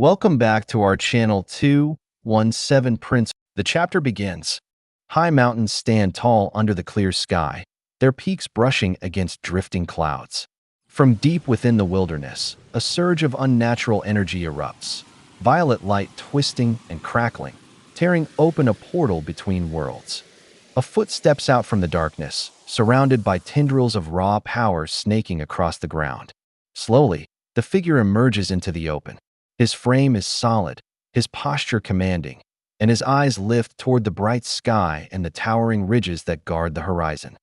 Welcome back to our channel 217 Prince. The chapter begins. High mountains stand tall under the clear sky, their peaks brushing against drifting clouds. From deep within the wilderness, a surge of unnatural energy erupts, violet light twisting and crackling, tearing open a portal between worlds. A foot steps out from the darkness, surrounded by tendrils of raw power snaking across the ground. Slowly, the figure emerges into the open. His frame is solid, his posture commanding, and his eyes lift toward the bright sky and the towering ridges that guard the horizon.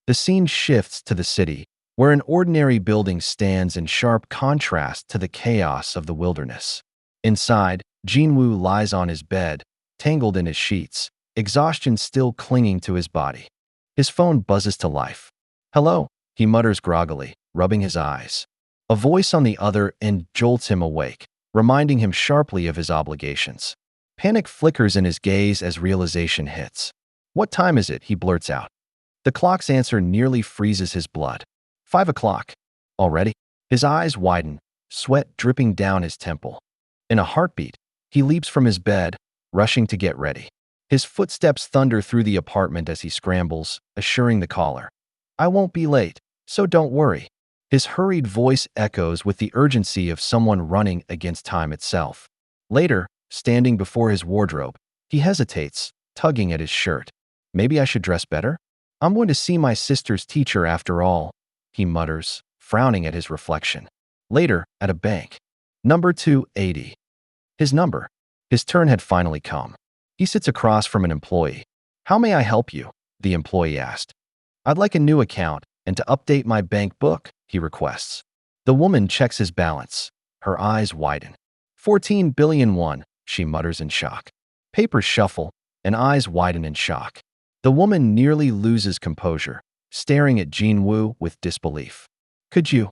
The scene shifts to the city, where an ordinary building stands in sharp contrast to the chaos of the wilderness. Inside, Jin-Woo lies on his bed, tangled in his sheets, exhaustion still clinging to his body. His phone buzzes to life. "Hello," he mutters groggily, rubbing his eyes. A voice on the other end jolts him awake, reminding him sharply of his obligations. Panic flickers in his gaze as realization hits. "What time is it?" he blurts out. The clock's answer nearly freezes his blood. 5 o'clock. Already? His eyes widen, sweat dripping down his temple. In a heartbeat, he leaps from his bed, rushing to get ready. His footsteps thunder through the apartment as he scrambles, assuring the caller, "I won't be late, so don't worry." His hurried voice echoes with the urgency of someone running against time itself. Later, standing before his wardrobe, he hesitates, tugging at his shirt. "Maybe I should dress better? I'm going to see my sister's teacher after all," he mutters, frowning at his reflection. Later, at a bank. Number 280. His number. His turn had finally come. He sits across from an employee. "How may I help you?" the employee asked. "I'd like a new account and to update my bank book," he requests. The woman checks his balance. Her eyes widen. 14 billion won, she mutters in shock. Papers shuffle, and eyes widen in shock. The woman nearly loses composure, staring at Jin-Woo with disbelief. "Could you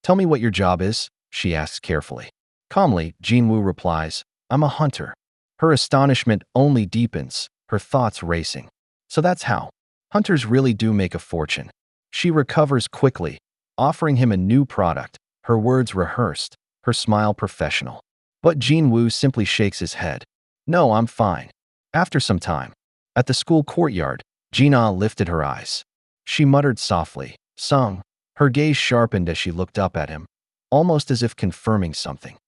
tell me what your job is?" she asks carefully. Calmly, Jin-Woo replies, "I'm a hunter." Her astonishment only deepens, her thoughts racing. So that's how hunters really do make a fortune. She recovers quickly, offering him a new product, her words rehearsed, her smile professional. But Jin-Woo simply shakes his head. "No, I'm fine." After some time, at the school courtyard, Jina lifted her eyes. She muttered softly, "Sung." Her gaze sharpened as she looked up at him, almost as if confirming something.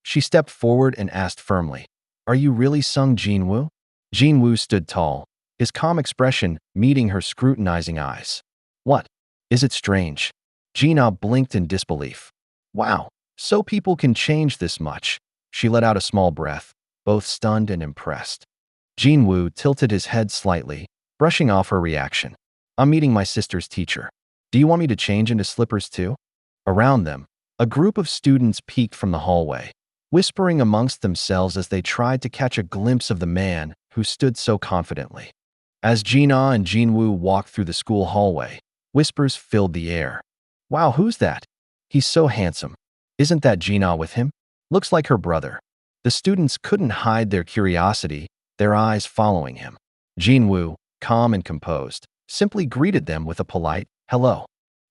She stepped forward and asked firmly, "Are you really Sung Jin-Woo?" Jin-Woo stood tall, his calm expression meeting her scrutinizing eyes. "What? Is it strange?" Jina blinked in disbelief. "Wow, so people can change this much." She let out a small breath, both stunned and impressed. Jin-Woo tilted his head slightly, brushing off her reaction. "I'm meeting my sister's teacher. Do you want me to change into slippers too?" Around them, a group of students peeked from the hallway, whispering amongst themselves as they tried to catch a glimpse of the man who stood so confidently. As Jina and Jin-Woo walked through the school hallway, whispers filled the air. "Wow, who's that? He's so handsome. Isn't that Jina with him? Looks like her brother." The students couldn't hide their curiosity, their eyes following him. Jin-Woo, calm and composed, simply greeted them with a polite, "Hello."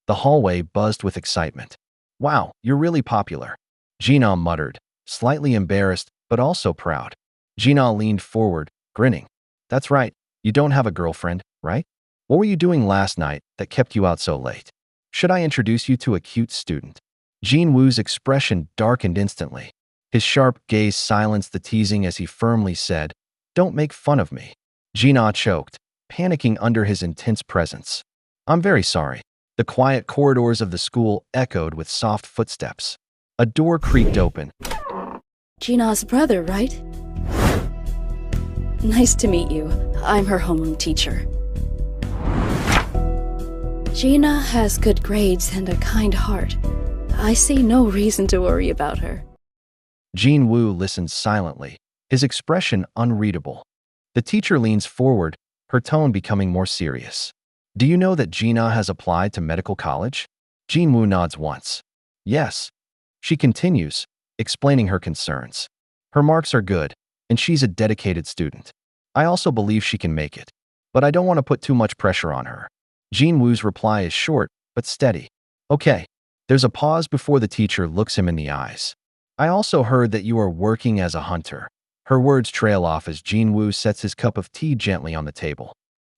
The hallway buzzed with excitement. "Wow, you're really popular," Jina muttered, slightly embarrassed but also proud. Jina leaned forward, grinning. "That's right, you don't have a girlfriend, right? What were you doing last night that kept you out so late? Should I introduce you to a cute student?" Jin-Woo's expression darkened instantly. His sharp gaze silenced the teasing as he firmly said, "Don't make fun of me." Jina choked, panicking under his intense presence. "I'm very sorry." The quiet corridors of the school echoed with soft footsteps. A door creaked open. Gina's brother, right? Nice to meet you. I'm her homeroom teacher. Gina has good grades and a kind heart. I see no reason to worry about her. Jin-Woo listened silently, his expression unreadable. The teacher leans forward, her tone becoming more serious. "Do you know that Gina has applied to medical college?" Jin-Woo nods once. "Yes." She continues, explaining her concerns. "Her marks are good, and she's a dedicated student. I also believe she can make it, but I don't want to put too much pressure on her." Jin-Woo's reply is short, but steady. "Okay." There's a pause before the teacher looks him in the eyes. I also heard that you are working as a hunter. Her words trail off as Jin-Woo sets his cup of tea gently on the table.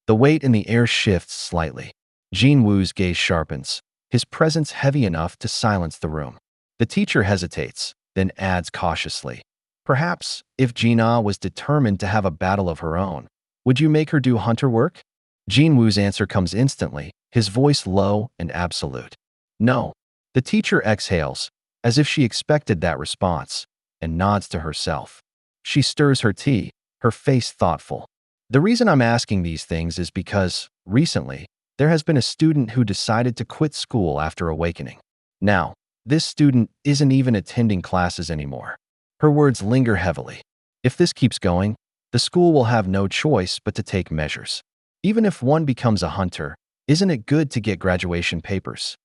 The weight in the air shifts slightly. Jin-Woo's gaze sharpens, his presence heavy enough to silence the room. The teacher hesitates, then adds cautiously, "Perhaps, if Jin-Ah was determined to have a battle of her own, would you make her do hunter work?" Jin-Woo's answer comes instantly, his voice low and absolute. "No." The teacher exhales, as if she expected that response, and nods to herself. She stirs her tea, her face thoughtful. "The reason I'm asking these things is because, recently, there has been a student who decided to quit school after awakening. Now, this student isn't even attending classes anymore." Her words linger heavily. "If this keeps going, the school will have no choice but to take measures. Even if one becomes a hunter, isn't it good to get graduation papers?"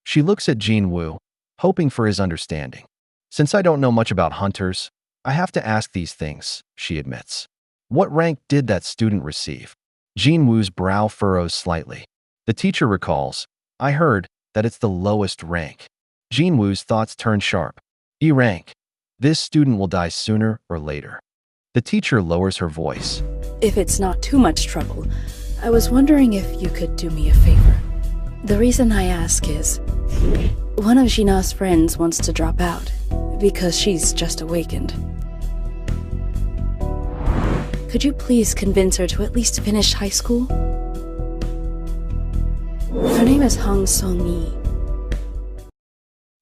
She looks at Jin-Woo, hoping for his understanding. "Since I don't know much about hunters, I have to ask these things," she admits. "What rank did that student receive?" Jin-Woo's brow furrows slightly. The teacher recalls, "I heard that it's the lowest rank." Jin-Woo's thoughts turn sharp. "E rank. This student will die sooner or later." The teacher lowers her voice. If it's not too much trouble, I was wondering if you could do me a favor. The reason I ask is, one of Gina's friends wants to drop out because she's just awakened. Could you please convince her to at least finish high school? Her name is Hong Song-yi.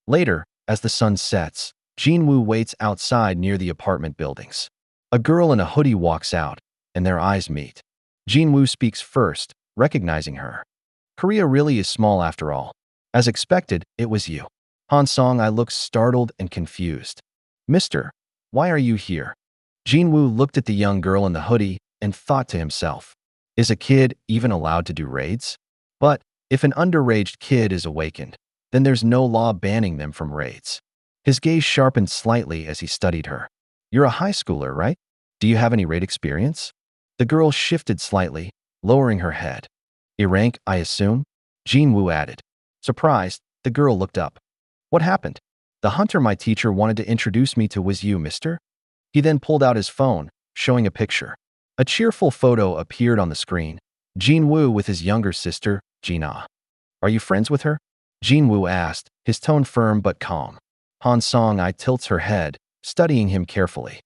Later, as the sun sets, Jin-Woo waits outside near the apartment buildings. A girl in a hoodie walks out, and their eyes meet. Jin-Woo speaks first, recognizing her. "Korea really is small after all. As expected, it was you." Han Song-I looks startled and confused. "Mister, why are you here?" Jin-Woo looked at the young girl in the hoodie and thought to himself, is a kid even allowed to do raids? But if an underage kid is awakened, then there's no law banning them from raids. His gaze sharpened slightly as he studied her. "You're a high schooler, right? Do you have any raid experience?" The girl shifted slightly, lowering her head. "E rank, I assume?" Jin-Woo added. Surprised, the girl looked up. "What happened?" "The hunter my teacher wanted to introduce me to was you, mister." He then pulled out his phone, showing a picture. A cheerful photo appeared on the screen. Jin-Woo with his younger sister, Jin-Ah. "Are you friends with her?" Jin-Woo asked, his tone firm but calm. Han Song-I tilts her head, studying him carefully.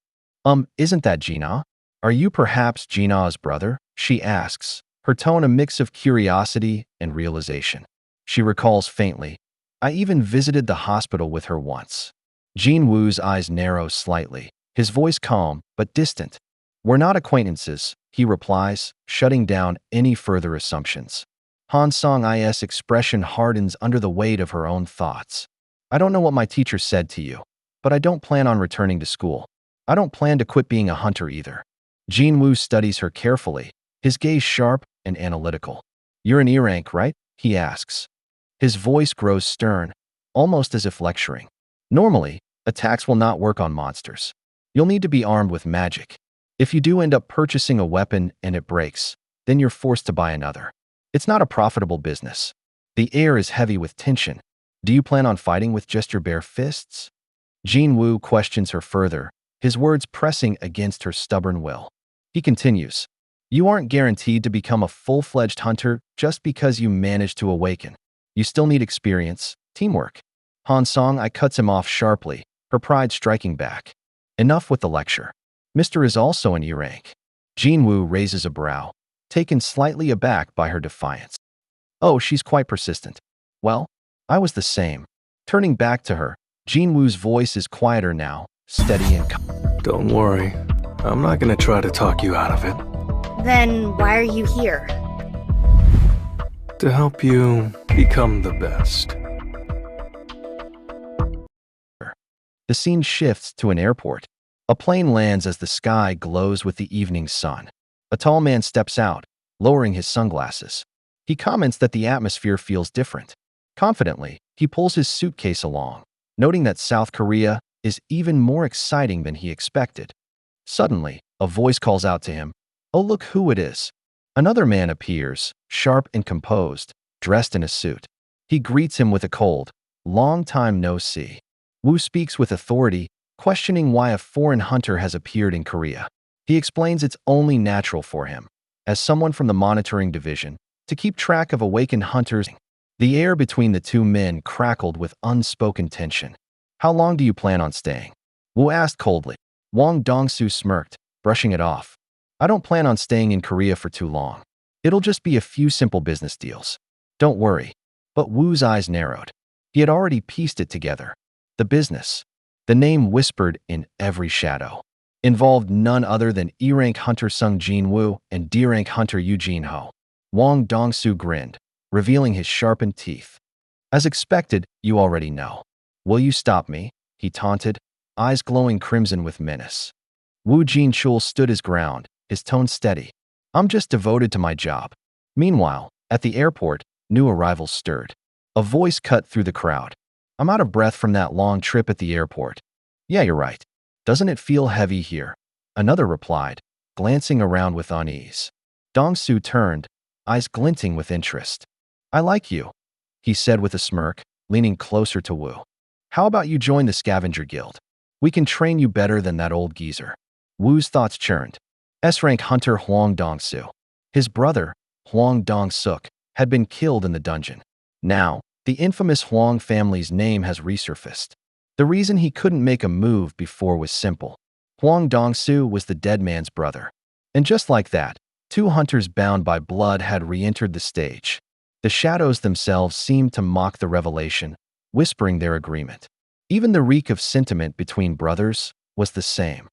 Isn't that Jin-Ah? Are you perhaps Jin-Ah's brother?" she asks, her tone a mix of curiosity and realization. She recalls faintly, "I even visited the hospital with her once." Jin-Woo's eyes narrow slightly, his voice calm but distant. "We're not acquaintances," he replies, shutting down any further assumptions. Han Song-I's expression hardens under the weight of her own thoughts. "I don't know what my teacher said to you, but I don't plan on returning to school. I don't plan to quit being a hunter either." Jin-Woo studies her carefully, his gaze sharp and analytical. "You're an E rank, right?" he asks. His voice grows stern, almost as if lecturing. "Normally, attacks will not work on monsters. You'll need to be armed with magic. If you do end up purchasing a weapon and it breaks, then you're forced to buy another. It's not a profitable business." The air is heavy with tension. "Do you plan on fighting with just your bare fists?" Jin-Woo questions her further, his words pressing against her stubborn will. He continues, "You aren't guaranteed to become a full-fledged hunter just because you manage to awaken. You still need experience, teamwork." Han Song-I cuts him off sharply, her pride striking back. "Enough with the lecture. Mister is also an E rank." Jin-Woo raises a brow, taken slightly aback by her defiance. "Oh, she's quite persistent. Well, I was the same." Turning back to her, Jin-Woo's voice is quieter now, steady and calm. Don't worry. I'm not gonna try to talk you out of it. Then why are you here? To help you become the best. The scene shifts to an airport. A plane lands as the sky glows with the evening sun. A tall man steps out, lowering his sunglasses. He comments that the atmosphere feels different. Confidently, he pulls his suitcase along, noting that South Korea is even more exciting than he expected. Suddenly, a voice calls out to him, "Oh, look who it is." Another man appears, sharp and composed, dressed in a suit. He greets him with a cold, "Long time no see." Woo speaks with authority, questioning why a foreign hunter has appeared in Korea. He explains it's only natural for him, as someone from the monitoring division, to keep track of awakened hunters. The air between the two men crackled with unspoken tension. How long do you plan on staying? Wu asked coldly. Wang Dongsu smirked, brushing it off. I don't plan on staying in Korea for too long. It'll just be a few simple business deals. Don't worry. But Wu's eyes narrowed. He had already pieced it together. The business, the name whispered in every shadow, involved none other than E-rank hunter Sung Jin-Woo and D-rank hunter Yu Jin-Ho. Wang Dongsu grinned, revealing his sharpened teeth. As expected, you already know. Will you stop me? He taunted, eyes glowing crimson with menace. Wu Jinchul stood his ground, his tone steady. I'm just devoted to my job. Meanwhile, at the airport, new arrivals stirred. A voice cut through the crowd. I'm out of breath from that long trip at the airport. Yeah, you're right. Doesn't it feel heavy here? Another replied, glancing around with unease. Dongsu turned, eyes glinting with interest. I like you, he said with a smirk, leaning closer to Wu. How about you join the scavenger guild? We can train you better than that old geezer. Wu's thoughts churned. S-rank hunter Huang Dongsu. His brother, Huang Dong-suk, had been killed in the dungeon. Now, the infamous Huang family's name has resurfaced. The reason he couldn't make a move before was simple. Huang Dongsu was the dead man's brother. And just like that, two hunters bound by blood had re-entered the stage. The shadows themselves seemed to mock the revelation, whispering their agreement. Even the reek of sentiment between brothers was the same.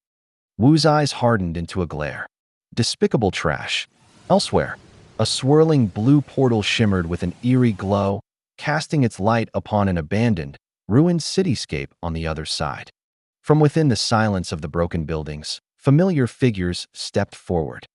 Wu's eyes hardened into a glare. Despicable trash. Elsewhere, a swirling blue portal shimmered with an eerie glow, casting its light upon an abandoned, ruined cityscape on the other side. From within the silence of the broken buildings, familiar figures stepped forward.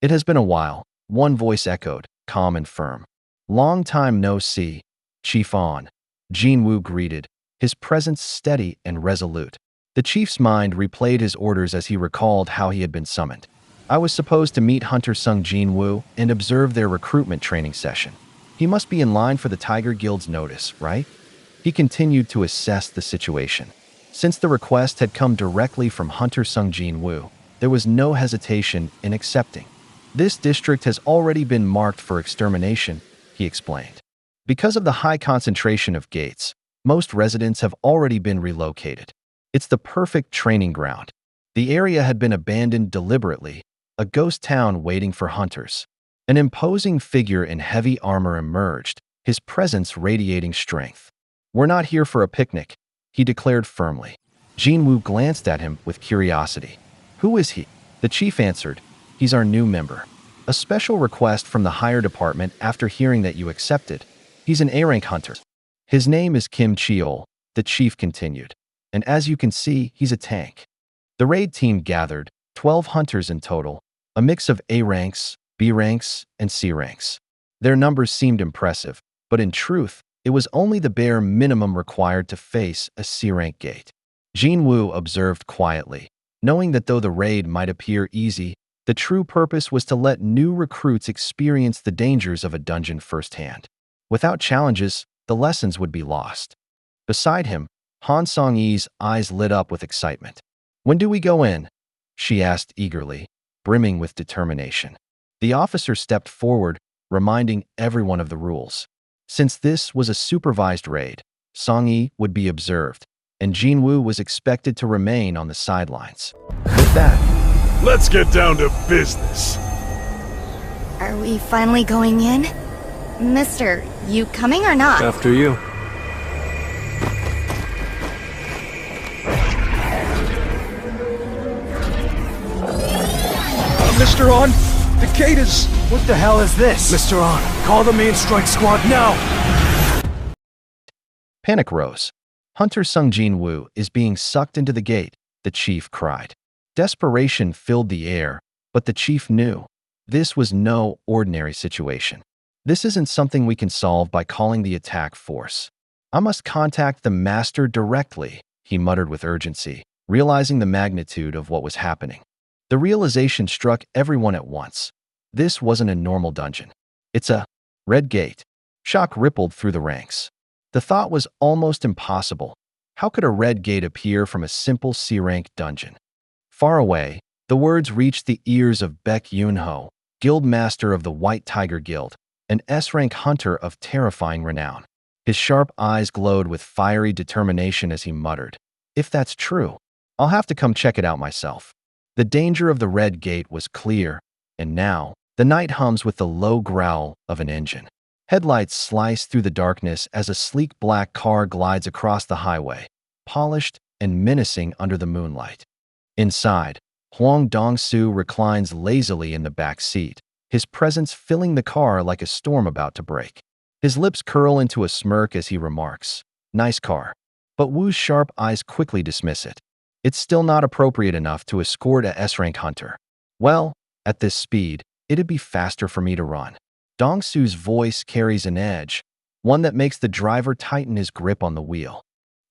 It has been a while, one voice echoed, calm and firm. Long time no see, Chief On. Jin-Woo greeted, his presence steady and resolute. The chief's mind replayed his orders as he recalled how he had been summoned. I was supposed to meet Hunter Sung Jin-Woo and observe their recruitment training session. He must be in line for the Tiger Guild's notice, right? He continued to assess the situation. Since the request had come directly from Hunter Sung Jin-Woo, there was no hesitation in accepting. This district has already been marked for extermination, he explained. Because of the high concentration of gates, most residents have already been relocated. It's the perfect training ground. The area had been abandoned deliberately, a ghost town waiting for hunters. An imposing figure in heavy armor emerged, his presence radiating strength. We're not here for a picnic, he declared firmly. Jin-Woo glanced at him with curiosity. Who is he? The chief answered, he's our new member. A special request from the higher department after hearing that you accepted. He's an A-rank hunter. His name is Kim Cheol, the chief continued. And as you can see, he's a tank. The raid team gathered, 12 hunters in total, a mix of A ranks, B ranks, and C ranks. Their numbers seemed impressive, but in truth, it was only the bare minimum required to face a C rank gate. Jin-Woo observed quietly, knowing that though the raid might appear easy, the true purpose was to let new recruits experience the dangers of a dungeon firsthand. Without challenges, the lessons would be lost. Beside him, Han Song-yi's eyes lit up with excitement. When do we go in? She asked eagerly, brimming with determination. The officer stepped forward, reminding everyone of the rules. Since this was a supervised raid, Song-yi would be observed, and Jin-Woo was expected to remain on the sidelines. With that, let's get down to business. Are we finally going in? Mister, you coming or not? After you. Mr. On, the gate is... What the hell is this? Mr. On, call the main strike squad now! Panic rose. Hunter Sung Jin-Woo is being sucked into the gate, the chief cried. Desperation filled the air, but the chief knew. This was no ordinary situation. This isn't something we can solve by calling the attack force. I must contact the master directly, he muttered with urgency, realizing the magnitude of what was happening. The realization struck everyone at once. This wasn't a normal dungeon. It's a red gate. Shock rippled through the ranks. The thought was almost impossible. How could a red gate appear from a simple C-rank dungeon? Far away, the words reached the ears of Baek Yun-ho, guild master of the White Tiger Guild, an S-rank hunter of terrifying renown. His sharp eyes glowed with fiery determination as he muttered, "If that's true, I'll have to come check it out myself." The danger of the red gate was clear, and now, the night hums with the low growl of an engine. Headlights slice through the darkness as a sleek black car glides across the highway, polished and menacing under the moonlight. Inside, Hwang Dong-soo reclines lazily in the back seat, his presence filling the car like a storm about to break. His lips curl into a smirk as he remarks, "Nice car." But Woo's sharp eyes quickly dismiss it. It's still not appropriate enough to escort a S-rank hunter. Well, at this speed, it'd be faster for me to run. Dong-soo's voice carries an edge, one that makes the driver tighten his grip on the wheel.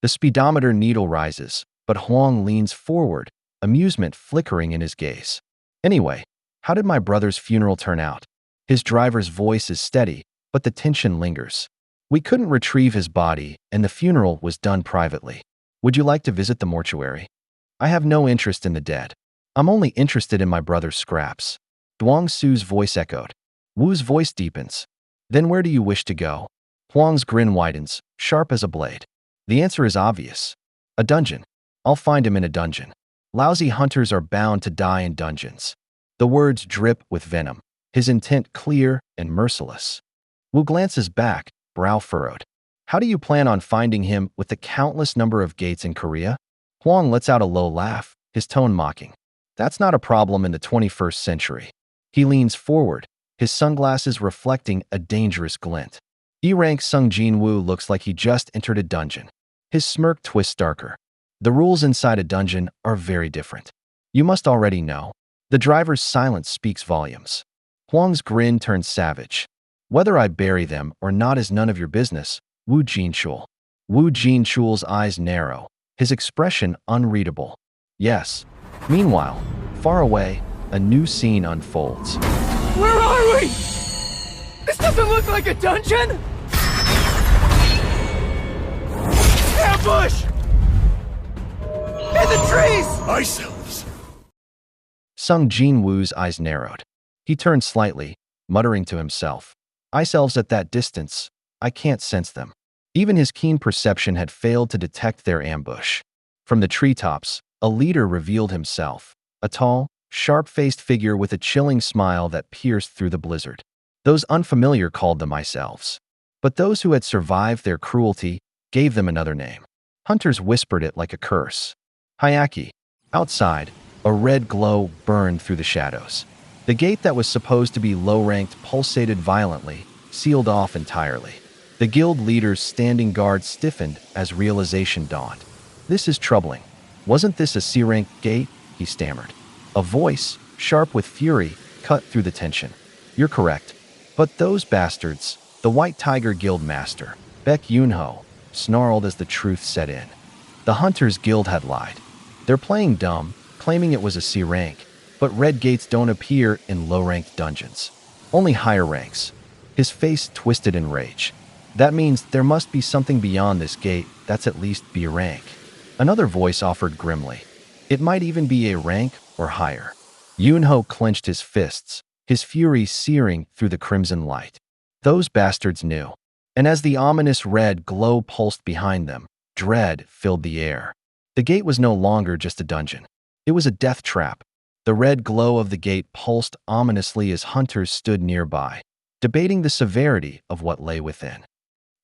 The speedometer needle rises, but Hwang leans forward, amusement flickering in his gaze. "Anyway, how did my brother's funeral turn out?" His driver's voice is steady, but the tension lingers. "We couldn't retrieve his body, and the funeral was done privately. Would you like to visit the mortuary?" "I have no interest in the dead. I'm only interested in my brother's scraps." Dong-soo's voice echoed. Woo's voice deepens. "Then where do you wish to go?" Hwang's grin widens, sharp as a blade. "The answer is obvious. A dungeon. I'll find him in a dungeon. Lousy hunters are bound to die in dungeons." The words drip with venom, his intent clear and merciless. Woo glances back, brow furrowed. "How do you plan on finding him with the countless number of gates in Korea?" Hwang lets out a low laugh, his tone mocking. "That's not a problem in the 21st century." He leans forward, his sunglasses reflecting a dangerous glint. E-rank Sung Jin-Woo looks like he just entered a dungeon. His smirk twists darker. "The rules inside a dungeon are very different. You must already know." The driver's silence speaks volumes. Hwang's grin turns savage. "Whether I bury them or not is none of your business, Woo Jin-chul." Woo Jin-chul's eyes narrow, his expression unreadable. "Yes." Meanwhile, far away, a new scene unfolds. Where are we? This doesn't look like a dungeon! Ambush! In the trees! Ice elves! Sung Jin-Woo's eyes narrowed. He turned slightly, muttering to himself, "Ice elves at that distance, I can't sense them." Even his keen perception had failed to detect their ambush. From the treetops, a leader revealed himself, a tall, sharp-faced figure with a chilling smile that pierced through the blizzard. Those unfamiliar called them ice elves. But those who had survived their cruelty gave them another name. Hunters whispered it like a curse. Hyaki. Outside, a red glow burned through the shadows. The gate that was supposed to be low-ranked pulsated violently, sealed off entirely. The guild leader's standing guard stiffened as realization dawned. "This is troubling. Wasn't this a C-rank gate?" he stammered. A voice, sharp with fury, cut through the tension. "You're correct. But those bastards," the White Tiger Guild master, Baek Yun-ho, snarled as the truth set in. The Hunters Guild had lied. They're playing dumb, claiming it was a C rank, but red gates don't appear in low-ranked dungeons. Only higher ranks. His face twisted in rage. "That means there must be something beyond this gate that's at least B rank." Another voice offered grimly. "It might even be A rank or higher." Yun-ho clenched his fists, his fury searing through the crimson light. Those bastards knew. And as the ominous red glow pulsed behind them, dread filled the air. The gate was no longer just a dungeon. It was a death trap. The red glow of the gate pulsed ominously as hunters stood nearby, debating the severity of what lay within.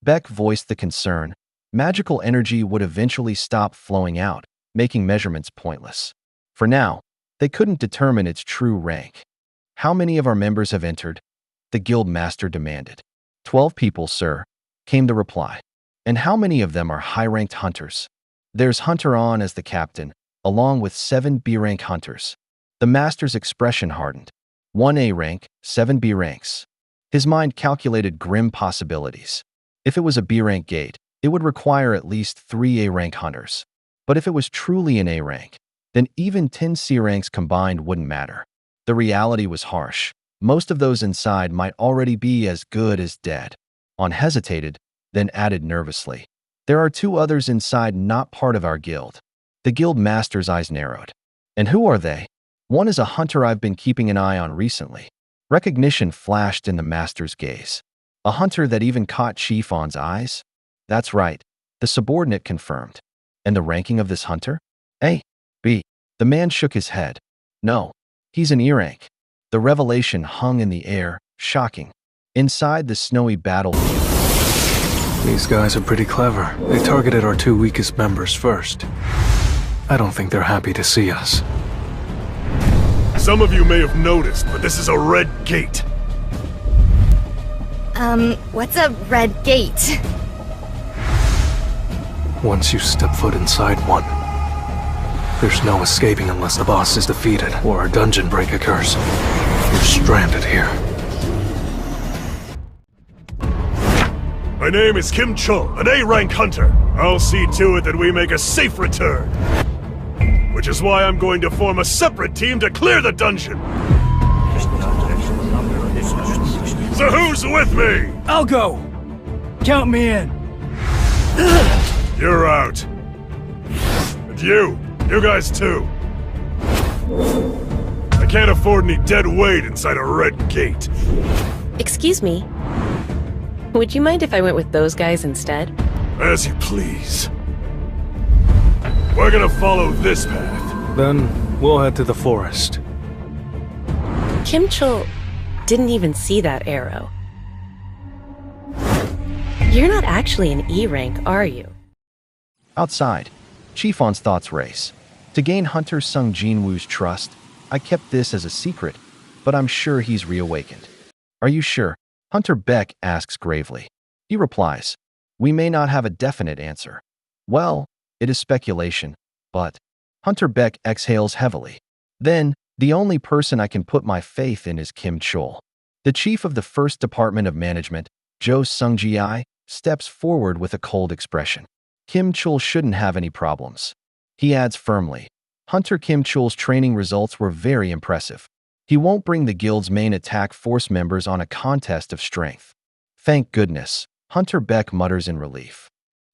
Beck voiced the concern. Magical energy would eventually stop flowing out, making measurements pointless. For now, they couldn't determine its true rank. "How many of our members have entered?" the guild master demanded. 12 people, sir," came the reply. "And how many of them are high-ranked hunters?" "There's Hunter On as the captain, along with 7 B-rank hunters." The master's expression hardened. 1 A rank, 7 B ranks. His mind calculated grim possibilities. If it was a B-rank gate, it would require at least 3 A-rank hunters. But if it was truly an A rank, then even 10 C ranks combined wouldn't matter. The reality was harsh. Most of those inside might already be as good as dead. On hesitated, then added nervously. There are two others inside not part of our guild. The guild master's eyes narrowed. And who are they? One is a hunter I've been keeping an eye on recently. Recognition flashed in the master's gaze. A hunter that even caught Chief On's eyes? That's right, the subordinate confirmed. And the ranking of this hunter? A. B. The man shook his head. No, he's an E-rank. The revelation hung in the air, shocking. Inside the snowy battlefield. These guys are pretty clever. They targeted our two weakest members first. I don't think they're happy to see us. Some of you may have noticed, but this is a red gate. What's a red gate? Once you step foot inside one, there's no escaping unless the boss is defeated or a dungeon break occurs. You're stranded here. My name is Kim Chul, an A-rank hunter. I'll see to it that we make a safe return. Which is why I'm going to form a separate team to clear the dungeon. So who's with me? I'll go. Count me in. You're out. And you guys too. I can't afford any dead weight inside a red gate. Excuse me. Would you mind if I went with those guys instead? As you please. We're gonna follow this path. Then we'll head to the forest. Kim Chul didn't even see that arrow. You're not actually an E-rank, are you? Outside, Chief On's thoughts race. To gain Hunter Sung Jin-Woo's trust, I kept this as a secret, but I'm sure he's reawakened. Are you sure? Hunter Beck asks gravely. He replies, we may not have a definite answer. Well, it is speculation, but Hunter Beck exhales heavily. Then, the only person I can put my faith in is Kim Chul. The chief of the 1st Department of Management, Jo Sung-ji, steps forward with a cold expression. Kim Chul shouldn't have any problems. He adds firmly, Hunter Kim Chul's training results were very impressive. He won't bring the guild's main attack force members on a contest of strength. Thank goodness, Hunter Beck mutters in relief.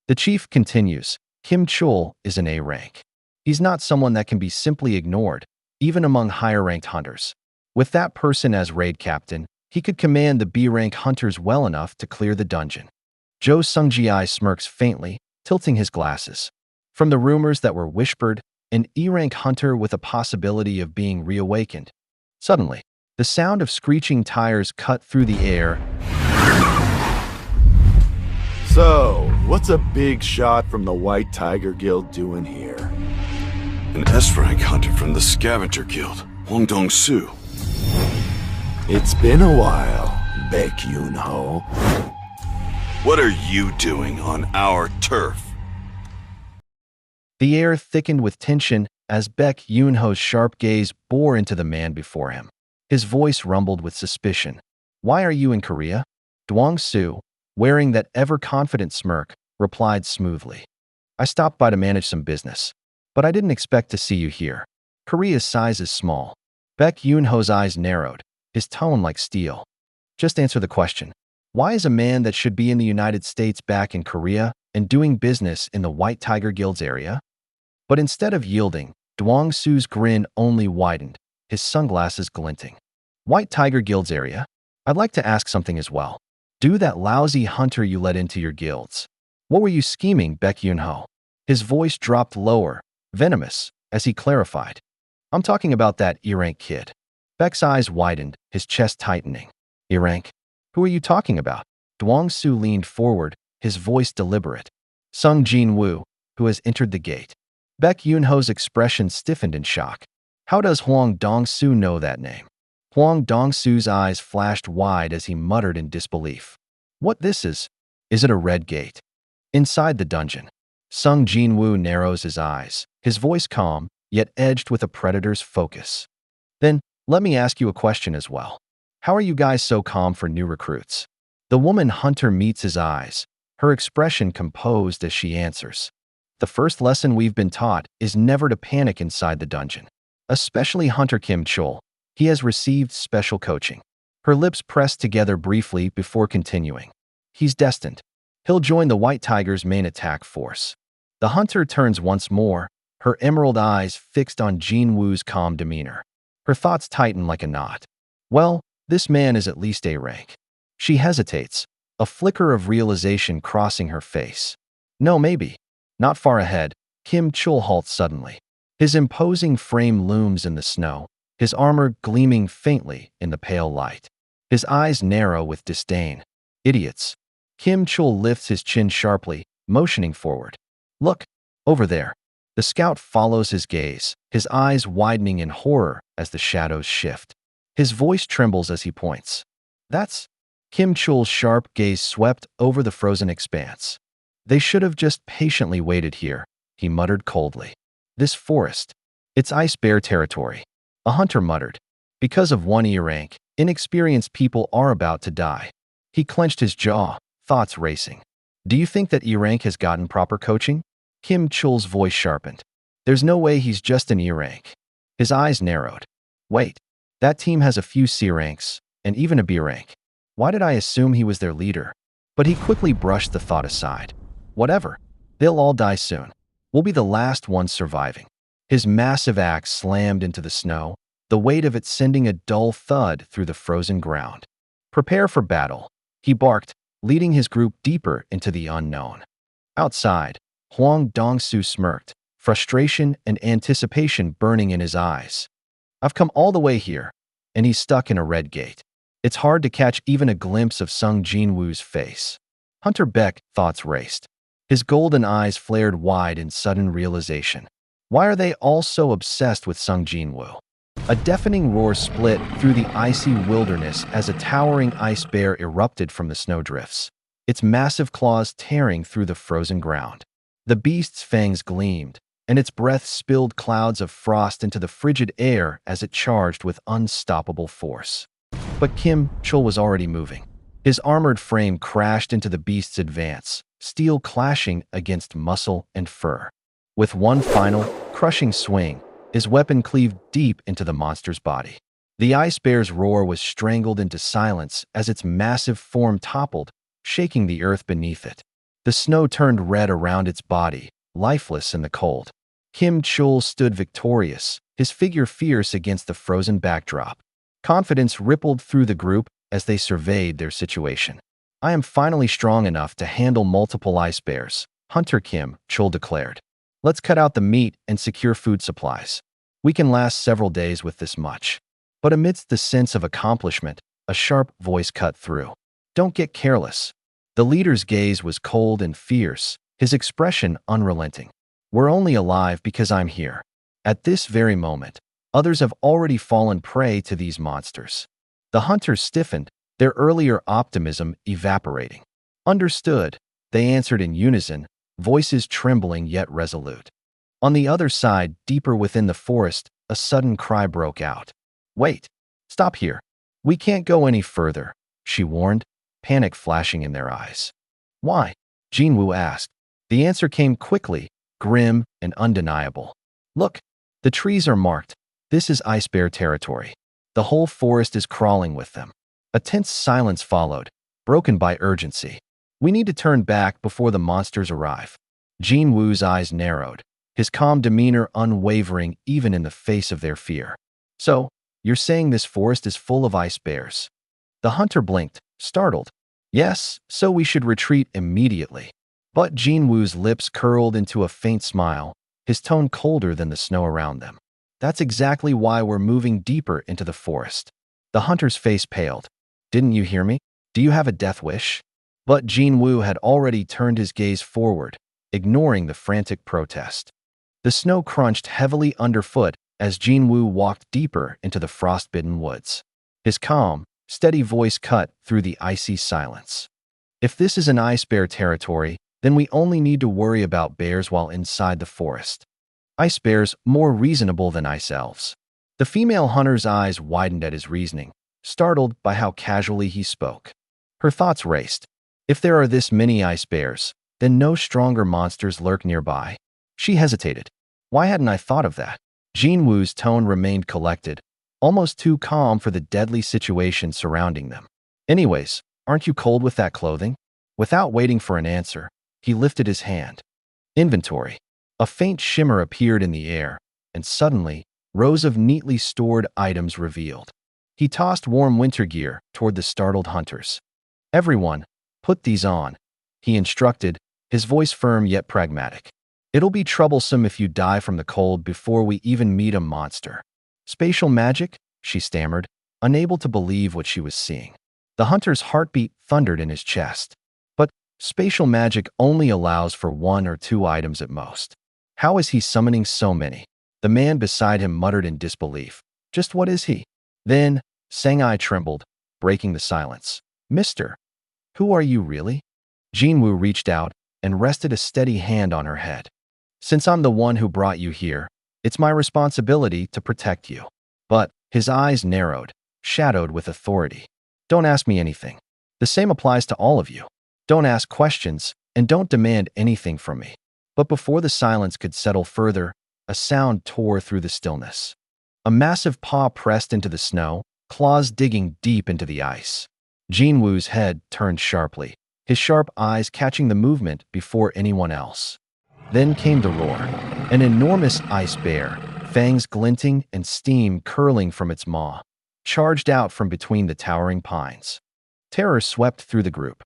The chief continues, Kim Chul is an A-rank. He's not someone that can be simply ignored, even among higher-ranked hunters. With that person as raid captain, he could command the B-rank hunters well enough to clear the dungeon. Jo Sung-ji smirks faintly, tilting his glasses. From the rumors that were whispered, an E-rank hunter with a possibility of being reawakened. Suddenly, the sound of screeching tires cut through the air. So, what's a big shot from the White Tiger Guild doing here? An S-rank hunter from the Scavenger Guild, Hong Dong-soo. It's been a while, Baek Yoon-ho. What are you doing on our turf? The air thickened with tension as Baek Yoon-ho's sharp gaze bore into the man before him. His voice rumbled with suspicion. Why are you in Korea? Dwang-soo, wearing that ever-confident smirk, replied smoothly. I stopped by to manage some business, but I didn't expect to see you here. Korea's size is small. Baek Yoon-ho's eyes narrowed, his tone like steel. Just answer the question. Why is a man that should be in the United States back in Korea and doing business in the White Tiger Guild's area? But instead of yielding, Dwang-soo's grin only widened, his sunglasses glinting. White Tiger Guild's area? I'd like to ask something as well. Do that lousy hunter you let into your guilds. What were you scheming, Baek Yoon-ho? His voice dropped lower, venomous, as he clarified. I'm talking about that E-rank kid. Baek's eyes widened, his chest tightening. E-rank? Who are you talking about? Dwang-soo leaned forward, his voice deliberate. Sung Jin-woo, who has entered the gate. Baek Yoon-ho's expression stiffened in shock. How does Hwang Dong-soo know that name? Hwang Dong-soo's eyes flashed wide as he muttered in disbelief. What this is? Is it a red gate? Inside the dungeon, Sung Jin-woo narrows his eyes, his voice calm, yet edged with a predator's focus. Then, let me ask you a question as well. How are you guys so calm for new recruits? The woman hunter meets his eyes, her expression composed as she answers. The first lesson we've been taught is never to panic inside the dungeon. Especially Hunter Kim Chul. He has received special coaching. Her lips pressed together briefly before continuing. He's destined. He'll join the White Tiger's main attack force. The hunter turns once more, her emerald eyes fixed on Jin-Woo's calm demeanor. Her thoughts tighten like a knot. Well, this man is at least A rank. She hesitates, a flicker of realization crossing her face. No, maybe. Not far ahead, Kim Chul halts suddenly. His imposing frame looms in the snow, his armor gleaming faintly in the pale light. His eyes narrow with disdain. Idiots. Kim Chul lifts his chin sharply, motioning forward. Look, over there. The scout follows his gaze, his eyes widening in horror as the shadows shift. His voice trembles as he points. That's... Kim Chul's sharp gaze swept over the frozen expanse. They should have just patiently waited here, he muttered coldly. This forest. It's ice bear territory. A hunter muttered. Because of one E rank, inexperienced people are about to die. He clenched his jaw, thoughts racing. Do you think that E rank has gotten proper coaching? Kim Chul's voice sharpened. There's no way he's just an E rank. His eyes narrowed. Wait, that team has a few C ranks, and even a B rank. Why did I assume he was their leader? But he quickly brushed the thought aside. Whatever. They'll all die soon. We'll be the last ones surviving. His massive axe slammed into the snow, the weight of it sending a dull thud through the frozen ground. Prepare for battle, he barked, leading his group deeper into the unknown. Outside, Huang Dongsu smirked, frustration and anticipation burning in his eyes. I've come all the way here, and he's stuck in a red gate. It's hard to catch even a glimpse of Sung Jin-Woo's face. Hunter Beck thoughts raced. His golden eyes flared wide in sudden realization. Why are they all so obsessed with Sung Jin-Woo? A deafening roar split through the icy wilderness as a towering ice bear erupted from the snowdrifts, its massive claws tearing through the frozen ground. The beast's fangs gleamed, and its breath spilled clouds of frost into the frigid air as it charged with unstoppable force. But Kim Chul was already moving. His armored frame crashed into the beast's advance, steel clashing against muscle and fur. With one final, crushing swing, his weapon cleaved deep into the monster's body. The ice bear's roar was strangled into silence as its massive form toppled, shaking the earth beneath it. The snow turned red around its body, lifeless in the cold. Kim Chul stood victorious, his figure fierce against the frozen backdrop. Confidence rippled through the group as they surveyed their situation. I am finally strong enough to handle multiple ice bears, Hunter Kim Chul declared. Let's cut out the meat and secure food supplies. We can last several days with this much. But amidst the sense of accomplishment, a sharp voice cut through. Don't get careless. The leader's gaze was cold and fierce, his expression unrelenting. We're only alive because I'm here. At this very moment, others have already fallen prey to these monsters. The hunters stiffened, their earlier optimism evaporating. Understood, they answered in unison, voices trembling yet resolute. On the other side, deeper within the forest, a sudden cry broke out. Wait, stop here. We can't go any further, she warned, panic flashing in their eyes. Why? Jin-Woo asked. The answer came quickly, grim and undeniable. Look, the trees are marked. This is ice bear territory. The whole forest is crawling with them. A tense silence followed, broken by urgency. We need to turn back before the monsters arrive. Jin-Woo's eyes narrowed, his calm demeanor unwavering even in the face of their fear. So, you're saying this forest is full of ice bears? The hunter blinked, startled. Yes, so we should retreat immediately. But Jin-Woo's lips curled into a faint smile, his tone colder than the snow around them. That's exactly why we're moving deeper into the forest. The hunter's face paled. Didn't you hear me? Do you have a death wish? But Jin-Woo had already turned his gaze forward, ignoring the frantic protest. The snow crunched heavily underfoot as Jin-Woo walked deeper into the frost-bitten woods. His calm, steady voice cut through the icy silence. If this is an ice bear territory, then we only need to worry about bears while inside the forest. Ice bears more reasonable than ice elves. The female hunter's eyes widened at his reasoning, startled by how casually he spoke. Her thoughts raced. If there are this many ice bears, then no stronger monsters lurk nearby. She hesitated. Why hadn't I thought of that? Jin-Woo's tone remained collected, almost too calm for the deadly situation surrounding them. Anyways, aren't you cold with that clothing? Without waiting for an answer, he lifted his hand. Inventory. A faint shimmer appeared in the air, and suddenly, rows of neatly stored items revealed. He tossed warm winter gear toward the startled hunters. Everyone, put these on, he instructed, his voice firm yet pragmatic. It'll be troublesome if you die from the cold before we even meet a monster. Spatial magic? She stammered, unable to believe what she was seeing. The hunter's heartbeat thundered in his chest. But spatial magic only allows for 1 or 2 items at most. How is he summoning so many? The man beside him muttered in disbelief. Just what is he? Then, Sang-I trembled, breaking the silence. Mister, who are you really? Jin-Woo reached out and rested a steady hand on her head. Since I'm the one who brought you here, it's my responsibility to protect you. But his eyes narrowed, shadowed with authority. Don't ask me anything. The same applies to all of you. Don't ask questions, and don't demand anything from me. But before the silence could settle further, a sound tore through the stillness. A massive paw pressed into the snow, claws digging deep into the ice. Jin-Woo's head turned sharply, his sharp eyes catching the movement before anyone else. Then came the roar. An enormous ice bear, fangs glinting and steam curling from its maw, charged out from between the towering pines. Terror swept through the group.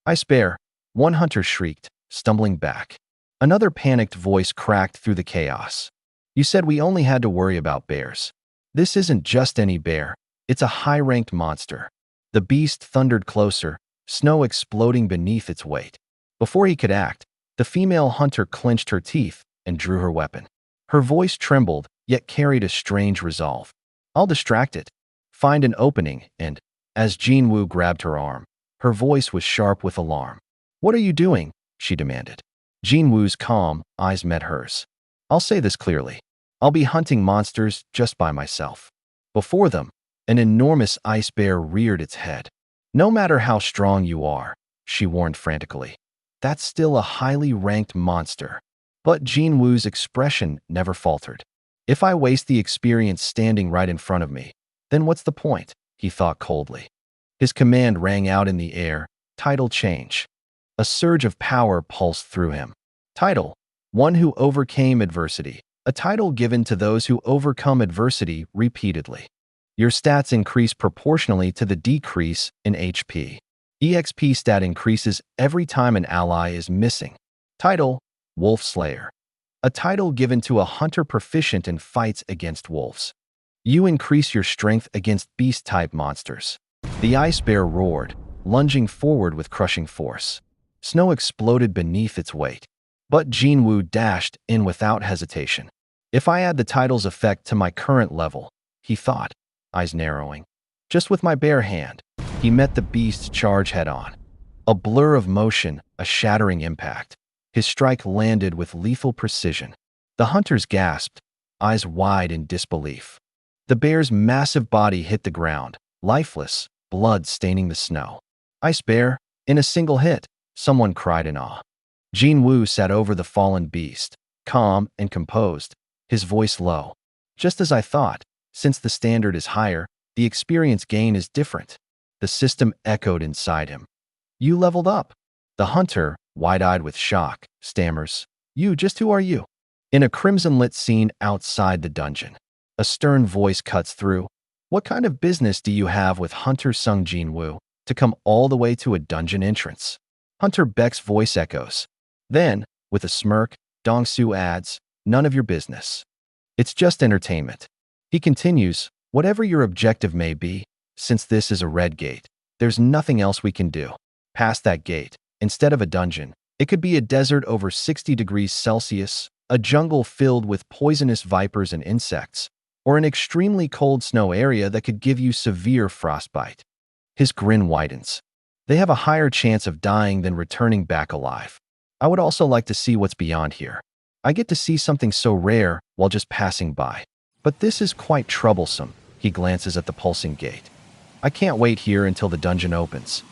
Ice bear, one hunter shrieked, stumbling back. Another panicked voice cracked through the chaos. You said we only had to worry about bears. This isn't just any bear, it's a high-ranked monster. The beast thundered closer, snow exploding beneath its weight. Before he could act, the female hunter clenched her teeth and drew her weapon. Her voice trembled, yet carried a strange resolve. I'll distract it. Find an opening, and, as Jin-Woo grabbed her arm, her voice was sharp with alarm. What are you doing? She demanded. Jin-Woo's calm eyes met hers. I'll say this clearly. I'll be hunting monsters just by myself. Before them, an enormous ice bear reared its head. No matter how strong you are, she warned frantically, that's still a highly ranked monster. But Jin-Woo's expression never faltered. If I waste the experience standing right in front of me, then what's the point? He thought coldly. His command rang out in the air, title change. A surge of power pulsed through him. Title, one who overcame adversity. A title given to those who overcome adversity repeatedly. Your stats increase proportionally to the decrease in HP. EXP stat increases every time an ally is missing. Title, Wolf Slayer. A title given to a hunter proficient in fights against wolves. You increase your strength against beast-type monsters. The ice bear roared, lunging forward with crushing force. Snow exploded beneath its weight. But Jin-Woo dashed in without hesitation. If I add the title's effect to my current level, he thought, eyes narrowing. Just with my bare hand, he met the beast's charge head-on. A blur of motion, a shattering impact. His strike landed with lethal precision. The hunters gasped, eyes wide in disbelief. The bear's massive body hit the ground, lifeless, blood staining the snow. Ice bear, in a single hit, someone cried in awe. Jin-Woo sat over the fallen beast, calm and composed, his voice low. Just as I thought, since the standard is higher, the experience gain is different. The system echoed inside him. You leveled up. The hunter, wide-eyed with shock, stammers. You, just who are you? In a crimson-lit scene outside the dungeon, a stern voice cuts through. What kind of business do you have with Hunter Sung Jin-Woo to come all the way to a dungeon entrance? Hunter Beck's voice echoes. Then, with a smirk, Dong-Su adds, none of your business. It's just entertainment. He continues, whatever your objective may be, since this is a red gate, there's nothing else we can do. Past that gate, instead of a dungeon, it could be a desert over 60 degrees Celsius, a jungle filled with poisonous vipers and insects, or an extremely cold snow area that could give you severe frostbite. His grin widens. They have a higher chance of dying than returning back alive. I would also like to see what's beyond here. I get to see something so rare while just passing by. But this is quite troublesome. He glances at the pulsing gate. I can't wait here until the dungeon opens.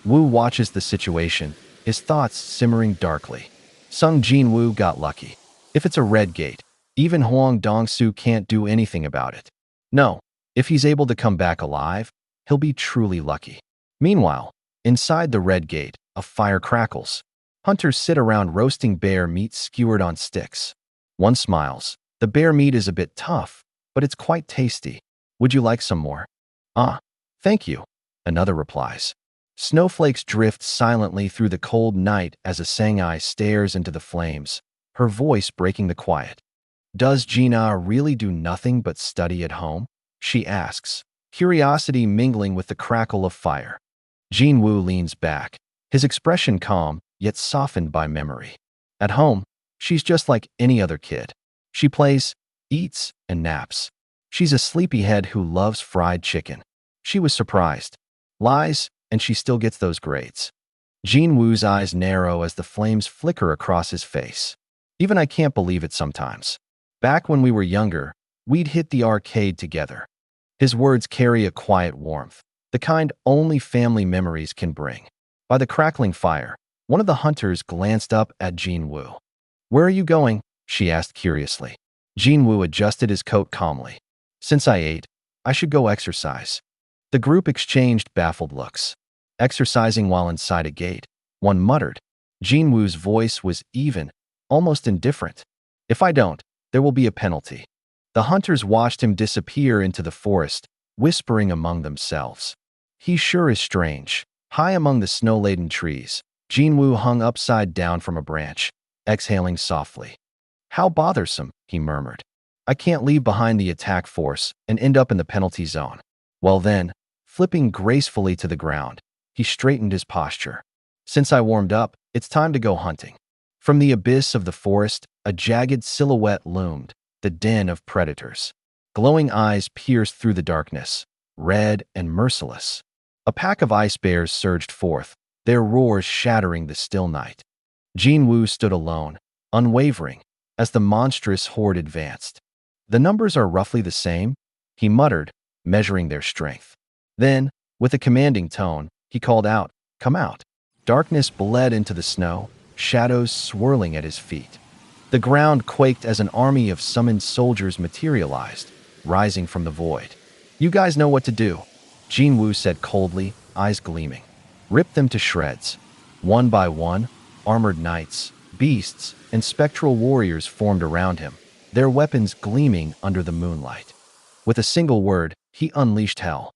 Woo watches the situation, his thoughts simmering darkly. Sung Jin-Woo got lucky. If it's a red gate, even Huang Dong-Su can't do anything about it. No, if he's able to come back alive, he'll be truly lucky. Meanwhile, Inside the red gate, a fire crackles. Hunters sit around roasting bear meat skewered on sticks. One smiles. The bear meat is a bit tough, but it's quite tasty. Would you like some more? Ah, thank you. Another replies. Snowflakes drift silently through the cold night as a Sangai stares into the flames, her voice breaking the quiet. Does Gina really do nothing but study at home? She asks, curiosity mingling with the crackle of fire. Jin-Woo leans back, his expression calm, yet softened by memory. At home, she's just like any other kid. She plays, eats, and naps. She's a sleepyhead who loves fried chicken. She was surprised. Lies, and she still gets those grades. Jin-Woo's eyes narrow as the flames flicker across his face. Even I can't believe it sometimes. Back when we were younger, we'd hit the arcade together. His words carry a quiet warmth, the kind only family memories can bring. By the crackling fire, one of the hunters glanced up at Jin-Woo. Where are you going? She asked curiously. Jin-Woo adjusted his coat calmly. Since I ate, I should go exercise. The group exchanged baffled looks. Exercising while inside a gate, one muttered. Jin-Woo's voice was even, almost indifferent. If I don't, there will be a penalty. The hunters watched him disappear into the forest, whispering among themselves. He sure is strange. High among the snow-laden trees, Jin-Woo hung upside down from a branch, exhaling softly. How bothersome, he murmured. I can't leave behind the attack force and end up in the penalty zone. Well then, flipping gracefully to the ground, he straightened his posture. Since I warmed up, it's time to go hunting. From the abyss of the forest, a jagged silhouette loomed, the den of predators. Glowing eyes pierced through the darkness, red and merciless. A pack of ice bears surged forth, their roars shattering the still night. Jin-Woo stood alone, unwavering, as the monstrous horde advanced. The numbers are roughly the same, he muttered, measuring their strength. Then, with a commanding tone, he called out, "Come out." Darkness bled into the snow, shadows swirling at his feet. The ground quaked as an army of summoned soldiers materialized, rising from the void. You guys know what to do, Jin-Woo said coldly, eyes gleaming. Rip them to shreds. One by one, armored knights, beasts, and spectral warriors formed around him, their weapons gleaming under the moonlight. With a single word, he unleashed hell.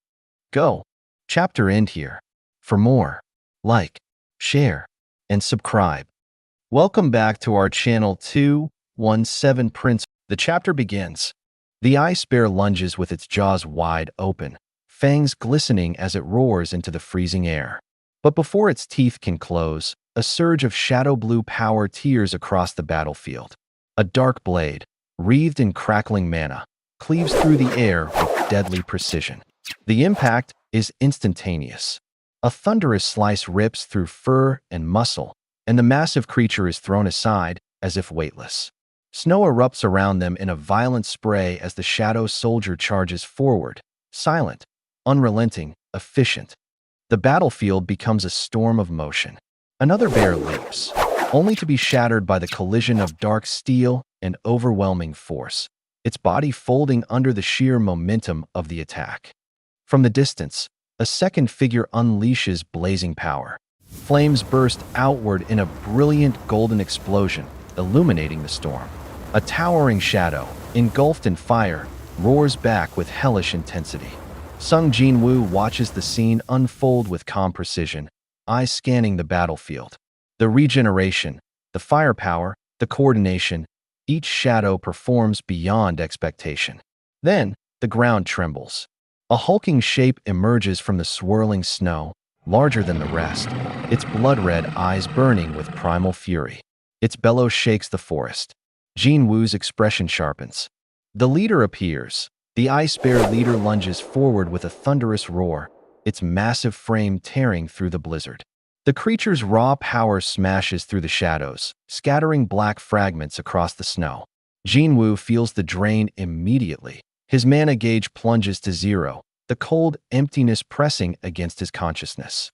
Go. Chapter end here. For more, like, share, and subscribe. Welcome back to our channel 217 Prince. The chapter begins. The ice bear lunges with its jaws wide open, fangs glistening as it roars into the freezing air. But before its teeth can close, a surge of shadow blue power tears across the battlefield. A dark blade, wreathed in crackling mana, cleaves through the air with deadly precision. The impact is instantaneous. A thunderous slice rips through fur and muscle, and the massive creature is thrown aside as if weightless. Snow erupts around them in a violent spray as the shadow soldier charges forward, silent, unrelenting, efficient. The battlefield becomes a storm of motion. Another bear leaps, only to be shattered by the collision of dark steel and overwhelming force, its body folding under the sheer momentum of the attack. From the distance, a second figure unleashes blazing power. Flames burst outward in a brilliant golden explosion, illuminating the storm. A towering shadow, engulfed in fire, roars back with hellish intensity. Sung Jin-Woo watches the scene unfold with calm precision, eyes scanning the battlefield. The regeneration, the firepower, the coordination, each shadow performs beyond expectation. Then, the ground trembles. A hulking shape emerges from the swirling snow, larger than the rest, its blood-red eyes burning with primal fury. Its bellow shakes the forest. Jin-Woo's expression sharpens. The leader appears. The ice bear leader lunges forward with a thunderous roar, its massive frame tearing through the blizzard. The creature's raw power smashes through the shadows, scattering black fragments across the snow. Jin-Woo feels the drain immediately. His mana gauge plunges to zero, the cold emptiness pressing against his consciousness.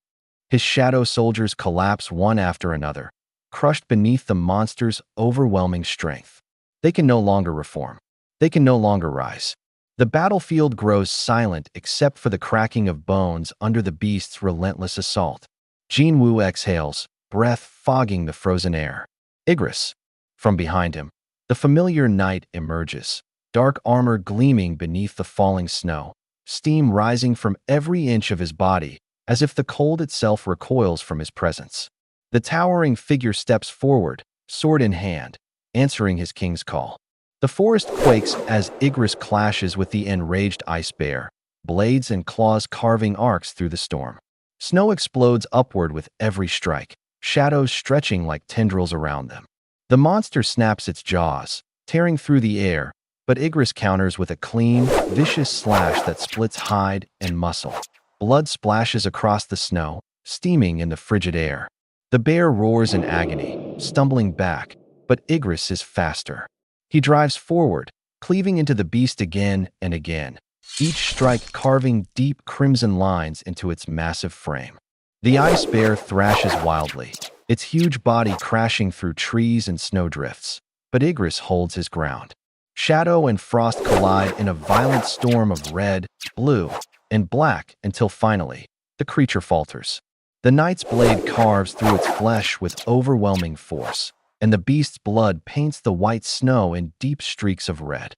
His shadow soldiers collapse one after another, crushed beneath the monster's overwhelming strength. They can no longer reform. They can no longer rise. The battlefield grows silent except for the cracking of bones under the beast's relentless assault. Jin-Woo exhales, breath fogging the frozen air. Igris. From behind him, the familiar knight emerges, dark armor gleaming beneath the falling snow, steam rising from every inch of his body, as if the cold itself recoils from his presence. The towering figure steps forward, sword in hand, answering his king's call. The forest quakes as Igris clashes with the enraged ice bear, blades and claws carving arcs through the storm. Snow explodes upward with every strike, shadows stretching like tendrils around them. The monster snaps its jaws, tearing through the air, but Igris counters with a clean, vicious slash that splits hide and muscle. Blood splashes across the snow, steaming in the frigid air. The bear roars in agony, stumbling back, but Igris is faster. He drives forward, cleaving into the beast again and again, each strike carving deep crimson lines into its massive frame. The ice bear thrashes wildly, its huge body crashing through trees and snowdrifts, but Igris holds his ground. Shadow and frost collide in a violent storm of red, blue, and black until finally, the creature falters. The knight's blade carves through its flesh with overwhelming force, and the beast's blood paints the white snow in deep streaks of red.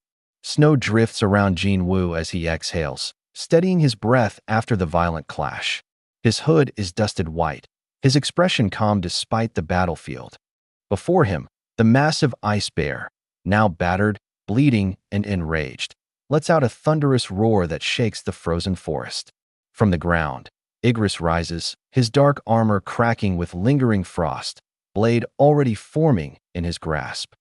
Snow drifts around Jin-Woo as he exhales, steadying his breath after the violent clash. His hood is dusted white, his expression calm despite the battlefield. Before him, the massive ice bear, now battered, bleeding, and enraged, lets out a thunderous roar that shakes the frozen forest. From the ground, Igris rises, his dark armor cracking with lingering frost, blade already forming in his grasp.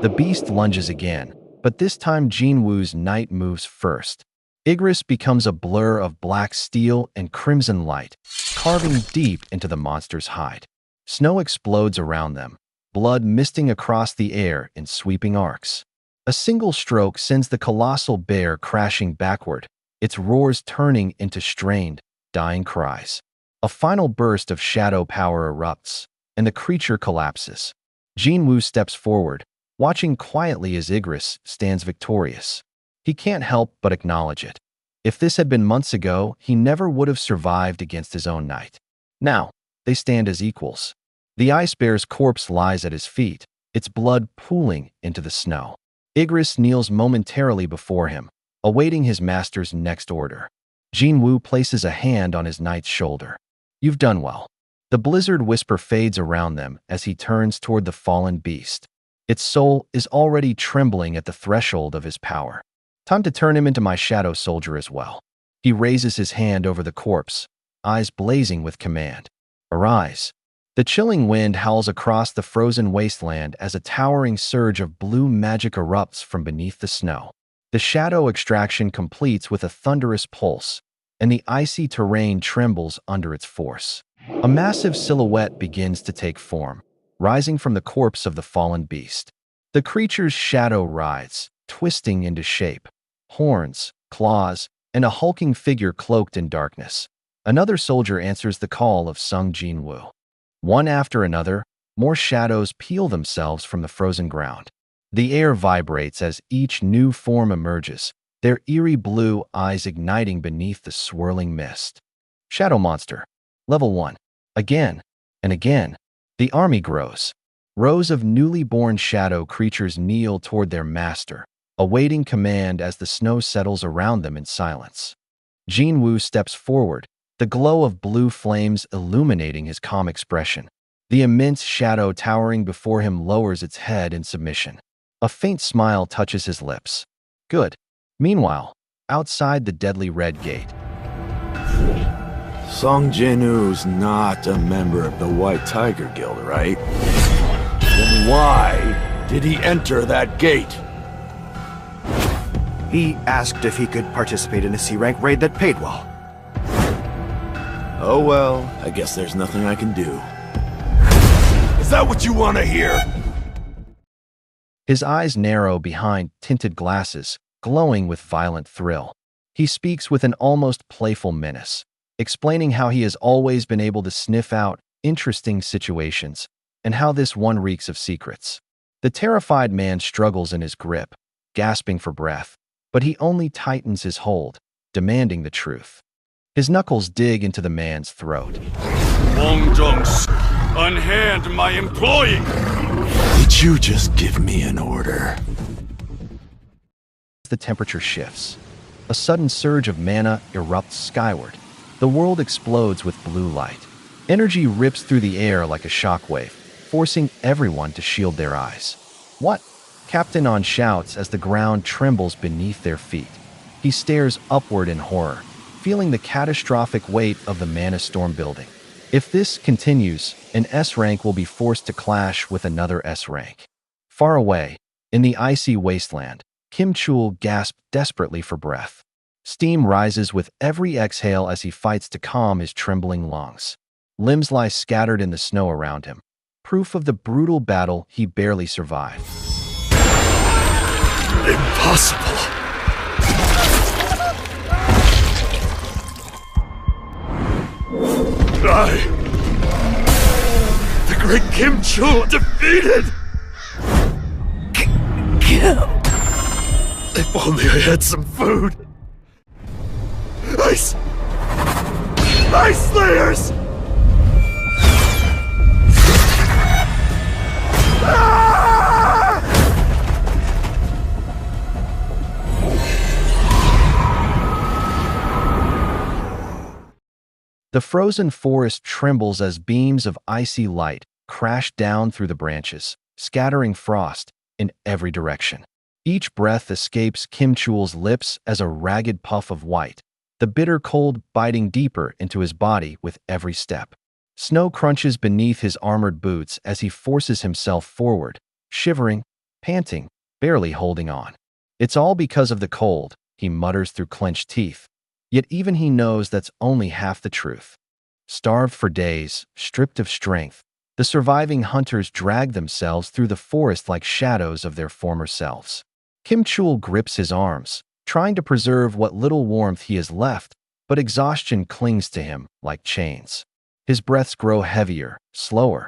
The beast lunges again, but this time Jin-Woo's knight moves first. Igris becomes a blur of black steel and crimson light, carving deep into the monster's hide. Snow explodes around them, blood misting across the air in sweeping arcs. A single stroke sends the colossal bear crashing backward, its roars turning into strained, dying cries. A final burst of shadow power erupts, and the creature collapses. Jin-Woo steps forward, watching quietly as Igris stands victorious. He can't help but acknowledge it. If this had been months ago, he never would have survived against his own knight. Now, they stand as equals. The ice bear's corpse lies at his feet, its blood pooling into the snow. Igris kneels momentarily before him, awaiting his master's next order. Jin-Woo places a hand on his knight's shoulder. "You've done well." The blizzard whisper fades around them as he turns toward the fallen beast. Its soul is already trembling at the threshold of his power. "Time to turn him into my shadow soldier as well." He raises his hand over the corpse, eyes blazing with command. "Arise." The chilling wind howls across the frozen wasteland as a towering surge of blue magic erupts from beneath the snow. The shadow extraction completes with a thunderous pulse, and the icy terrain trembles under its force. A massive silhouette begins to take form, rising from the corpse of the fallen beast. The creature's shadow rides, twisting into shape, horns, claws, and a hulking figure cloaked in darkness. Another soldier answers the call of Sung Jin-Woo. One after another, more shadows peel themselves from the frozen ground. The air vibrates as each new form emerges, their eerie blue eyes igniting beneath the swirling mist. Shadow Monster. Level 1. Again and again, the army grows. Rows of newly born shadow creatures kneel toward their master, awaiting command as the snow settles around them in silence. Jin-Woo steps forward, the glow of blue flames illuminating his calm expression. The immense shadow towering before him lowers its head in submission. A faint smile touches his lips. Good. Meanwhile, outside the deadly red gate, Sung Jin-Woo's not a member of the White Tiger Guild, right? Then why did he enter that gate? He asked if he could participate in a C-rank raid that paid well. Oh well, I guess there's nothing I can do. Is that what you want to hear? his eyes narrow behind tinted glasses, glowing with violent thrill. He speaks with an almost playful menace, explaining how he has always been able to sniff out interesting situations and how this one reeks of secrets. The terrified man struggles in his grip, gasping for breath, but he only tightens his hold, demanding the truth. His knuckles dig into the man's throat. Wong Dong-suk, unhand my employee! Did you just give me an order? The temperature shifts. A sudden surge of mana erupts skyward. The world explodes with blue light. Energy rips through the air like a shockwave, forcing everyone to shield their eyes. What? Captain On shouts as the ground trembles beneath their feet. He stares upward in horror, feeling the catastrophic weight of the mana storm building. If this continues, an S rank will be forced to clash with another S rank. Far away, in the icy wasteland, Kim Chul gasped desperately for breath. Steam rises with every exhale as he fights to calm his trembling lungs. Limbs lie scattered in the snow around him, proof of the brutal battle he barely survived. Impossible! The great Kim Chul defeated! Kim! If only I had some food! Ice Slayers! Ah! The frozen forest trembles as beams of icy light crash down through the branches, scattering frost in every direction. Each breath escapes Kim Chul's lips as a ragged puff of white, the bitter cold biting deeper into his body with every step. Snow crunches beneath his armored boots as he forces himself forward, shivering, panting, barely holding on. It's all because of the cold, he mutters through clenched teeth. Yet even he knows that's only half the truth. Starved for days, stripped of strength, the surviving hunters drag themselves through the forest like shadows of their former selves. Kim Chul grips his arms, trying to preserve what little warmth he has left, but exhaustion clings to him like chains. His breaths grow heavier, slower,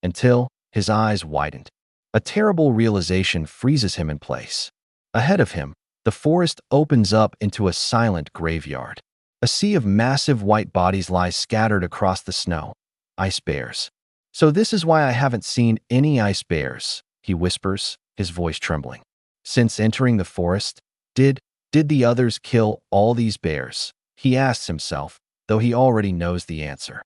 until his eyes widened. A terrible realization freezes him in place. Ahead of him, the forest opens up into a silent graveyard. A sea of massive white bodies lies scattered across the snow. Ice bears. So this is why I haven't seen any ice bears, he whispers, his voice trembling. Since entering the forest, did the others kill all these bears? He asks himself, though he already knows the answer.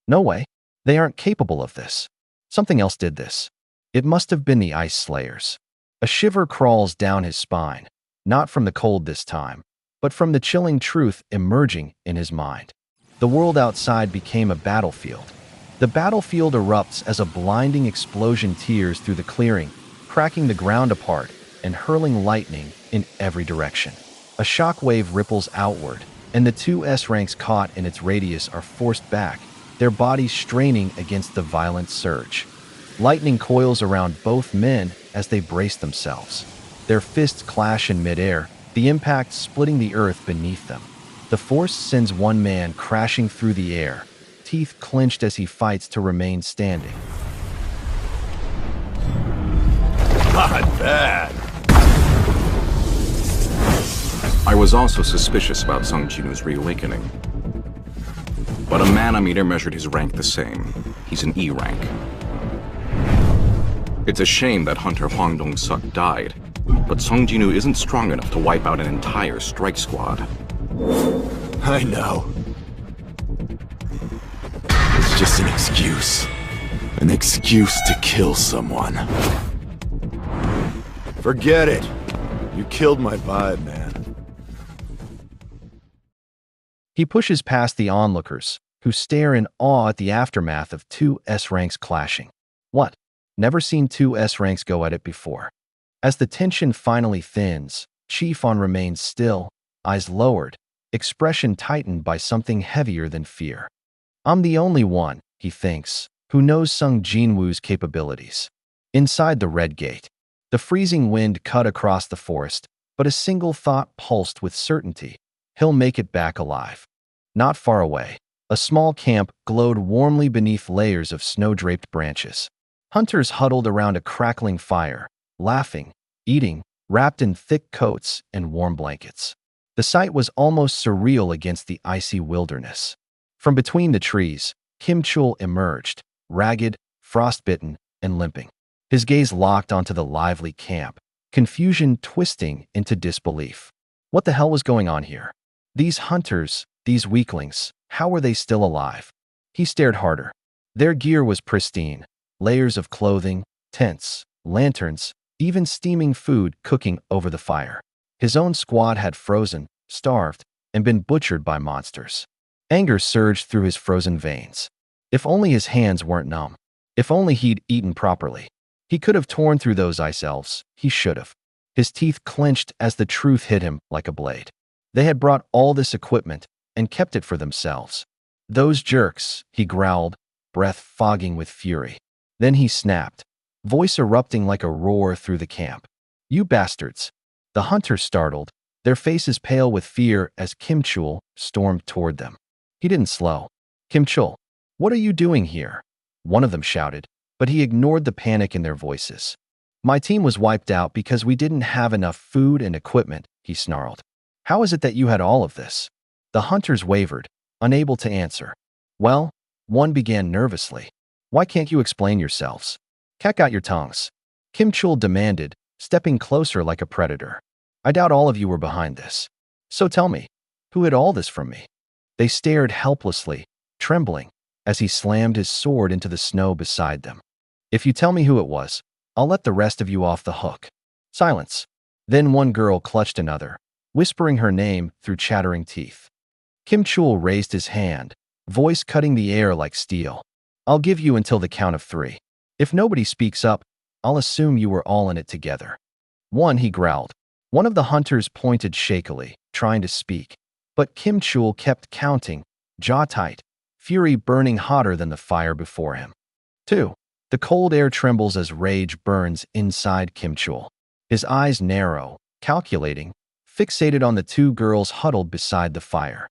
No way. They aren't capable of this. Something else did this. It must have been the Ice Slayers. A shiver crawls down his spine, not from the cold this time, but from the chilling truth emerging in his mind. The world outside became a battlefield. The battlefield erupts as a blinding explosion tears through the clearing, cracking the ground apart and hurling lightning in every direction. A shockwave ripples outward, and the two S ranks caught in its radius are forced back, their bodies straining against the violent surge. Lightning coils around both men as they brace themselves. Their fists clash in midair, the impact splitting the earth beneath them. The force sends one man crashing through the air, teeth clenched as he fights to remain standing. Not bad. I was also suspicious about Sung Jin-Woo's reawakening. But a manometer measured his rank the same. He's an E rank. It's a shame that Hunter Hwang Dong-suk died, but Sung Jin-Woo isn't strong enough to wipe out an entire strike squad. I know. It's just an excuse. An excuse to kill someone. Forget it. You killed my vibe, man. He pushes past the onlookers, who stare in awe at the aftermath of two S ranks clashing. What? Never seen two S ranks go at it before. As the tension finally thins, Chief On remains still, eyes lowered, expression tightened by something heavier than fear. I'm the only one, he thinks, who knows Sung Jin-Woo's capabilities. Inside the Red Gate, the freezing wind cut across the forest, but a single thought pulsed with certainty. He'll make it back alive. Not far away, a small camp glowed warmly beneath layers of snow-draped branches. Hunters huddled around a crackling fire, laughing, eating, wrapped in thick coats and warm blankets. The sight was almost surreal against the icy wilderness. From between the trees, Kim Chul emerged, ragged, frostbitten, and limping. His gaze locked onto the lively camp, confusion twisting into disbelief. What the hell was going on here? These hunters, these weaklings, how were they still alive? He stared harder. Their gear was pristine, layers of clothing, tents, lanterns, even steaming food cooking over the fire. His own squad had frozen, starved, and been butchered by monsters. Anger surged through his frozen veins. If only his hands weren't numb. If only he'd eaten properly. He could have torn through those ice elves. He should have. His teeth clenched as the truth hit him like a blade. They had brought all this equipment and kept it for themselves. Those jerks, he growled, breath fogging with fury. Then he snapped, voice erupting like a roar through the camp. You bastards! The hunters startled, their faces pale with fear as Kim Chul stormed toward them. He didn't slow. Kim Chul, what are you doing here? One of them shouted, but he ignored the panic in their voices. My team was wiped out because we didn't have enough food and equipment, he snarled. How is it that you had all of this? The hunters wavered, unable to answer. Well, one began nervously. Why can't you explain yourselves? Cat got your tongues. Kim Chul demanded, stepping closer like a predator. I doubt all of you were behind this. So tell me, who hid all this from me? They stared helplessly, trembling, as he slammed his sword into the snow beside them. If you tell me who it was, I'll let the rest of you off the hook. Silence. Then one girl clutched another, whispering her name through chattering teeth. Kim Chul raised his hand, voice cutting the air like steel. I'll give you until the count of 3. If nobody speaks up, I'll assume you were all in it together. 1, he growled. One of the hunters pointed shakily, trying to speak, but Kim Chul kept counting, jaw tight, fury burning hotter than the fire before him. 2. The cold air trembles as rage burns inside Kim Chul. His eyes narrow, calculating, fixated on the 2 girls huddled beside the fire.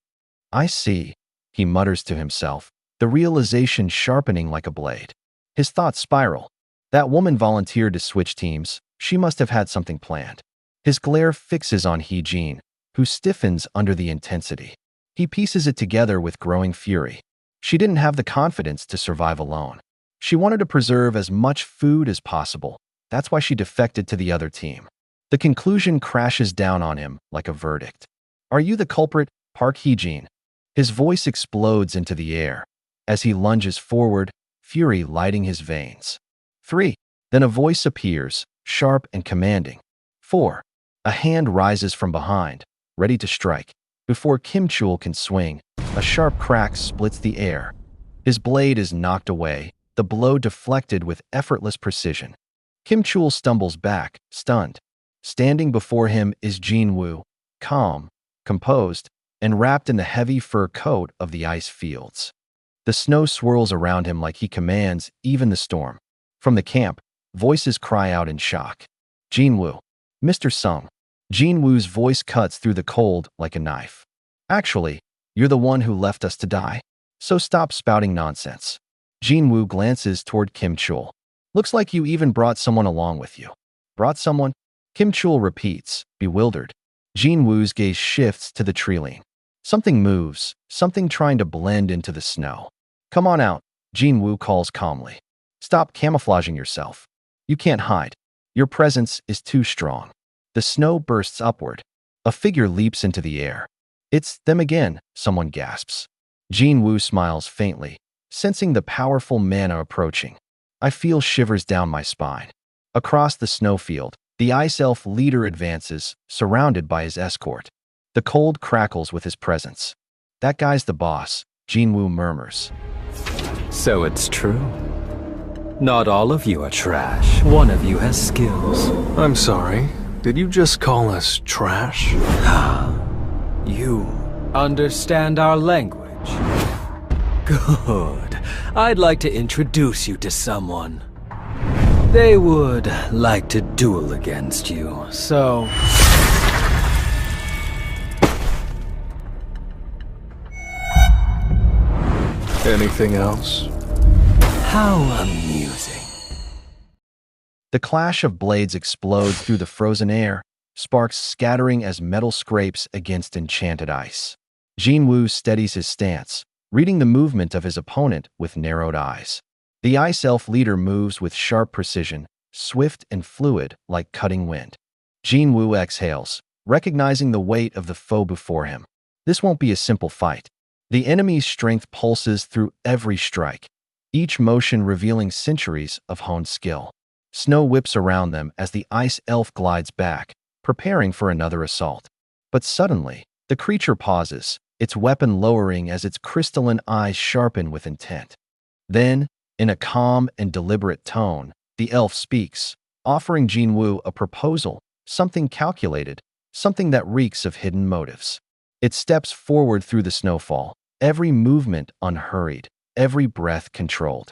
I see, he mutters to himself, the realization sharpening like a blade. His thoughts spiral. That woman volunteered to switch teams. She must have had something planned. His glare fixes on Jin, who stiffens under the intensity. He pieces it together with growing fury. She didn't have the confidence to survive alone. She wanted to preserve as much food as possible. That's why she defected to the other team. The conclusion crashes down on him like a verdict. Are you the culprit, Park Hee-jin? His voice explodes into the air. As he lunges forward, fury lighting his veins. 3. Then a voice appears, sharp and commanding. 4. A hand rises from behind, ready to strike. Before Kim Chul can swing, a sharp crack splits the air. His blade is knocked away, the blow deflected with effortless precision. Kim Chul stumbles back, stunned. Standing before him is Jin-Woo, calm, composed, and wrapped in the heavy fur coat of the ice fields. The snow swirls around him like he commands even the storm. From the camp, voices cry out in shock. Jin-Woo. Mr. Sung. Jin-Woo's voice cuts through the cold like a knife. Actually, you're the one who left us to die. So stop spouting nonsense. Jin-Woo glances toward Kim Chul. Looks like you even brought someone along with you. Brought someone? Kim Chul repeats, bewildered. Jin-Woo's gaze shifts to the treeline. Something moves, something trying to blend into the snow. Come on out, Jin-Woo calls calmly. Stop camouflaging yourself. You can't hide. Your presence is too strong. The snow bursts upward. A figure leaps into the air. It's them again, someone gasps. Jin-Woo smiles faintly, sensing the powerful mana approaching. I feel shivers down my spine. Across the snowfield, the ice elf leader advances, surrounded by his escort. The cold crackles with his presence. That guy's the boss, Jin-Woo murmurs. So it's true. Not all of you are trash. One of you has skills. I'm sorry. Did you just call us trash? You understand our language. Good. I'd like to introduce you to someone. They would like to duel against you, so... Anything else? How amusing. The clash of blades explodes through the frozen air, sparks scattering as metal scrapes against enchanted ice. Jin-Woo steadies his stance, reading the movement of his opponent with narrowed eyes. The Ice Elf leader moves with sharp precision, swift and fluid like cutting wind. Jin-Woo exhales, recognizing the weight of the foe before him. This won't be a simple fight. The enemy's strength pulses through every strike, each motion revealing centuries of honed skill. Snow whips around them as the Ice Elf glides back, preparing for another assault. But suddenly, the creature pauses, its weapon lowering as its crystalline eyes sharpen with intent. Then, in a calm and deliberate tone, the elf speaks, offering Jin-Woo a proposal, something calculated, something that reeks of hidden motives. It steps forward through the snowfall, every movement unhurried, every breath controlled.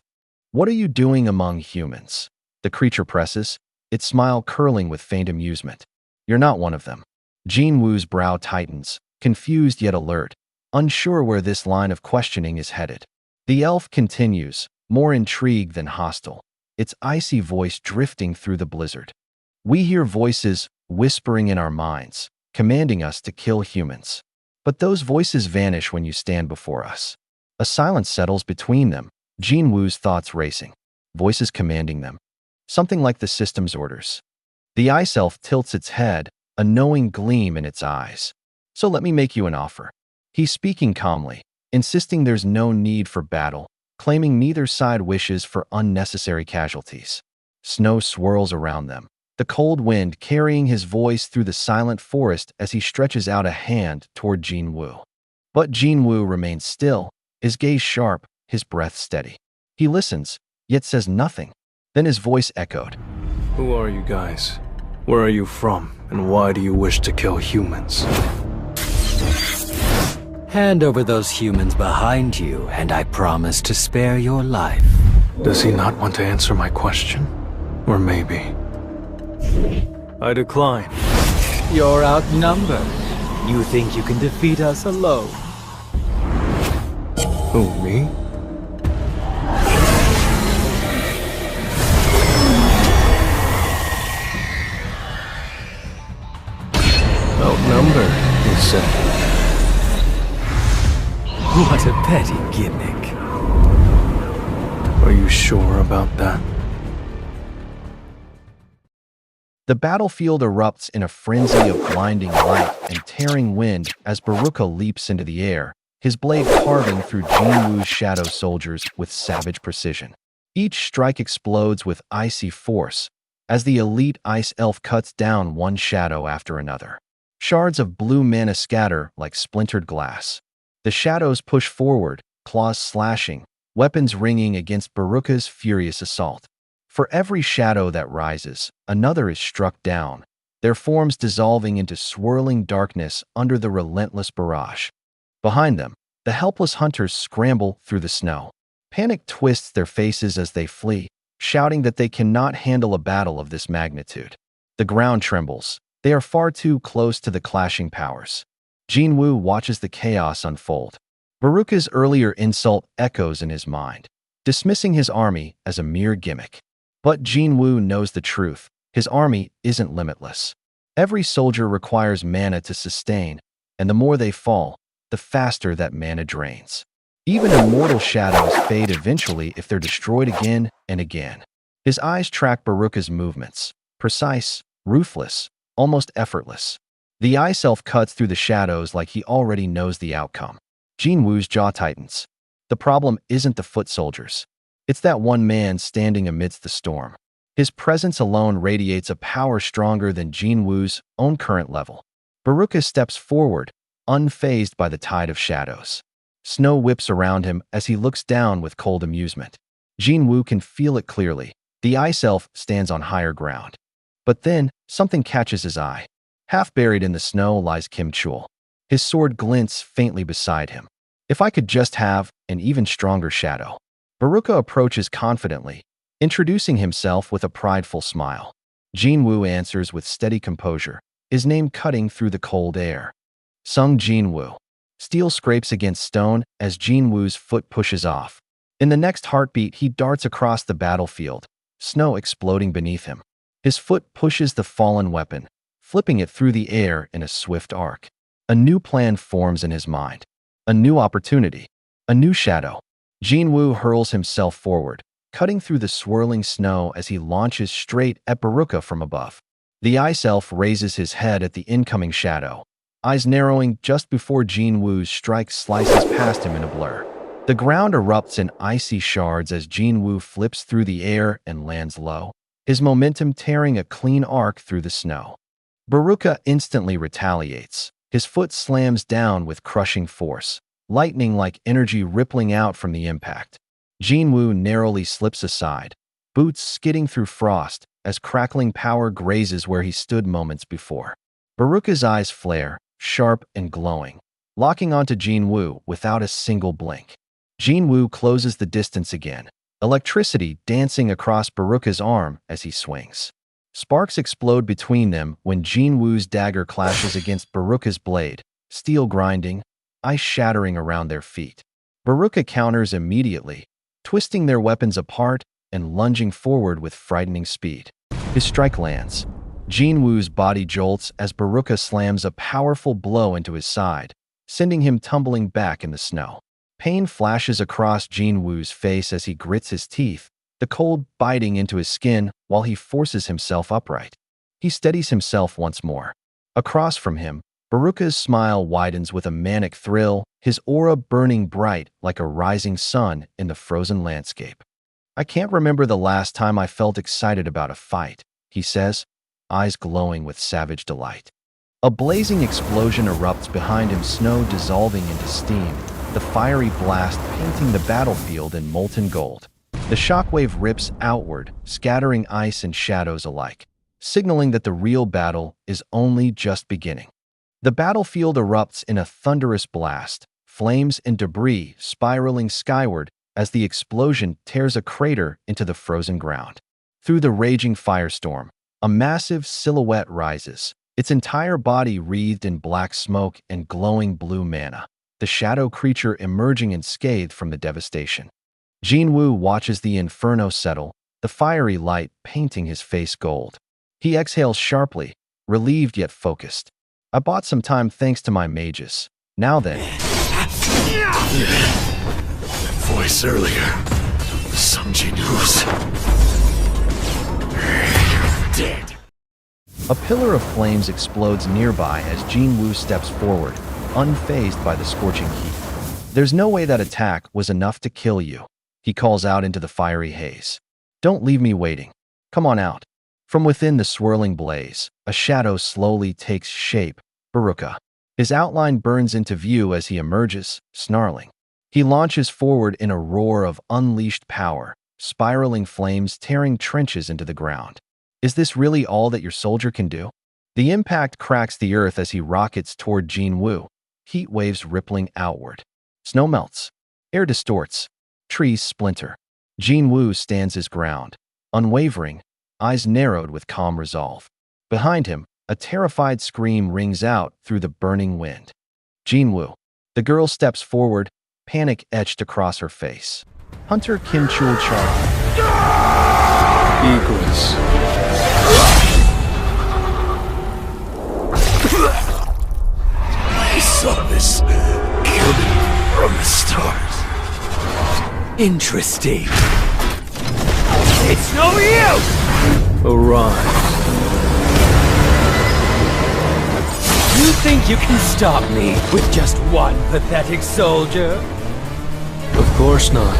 "What are you doing among humans?" The creature presses, its smile curling with faint amusement. "You're not one of them." Jin-Woo's brow tightens, confused yet alert, unsure where this line of questioning is headed. The elf continues, more intrigued than hostile, its icy voice drifting through the blizzard. "We hear voices whispering in our minds, commanding us to kill humans. But those voices vanish when you stand before us." A silence settles between them, Jin-Woo's thoughts racing. Voices commanding them. Something like the system's orders. The Ice Elf tilts its head, a knowing gleam in its eyes. "So let me make you an offer." He's speaking calmly, insisting there's no need for battle, claiming neither side wishes for unnecessary casualties. Snow swirls around them, the cold wind carrying his voice through the silent forest as he stretches out a hand toward Jin-Woo. But Jin-Woo remains still, his gaze sharp, his breath steady. He listens, yet says nothing. Then his voice echoed. "Who are you guys? Where are you from? And why do you wish to kill humans?" Hand over those humans behind you, and I promise to spare your life. Does he not want to answer my question? Or maybe... I decline. You're outnumbered. You think you can defeat us alone? Who, me? Outnumbered, you said. What a petty gimmick. Are you sure about that? The battlefield erupts in a frenzy of blinding light and tearing wind as Baruka leaps into the air, his blade carving through Jin-Woo's shadow soldiers with savage precision. Each strike explodes with icy force as the elite Ice Elf cuts down one shadow after another. Shards of blue mana scatter like splintered glass. The shadows push forward, claws slashing, weapons ringing against Baruka's furious assault. For every shadow that rises, another is struck down, their forms dissolving into swirling darkness under the relentless barrage. Behind them, the helpless hunters scramble through the snow. Panic twists their faces as they flee, shouting that they cannot handle a battle of this magnitude. The ground trembles. They are far too close to the clashing powers. Jin-Woo watches the chaos unfold. Baruka's earlier insult echoes in his mind, dismissing his army as a mere gimmick. But Jin-Woo knows the truth. His army isn't limitless. Every soldier requires mana to sustain, and the more they fall, the faster that mana drains. Even immortal shadows fade eventually if they're destroyed again and again. His eyes track Baruka's movements, precise, ruthless, almost effortless. The Ice Elf cuts through the shadows like he already knows the outcome. Jin-Woo's jaw tightens. The problem isn't the foot soldiers. It's that one man standing amidst the storm. His presence alone radiates a power stronger than Jin-Woo's own current level. Baruka steps forward, unfazed by the tide of shadows. Snow whips around him as he looks down with cold amusement. Jin-Woo can feel it clearly. The Ice Elf stands on higher ground. But then, something catches his eye. Half buried in the snow lies Kim Chul. His sword glints faintly beside him. If I could just have an even stronger shadow. Baruka approaches confidently, introducing himself with a prideful smile. Jin-Woo answers with steady composure, his name cutting through the cold air. Sung Jin-Woo. Steel scrapes against stone as Jin-Woo's foot pushes off. In the next heartbeat, he darts across the battlefield, snow exploding beneath him. His foot pushes the fallen weapon, flipping it through the air in a swift arc. A new plan forms in his mind. A new opportunity. A new shadow. Jin-Woo hurls himself forward, cutting through the swirling snow as he launches straight at Baruka from above. The ice elf raises his head at the incoming shadow, eyes narrowing just before Jin-Woo's strike slices past him in a blur. The ground erupts in icy shards as Jin-Woo flips through the air and lands low, his momentum tearing a clean arc through the snow. Baruka instantly retaliates. His foot slams down with crushing force, lightning-like energy rippling out from the impact. Jin-Woo narrowly slips aside, boots skidding through frost as crackling power grazes where he stood moments before. Baruka's eyes flare, sharp and glowing, locking onto Jin-Woo without a single blink. Jin-Woo closes the distance again, electricity dancing across Baruka's arm as he swings. Sparks explode between them when Jin-Woo's dagger clashes against Baruka's blade, steel grinding, ice shattering around their feet. Baruka counters immediately, twisting their weapons apart and lunging forward with frightening speed. His strike lands. Jin-Woo's body jolts as Baruka slams a powerful blow into his side, sending him tumbling back in the snow. Pain flashes across Jin-Woo's face as he grits his teeth, the cold biting into his skin while he forces himself upright. He steadies himself once more. Across from him, Baruka's smile widens with a manic thrill, his aura burning bright like a rising sun in the frozen landscape. "I can't remember the last time I felt excited about a fight," he says, eyes glowing with savage delight. A blazing explosion erupts behind him, snow dissolving into steam, the fiery blast painting the battlefield in molten gold. The shockwave rips outward, scattering ice and shadows alike, signaling that the real battle is only just beginning. The battlefield erupts in a thunderous blast, flames and debris spiraling skyward as the explosion tears a crater into the frozen ground. Through the raging firestorm, a massive silhouette rises, its entire body wreathed in black smoke and glowing blue mana, the shadow creature emerging unscathed from the devastation. Jin-Woo watches the inferno settle, the fiery light painting his face gold. He exhales sharply, relieved yet focused. "I bought some time thanks to my mages. Now then." That voice earlier was Sung Jin-Woo's. You're dead. A pillar of flames explodes nearby as Jin-Woo steps forward, unfazed by the scorching heat. "There's no way that attack was enough to kill you," he calls out into the fiery haze. "Don't leave me waiting. Come on out." From within the swirling blaze, a shadow slowly takes shape, Baruka. His outline burns into view as he emerges, snarling. He launches forward in a roar of unleashed power, spiraling flames tearing trenches into the ground. Is this really all that your soldier can do? The impact cracks the earth as he rockets toward Jin-Woo, heat waves rippling outward. Snow melts. Air distorts. Trees splinter. Jin-Woo stands his ground, unwavering, eyes narrowed with calm resolve. Behind him, a terrified scream rings out through the burning wind. Jin-Woo. The girl steps forward, panic etched across her face. Hunter Kim Chul-char. Egress. I saw this coming from the stars. Interesting. It's no use! Arise. You think you can stop me with just one pathetic soldier? Of course not.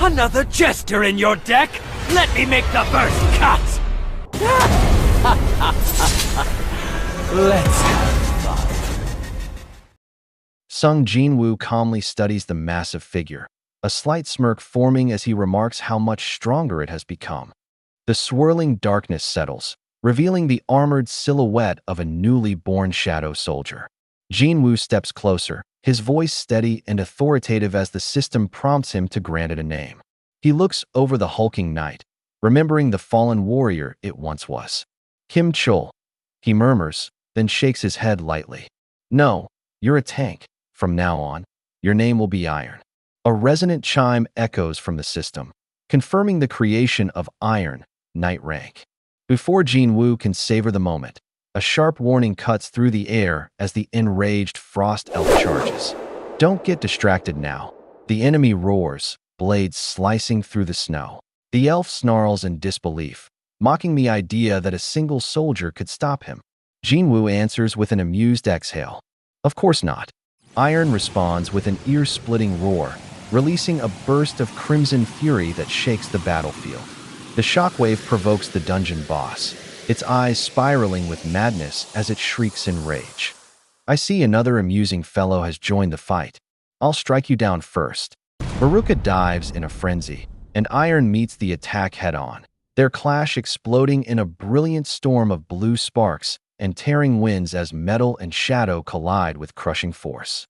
Another jester in your deck? Let me make the first cut! Let's have fun. Sung Jin-Woo calmly studies the massive figure, a slight smirk forming as he remarks how much stronger it has become. The swirling darkness settles, revealing the armored silhouette of a newly born shadow soldier. Jin-Woo steps closer, his voice steady and authoritative as the system prompts him to grant it a name. He looks over the hulking knight, remembering the fallen warrior it once was. "Kim Chul," he murmurs, then shakes his head lightly. "No, you're a tank. From now on, your name will be Iron." A resonant chime echoes from the system, confirming the creation of Iron, Knight rank. Before Jin-Woo can savor the moment, a sharp warning cuts through the air as the enraged Frost Elf charges. Don't get distracted now. The enemy roars, blades slicing through the snow. The elf snarls in disbelief, mocking the idea that a single soldier could stop him. Jin-Woo answers with an amused exhale. Of course not. Iron responds with an ear-splitting roar, releasing a burst of crimson fury that shakes the battlefield. The shockwave provokes the dungeon boss, its eyes spiraling with madness as it shrieks in rage. I see another amusing fellow has joined the fight. I'll strike you down first. Baruka dives in a frenzy, and Iron meets the attack head-on, their clash exploding in a brilliant storm of blue sparks and tearing winds as metal and shadow collide with crushing force.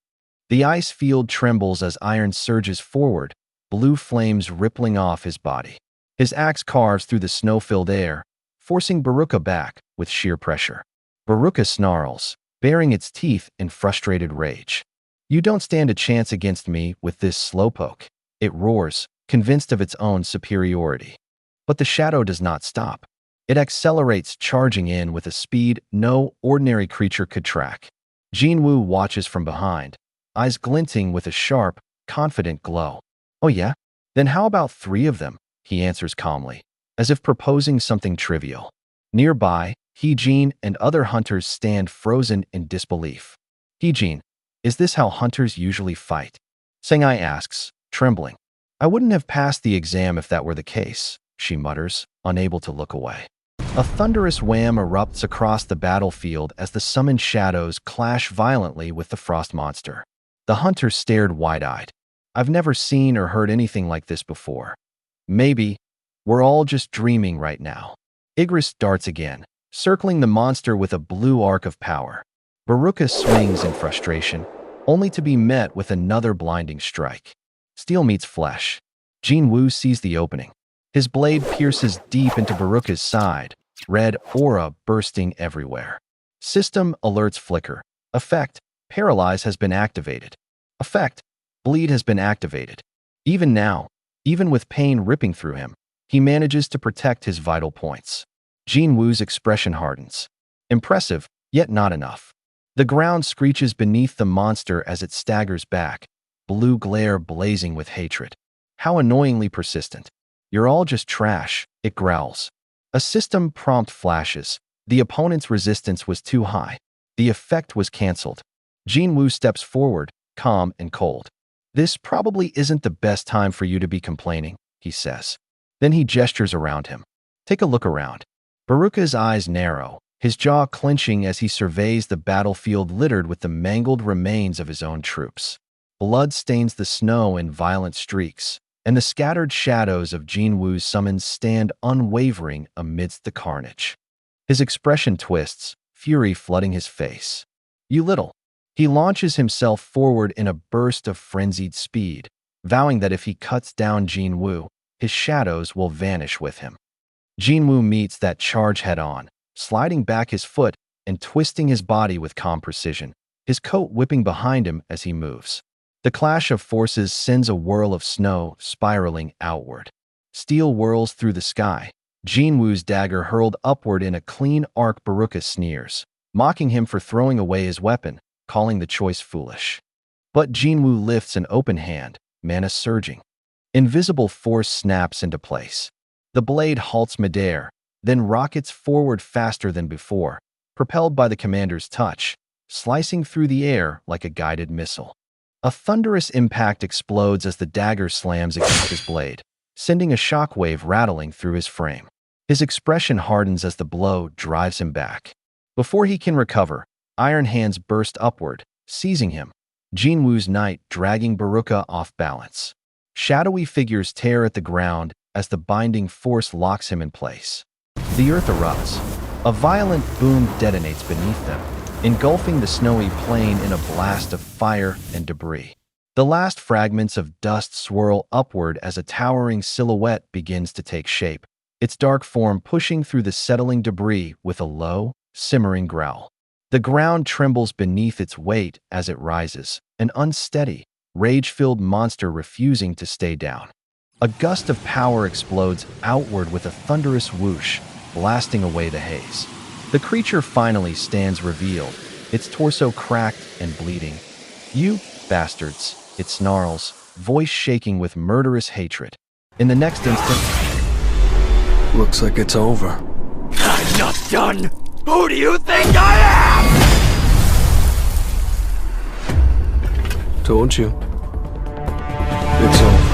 The ice field trembles as Iron surges forward, blue flames rippling off his body. His axe carves through the snow-filled air, forcing Baruka back with sheer pressure. Baruka snarls, baring its teeth in frustrated rage. You don't stand a chance against me with this slowpoke. It roars, convinced of its own superiority. But the shadow does not stop. It accelerates, charging in with a speed no ordinary creature could track. Jin-Woo watches from behind, eyes glinting with a sharp, confident glow. Oh yeah? Then how about 3 of them? He answers calmly, as if proposing something trivial. Nearby, He-Jin and other hunters stand frozen in disbelief. He-Jin, is this how hunters usually fight? Sang-ai asks, trembling. I wouldn't have passed the exam if that were the case, she mutters, unable to look away. A thunderous wham erupts across the battlefield as the summoned shadows clash violently with the frost monster. The hunters stared wide-eyed. I've never seen or heard anything like this before. Maybe we're all just dreaming right now. Igris darts again, circling the monster with a blue arc of power. Baruka swings in frustration, only to be met with another blinding strike. Steel meets flesh. Jin-Woo sees the opening. His blade pierces deep into Baruka's side, red aura bursting everywhere. System alerts flicker. Effect, paralyze has been activated. Effect, bleed has been activated. Even now, even with pain ripping through him, he manages to protect his vital points. Jin-Woo's expression hardens. Impressive, yet not enough. The ground screeches beneath the monster as it staggers back, blue glare blazing with hatred. How annoyingly persistent. You're all just trash, it growls. A system prompt flashes. The opponent's resistance was too high. The effect was cancelled. Jin-Woo steps forward, calm and cold. This probably isn't the best time for you to be complaining, he says. Then he gestures around him. Take a look around. Baruka's eyes narrow, his jaw clenching as he surveys the battlefield littered with the mangled remains of his own troops. Blood stains the snow in violent streaks, and the scattered shadows of Jin-Woo's summons stand unwavering amidst the carnage. His expression twists, fury flooding his face. You little. He launches himself forward in a burst of frenzied speed, vowing that if he cuts down Jin-Woo, his shadows will vanish with him. Jin-Woo meets that charge head-on, sliding back his foot and twisting his body with calm precision, his coat whipping behind him as he moves. The clash of forces sends a whirl of snow spiraling outward. Steel whirls through the sky. Jin-Woo's dagger hurled upward in a clean arc. Baruka sneers, mocking him for throwing away his weapon, calling the choice foolish. But Jin-Woo lifts an open hand, mana surging. Invisible force snaps into place. The blade halts midair, then rockets forward faster than before, propelled by the commander's touch, slicing through the air like a guided missile. A thunderous impact explodes as the dagger slams against his blade, sending a shockwave rattling through his frame. His expression hardens as the blow drives him back. Before he can recover, iron hands burst upward, seizing him. Jin-Woo's knight dragging Baruka off balance. Shadowy figures tear at the ground as the binding force locks him in place. The earth erupts. A violent boom detonates beneath them, engulfing the snowy plain in a blast of fire and debris. The last fragments of dust swirl upward as a towering silhouette begins to take shape, its dark form pushing through the settling debris with a low, simmering growl. The ground trembles beneath its weight as it rises, an unsteady, rage-filled monster refusing to stay down. A gust of power explodes outward with a thunderous whoosh, blasting away the haze. The creature finally stands revealed, its torso cracked and bleeding. "You bastards," it snarls, voice shaking with murderous hatred. In the next instant, Looks like it's over. I'm not done! Who do you think I am? Told you. It's over.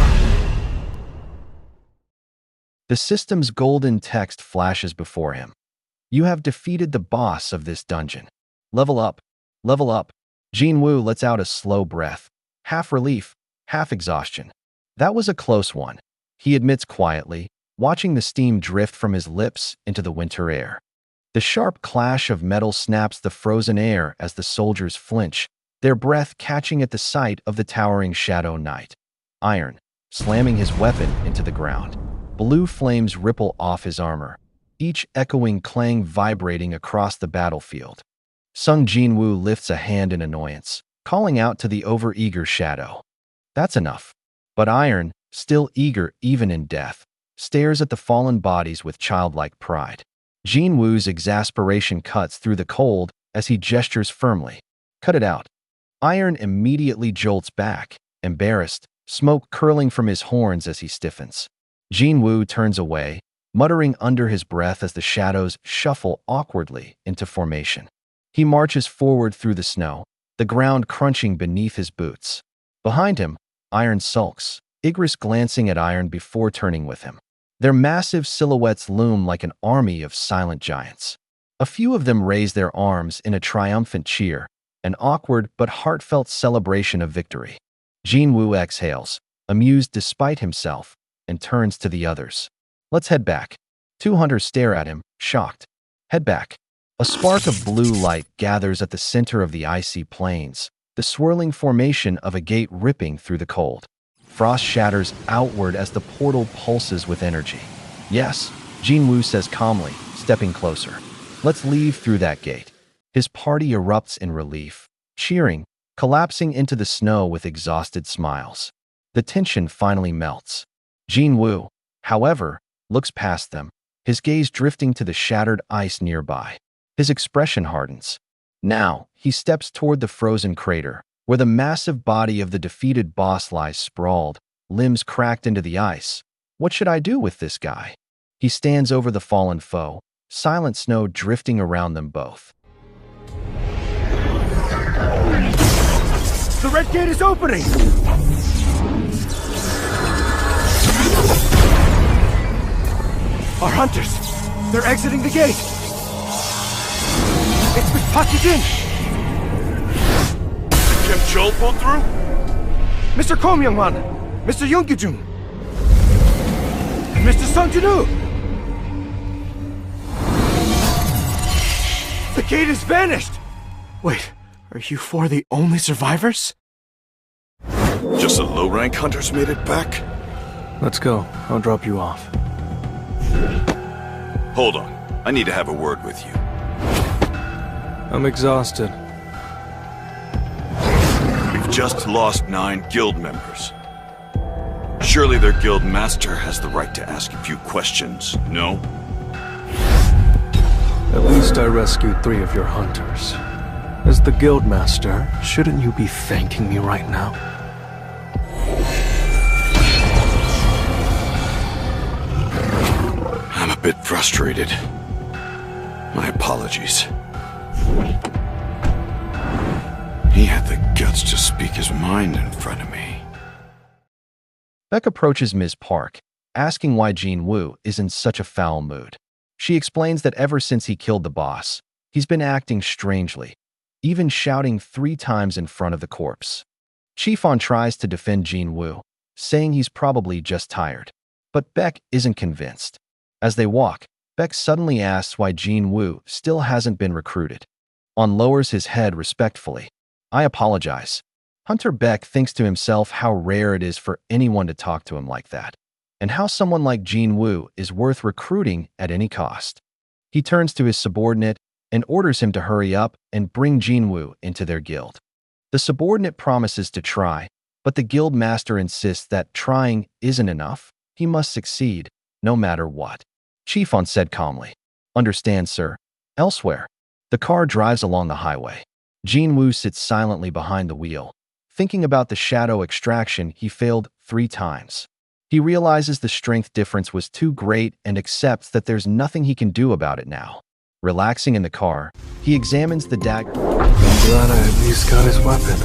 the system's golden text flashes before him. "You have defeated the boss of this dungeon. Level up. Level up." Jin-Woo lets out a slow breath, half relief, half exhaustion. That was a close one, he admits quietly, watching the steam drift from his lips into the winter air. The sharp clash of metal snaps the frozen air as the soldiers flinch, their breath catching at the sight of the towering Shadow Knight. Iron, slamming his weapon into the ground. Blue flames ripple off his armor, each echoing clang vibrating across the battlefield. Sung Jin-Woo lifts a hand in annoyance, calling out to the overeager Shadow. That's enough. But Iron, still eager even in death, stares at the fallen bodies with childlike pride. Jin-Woo's exasperation cuts through the cold as he gestures firmly. "Cut it out." Iron immediately jolts back, embarrassed, smoke curling from his horns as he stiffens. Jin-Woo turns away, muttering under his breath as the shadows shuffle awkwardly into formation. He marches forward through the snow, the ground crunching beneath his boots. Behind him, Iron sulks, Igris glancing at Iron before turning with him. Their massive silhouettes loom like an army of silent giants. A few of them raise their arms in a triumphant cheer, an awkward but heartfelt celebration of victory. Jin-Woo exhales, amused despite himself, and turns to the others. "Let's head back." Two hunters stare at him, shocked. "Head back." A spark of blue light gathers at the center of the icy plains, the swirling formation of a gate ripping through the cold. Frost shatters outward as the portal pulses with energy. "Yes," Jin-Woo says calmly, stepping closer. "Let's leave through that gate." His party erupts in relief, cheering, collapsing into the snow with exhausted smiles. The tension finally melts. Jin-Woo, however, looks past them, his gaze drifting to the shattered ice nearby. His expression hardens. Now, he steps toward the frozen crater, where the massive body of the defeated boss lies sprawled, limbs cracked into the ice. What should I do with this guy? He stands over the fallen foe, silent snow drifting around them both. The red gate is opening! Our hunters! They're exiting the gate! It's Mr. Jin! Kim Chol pulled through? Mr. Kom Young-wan! Mr. Yoon Gi-jung! And Mr. Sung Jin-Woo! The gate has vanished! Wait, are you four the only survivors? Just the low-rank hunters made it back? Let's go. I'll drop you off. Hold on. I need to have a word with you. I'm exhausted. We've just lost 9 guild members. Surely their guild master has the right to ask a few questions, no? At least I rescued 3 of your hunters. As the guild master, shouldn't you be thanking me right now? I'm a bit frustrated. My apologies. He had the guts to speak his mind in front of me. Beck approaches Ms. Park, asking why Jin-Woo is in such a foul mood. She explains that ever since he killed the boss, he's been acting strangely, even shouting 3 times in front of the corpse. Chief-on tries to defend Jin-Woo, saying he's probably just tired. But Beck isn't convinced. As they walk, Beck suddenly asks why Jin-Woo still hasn't been recruited. On lowers his head respectfully. "I apologize." Hunter Beck thinks to himself how rare it is for anyone to talk to him like that, and how someone like Jin-Woo is worth recruiting at any cost. He turns to his subordinate and orders him to hurry up and bring Jin-Woo into their guild. The subordinate promises to try, but the guild master insists that trying isn't enough. He must succeed, no matter what. Chief On said calmly. Understand, sir. Elsewhere. The car drives along the highway. Jin-Woo sits silently behind the wheel, thinking about the shadow extraction he failed 3 times. He realizes the strength difference was too great and accepts that there's nothing he can do about it now. Relaxing in the car, he examines the dagger. I'm glad I at least got his weapon.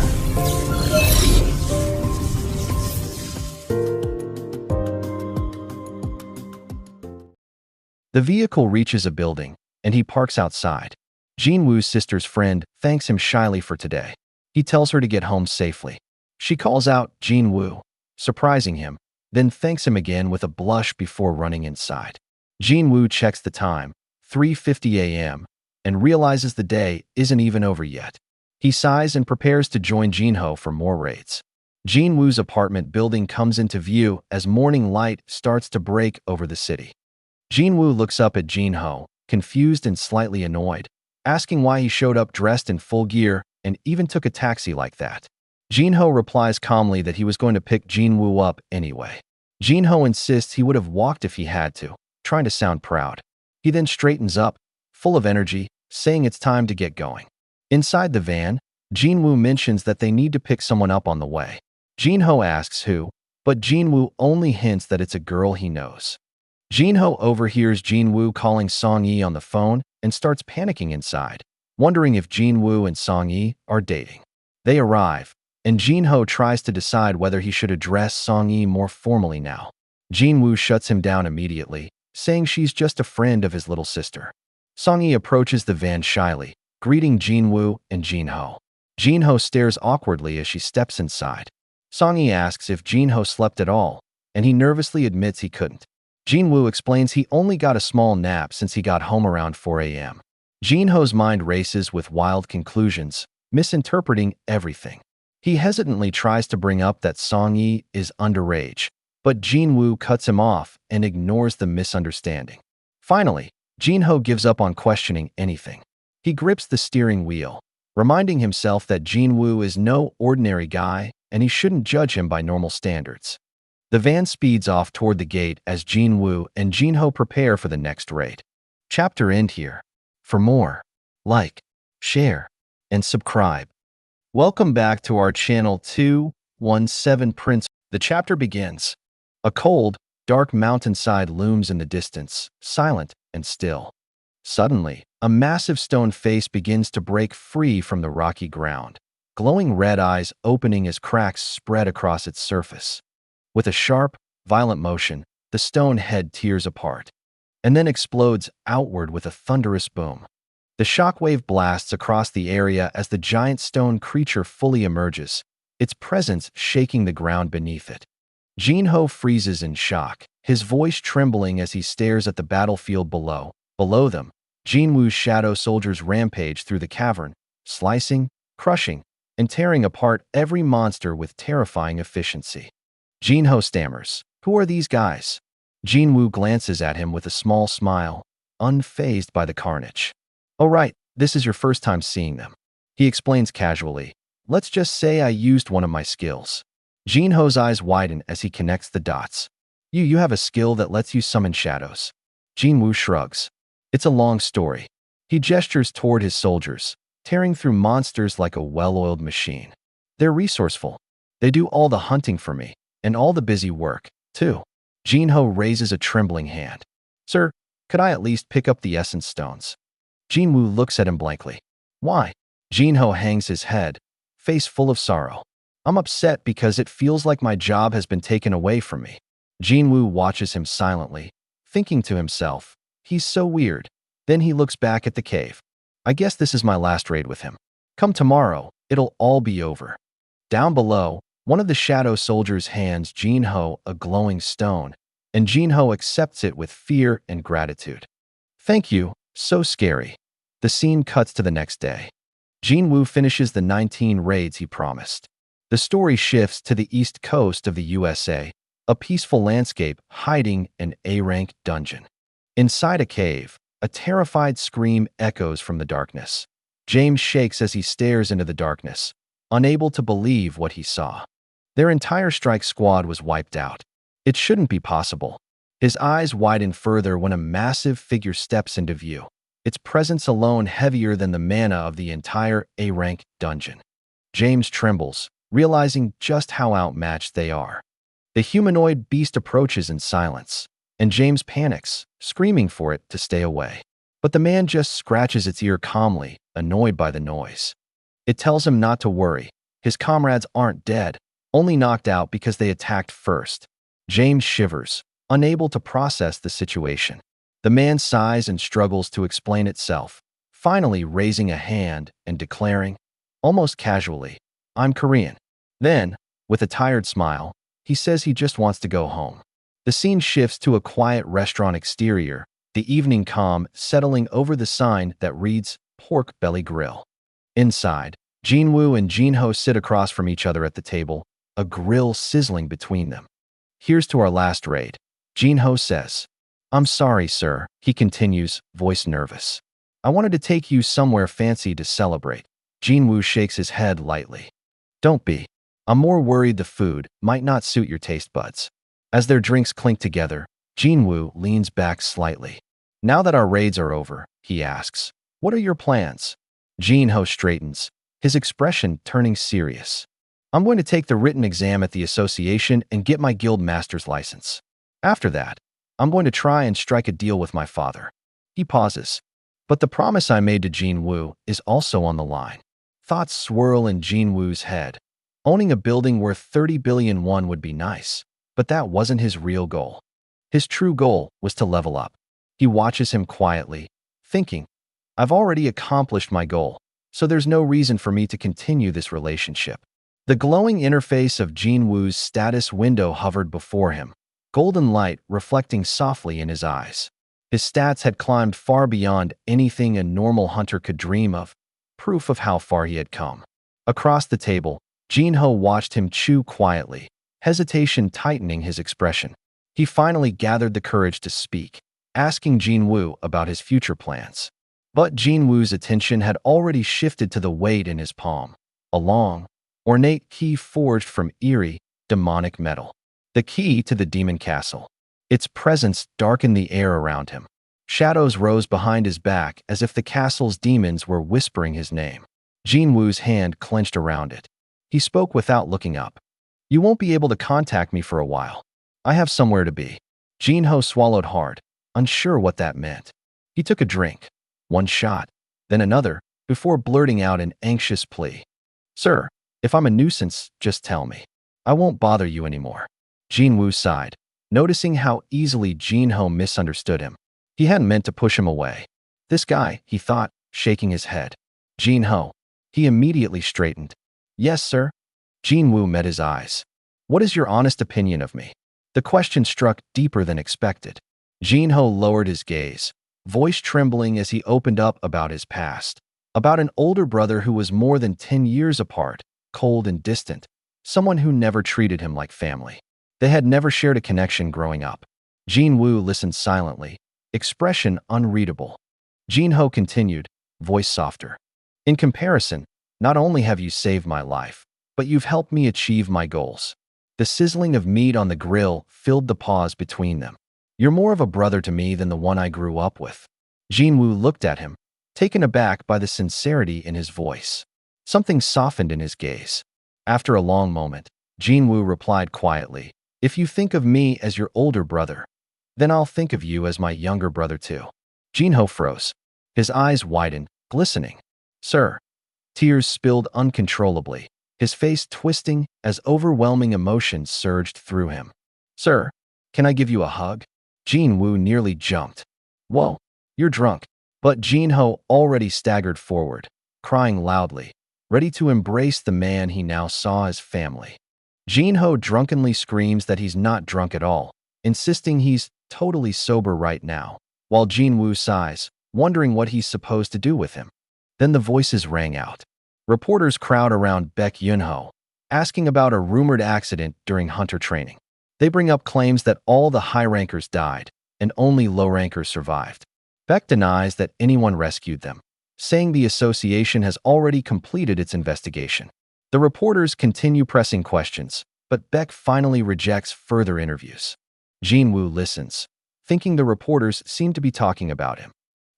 The vehicle reaches a building, and he parks outside. Jin-Woo's sister's friend thanks him shyly for today. He tells her to get home safely. She calls out Jin-Woo, surprising him, then thanks him again with a blush before running inside. Jin-Woo checks the time, 3:50 a.m., and realizes the day isn't even over yet. He sighs and prepares to join Jin-Ho for more raids. Jin-Woo's apartment building comes into view as morning light starts to break over the city. Jin-Woo looks up at Jin-Ho, confused and slightly annoyed, asking why he showed up dressed in full gear and even took a taxi like that. Jin-Ho replies calmly that he was going to pick Jin-Woo up anyway. Jin-Ho insists he would have walked if he had to, trying to sound proud. He then straightens up, full of energy, saying it's time to get going. Inside the van, Jin-Woo mentions that they need to pick someone up on the way. Jin-Ho asks who, but Jin-Woo only hints that it's a girl he knows. Jin-Ho overhears Jin-Woo calling Song-yi on the phone and starts panicking inside, wondering if Jin-Woo and Song-yi are dating. They arrive, and Jin-Ho tries to decide whether he should address Song-yi more formally now. Jin-Woo shuts him down immediately, saying she's just a friend of his little sister. Song-yi approaches the van shyly, greeting Jin-Woo and Jin-Ho. Jin-Ho stares awkwardly as she steps inside. Song-yi asks if Jin-Ho slept at all, and he nervously admits he couldn't. Jin-Woo explains he only got a small nap since he got home around 4 a.m. Jin-Ho's mind races with wild conclusions, misinterpreting everything. He hesitantly tries to bring up that Song-yi is underage, but Jin-Woo cuts him off and ignores the misunderstanding. Finally, Jin-Ho gives up on questioning anything. He grips the steering wheel, reminding himself that Jin-Woo is no ordinary guy and he shouldn't judge him by normal standards. The van speeds off toward the gate as Jin-Woo and Jin-Ho prepare for the next raid. Chapter end here. For more, like, share, and subscribe. Welcome back to our channel 217 Prince. The chapter begins. A cold, dark mountainside looms in the distance, silent and still. Suddenly, a massive stone face begins to break free from the rocky ground, glowing red eyes opening as cracks spread across its surface. With a sharp, violent motion, the stone head tears apart, and then explodes outward with a thunderous boom. The shockwave blasts across the area as the giant stone creature fully emerges, its presence shaking the ground beneath it. Jin-Ho freezes in shock, his voice trembling as he stares at the battlefield below. Below them, Jin-Woo's shadow soldiers rampage through the cavern, slicing, crushing, and tearing apart every monster with terrifying efficiency. Jin-Ho stammers, "Who are these guys?" Jin-Woo glances at him with a small smile, unfazed by the carnage. "Oh right, this is your first time seeing them." He explains casually, "Let's just say I used one of my skills." Jin-Ho's eyes widen as he connects the dots. You have a skill that lets you summon shadows." Jin-Woo shrugs. "It's a long story." He gestures toward his soldiers, tearing through monsters like a well-oiled machine. "They're resourceful. They do all the hunting for me, and all the busy work, too." Jin-Ho raises a trembling hand. "Sir, could I at least pick up the essence stones?" Jin-Woo looks at him blankly. "Why?" Jin-Ho hangs his head, face full of sorrow. "I'm upset because it feels like my job has been taken away from me." Jin-Woo watches him silently, thinking to himself, "He's so weird." Then he looks back at the cave. "I guess this is my last raid with him. Come tomorrow, it'll all be over." Down below, one of the shadow soldiers hands Jin-Ho a glowing stone, and Jin-Ho accepts it with fear and gratitude. "Thank you, so scary." The scene cuts to the next day. Jin-Woo finishes the 19 raids he promised. The story shifts to the east coast of the USA, a peaceful landscape hiding an A-rank dungeon. Inside a cave, a terrified scream echoes from the darkness. James shakes as he stares into the darkness, unable to believe what he saw. Their entire strike squad was wiped out. It shouldn't be possible. His eyes widen further when a massive figure steps into view, its presence alone heavier than the mana of the entire A-rank dungeon. James trembles, realizing just how outmatched they are. The humanoid beast approaches in silence, and James panics, screaming for it to stay away. But the man just scratches its ear calmly, annoyed by the noise. It tells him not to worry. His comrades aren't dead, only knocked out because they attacked first. James shivers, unable to process the situation. The man sighs and struggles to explain itself, finally raising a hand and declaring, almost casually, "I'm Korean." Then, with a tired smile, he says he just wants to go home. The scene shifts to a quiet restaurant exterior, the evening calm settling over the sign that reads Pork Belly Grill. Inside, Jin-Woo and Jin-Ho sit across from each other at the table, a grill sizzling between them. "Here's to our last raid," Jin-Ho says. "I'm sorry, sir," he continues, voice nervous. "I wanted to take you somewhere fancy to celebrate." Jin-Woo shakes his head lightly. "Don't be. I'm more worried the food might not suit your taste buds." As their drinks clink together, Jin-Woo leans back slightly. "Now that our raids are over," he asks, "what are your plans?" Jin-Ho straightens, his expression turning serious. "I'm going to take the written exam at the association and get my guild master's license. After that, I'm going to try and strike a deal with my father." He pauses. But the promise I made to Jin-Woo is also on the line. Thoughts swirl in Jin-Woo's head. Owning a building worth 30 billion won would be nice, but that wasn't his real goal. His true goal was to level up. He watches him quietly, thinking, "I've already accomplished my goal, so there's no reason for me to continue this relationship." The glowing interface of Jin-Woo's status window hovered before him, golden light reflecting softly in his eyes. His stats had climbed far beyond anything a normal hunter could dream of, proof of how far he had come. Across the table, Jin-Ho watched him chew quietly, hesitation tightening his expression. He finally gathered the courage to speak, asking Jin-Woo about his future plans. But Jin-Woo's attention had already shifted to the weight in his palm, a long, ornate key forged from eerie, demonic metal. The key to the demon castle. Its presence darkened the air around him. Shadows rose behind his back as if the castle's demons were whispering his name. Jin-Woo's hand clenched around it. He spoke without looking up. "You won't be able to contact me for a while. I have somewhere to be." Jin-Ho swallowed hard, unsure what that meant. He took a drink, one shot, then another, before blurting out an anxious plea. "Sir, if I'm a nuisance, just tell me. I won't bother you anymore." Jin-Woo sighed, noticing how easily Jin-Ho misunderstood him. He hadn't meant to push him away. "This guy," he thought, shaking his head. "Jin-Ho." He immediately straightened. "Yes, sir." Jin-Woo met his eyes. "What is your honest opinion of me?" The question struck deeper than expected. Jin-Ho lowered his gaze, voice trembling as he opened up about his past, about an older brother who was more than 10 years apart, cold and distant, someone who never treated him like family. They had never shared a connection growing up. Jin-Woo listened silently, expression unreadable. Jin-Ho continued, voice softer. "In comparison, not only have you saved my life, but you've helped me achieve my goals." The sizzling of meat on the grill filled the pause between them. "You're more of a brother to me than the one I grew up with." Jin-Woo looked at him, taken aback by the sincerity in his voice. Something softened in his gaze. After a long moment, Jin-Woo replied quietly, "If you think of me as your older brother, then I'll think of you as my younger brother too." Jin-Ho froze. His eyes widened, glistening. "Sir." Tears spilled uncontrollably, his face twisting as overwhelming emotions surged through him. "Sir, can I give you a hug?" Jin-Woo nearly jumped. "Whoa, you're drunk." But Jin-Ho already staggered forward, crying loudly, ready to embrace the man he now saw as family. Jin-Ho drunkenly screams that he's not drunk at all, insisting he's totally sober right now, while Jin-Woo sighs, wondering what he's supposed to do with him. Then the voices rang out. Reporters crowd around Baek Yun-ho, asking about a rumored accident during hunter training. They bring up claims that all the high-rankers died, and only low-rankers survived. Baek denies that anyone rescued them, saying the association has already completed its investigation. The reporters continue pressing questions, but Beck finally rejects further interviews. Jin-Woo listens, thinking the reporters seem to be talking about him.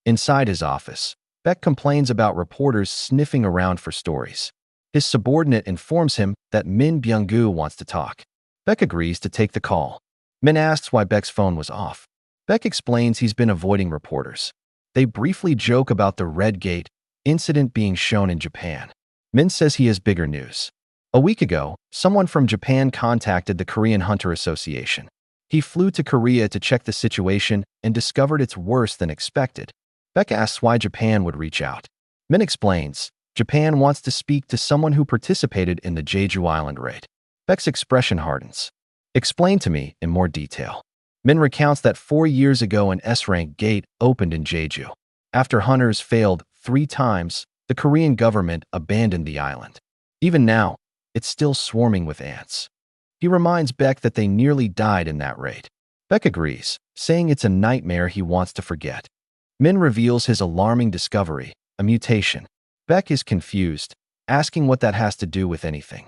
Inside his office, Beck complains about reporters sniffing around for stories. His subordinate informs him that Min Byung-gu wants to talk. Beck agrees to take the call. Min asks why Beck's phone was off. Beck explains he's been avoiding reporters. They briefly joke about the Red Gate incident being shown in Japan. Min says he has bigger news. A week ago, someone from Japan contacted the Korean Hunter Association. He flew to Korea to check the situation and discovered it's worse than expected. Beck asks why Japan would reach out. Min explains, Japan wants to speak to someone who participated in the Jeju Island raid. Beck's expression hardens. Explain to me in more detail. Min recounts that 4 years ago an S-rank gate opened in Jeju. After hunters failed 3 times, the Korean government abandoned the island. Even now, it's still swarming with ants. He reminds Beck that they nearly died in that raid. Beck agrees, saying it's a nightmare he wants to forget. Min reveals his alarming discovery, a mutation. Beck is confused, asking what that has to do with anything.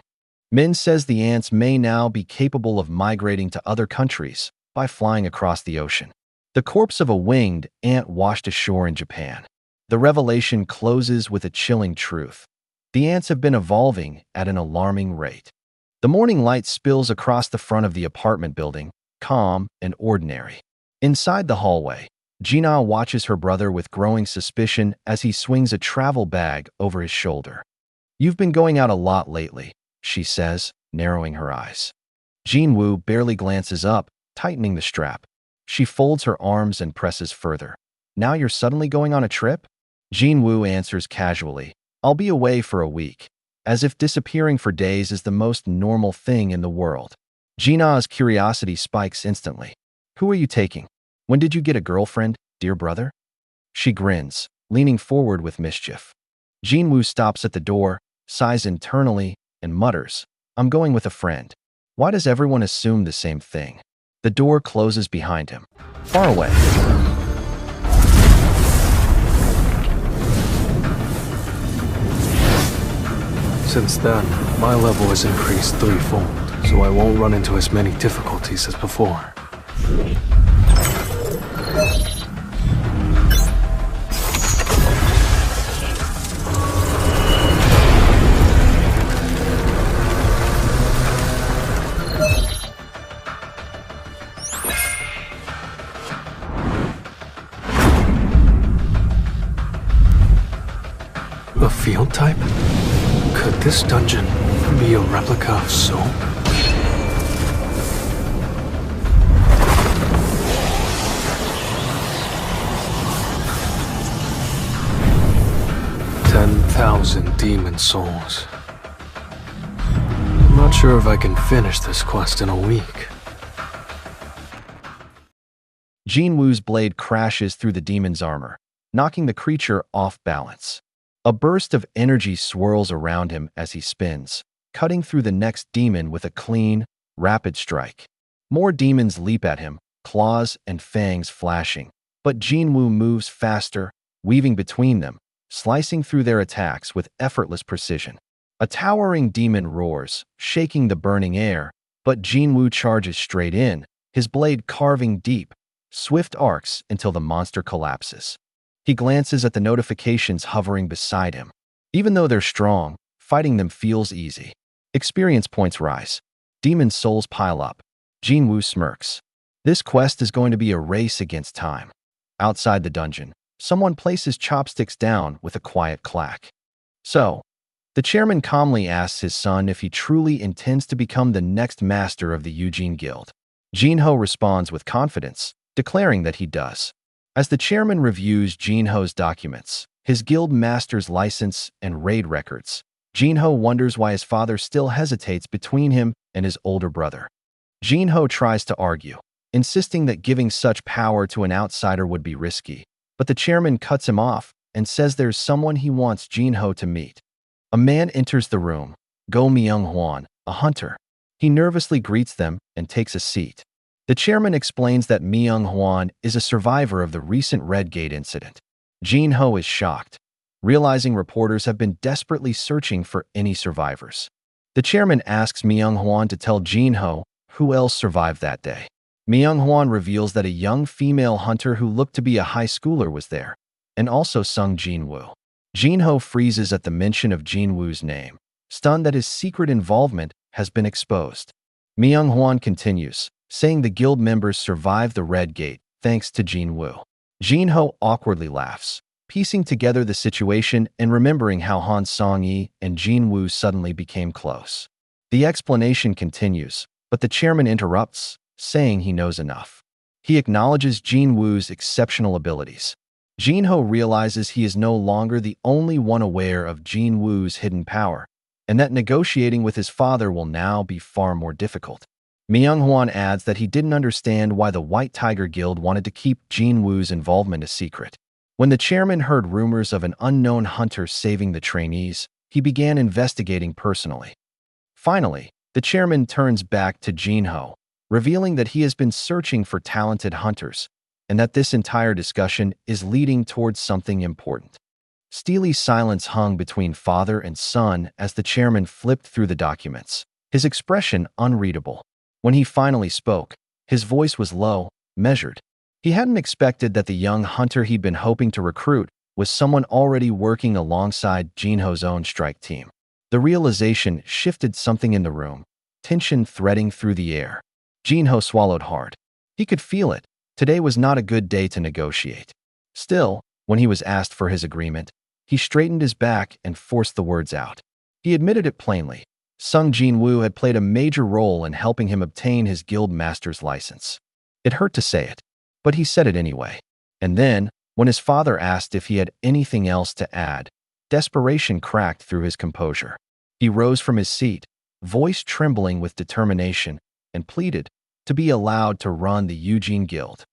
Min says the ants may now be capable of migrating to other countries by flying across the ocean. The corpse of a winged ant washed ashore in Japan. The revelation closes with a chilling truth. The ants have been evolving at an alarming rate. The morning light spills across the front of the apartment building, calm and ordinary. Inside the hallway, Gina watches her brother with growing suspicion as he swings a travel bag over his shoulder. "You've been going out a lot lately," she says, narrowing her eyes. Jin-Woo barely glances up, tightening the strap. She folds her arms and presses further. "Now you're suddenly going on a trip?" Jin-Woo answers casually, "I'll be away for a week," as if disappearing for days is the most normal thing in the world. Gina's curiosity spikes instantly. "Who are you taking? When did you get a girlfriend, dear brother?" She grins, leaning forward with mischief. Jin-Woo stops at the door, sighs internally, and mutters, "I'm going with a friend." Why does everyone assume the same thing? The door closes behind him. Far away. Since then, my level has increased 3-fold, so I won't run into as many difficulties as before. A field type? Could this dungeon be a replica of Soul? "10,000 demon souls. I'm not sure if I can finish this quest in a week." Jin-Woo's blade crashes through the demon's armor, knocking the creature off balance. A burst of energy swirls around him as he spins, cutting through the next demon with a clean, rapid strike. More demons leap at him, claws and fangs flashing, but Jin-Woo moves faster, weaving between them, slicing through their attacks with effortless precision. A towering demon roars, shaking the burning air, but Jin-Woo charges straight in, his blade carving deep, swift arcs until the monster collapses. He glances at the notifications hovering beside him. Even though they're strong, fighting them feels easy. Experience points rise. Demon souls pile up. Jin-Woo smirks. This quest is going to be a race against time. Outside the dungeon, someone places chopsticks down with a quiet clack. "So," the chairman calmly asks his son if he truly intends to become the next master of the Eugene Guild. Jin-Ho responds with confidence, declaring that he does. As the chairman reviews Jin-Ho's documents, his guild master's license and raid records, Jin-Ho wonders why his father still hesitates between him and his older brother. Jin-Ho tries to argue, insisting that giving such power to an outsider would be risky, but the chairman cuts him off and says there's someone he wants Jin-Ho to meet. A man enters the room, Go Myung-hwan, a hunter. He nervously greets them and takes a seat. The chairman explains that Myung-hwan is a survivor of the recent Red Gate incident. Jin-Ho is shocked, realizing reporters have been desperately searching for any survivors. The chairman asks Myung-hwan to tell Jin-ho who else survived that day. Myung-hwan reveals that a young female hunter who looked to be a high schooler was there, and also Sung Jin-woo. Jin-ho freezes at the mention of Jin-woo's name, stunned that his secret involvement has been exposed. Myung-hwan continues, saying the guild members survived the Red Gate thanks to Jin-woo. Jin-ho awkwardly laughs, piecing together the situation and remembering how Han Song-yi and Jin-woo suddenly became close. The explanation continues, but the chairman interrupts, saying he knows enough. He acknowledges Jin-woo's exceptional abilities. Jin-ho realizes he is no longer the only one aware of Jin-woo's hidden power, and that negotiating with his father will now be far more difficult. Myung-hwan adds that he didn't understand why the White Tiger Guild wanted to keep Jin-woo's involvement a secret. When the chairman heard rumors of an unknown hunter saving the trainees, he began investigating personally. Finally, the chairman turns back to Jin-ho, revealing that he has been searching for talented hunters, and that this entire discussion is leading towards something important. Steely silence hung between father and son as the chairman flipped through the documents, his expression unreadable. When he finally spoke, his voice was low, measured. He hadn't expected that the young hunter he'd been hoping to recruit was someone already working alongside Jin-ho's own strike team. The realization shifted something in the room, tension threading through the air. Jin-ho swallowed hard. He could feel it. Today was not a good day to negotiate. Still, when he was asked for his agreement, he straightened his back and forced the words out. He admitted it plainly. Sung Jin-woo had played a major role in helping him obtain his guild master's license. It hurt to say it, but he said it anyway. And then, when his father asked if he had anything else to add, desperation cracked through his composure. He rose from his seat, voice trembling with determination, and pleaded to be allowed to run the Eugene Guild.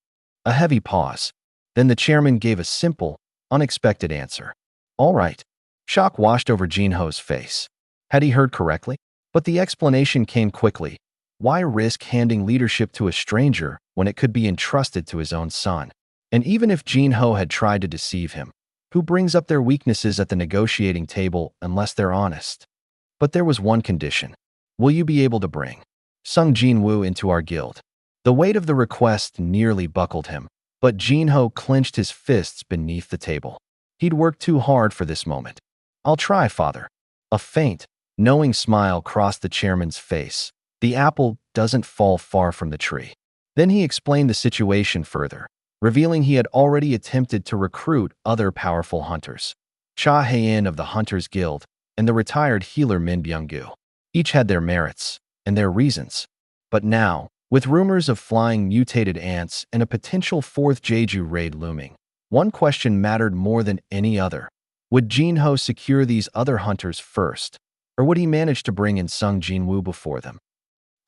A heavy pause. Then the chairman gave a simple, unexpected answer. All right. Shock washed over Jin-ho's face. Had he heard correctly? But the explanation came quickly. Why risk handing leadership to a stranger when it could be entrusted to his own son? And even if Jin-ho had tried to deceive him, who brings up their weaknesses at the negotiating table unless they're honest? But there was one condition. Will you be able to bring Sung Jin-woo into our guild? The weight of the request nearly buckled him, but Jin-ho clenched his fists beneath the table. He'd worked too hard for this moment. I'll try, father. A faint, knowing smile crossed the chairman's face. The apple doesn't fall far from the tree. Then he explained the situation further, revealing he had already attempted to recruit other powerful hunters. Cha Hae-in of the Hunters Guild and the retired healer Min Byung-gu. Each had their merits and their reasons. But now, with rumors of flying mutated ants and a potential fourth Jeju raid looming, one question mattered more than any other. Would Jin-ho secure these other hunters first, or would he manage to bring in Sung Jin-woo before them?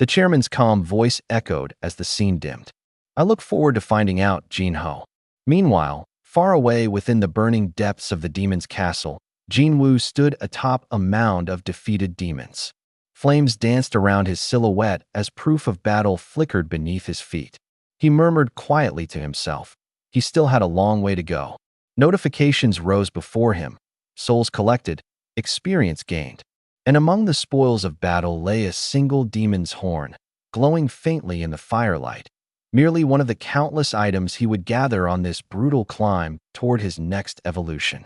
The chairman's calm voice echoed as the scene dimmed. I look forward to finding out, Jin-ho. Meanwhile, far away within the burning depths of the demon's castle, Jin-woo stood atop a mound of defeated demons. Flames danced around his silhouette as proof of battle flickered beneath his feet. He murmured quietly to himself. He still had a long way to go. Notifications rose before him, souls collected, experience gained. And among the spoils of battle lay a single demon's horn, glowing faintly in the firelight, merely one of the countless items he would gather on this brutal climb toward his next evolution.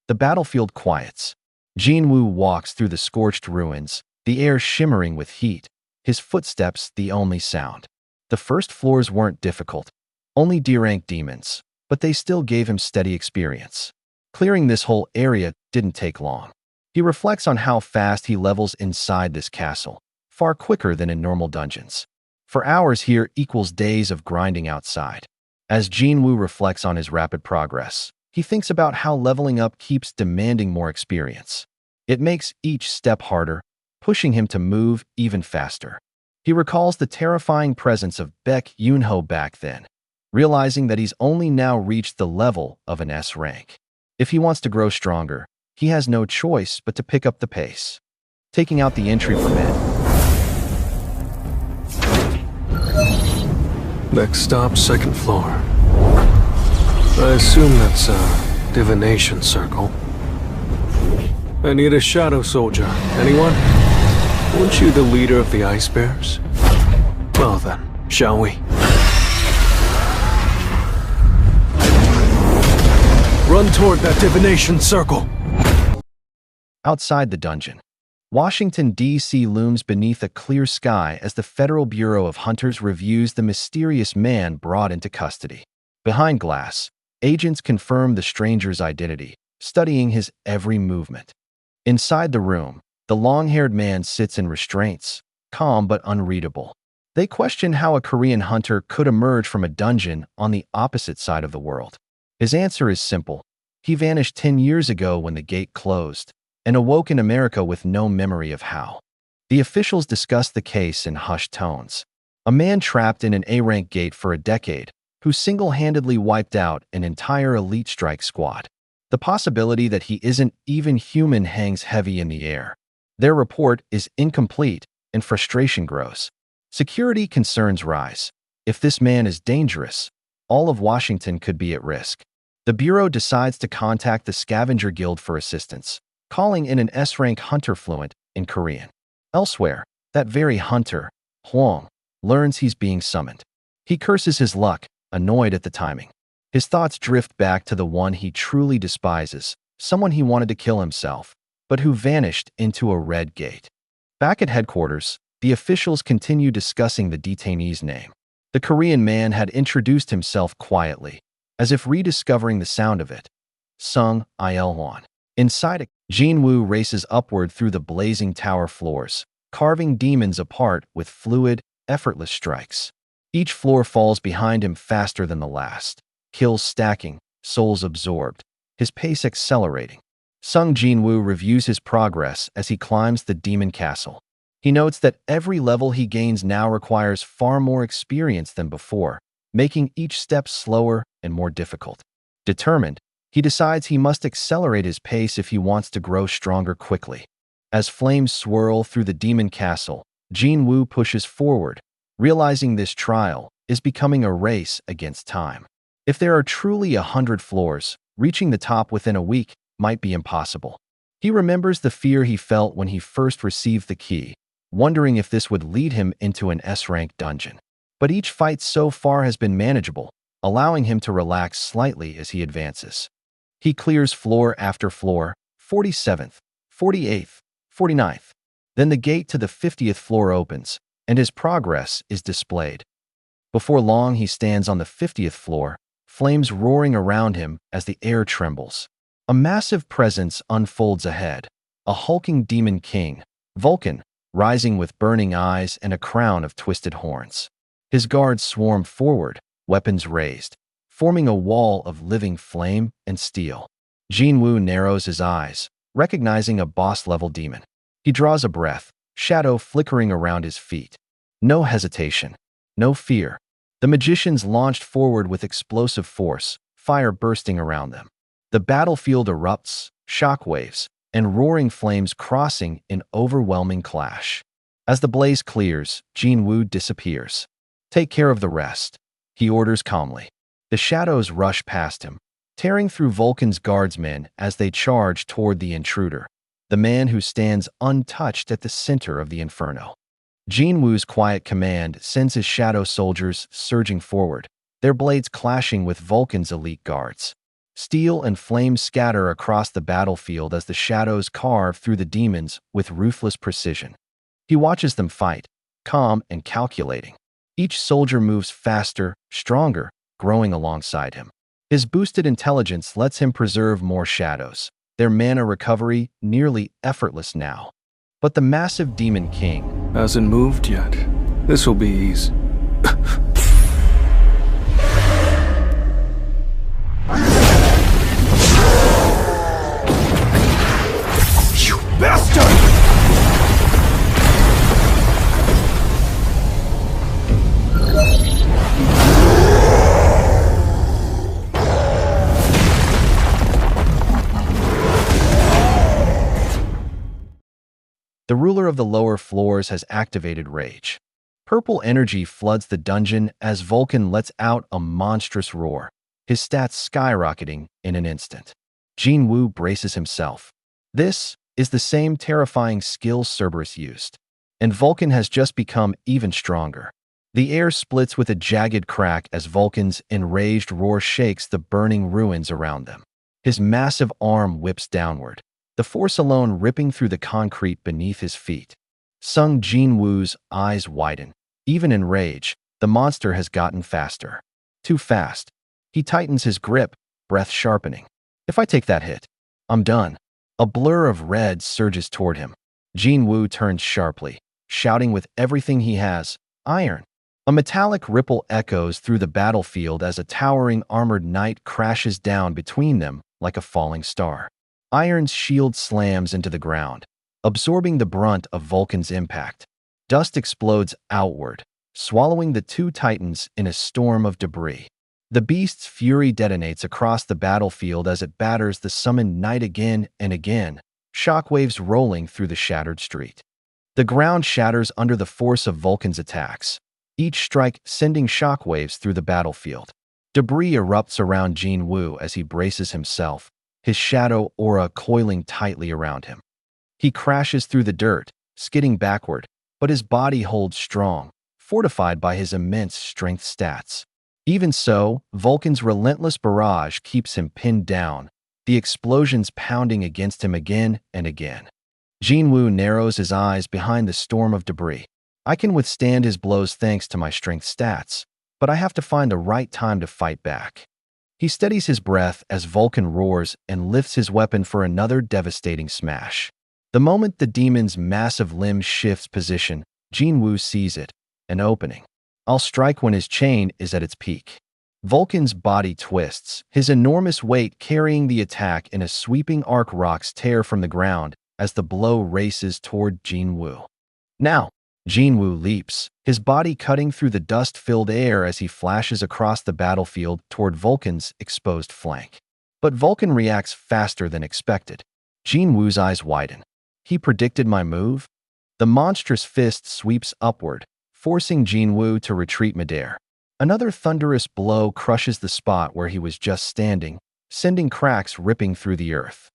The battlefield quiets. Jin-woo walks through the scorched ruins, the air shimmering with heat, his footsteps the only sound. The first floors weren't difficult, only D-rank demons, but they still gave him steady experience. Clearing this whole area didn't take long. He reflects on how fast he levels inside this castle, far quicker than in normal dungeons. For hours here equals days of grinding outside. As Jin-woo reflects on his rapid progress, he thinks about how leveling up keeps demanding more experience. It makes each step harder, pushing him to move even faster. He recalls the terrifying presence of Baek Yoon-ho back then, realizing that he's only now reached the level of an S rank. If he wants to grow stronger, he has no choice but to pick up the pace. Taking out the entry permit. Next stop, second floor. I assume that's a divination circle. I need a shadow soldier. Anyone? Weren't you the leader of the Ice Bears? Well then, shall we? Run toward that divination circle! Outside the dungeon, Washington, D.C. looms beneath a clear sky as the Federal Bureau of Hunters reviews the mysterious man brought into custody. Behind glass, agents confirm the stranger's identity, studying his every movement. Inside the room, the long-haired man sits in restraints, calm but unreadable. They question how a Korean hunter could emerge from a dungeon on the opposite side of the world. His answer is simple. He vanished 10 years ago when the gate closed, and awoke in America with no memory of how. The officials discuss the case in hushed tones. A man trapped in an A-rank gate for a decade, who single-handedly wiped out an entire elite strike squad. The possibility that he isn't even human hangs heavy in the air. Their report is incomplete, and frustration grows. Security concerns rise. If this man is dangerous, all of Washington could be at risk. The Bureau decides to contact the Scavenger Guild for assistance, calling in an S-rank hunter fluent in Korean. Elsewhere, that very hunter, Hwang, learns he's being summoned. He curses his luck, annoyed at the timing. His thoughts drift back to the one he truly despises, someone he wanted to kill himself, but who vanished into a red gate. Back at headquarters, the officials continue discussing the detainee's name. The Korean man had introduced himself quietly, as if rediscovering the sound of it. Sung Il-won. Inside it, Jin-Woo races upward through the blazing tower floors, carving demons apart with fluid, effortless strikes. Each floor falls behind him faster than the last, kills stacking, souls absorbed, his pace accelerating. Sung Jin-Woo reviews his progress as he climbs the demon castle. He notes that every level he gains now requires far more experience than before, making each step slower and more difficult. Determined, he decides he must accelerate his pace if he wants to grow stronger quickly. As flames swirl through the demon castle, Jin-Woo pushes forward, realizing this trial is becoming a race against time. If there are truly 100 floors, reaching the top within a week might be impossible. He remembers the fear he felt when he first received the key, wondering if this would lead him into an S-rank dungeon. But each fight so far has been manageable, allowing him to relax slightly as he advances. He clears floor after floor, 47th, 48th, 49th. Then the gate to the 50th floor opens, and his progress is displayed. Before long, he stands on the 50th floor, flames roaring around him as the air trembles. A massive presence unfolds ahead, a hulking demon king, Vulcan, rising with burning eyes and a crown of twisted horns. His guards swarm forward, weapons raised, forming a wall of living flame and steel. Jin-Woo narrows his eyes, recognizing a boss-level demon. He draws a breath, shadow flickering around his feet. No hesitation, no fear. The magicians launched forward with explosive force, fire bursting around them. The battlefield erupts, shockwaves, and roaring flames crossing in overwhelming clash. As the blaze clears, Jin-Woo disappears. "Take care of the rest," he orders calmly. The shadows rush past him, tearing through Vulcan's guardsmen as they charge toward the intruder, the man who stands untouched at the center of the inferno. Jin-Woo's quiet command sends his shadow soldiers surging forward, their blades clashing with Vulcan's elite guards. Steel and flames scatter across the battlefield as the shadows carve through the demons with ruthless precision. He watches them fight, calm and calculating. Each soldier moves faster, stronger, growing alongside him. His boosted intelligence lets him preserve more shadows, their mana recovery nearly effortless now. But the massive Demon King hasn't moved yet. This'll be easy. You bastard! The ruler of the lower floors has activated rage. Purple energy floods the dungeon as Vulcan lets out a monstrous roar, his stats skyrocketing in an instant. Jin-Woo braces himself. This is the same terrifying skill Cerberus used. and Vulcan has just become even stronger. The air splits with a jagged crack as Vulcan's enraged roar shakes the burning ruins around them. His massive arm whips downward, the force alone ripping through the concrete beneath his feet. Sung Jin-Woo's eyes widen. Even in rage, the monster has gotten faster. Too fast. He tightens his grip, breath sharpening. If I take that hit, I'm done. A blur of red surges toward him. Jin-Woo turns sharply, shouting with everything he has, "Iron!" A metallic ripple echoes through the battlefield as a towering armored knight crashes down between them like a falling star. Iron's shield slams into the ground, absorbing the brunt of Vulcan's impact. Dust explodes outward, swallowing the two titans in a storm of debris. The beast's fury detonates across the battlefield as it batters the summoned knight again and again, shockwaves rolling through the shattered street. The ground shatters under the force of Vulcan's attacks, each strike sending shockwaves through the battlefield. Debris erupts around Jin-Woo as he braces himself, his shadow aura coiling tightly around him. He crashes through the dirt, skidding backward, but his body holds strong, fortified by his immense strength stats. Even so, Vulcan's relentless barrage keeps him pinned down, the explosions pounding against him again and again. Jin-Woo narrows his eyes behind the storm of debris. I can withstand his blows thanks to my strength stats, but I have to find the right time to fight back. He steadies his breath as Vulcan roars and lifts his weapon for another devastating smash. The moment the demon's massive limb shifts position, Jin-Woo sees it, an opening. I'll strike when his chain is at its peak. Vulcan's body twists, his enormous weight carrying the attack in a sweeping arc. Rocks tear from the ground as the blow races toward Jin-Woo. Now, Jin-Woo leaps, his body cutting through the dust-filled air as he flashes across the battlefield toward Vulcan's exposed flank. But Vulcan reacts faster than expected. Jin-Woo's eyes widen. He predicted my move? The monstrous fist sweeps upward, forcing Jin-Woo to retreat midair. Another thunderous blow crushes the spot where he was just standing, sending cracks ripping through the earth.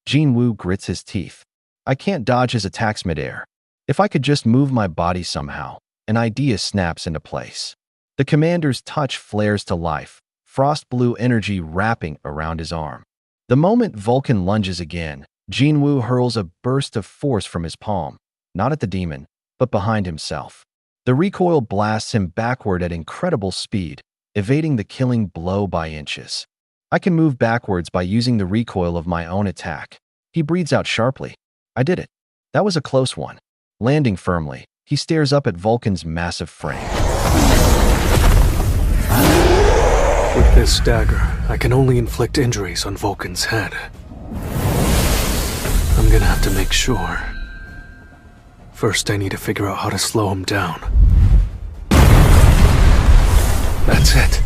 Jin-Woo grits his teeth. I can't dodge his attacks midair. If I could just move my body somehow, an idea snaps into place. The commander's touch flares to life, frost blue energy wrapping around his arm. The moment Vulcan lunges again, Jin-Woo hurls a burst of force from his palm, not at the demon, but behind himself. The recoil blasts him backward at incredible speed, evading the killing blow by inches. I can move backwards by using the recoil of my own attack. He breathes out sharply. I did it. That was a close one. Landing firmly, he stares up at Vulcan's massive frame. With this dagger, I can only inflict injuries on Vulcan's head. I'm gonna have to make sure. First, I need to figure out how to slow him down. That's it.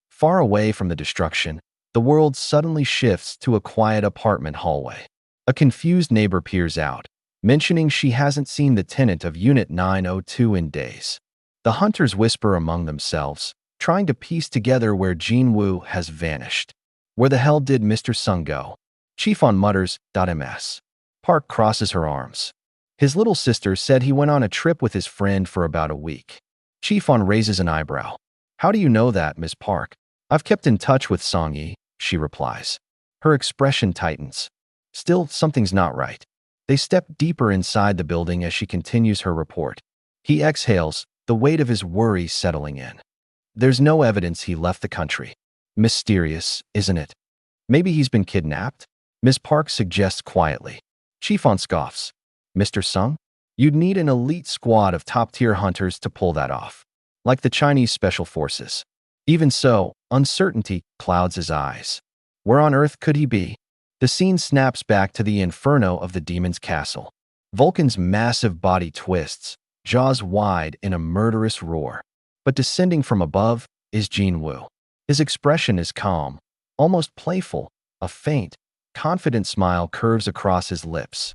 Far away from the destruction, the world suddenly shifts to a quiet apartment hallway. A confused neighbor peers out, mentioning she hasn't seen the tenant of Unit 902 in days. The hunters whisper among themselves, trying to piece together where Jin-Woo has vanished. Where the hell did Mr. Sung go? Chief-on mutters, "Ms." Park crosses her arms. His little sister said he went on a trip with his friend for about a week. Chief-on raises an eyebrow. How do you know that, Miss Park? I've kept in touch with Song-yi, she replies. Her expression tightens. Still, something's not right. They step deeper inside the building as she continues her report. He exhales, the weight of his worry settling in. There's no evidence he left the country. Mysterious, isn't it? Maybe he's been kidnapped? Miss Park suggests quietly. Chief-on scoffs. Mr. Sung? You'd need an elite squad of top-tier hunters to pull that off. Like the Chinese Special Forces. Even so, uncertainty clouds his eyes. Where on earth could he be? The scene snaps back to the inferno of the demon's castle. Vulcan's massive body twists, jaws wide in a murderous roar. But descending from above is Jin-Woo. His expression is calm, almost playful. A faint, confident smile curves across his lips.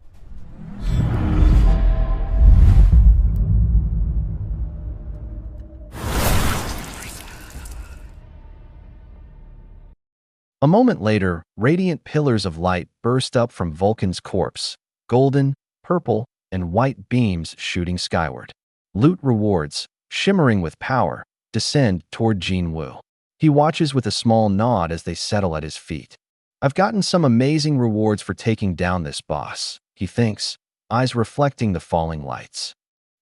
A moment later, radiant pillars of light burst up from Vulcan's corpse, golden, purple, and white beams shooting skyward. Loot rewards, shimmering with power, descend toward Jin-Woo. He watches with a small nod as they settle at his feet. I've gotten some amazing rewards for taking down this boss, he thinks, eyes reflecting the falling lights.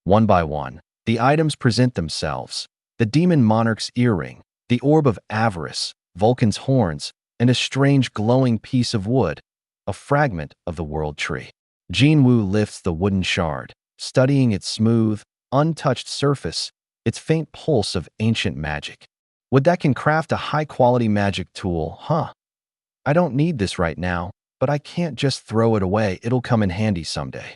One by one, the items present themselves: the demon monarch's earring, the orb of avarice, Vulcan's horns, and a strange glowing piece of wood, a fragment of the world tree. Jin-Woo lifts the wooden shard, studying its smooth, untouched surface, its faint pulse of ancient magic. Would that can craft a high-quality magic tool, huh? I don't need this right now, but I can't just throw it away. It'll come in handy someday.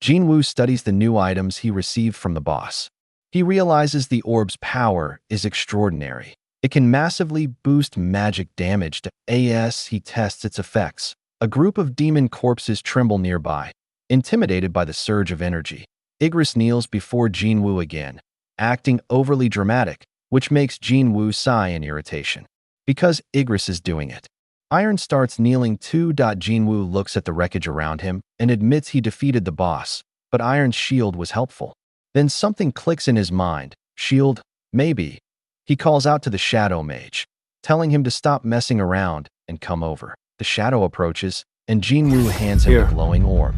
Jin-Woo studies the new items he received from the boss. He realizes the orb's power is extraordinary. It can massively boost magic damage to AS. He tests its effects. A group of demon corpses tremble nearby, intimidated by the surge of energy. Igris kneels before Jin-Woo again, acting overly dramatic, which makes Jin-Woo sigh in irritation. Because Igris is doing it. Iron starts kneeling too. Jin-Woo looks at the wreckage around him and admits he defeated the boss, but Iron's shield was helpful. Then something clicks in his mind. Shield? Maybe. He calls out to the Shadow Mage, telling him to stop messing around and come over. The Shadow approaches, and Jin-Woo hands him the glowing orb.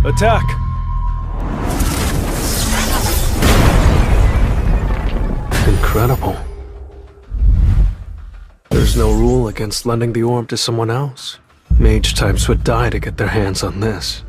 Attack! Incredible. There's no rule against lending the orb to someone else. Mage types would die to get their hands on this.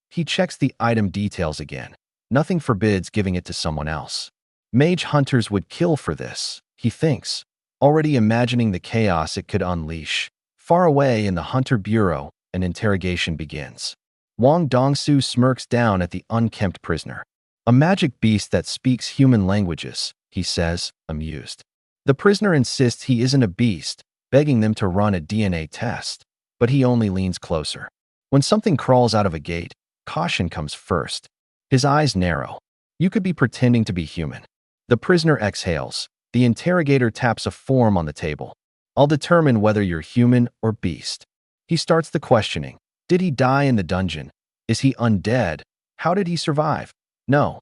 He checks the item details again. Nothing forbids giving it to someone else. Mage hunters would kill for this, he thinks, already imagining the chaos it could unleash. Far away in the Hunter Bureau, an interrogation begins. Wang Dongsu smirks down at the unkempt prisoner. A magic beast that speaks human languages, he says, amused. The prisoner insists he isn't a beast, begging them to run a DNA test, but he only leans closer. When something crawls out of a gate, caution comes first. His eyes narrow. You could be pretending to be human. The prisoner exhales. The interrogator taps a form on the table. I'll determine whether you're human or beast. He starts the questioning. Did he die in the dungeon? Is he undead? How did he survive? No.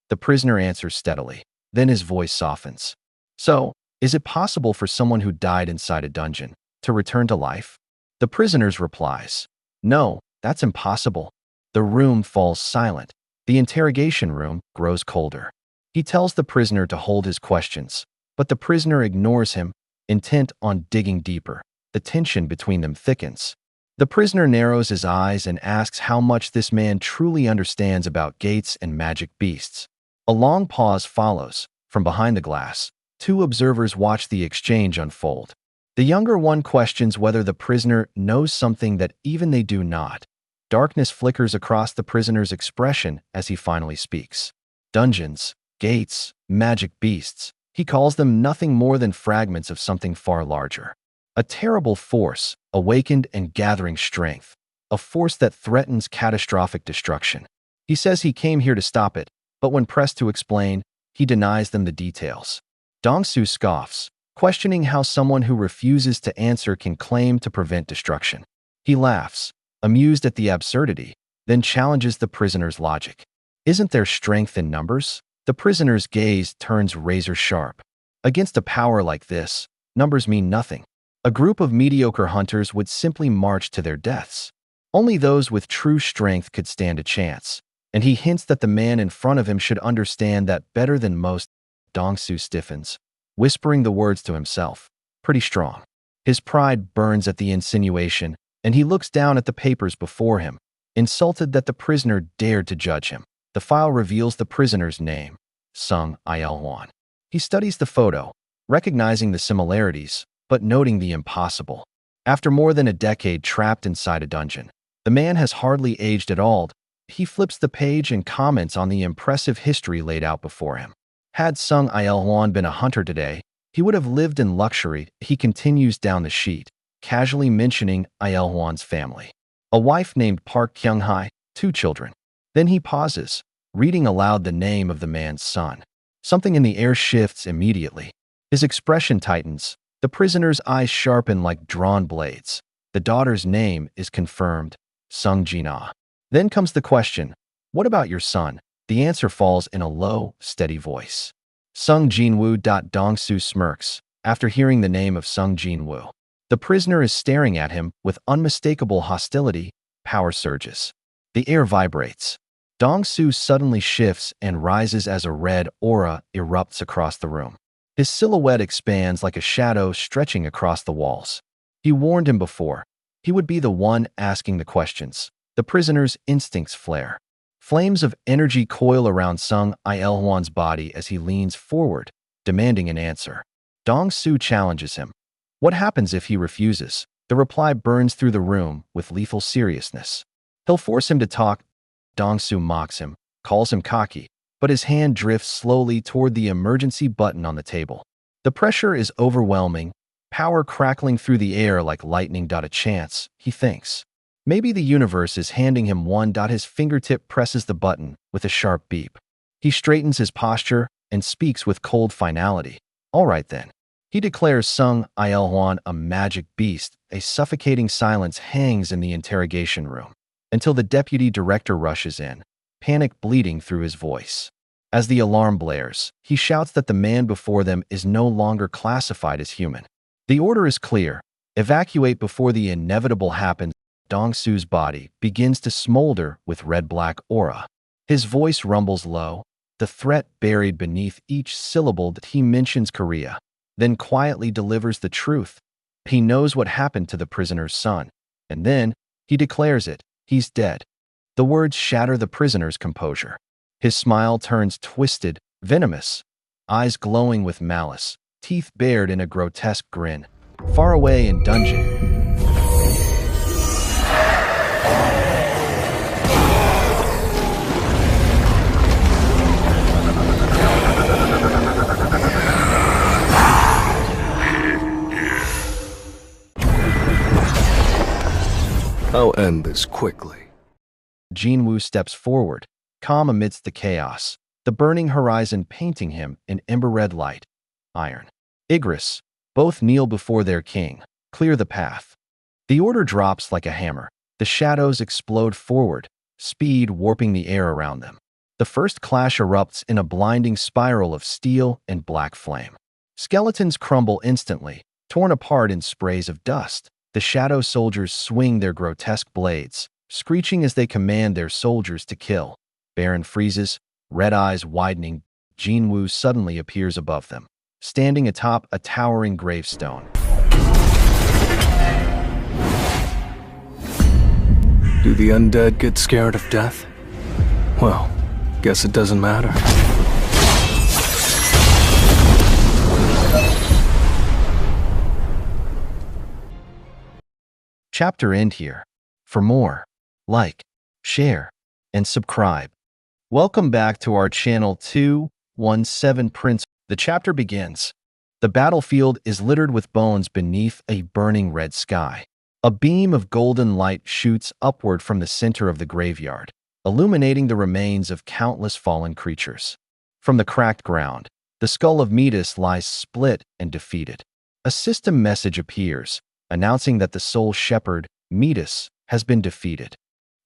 The prisoner answers steadily. Then his voice softens. So, is it possible for someone who died inside a dungeon to return to life? The prisoner replies. No, that's impossible. The room falls silent. The interrogation room grows colder. He tells the prisoner to hold his questions, but the prisoner ignores him, intent on digging deeper. The tension between them thickens. The prisoner narrows his eyes and asks how much this man truly understands about gates and magic beasts. A long pause follows. From behind the glass, two observers watch the exchange unfold. The younger one questions whether the prisoner knows something that even they do not. Darkness flickers across the prisoner's expression as he finally speaks. Dungeons, gates, magic beasts. He calls them nothing more than fragments of something far larger. A terrible force, awakened and gathering strength. A force that threatens catastrophic destruction. He says he came here to stop it, but when pressed to explain, he denies them the details. Dongsu scoffs, questioning how someone who refuses to answer can claim to prevent destruction. He laughs, amused at the absurdity, then challenges the prisoner's logic. Isn't there strength in numbers? The prisoner's gaze turns razor sharp. Against a power like this, numbers mean nothing. A group of mediocre hunters would simply march to their deaths. Only those with true strength could stand a chance, and he hints that the man in front of him should understand that better than most. Dongsu stiffens, whispering the words to himself. Pretty strong. His pride burns at the insinuation, and he looks down at the papers before him, insulted that the prisoner dared to judge him. The file reveals the prisoner's name, Sung Il-hwan. He studies the photo, recognizing the similarities, but noting the impossible. After more than a decade trapped inside a dungeon, the man has hardly aged at all. He flips the page and comments on the impressive history laid out before him. Had Sung Il-hwan been a hunter today, he would have lived in luxury. He continues down the sheet, casually mentioning Il-hwan's family. A wife named Park Kyung-hae, 2 children. Then he pauses, reading aloud the name of the man's son. Something in the air shifts immediately. His expression tightens. The prisoner's eyes sharpen like drawn blades. The daughter's name is confirmed, Sung Jin-ah. Then comes the question, what about your son? The answer falls in a low, steady voice. Sung Jin-Woo. Dong-soo smirks, after hearing the name of Sung Jin-Woo. The prisoner is staring at him with unmistakable hostility. Power surges. The air vibrates. Dong-soo suddenly shifts and rises as a red aura erupts across the room. His silhouette expands like a shadow stretching across the walls. He warned him before. He would be the one asking the questions. The prisoner's instincts flare. Flames of energy coil around Sung Il-hwan's body as he leans forward, demanding an answer. Dong-soo challenges him. What happens if he refuses? The reply burns through the room with lethal seriousness. He'll force him to talk. Dong-soo mocks him, calls him cocky, but his hand drifts slowly toward the emergency button on the table. The pressure is overwhelming, power crackling through the air like lightning. A chance, he thinks. Maybe the universe is handing him one. His fingertip presses the button with a sharp beep. He straightens his posture and speaks with cold finality. All right then. He declares Sung Il-hwan a magic beast. A suffocating silence hangs in the interrogation room, until the deputy director rushes in, panic bleeding through his voice. As the alarm blares, he shouts that the man before them is no longer classified as human. The order is clear. Evacuate before the inevitable happens. Dong-soo's body begins to smolder with red-black aura. His voice rumbles low, the threat buried beneath each syllable that he mentions Korea, then quietly delivers the truth. He knows what happened to the prisoner's son, and then he declares it. He's dead. The words shatter the prisoner's composure. His smile turns twisted, venomous, eyes glowing with malice, teeth bared in a grotesque grin. Far away in dungeon, I'll end this quickly. Jin-Woo steps forward, calm amidst the chaos, the burning horizon painting him in ember-red light. Iron. Igris. Both kneel before their king. Clear the path. The order drops like a hammer. The shadows explode forward, speed warping the air around them. The first clash erupts in a blinding spiral of steel and black flame. Skeletons crumble instantly, torn apart in sprays of dust. The shadow soldiers swing their grotesque blades, screeching as they command their soldiers to kill. Baron freezes, red eyes widening. Jin-Woo suddenly appears above them, standing atop a towering gravestone. Do the undead get scared of death? Well, guess it doesn't matter. Chapter end here. For more, like, share, and subscribe. Welcome back to our channel 217 Prince. The chapter begins. The battlefield is littered with bones beneath a burning red sky. A beam of golden light shoots upward from the center of the graveyard, illuminating the remains of countless fallen creatures. From the cracked ground, the skull of Midas lies split and defeated. A system message appears, announcing that the soul shepherd, Midas, has been defeated.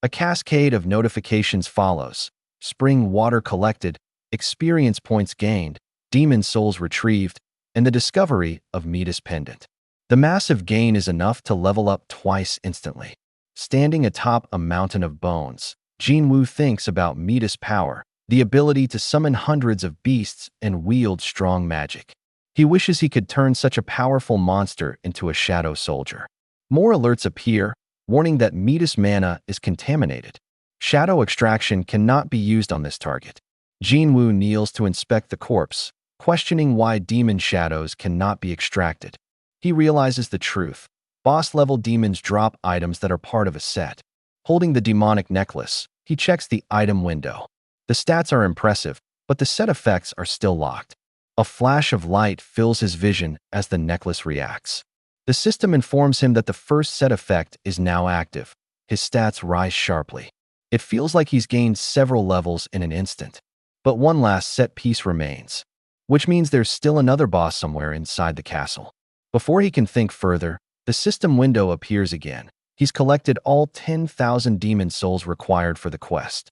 A cascade of notifications follows. Spring water collected, experience points gained, demon souls retrieved, and the discovery of Midas' pendant. The massive gain is enough to level up twice instantly. Standing atop a mountain of bones, Jin-Woo thinks about Midas' power, the ability to summon hundreds of beasts and wield strong magic. He wishes he could turn such a powerful monster into a shadow soldier. More alerts appear, warning that Midas' mana is contaminated. Shadow extraction cannot be used on this target. Jin-Woo kneels to inspect the corpse, questioning why demon shadows cannot be extracted. He realizes the truth. Boss-level demons drop items that are part of a set. Holding the demonic necklace, he checks the item window. The stats are impressive. but the set effects are still locked. A flash of light fills his vision as the necklace reacts. The system informs him that the first set effect is now active. His stats rise sharply. It feels like he's gained several levels in an instant. But one last set piece remains, which means there's still another boss somewhere inside the castle. Before he can think further, the system window appears again. He's collected all 10,000 demon souls required for the quest.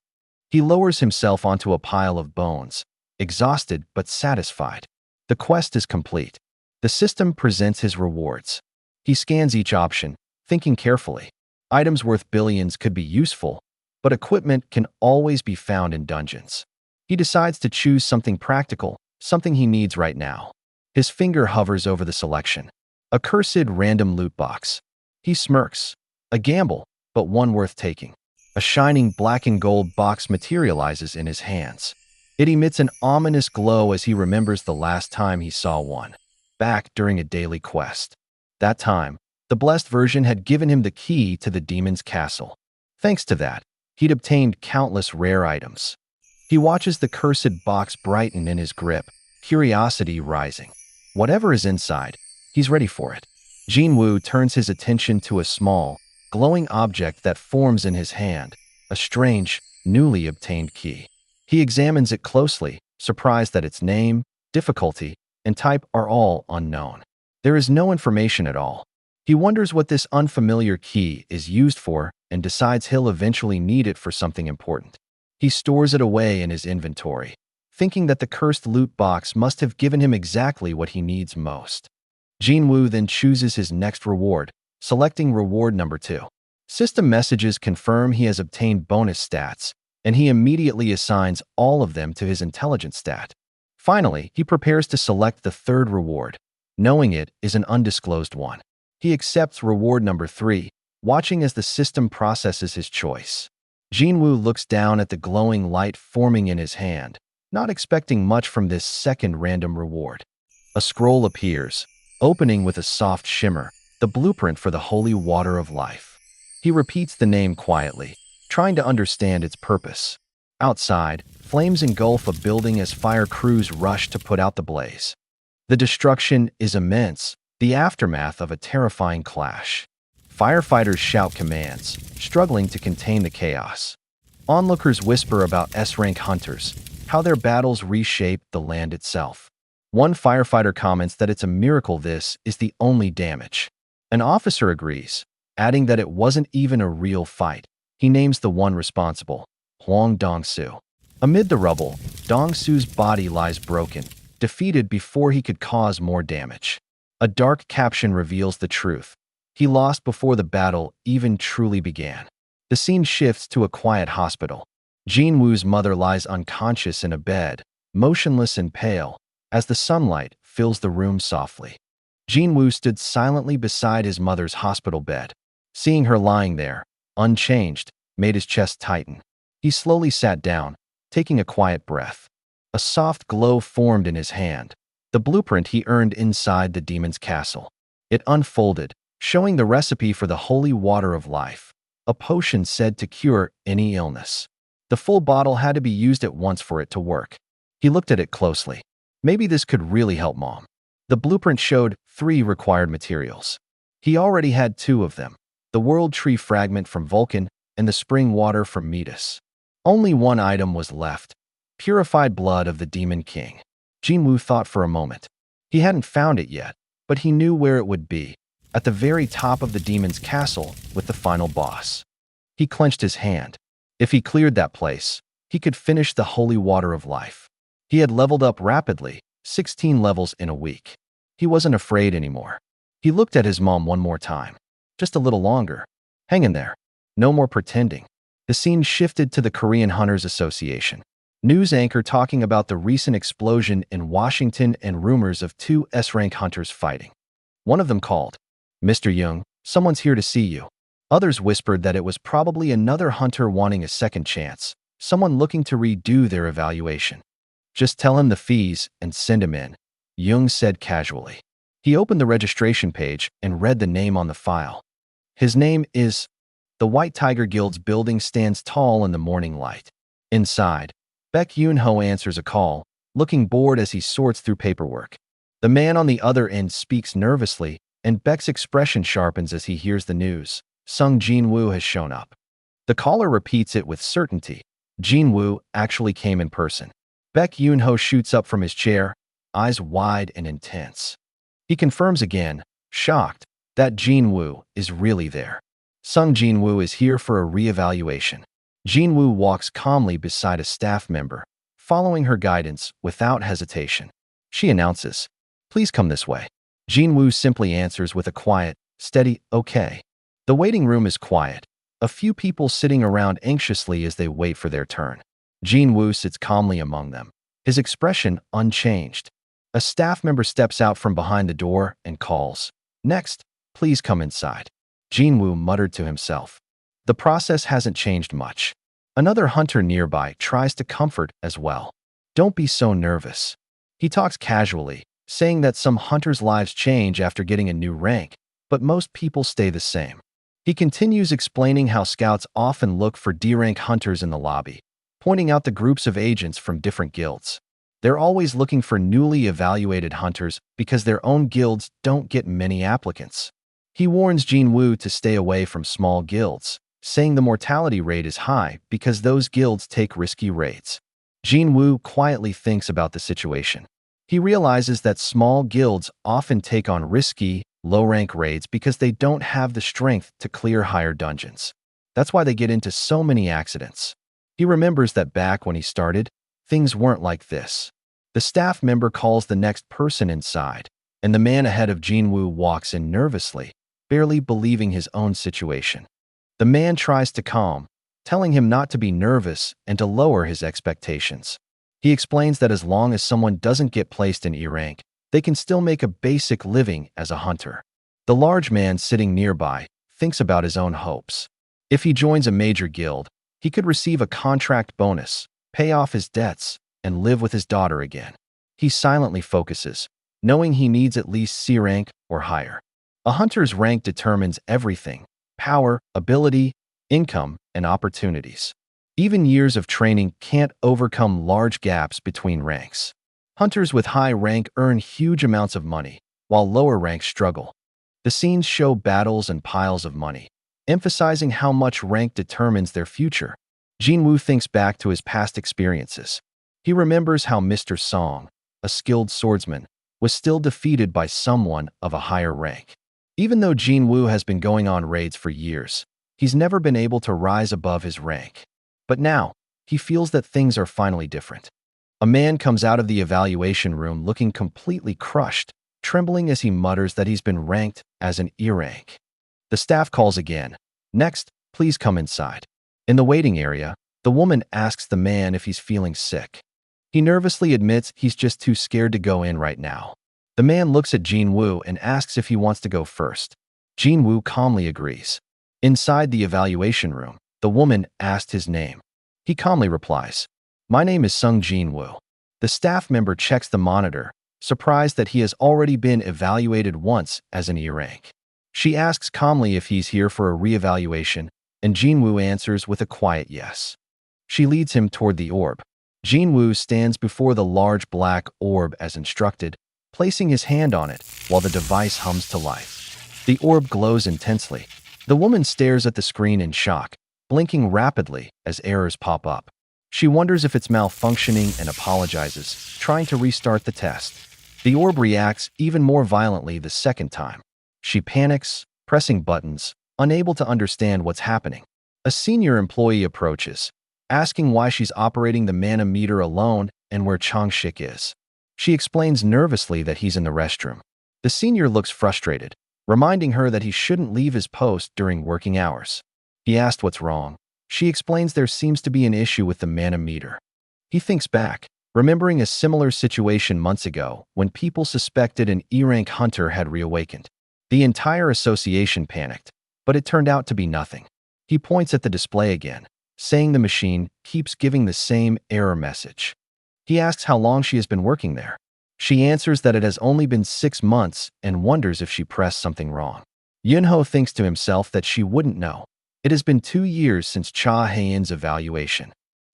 He lowers himself onto a pile of bones, exhausted but satisfied. The quest is complete. The system presents his rewards. He scans each option, thinking carefully. Items worth billions could be useful, but equipment can always be found in dungeons. He decides to choose something practical, something he needs right now. His finger hovers over the selection. A cursed random loot box. He smirks. A gamble, but one worth taking. A shining black and gold box materializes in his hands. It emits an ominous glow as he remembers the last time he saw one. Back during a daily quest. That time, the blessed version had given him the key to the demon's castle. Thanks to that, he'd obtained countless rare items. He watches the cursed box brighten in his grip, curiosity rising. Whatever is inside, he's ready for it. Jin-Woo turns his attention to a small, glowing object that forms in his hand, a strange, newly obtained key. He examines it closely, surprised that its name, difficulty, and type are all unknown. There is no information at all. He wonders what this unfamiliar key is used for and decides he'll eventually need it for something important. He stores it away in his inventory, thinking that the cursed loot box must have given him exactly what he needs most. Jin-Woo then chooses his next reward, selecting reward number 2. System messages confirm he has obtained bonus stats, and he immediately assigns all of them to his intelligence stat. Finally, he prepares to select the third reward, knowing it is an undisclosed one. He accepts reward number 3, watching as the system processes his choice. Jin-Woo looks down at the glowing light forming in his hand, not expecting much from this second random reward. A scroll appears, opening with a soft shimmer, the blueprint for the holy water of life. He repeats the name quietly, trying to understand its purpose. Outside, flames engulf a building as fire crews rush to put out the blaze. The destruction is immense, the aftermath of a terrifying clash. Firefighters shout commands, struggling to contain the chaos. Onlookers whisper about S-rank hunters, how their battles reshape the land itself. One firefighter comments that it's a miracle this is the only damage. An officer agrees, adding that it wasn't even a real fight. He names the one responsible, Hwang Dong-soo. Amid the rubble, Dong-soo's body lies broken, defeated before he could cause more damage. A dark caption reveals the truth. He lost before the battle even truly began. The scene shifts to a quiet hospital. Jin-Woo's mother lies unconscious in a bed, motionless and pale, as the sunlight fills the room softly. Jin-Woo stood silently beside his mother's hospital bed. Seeing her lying there, unchanged, made his chest tighten. He slowly sat down, taking a quiet breath. A soft glow formed in his hand, the blueprint he earned inside the demon's castle. It unfolded, showing the recipe for the holy water of life, a potion said to cure any illness. The full bottle had to be used at once for it to work. He looked at it closely. Maybe this could really help Mom. The blueprint showed 3 required materials. He already had 2 of them, the World Tree fragment from Vulcan and the spring water from Metis. Only one item was left, purified blood of the Demon King. Jin-Woo thought for a moment. He hadn't found it yet, but he knew where it would be, at the very top of the demon's castle with the final boss. He clenched his hand. If he cleared that place, he could finish the holy water of life. He had leveled up rapidly, 16 levels in a week. He wasn't afraid anymore. He looked at his mom one more time. Just a little longer. Hang in there. No more pretending. The scene shifted to the Korean Hunters Association. News anchor talking about the recent explosion in Washington and rumors of 2 S-rank hunters fighting. One of them called, "Mr. Young, someone's here to see you." Others whispered that it was probably another hunter wanting a second chance, someone looking to redo their evaluation. "Just tell him the fees and send him in," Young said casually. He opened the registration page and read the name on the file. His name is... The White Tiger Guild's building stands tall in the morning light. Inside, Baek Yoon-ho answers a call, looking bored as he sorts through paperwork. The man on the other end speaks nervously, and Baek's expression sharpens as he hears the news. Sung Jin-Woo has shown up. The caller repeats it with certainty. Jin-Woo actually came in person. Baek Yoon-ho shoots up from his chair, eyes wide and intense. He confirms again, shocked, that Jin-Woo is really there. Sung Jin-Woo is here for a reevaluation. Jin-Woo walks calmly beside a staff member, following her guidance without hesitation. She announces, "Please come this way." Jin-Woo simply answers with a quiet, steady, "Okay." The waiting room is quiet. A few people sitting around anxiously as they wait for their turn. Jin-Woo sits calmly among them, his expression unchanged. A staff member steps out from behind the door and calls, "Next, please come inside." Jin-Woo muttered to himself. The process hasn't changed much. Another hunter nearby tries to comfort as well. "Don't be so nervous." He talks casually, saying that some hunters' lives change after getting a new rank, but most people stay the same. He continues explaining how scouts often look for D-rank hunters in the lobby, pointing out the groups of agents from different guilds. They're always looking for newly evaluated hunters because their own guilds don't get many applicants. He warns Jin-Woo to stay away from small guilds, saying the mortality rate is high because those guilds take risky raids. Jin-Woo quietly thinks about the situation. He realizes that small guilds often take on risky, low-rank raids because they don't have the strength to clear higher dungeons. That's why they get into so many accidents. He remembers that back when he started, things weren't like this. The staff member calls the next person inside, and the man ahead of Jin-Woo walks in nervously, barely believing his own situation. The man tries to calm, telling him not to be nervous and to lower his expectations. He explains that as long as someone doesn't get placed in E rank, they can still make a basic living as a hunter. The large man sitting nearby thinks about his own hopes. If he joins a major guild, he could receive a contract bonus, pay off his debts, and live with his daughter again. He silently focuses, knowing he needs at least C rank or higher. A hunter's rank determines everything: power, ability, income, and opportunities. Even years of training can't overcome large gaps between ranks. Hunters with high rank earn huge amounts of money, while lower ranks struggle. The scenes show battles and piles of money, emphasizing how much rank determines their future. Jin-Woo thinks back to his past experiences. He remembers how Mr. Song, a skilled swordsman, was still defeated by someone of a higher rank. Even though Jin-Woo has been going on raids for years, he's never been able to rise above his rank. But now, he feels that things are finally different. A man comes out of the evaluation room looking completely crushed, trembling as he mutters that he's been ranked as an E rank. The staff calls again. "Next, please come inside." In the waiting area, the woman asks the man if he's feeling sick. He nervously admits he's just too scared to go in right now. The man looks at Jin-Woo and asks if he wants to go first. Jin-Woo calmly agrees. Inside the evaluation room, the woman asked his name. He calmly replies, "My name is Sung Jin-Woo." The staff member checks the monitor, surprised that he has already been evaluated once as an E rank. She asks calmly if he's here for a reevaluation, and Jin-Woo answers with a quiet yes. She leads him toward the orb. Jin-Woo stands before the large black orb as instructed, placing his hand on it while the device hums to life. The orb glows intensely. The woman stares at the screen in shock, blinking rapidly as errors pop up. She wonders if it's malfunctioning and apologizes, trying to restart the test. The orb reacts even more violently the second time. She panics, pressing buttons, unable to understand what's happening. A senior employee approaches, asking why she's operating the mana meter alone and where Chang-shik is. She explains nervously that he's in the restroom. The senior looks frustrated, reminding her that he shouldn't leave his post during working hours. He asked what's wrong. She explains there seems to be an issue with the mana meter. He thinks back, remembering a similar situation months ago when people suspected an E-rank hunter had reawakened. The entire association panicked, but it turned out to be nothing. He points at the display again, saying the machine keeps giving the same error message. He asks how long she has been working there. She answers that it has only been 6 months and wonders if she pressed something wrong. Yoon-ho thinks to himself that she wouldn't know. It has been 2 years since Cha Hae-in's evaluation.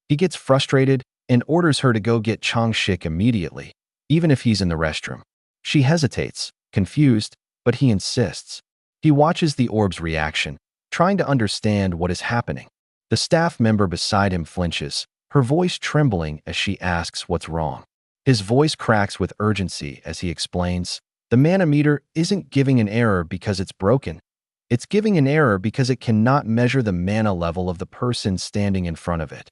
He gets frustrated and orders her to go get Chang-shik immediately, even if he's in the restroom. She hesitates, confused, but he insists. He watches the orb's reaction, trying to understand what is happening. The staff member beside him flinches, her voice trembling as she asks what's wrong. His voice cracks with urgency as he explains, the manometer isn't giving an error because it's broken. It's giving an error because it cannot measure the mana level of the person standing in front of it.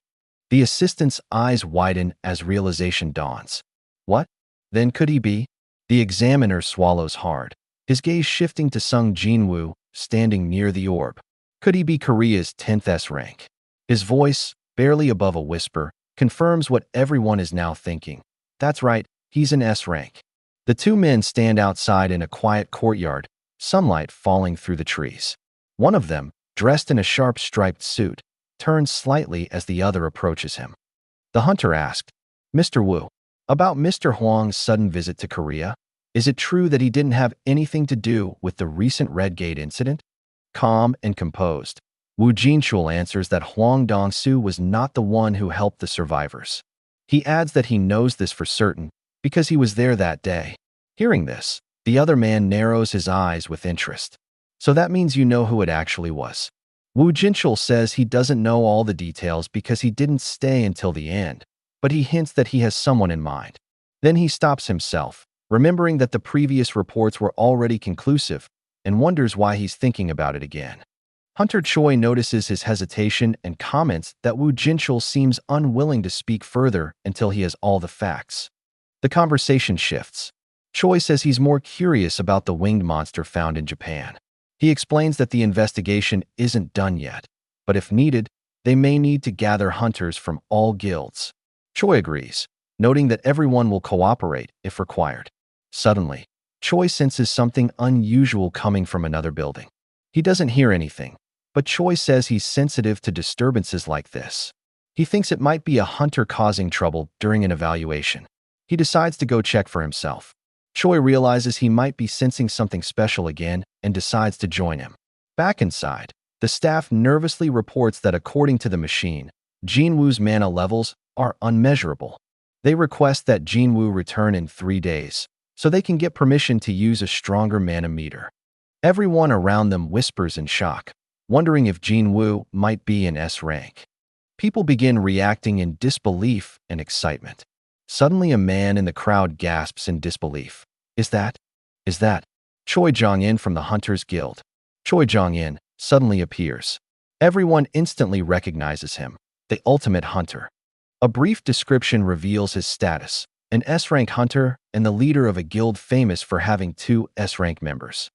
The assistant's eyes widen as realization dawns. What? Then could he be? The examiner swallows hard, his gaze shifting to Sung Jin-Woo, standing near the orb. Could he be Korea's 10th S rank? His voice, barely above a whisper, confirms what everyone is now thinking. That's right, he's an S rank. The two men stand outside in a quiet courtyard, sunlight falling through the trees. One of them, dressed in a sharp striped suit, turns slightly as the other approaches him. The hunter asked, Mr. Wu, about Mr. Huang's sudden visit to Korea, is it true that he didn't have anything to do with the recent Red Gate incident? Calm and composed, Wu Jinchul answers that Huang Dongsu was not the one who helped the survivors. He adds that he knows this for certain because he was there that day. Hearing this, the other man narrows his eyes with interest. So that means you know who it actually was. Wu Jinchul says he doesn't know all the details because he didn't stay until the end, but he hints that he has someone in mind. Then he stops himself, remembering that the previous reports were already conclusive, and wonders why he's thinking about it again. Hunter Choi notices his hesitation and comments that Wu Jinchul seems unwilling to speak further until he has all the facts. The conversation shifts. Choi says he's more curious about the winged monster found in Japan. He explains that the investigation isn't done yet, but if needed, they may need to gather hunters from all guilds. Choi agrees, noting that everyone will cooperate if required. Suddenly, Choi senses something unusual coming from another building. He doesn't hear anything, but Choi says he's sensitive to disturbances like this. He thinks it might be a hunter causing trouble during an evaluation. He decides to go check for himself. Choi realizes he might be sensing something special again and decides to join him. Back inside, the staff nervously reports that according to the machine, Jin-Woo's mana levels are unmeasurable. They request that Jin-Woo return in 3 days, so they can get permission to use a stronger mana meter. Everyone around them whispers in shock, wondering if Jin-Woo might be in S rank. People begin reacting in disbelief and excitement. Suddenly a man in the crowd gasps in disbelief. Is that Choi Jong-in from the Hunters Guild? Choi Jong-in suddenly appears. Everyone instantly recognizes him, the ultimate hunter. A brief description reveals his status, an S-rank hunter and the leader of a guild famous for having 2 S-rank members.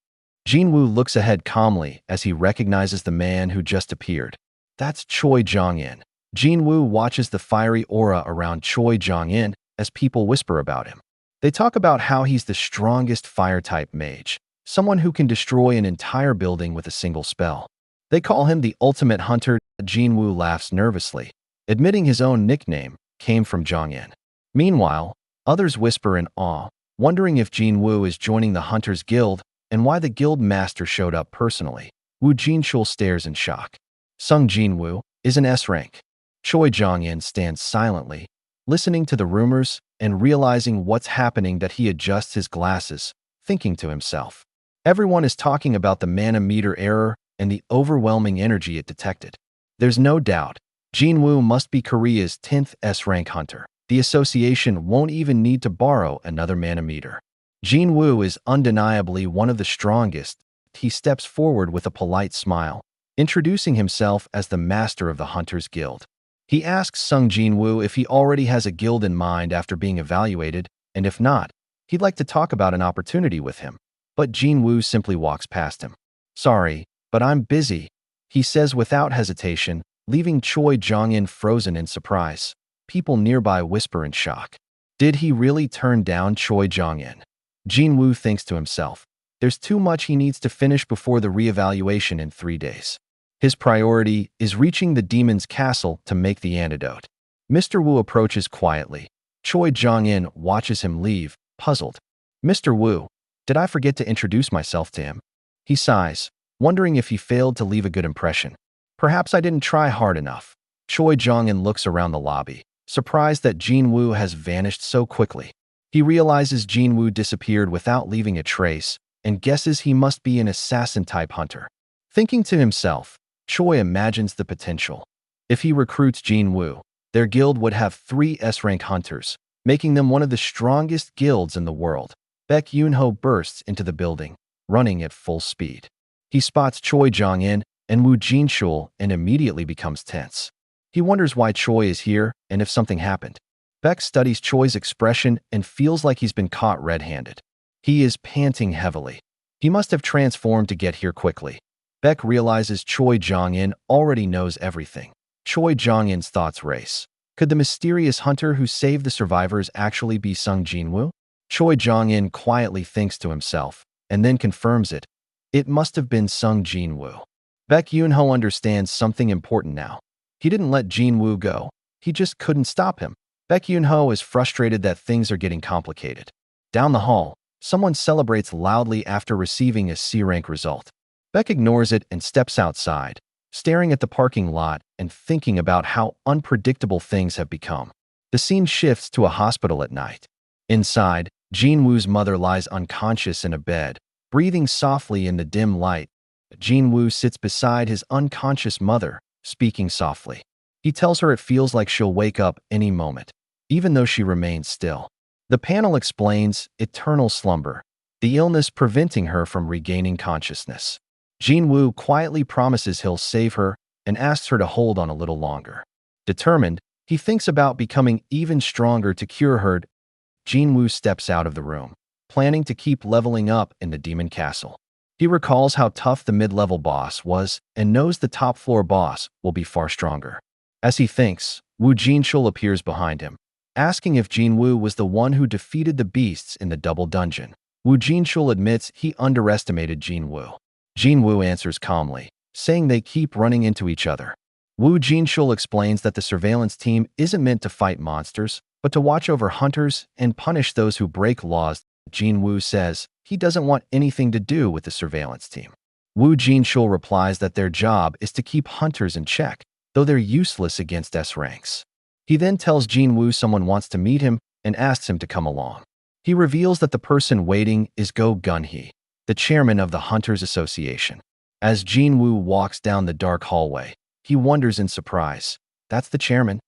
Jin-Woo looks ahead calmly as he recognizes the man who just appeared. That's Choi Jong-in. Jin-Woo watches the fiery aura around Choi Jong-in as people whisper about him. They talk about how he's the strongest fire-type mage, someone who can destroy an entire building with a single spell. They call him the ultimate hunter. Jin-Woo laughs nervously, admitting his own nickname came from Jong-in. Meanwhile, others whisper in awe, wondering if Jin-Woo is joining the Hunters Guild and why the guild master showed up personally. Wu Jinchul stares in shock. Sung Jin-Woo is an S-rank. Choi Jong-in stands silently, listening to the rumors and realizing what's happening that he adjusts his glasses, thinking to himself. Everyone is talking about the mana meter error and the overwhelming energy it detected. There's no doubt, Jin-Woo must be Korea's 10th S-rank hunter. The association won't even need to borrow another mana meter. Jin-Woo is undeniably one of the strongest. He steps forward with a polite smile, introducing himself as the master of the Hunters Guild. He asks Sung Jin-Woo if he already has a guild in mind after being evaluated, and if not, he'd like to talk about an opportunity with him. But Jin-Woo simply walks past him. Sorry, but I'm busy, he says without hesitation, leaving Choi Jong-in frozen in surprise. People nearby whisper in shock. Did he really turn down Choi Jong-in? Jin-Woo thinks to himself, there's too much he needs to finish before the re-evaluation in 3 days. His priority is reaching the demon's castle to make the antidote. Mr. Wu approaches quietly. Choi Jong-in watches him leave, puzzled. Mr. Wu, did I forget to introduce myself to him? He sighs, wondering if he failed to leave a good impression. Perhaps I didn't try hard enough. Choi Jong-in looks around the lobby, surprised that Jin-Woo has vanished so quickly. He realizes Jin-Woo disappeared without leaving a trace and guesses he must be an assassin-type hunter. Thinking to himself, Choi imagines the potential. If he recruits Jin-Woo, their guild would have 3 S-rank hunters, making them one of the strongest guilds in the world. Baek Yoon-ho bursts into the building, running at full speed. He spots Choi Jong-in and Woo Jin-chul and immediately becomes tense. He wonders why Choi is here and if something happened. Baek studies Choi's expression and feels like he's been caught red-handed. He is panting heavily. He must have transformed to get here quickly. Baek realizes Choi Jong-in already knows everything. Choi Jong-in's thoughts race. Could the mysterious hunter who saved the survivors actually be Sung Jin-Woo? Choi Jong-in quietly thinks to himself, and then confirms it. It must have been Sung Jin-Woo. Baek Yoon-ho understands something important now. He didn't let Jin-Woo go. He just couldn't stop him. Baek Yoon-ho is frustrated that things are getting complicated. Down the hall, someone celebrates loudly after receiving a C-rank result. Baek ignores it and steps outside, staring at the parking lot and thinking about how unpredictable things have become. The scene shifts to a hospital at night. Inside, Jin-Woo's mother lies unconscious in a bed, breathing softly in the dim light. Jin-Woo sits beside his unconscious mother, speaking softly. He tells her it feels like she'll wake up any moment, even though she remains still. The panel explains eternal slumber, the illness preventing her from regaining consciousness. Jin-Woo quietly promises he'll save her and asks her to hold on a little longer. Determined, he thinks about becoming even stronger to cure her. Jin-Woo steps out of the room, planning to keep leveling up in the demon castle. He recalls how tough the mid-level boss was and knows the top-floor boss will be far stronger. As he thinks, Woo Jin-chul appears behind him, asking if Jin-Woo was the one who defeated the beasts in the double dungeon. Woo Jin-chul admits he underestimated Jin-Woo. Jin-Woo answers calmly, saying they keep running into each other. Woo Jin-chul explains that the surveillance team isn't meant to fight monsters, but to watch over hunters and punish those who break laws. Jin-Woo says he doesn't want anything to do with the surveillance team. Woo Jin-chul replies that their job is to keep hunters in check, though they're useless against S ranks. He then tells Jin-Woo someone wants to meet him and asks him to come along. He reveals that the person waiting is Go Gun-hee, the chairman of the Hunters Association. As Jin-Woo walks down the dark hallway, he wonders in surprise. That's the chairman?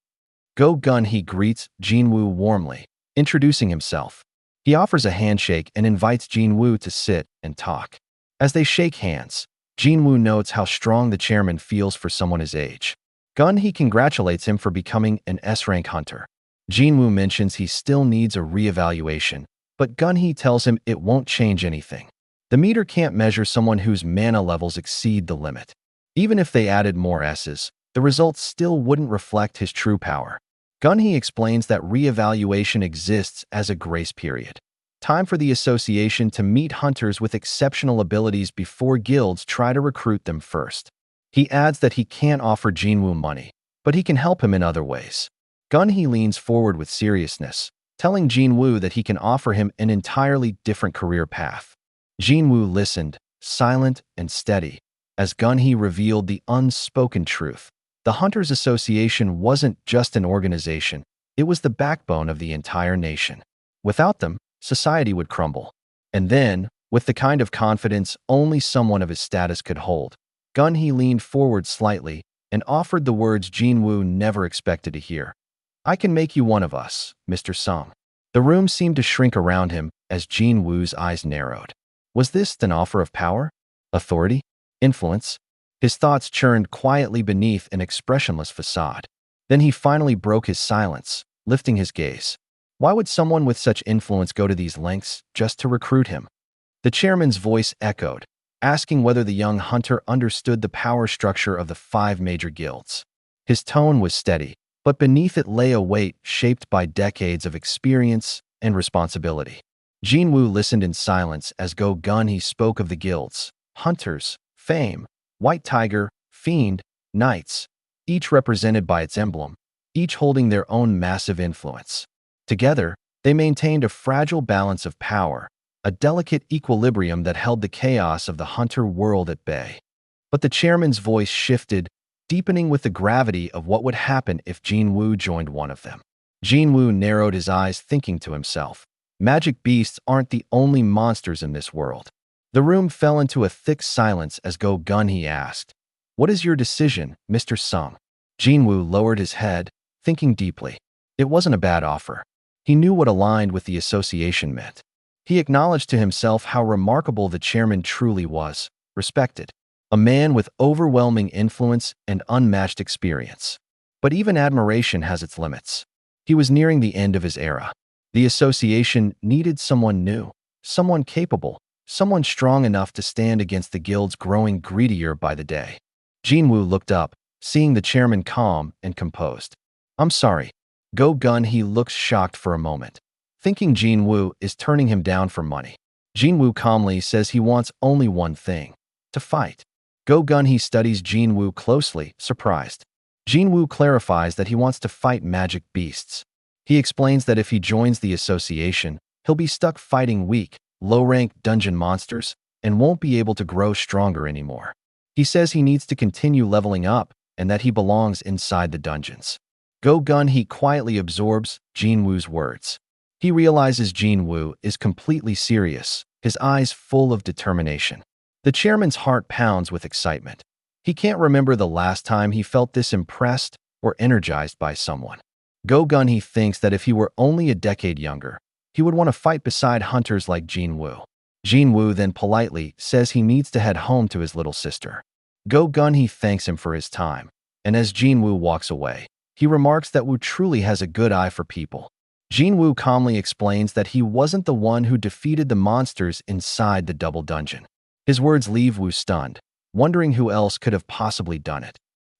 Go Gun-hee greets Jin-Woo warmly, introducing himself. He offers a handshake and invites Jin-Woo to sit and talk. As they shake hands, Jin-Woo notes how strong the chairman feels for someone his age. Gun-hee congratulates him for becoming an S-rank hunter. Jin-Woo mentions he still needs a reevaluation, but Gun-hee tells him it won't change anything. The meter can't measure someone whose mana levels exceed the limit. Even if they added more S's, the results still wouldn't reflect his true power. Gun-hee explains that reevaluation exists as a grace period. Time for the association to meet hunters with exceptional abilities before guilds try to recruit them first. He adds that he can't offer Jin-Woo money, but he can help him in other ways. Gun-hee leans forward with seriousness, telling Jin-Woo that he can offer him an entirely different career path. Jin-Woo listened, silent and steady, as Gun-hee revealed the unspoken truth. The Hunters Association wasn't just an organization, it was the backbone of the entire nation. Without them, society would crumble. And then, with the kind of confidence only someone of his status could hold, Gun-hee leaned forward slightly and offered the words Jin-Woo never expected to hear. I can make you one of us, Mr. Sung. The room seemed to shrink around him as Jin-Woo's eyes narrowed. Was this an offer of power? Authority? Influence? His thoughts churned quietly beneath an expressionless facade. Then he finally broke his silence, lifting his gaze. Why would someone with such influence go to these lengths just to recruit him? The chairman's voice echoed, asking whether the young hunter understood the power structure of the 5 major guilds. His tone was steady, but beneath it lay a weight shaped by decades of experience and responsibility. Jin-Woo listened in silence as Go Gun-hee spoke of the guilds, hunters, fame, White Tiger, Fiend, Knights, each represented by its emblem, each holding their own massive influence. Together, they maintained a fragile balance of power, a delicate equilibrium that held the chaos of the hunter world at bay. But the chairman's voice shifted, deepening with the gravity of what would happen if Jin-Woo joined one of them. Jin-Woo narrowed his eyes, thinking to himself, magic beasts aren't the only monsters in this world. The room fell into a thick silence as Go Gun-hee asked, "What is your decision, Mr. Sung?" Jin-Woo lowered his head, thinking deeply. It wasn't a bad offer. He knew what aligned with the association meant. He acknowledged to himself how remarkable the chairman truly was, respected. A man with overwhelming influence and unmatched experience. But even admiration has its limits. He was nearing the end of his era. The association needed someone new, someone capable, someone strong enough to stand against the guilds growing greedier by the day. Jin-Woo looked up, seeing the chairman calm and composed. "I'm sorry." Go Gun-hee looks shocked for a moment, thinking Jin-Woo is turning him down for money. Jin-Woo calmly says he wants only one thing, to fight. Go Gun-hee studies Jin-Woo closely, surprised. Jin-Woo clarifies that he wants to fight magic beasts. He explains that if he joins the association, he'll be stuck fighting weak, low-rank dungeon monsters and won't be able to grow stronger anymore. He says he needs to continue leveling up and that he belongs inside the dungeons. Go Gun-hee quietly absorbs Jin-Woo's words. He realizes Jin-Woo is completely serious, his eyes full of determination. The chairman's heart pounds with excitement. He can't remember the last time he felt this impressed or energized by someone. Go Gun-hee thinks that if he were only a decade younger, he would want to fight beside hunters like Jin-Woo. Jin-Woo then politely says he needs to head home to his little sister. Go Gun-hee thanks him for his time, and as Jin-Woo walks away, he remarks that Woo truly has a good eye for people. Jin-Woo calmly explains that he wasn't the one who defeated the monsters inside the double dungeon. His words leave Woo stunned, wondering who else could have possibly done it.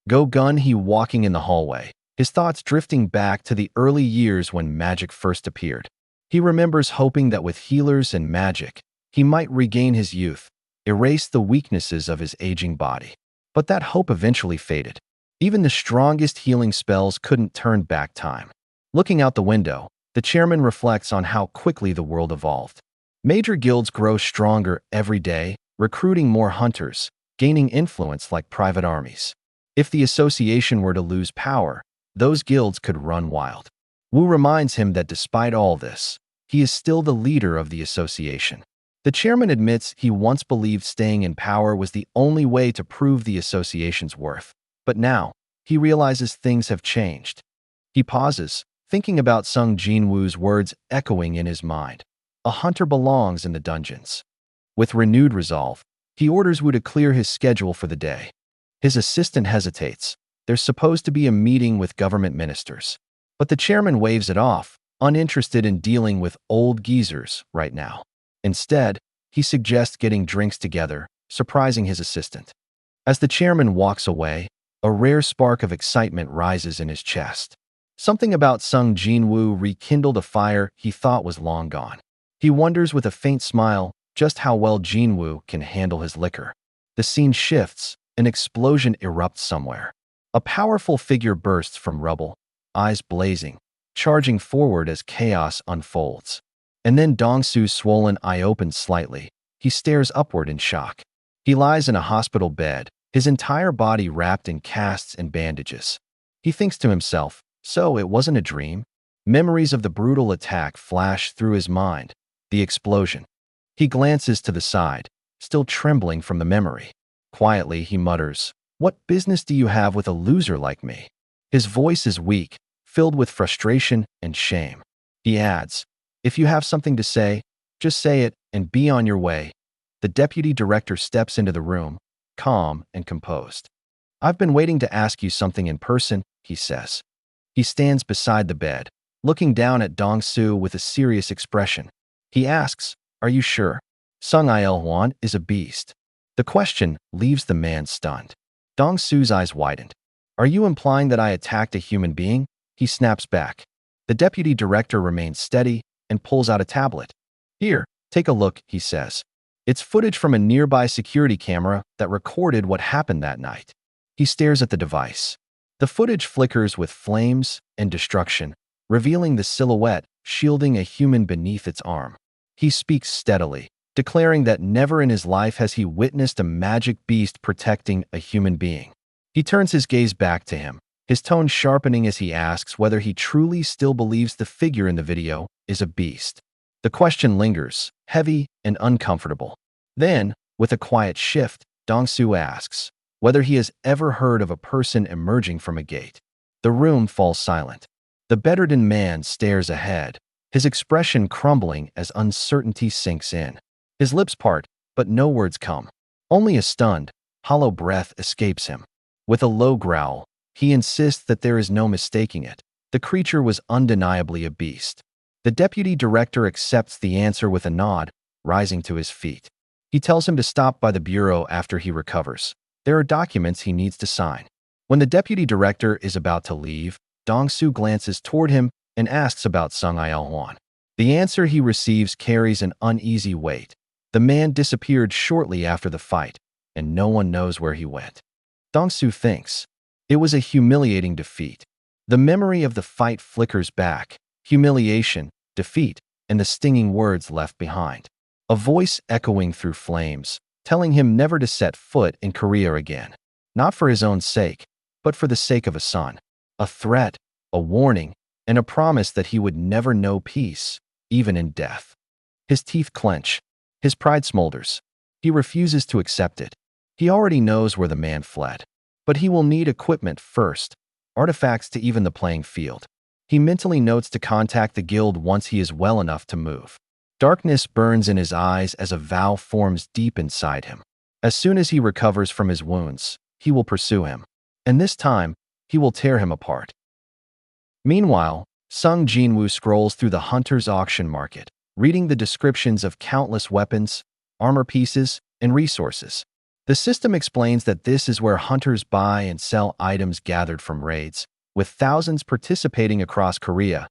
Go Gun-hee walking in the hallway, his thoughts drifting back to the early years when magic first appeared. He remembers hoping that with healers and magic, he might regain his youth, erase the weaknesses of his aging body. But that hope eventually faded. Even the strongest healing spells couldn't turn back time. Looking out the window, the chairman reflects on how quickly the world evolved. Major guilds grow stronger every day, recruiting more hunters, gaining influence like private armies. If the association were to lose power, those guilds could run wild. Wu reminds him that despite all this, he is still the leader of the association. The chairman admits he once believed staying in power was the only way to prove the association's worth. But now, he realizes things have changed. He pauses, thinking about Sung Jin-Woo's words echoing in his mind. A hunter belongs in the dungeons. With renewed resolve, he orders Wu to clear his schedule for the day. His assistant hesitates. There's supposed to be a meeting with government ministers. But the chairman waves it off, uninterested in dealing with old geezers right now. Instead, he suggests getting drinks together, surprising his assistant. As the chairman walks away, a rare spark of excitement rises in his chest. Something about Sung Jin-Woo rekindled a fire he thought was long gone. He wonders with a faint smile just how well Jin-Woo can handle his liquor. The scene shifts, an explosion erupts somewhere. A powerful figure bursts from rubble, eyes blazing, charging forward as chaos unfolds. And then Dong-Su's swollen eye opens slightly. He stares upward in shock. He lies in a hospital bed, his entire body wrapped in casts and bandages. He thinks to himself, so it wasn't a dream? Memories of the brutal attack flash through his mind. The explosion. He glances to the side, still trembling from the memory. Quietly, he mutters, "What business do you have with a loser like me?" His voice is weak, filled with frustration and shame. He adds, "If you have something to say, just say it and be on your way." The deputy director steps into the room, calm and composed. "I've been waiting to ask you something in person," he says. He stands beside the bed, looking down at Dong-Su with a serious expression. He asks, "Are you sure? Sung Il-hwan is a beast." The question leaves the man stunned. Dong-Su's eyes widened. "Are you implying that I attacked a human being?" He snaps back. The deputy director remains steady and pulls out a tablet. "Here, take a look," he says. It's footage from a nearby security camera that recorded what happened that night. He stares at the device. The footage flickers with flames and destruction, revealing the silhouette shielding a human beneath its arm. He speaks steadily, declaring that never in his life has he witnessed a magic beast protecting a human being. He turns his gaze back to him, his tone sharpening as he asks whether he truly still believes the figure in the video is a beast. The question lingers, heavy and uncomfortable. Then, with a quiet shift, Dong-soo asks whether he has ever heard of a person emerging from a gate. The room falls silent. The Bedouin man stares ahead, his expression crumbling as uncertainty sinks in. His lips part, but no words come. Only a stunned, hollow breath escapes him. With a low growl, he insists that there is no mistaking it. The creature was undeniably a beast. The deputy director accepts the answer with a nod, rising to his feet. He tells him to stop by the bureau after he recovers. There are documents he needs to sign. When the deputy director is about to leave, Dong-soo glances toward him and asks about Sung Il-hwan. The answer he receives carries an uneasy weight. The man disappeared shortly after the fight, and no one knows where he went. Dong-soo thinks. It was a humiliating defeat. The memory of the fight flickers back. Humiliation, defeat, and the stinging words left behind. A voice echoing through flames, telling him never to set foot in Korea again. Not for his own sake, but for the sake of a son. A threat, a warning, and a promise that he would never know peace, even in death. His teeth clench. His pride smolders. He refuses to accept it. He already knows where the man fled. But he will need equipment first, artifacts to even the playing field. He mentally notes to contact the guild once he is well enough to move. Darkness burns in his eyes as a vow forms deep inside him. As soon as he recovers from his wounds, he will pursue him. And this time, he will tear him apart. Meanwhile, Sung Jin-Woo scrolls through the hunter's auction market, reading the descriptions of countless weapons, armor pieces, and resources. The system explains that this is where hunters buy and sell items gathered from raids, with thousands participating across Korea.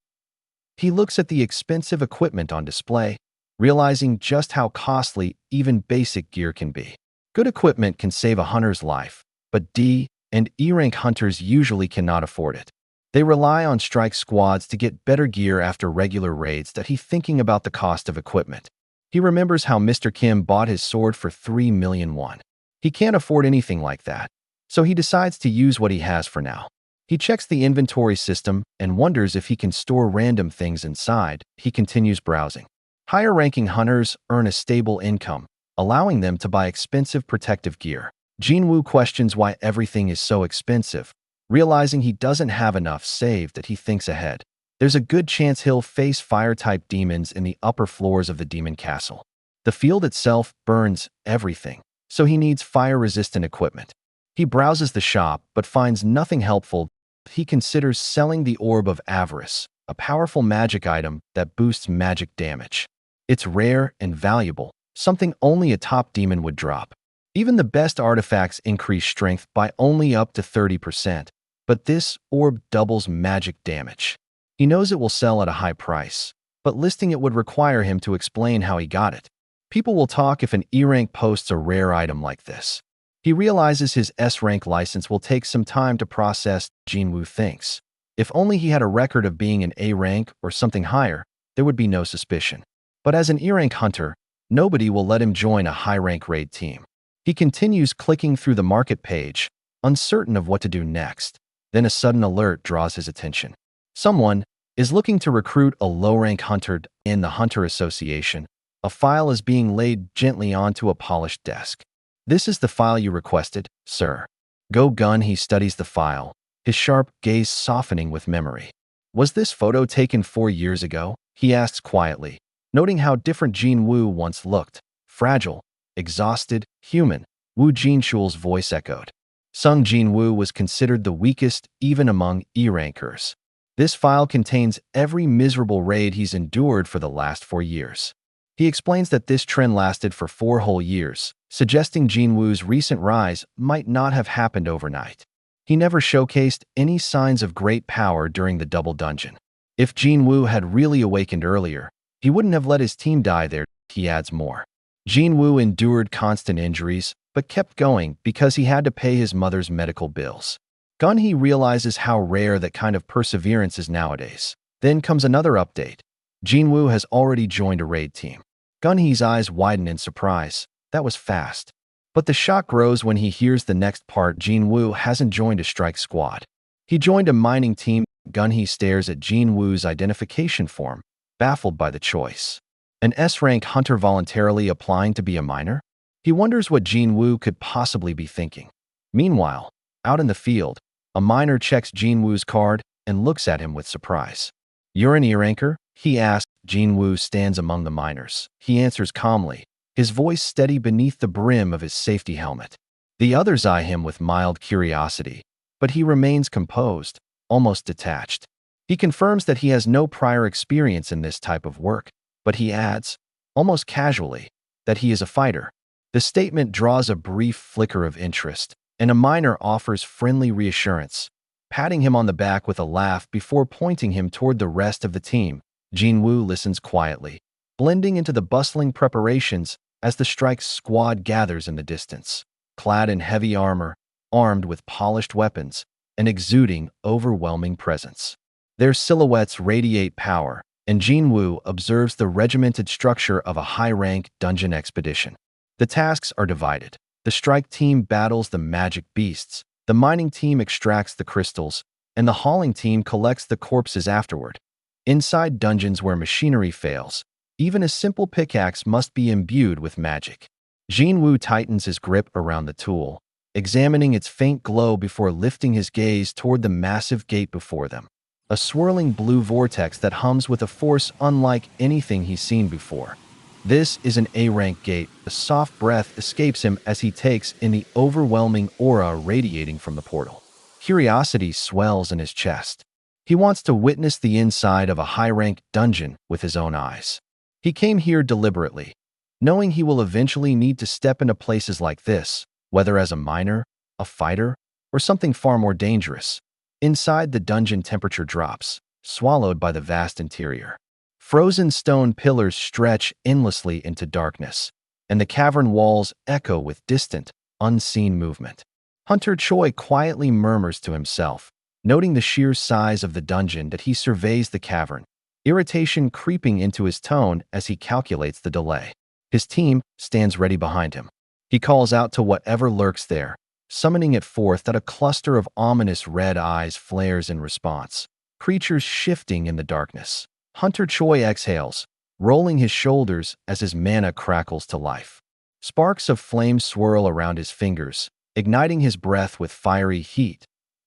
He looks at the expensive equipment on display, realizing just how costly even basic gear can be. Good equipment can save a hunter's life, but D and E rank hunters usually cannot afford it. They rely on strike squads to get better gear after regular raids that he's thinking about the cost of equipment. He remembers how Mr. Kim bought his sword for 3 million won. He can't afford anything like that, so he decides to use what he has for now. He checks the inventory system and wonders if he can store random things inside. He continues browsing. Higher-ranking hunters earn a stable income, allowing them to buy expensive protective gear. Jin-Woo questions why everything is so expensive, realizing he doesn't have enough saved that he thinks ahead. There's a good chance he'll face fire-type demons in the upper floors of the demon castle. The field itself burns everything, so he needs fire-resistant equipment. He browses the shop but finds nothing helpful. He considers selling the Orb of Avarice, a powerful magic item that boosts magic damage. It's rare and valuable, something only a top demon would drop. Even the best artifacts increase strength by only up to 30%, but this orb doubles magic damage. He knows it will sell at a high price, but listing it would require him to explain how he got it. People will talk if an E-rank posts a rare item like this. He realizes his S-rank license will take some time to process. Jin-Woo thinks. If only he had a record of being an A-rank or something higher, there would be no suspicion. But as an E-rank hunter, nobody will let him join a high-rank raid team. He continues clicking through the market page, uncertain of what to do next. Then a sudden alert draws his attention. Someone is looking to recruit a low-rank hunter in the Hunter Association. A file is being laid gently onto a polished desk. This is the file you requested, sir. Go Gun. He studies the file, his sharp gaze softening with memory. Was this photo taken 4 years ago? He asks quietly, noting how different Jin-Woo once looked. Fragile, exhausted, human. Woo Jin-chul's voice echoed. Sung Jin-Woo was considered the weakest even among E-rankers. This file contains every miserable raid he's endured for the last 4 years. He explains that this trend lasted for 4 whole years, suggesting Jin-Woo's recent rise might not have happened overnight. He never showcased any signs of great power during the double dungeon. If Jin-Woo had really awakened earlier, he wouldn't have let his team die there. He adds more. Jin-Woo endured constant injuries, but kept going because he had to pay his mother's medical bills. Gun-hee realizes how rare that kind of perseverance is nowadays. Then comes another update. Jin-Woo has already joined a raid team. Gun-hee's eyes widen in surprise. That was fast. But the shock grows when he hears the next part. Jin-Woo hasn't joined a strike squad. He joined a mining team. Gun-hee stares at Jin-Woo's identification form, baffled by the choice. An S-rank hunter voluntarily applying to be a miner? He wonders what Jin-Woo could possibly be thinking. Meanwhile, out in the field, a miner checks Jin-Woo's card and looks at him with surprise. "You're an E-ranker?" he asks. Jin-Woo stands among the miners. He answers calmly, his voice steady beneath the brim of his safety helmet. The others eye him with mild curiosity, but he remains composed, almost detached. He confirms that he has no prior experience in this type of work, but he adds, almost casually, that he is a fighter. The statement draws a brief flicker of interest, and a miner offers friendly reassurance, patting him on the back with a laugh before pointing him toward the rest of the team. Jin-Woo listens quietly, blending into the bustling preparations as the strike squad gathers in the distance, clad in heavy armor, armed with polished weapons, and exuding overwhelming presence. Their silhouettes radiate power, and Jin-Woo observes the regimented structure of a high-rank dungeon expedition. The tasks are divided. The strike team battles the magic beasts, the mining team extracts the crystals, and the hauling team collects the corpses afterward. Inside dungeons where machinery fails, even a simple pickaxe must be imbued with magic. Jin-Woo tightens his grip around the tool, examining its faint glow before lifting his gaze toward the massive gate before them. A swirling blue vortex that hums with a force unlike anything he's seen before. This is an A-rank gate. A soft breath escapes him as he takes in the overwhelming aura radiating from the portal. Curiosity swells in his chest. He wants to witness the inside of a high-rank dungeon with his own eyes. He came here deliberately, knowing he will eventually need to step into places like this, whether as a miner, a fighter, or something far more dangerous. Inside, the dungeon temperature drops, swallowed by the vast interior. Frozen stone pillars stretch endlessly into darkness, and the cavern walls echo with distant, unseen movement. Hunter Choi quietly murmurs to himself, noting the sheer size of the dungeon that he surveys the cavern, irritation creeping into his tone as he calculates the delay. His team stands ready behind him. He calls out to whatever lurks there, summoning it forth that a cluster of ominous red eyes flares in response, creatures shifting in the darkness. Hunter Choi exhales, rolling his shoulders as his mana crackles to life. Sparks of flame swirl around his fingers, igniting his breath with fiery heat.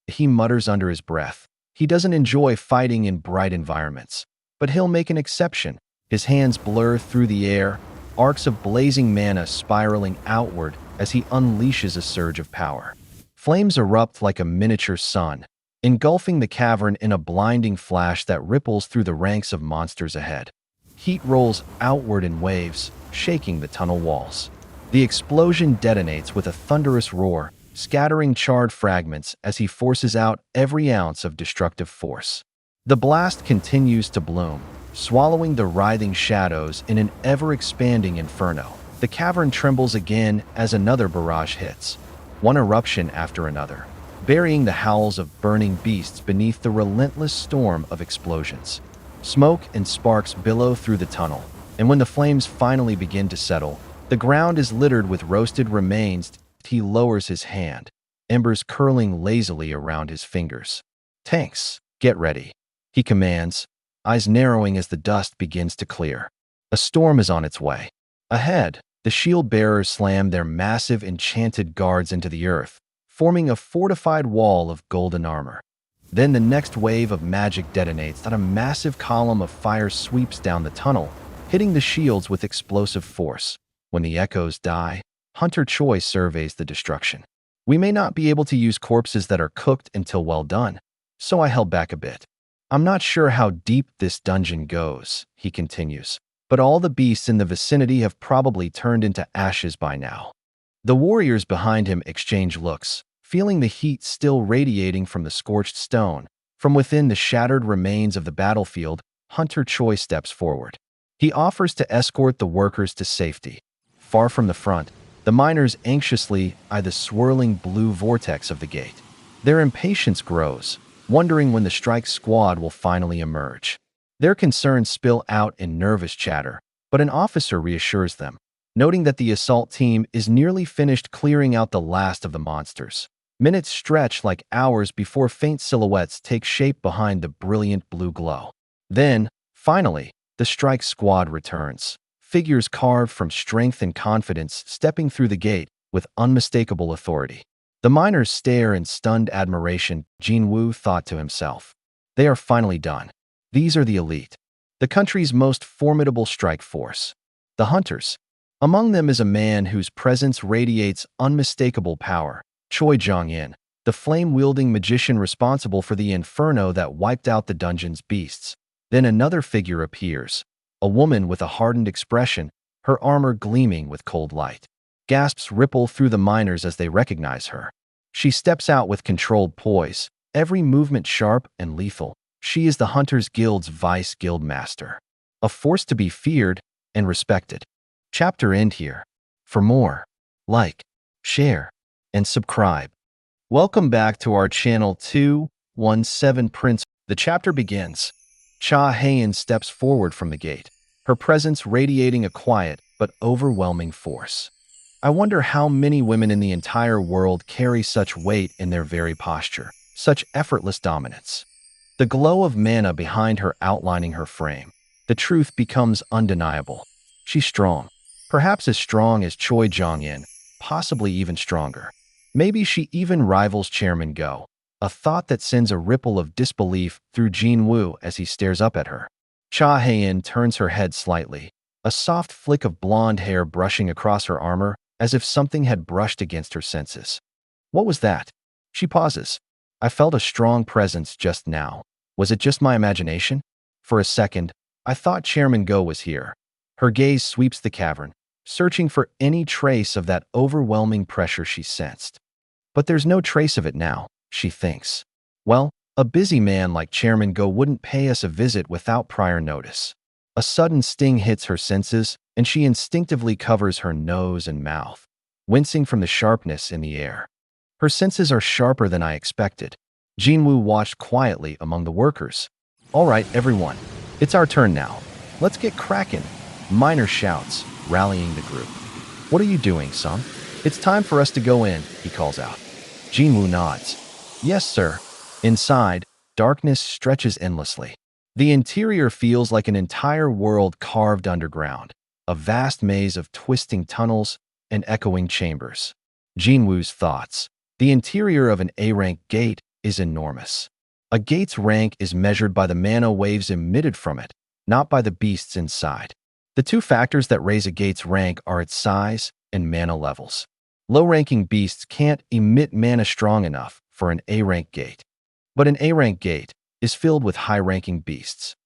He mutters under his breath. He doesn't enjoy fighting in bright environments, but he'll make an exception. His hands blur through the air, arcs of blazing mana spiraling outward as he unleashes a surge of power. Flames erupt like a miniature sun, engulfing the cavern in a blinding flash that ripples through the ranks of monsters ahead. Heat rolls outward in waves, shaking the tunnel walls. The explosion detonates with a thunderous roar, scattering charred fragments as he forces out every ounce of destructive force. The blast continues to bloom, swallowing the writhing shadows in an ever-expanding inferno. The cavern trembles again as another barrage hits, one eruption after another, burying the howls of burning beasts beneath the relentless storm of explosions. Smoke and sparks billow through the tunnel, and when the flames finally begin to settle, the ground is littered with roasted remains. He lowers his hand, embers curling lazily around his fingers. "Tanks, get ready," he commands, eyes narrowing as the dust begins to clear. A storm is on its way. Ahead, the shield-bearers slam their massive enchanted guards into the earth, forming a fortified wall of golden armor. Then the next wave of magic detonates and a massive column of fire sweeps down the tunnel, hitting the shields with explosive force. When the echoes die, Hunter Choi surveys the destruction. "We may not be able to use corpses that are cooked until well done, so I held back a bit. I'm not sure how deep this dungeon goes," he continues, "but all the beasts in the vicinity have probably turned into ashes by now." The warriors behind him exchange looks, feeling the heat still radiating from the scorched stone. From within the shattered remains of the battlefield, Hunter Choi steps forward. He offers to escort the workers to safety. Far from the front, the miners anxiously eye the swirling blue vortex of the gate. Their impatience grows, wondering when the strike squad will finally emerge. Their concerns spill out in nervous chatter, but an officer reassures them. noting that the assault team is nearly finished clearing out the last of the monsters. Minutes stretch like hours before faint silhouettes take shape behind the brilliant blue glow. Then, finally, the strike squad returns. Figures carved from strength and confidence stepping through the gate with unmistakable authority. The miners stare in stunned admiration, Jin-Woo thought to himself. They are finally done. These are the elite. The country's most formidable strike force. The hunters. Among them is a man whose presence radiates unmistakable power, Choi Jong-in, the flame-wielding magician responsible for the inferno that wiped out the dungeon's beasts. Then another figure appears, a woman with a hardened expression, her armor gleaming with cold light. Gasps ripple through the miners as they recognize her. She steps out with controlled poise, every movement sharp and lethal. She is the Hunters Guild's vice guild master, a force to be feared and respected. Chapter end here. For more, like, share, and subscribe. Welcome back to our channel 217 Prince. The chapter begins. Cha Hayan steps forward from the gate, her presence radiating a quiet but overwhelming force. I wonder how many women in the entire world carry such weight in their very posture, such effortless dominance. The glow of mana behind her outlining her frame. The truth becomes undeniable. She's strong, perhaps as strong as Choi Jong-in, possibly even stronger. Maybe she even rivals Chairman Go, a thought that sends a ripple of disbelief through Jin-Woo as he stares up at her. Cha Hayan turns her head slightly, a soft flick of blonde hair brushing across her armor as if something had brushed against her senses. What was that? She pauses. I felt a strong presence just now. Was it just my imagination? For a second, I thought Chairman Go was here. Her gaze sweeps the cavern, searching for any trace of that overwhelming pressure she sensed. But there's no trace of it now, she thinks. Well, a busy man like Chairman Go wouldn't pay us a visit without prior notice. A sudden sting hits her senses, and she instinctively covers her nose and mouth, wincing from the sharpness in the air. Her senses are sharper than I expected. Jin-Woo watched quietly among the workers. All right, everyone, it's our turn now. Let's get cracking. Miner shouts, rallying the group. What are you doing, son? It's time for us to go in, he calls out. Jin-Woo nods. Yes, sir. Inside, darkness stretches endlessly. The interior feels like an entire world carved underground, a vast maze of twisting tunnels and echoing chambers. Jin-Woo's thoughts. The interior of an A-rank gate is enormous. A gate's rank is measured by the mana waves emitted from it, not by the beasts inside. The two factors that raise a gate's rank are its size and mana levels. Low-ranking beasts can't emit mana strong enough for an A-rank gate, but an A-rank gate is filled with high-ranking beasts.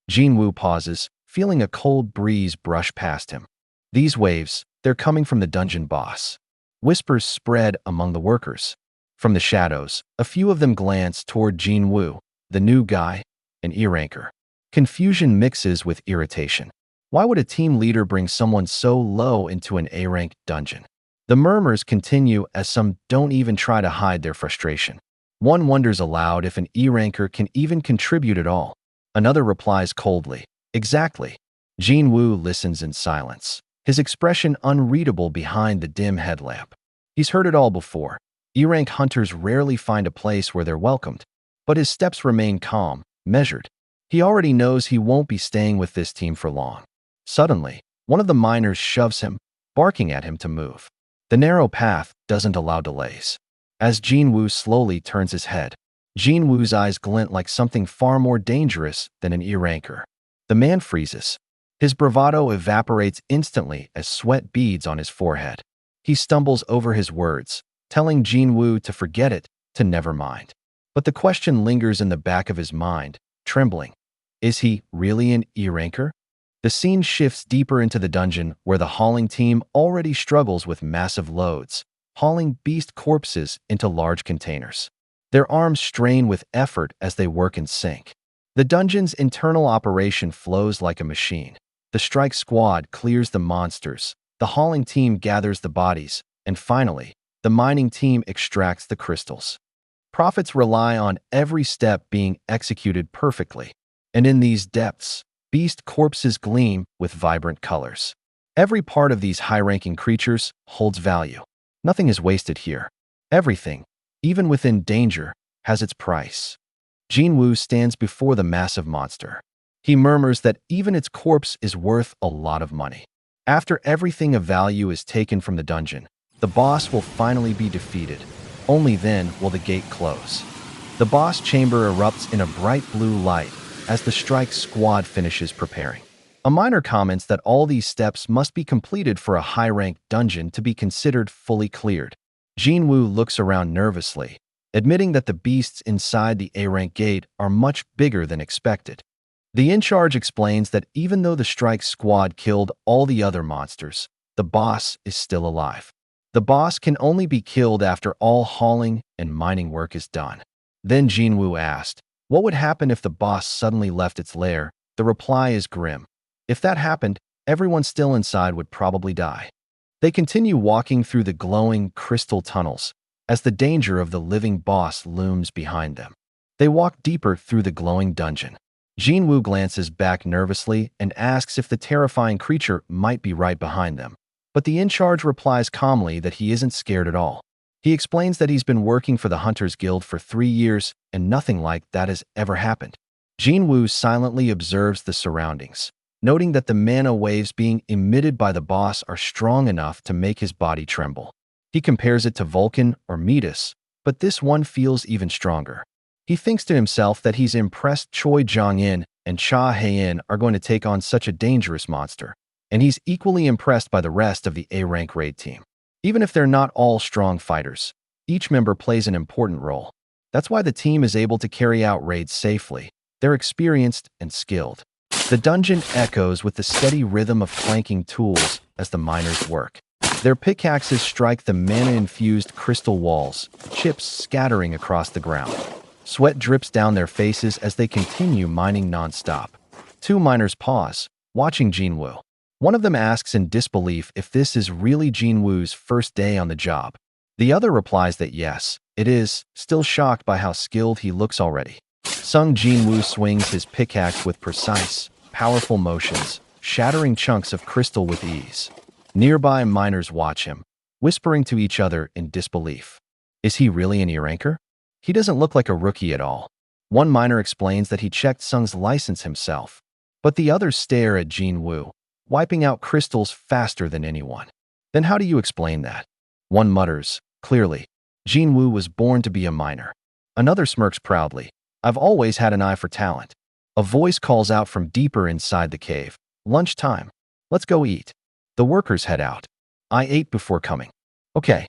Jin-Woo pauses, feeling a cold breeze brush past him. These waves, they're coming from the dungeon boss. Whispers spread among the workers. From the shadows, a few of them glance toward Jin-Woo, the new guy, an E-ranker. Confusion mixes with irritation. Why would a team leader bring someone so low into an A-rank dungeon? The murmurs continue as some don't even try to hide their frustration. One wonders aloud if an E-ranker can even contribute at all. Another replies coldly, exactly. Jin-Woo listens in silence, his expression unreadable behind the dim headlamp. He's heard it all before. E-rank hunters rarely find a place where they're welcomed, but his steps remain calm, measured. He already knows he won't be staying with this team for long. Suddenly, one of the miners shoves him, barking at him to move. The narrow path doesn't allow delays. As Jin-Woo slowly turns his head, Jin-Woo's eyes glint like something far more dangerous than an E-ranker. The man freezes. His bravado evaporates instantly as sweat beads on his forehead. He stumbles over his words, telling Jin-Woo to forget it, to never mind. But the question lingers in the back of his mind, trembling. Is he really an E-ranker? The scene shifts deeper into the dungeon where the hauling team already struggles with massive loads, hauling beast corpses into large containers. Their arms strain with effort as they work in sync. The dungeon's internal operation flows like a machine. The strike squad clears the monsters, the hauling team gathers the bodies, and finally, the mining team extracts the crystals. Profits rely on every step being executed perfectly, and in these depths, beast corpses gleam with vibrant colors. Every part of these high-ranking creatures holds value. Nothing is wasted here. Everything, even within danger, has its price. Jin-Woo stands before the massive monster. He murmurs that even its corpse is worth a lot of money. After everything of value is taken from the dungeon, the boss will finally be defeated. Only then will the gate close. The boss chamber erupts in a bright blue light as the strike squad finishes preparing. A miner comments that all these steps must be completed for a high-ranked dungeon to be considered fully cleared. Jin-Woo looks around nervously, admitting that the beasts inside the A-rank gate are much bigger than expected. The in-charge explains that even though the strike squad killed all the other monsters, the boss is still alive. The boss can only be killed after all hauling and mining work is done. Then Jin-Woo asked, what would happen if the boss suddenly left its lair? The reply is grim. If that happened, everyone still inside would probably die. They continue walking through the glowing crystal tunnels as the danger of the living boss looms behind them. They walk deeper through the glowing dungeon. Jin-Woo glances back nervously and asks if the terrifying creature might be right behind them. But the in-charge replies calmly that he isn't scared at all. He explains that he's been working for the Hunters Guild for 3 years and nothing like that has ever happened. Jin-Woo silently observes the surroundings, noting that the mana waves being emitted by the boss are strong enough to make his body tremble. He compares it to Vulcan or Metis, but this one feels even stronger. He thinks to himself that he's impressed Choi Jong-in and Cha Hae-in are going to take on such a dangerous monster, and he's equally impressed by the rest of the A-rank raid team. Even if they're not all strong fighters, each member plays an important role. That's why the team is able to carry out raids safely. They're experienced and skilled. The dungeon echoes with the steady rhythm of clanking tools as the miners work. Their pickaxes strike the mana-infused crystal walls, chips scattering across the ground. Sweat drips down their faces as they continue mining non-stop. 2 miners pause, watching Jin-Woo. One of them asks in disbelief if this is really Jin-Woo's first day on the job. The other replies that yes, it is, still shocked by how skilled he looks already. Sung Jin-Woo swings his pickaxe with precise, powerful motions, shattering chunks of crystal with ease. Nearby miners watch him, whispering to each other in disbelief. Is he really an E-ranker? He doesn't look like a rookie at all. One miner explains that he checked Sung's license himself, but the others stare at Jin-Woo, wiping out crystals faster than anyone. Then how do you explain that? One mutters, clearly, Jin-Woo was born to be a miner. Another smirks proudly, I've always had an eye for talent. A voice calls out from deeper inside the cave, lunchtime. Let's go eat. The workers head out. I ate before coming. Okay.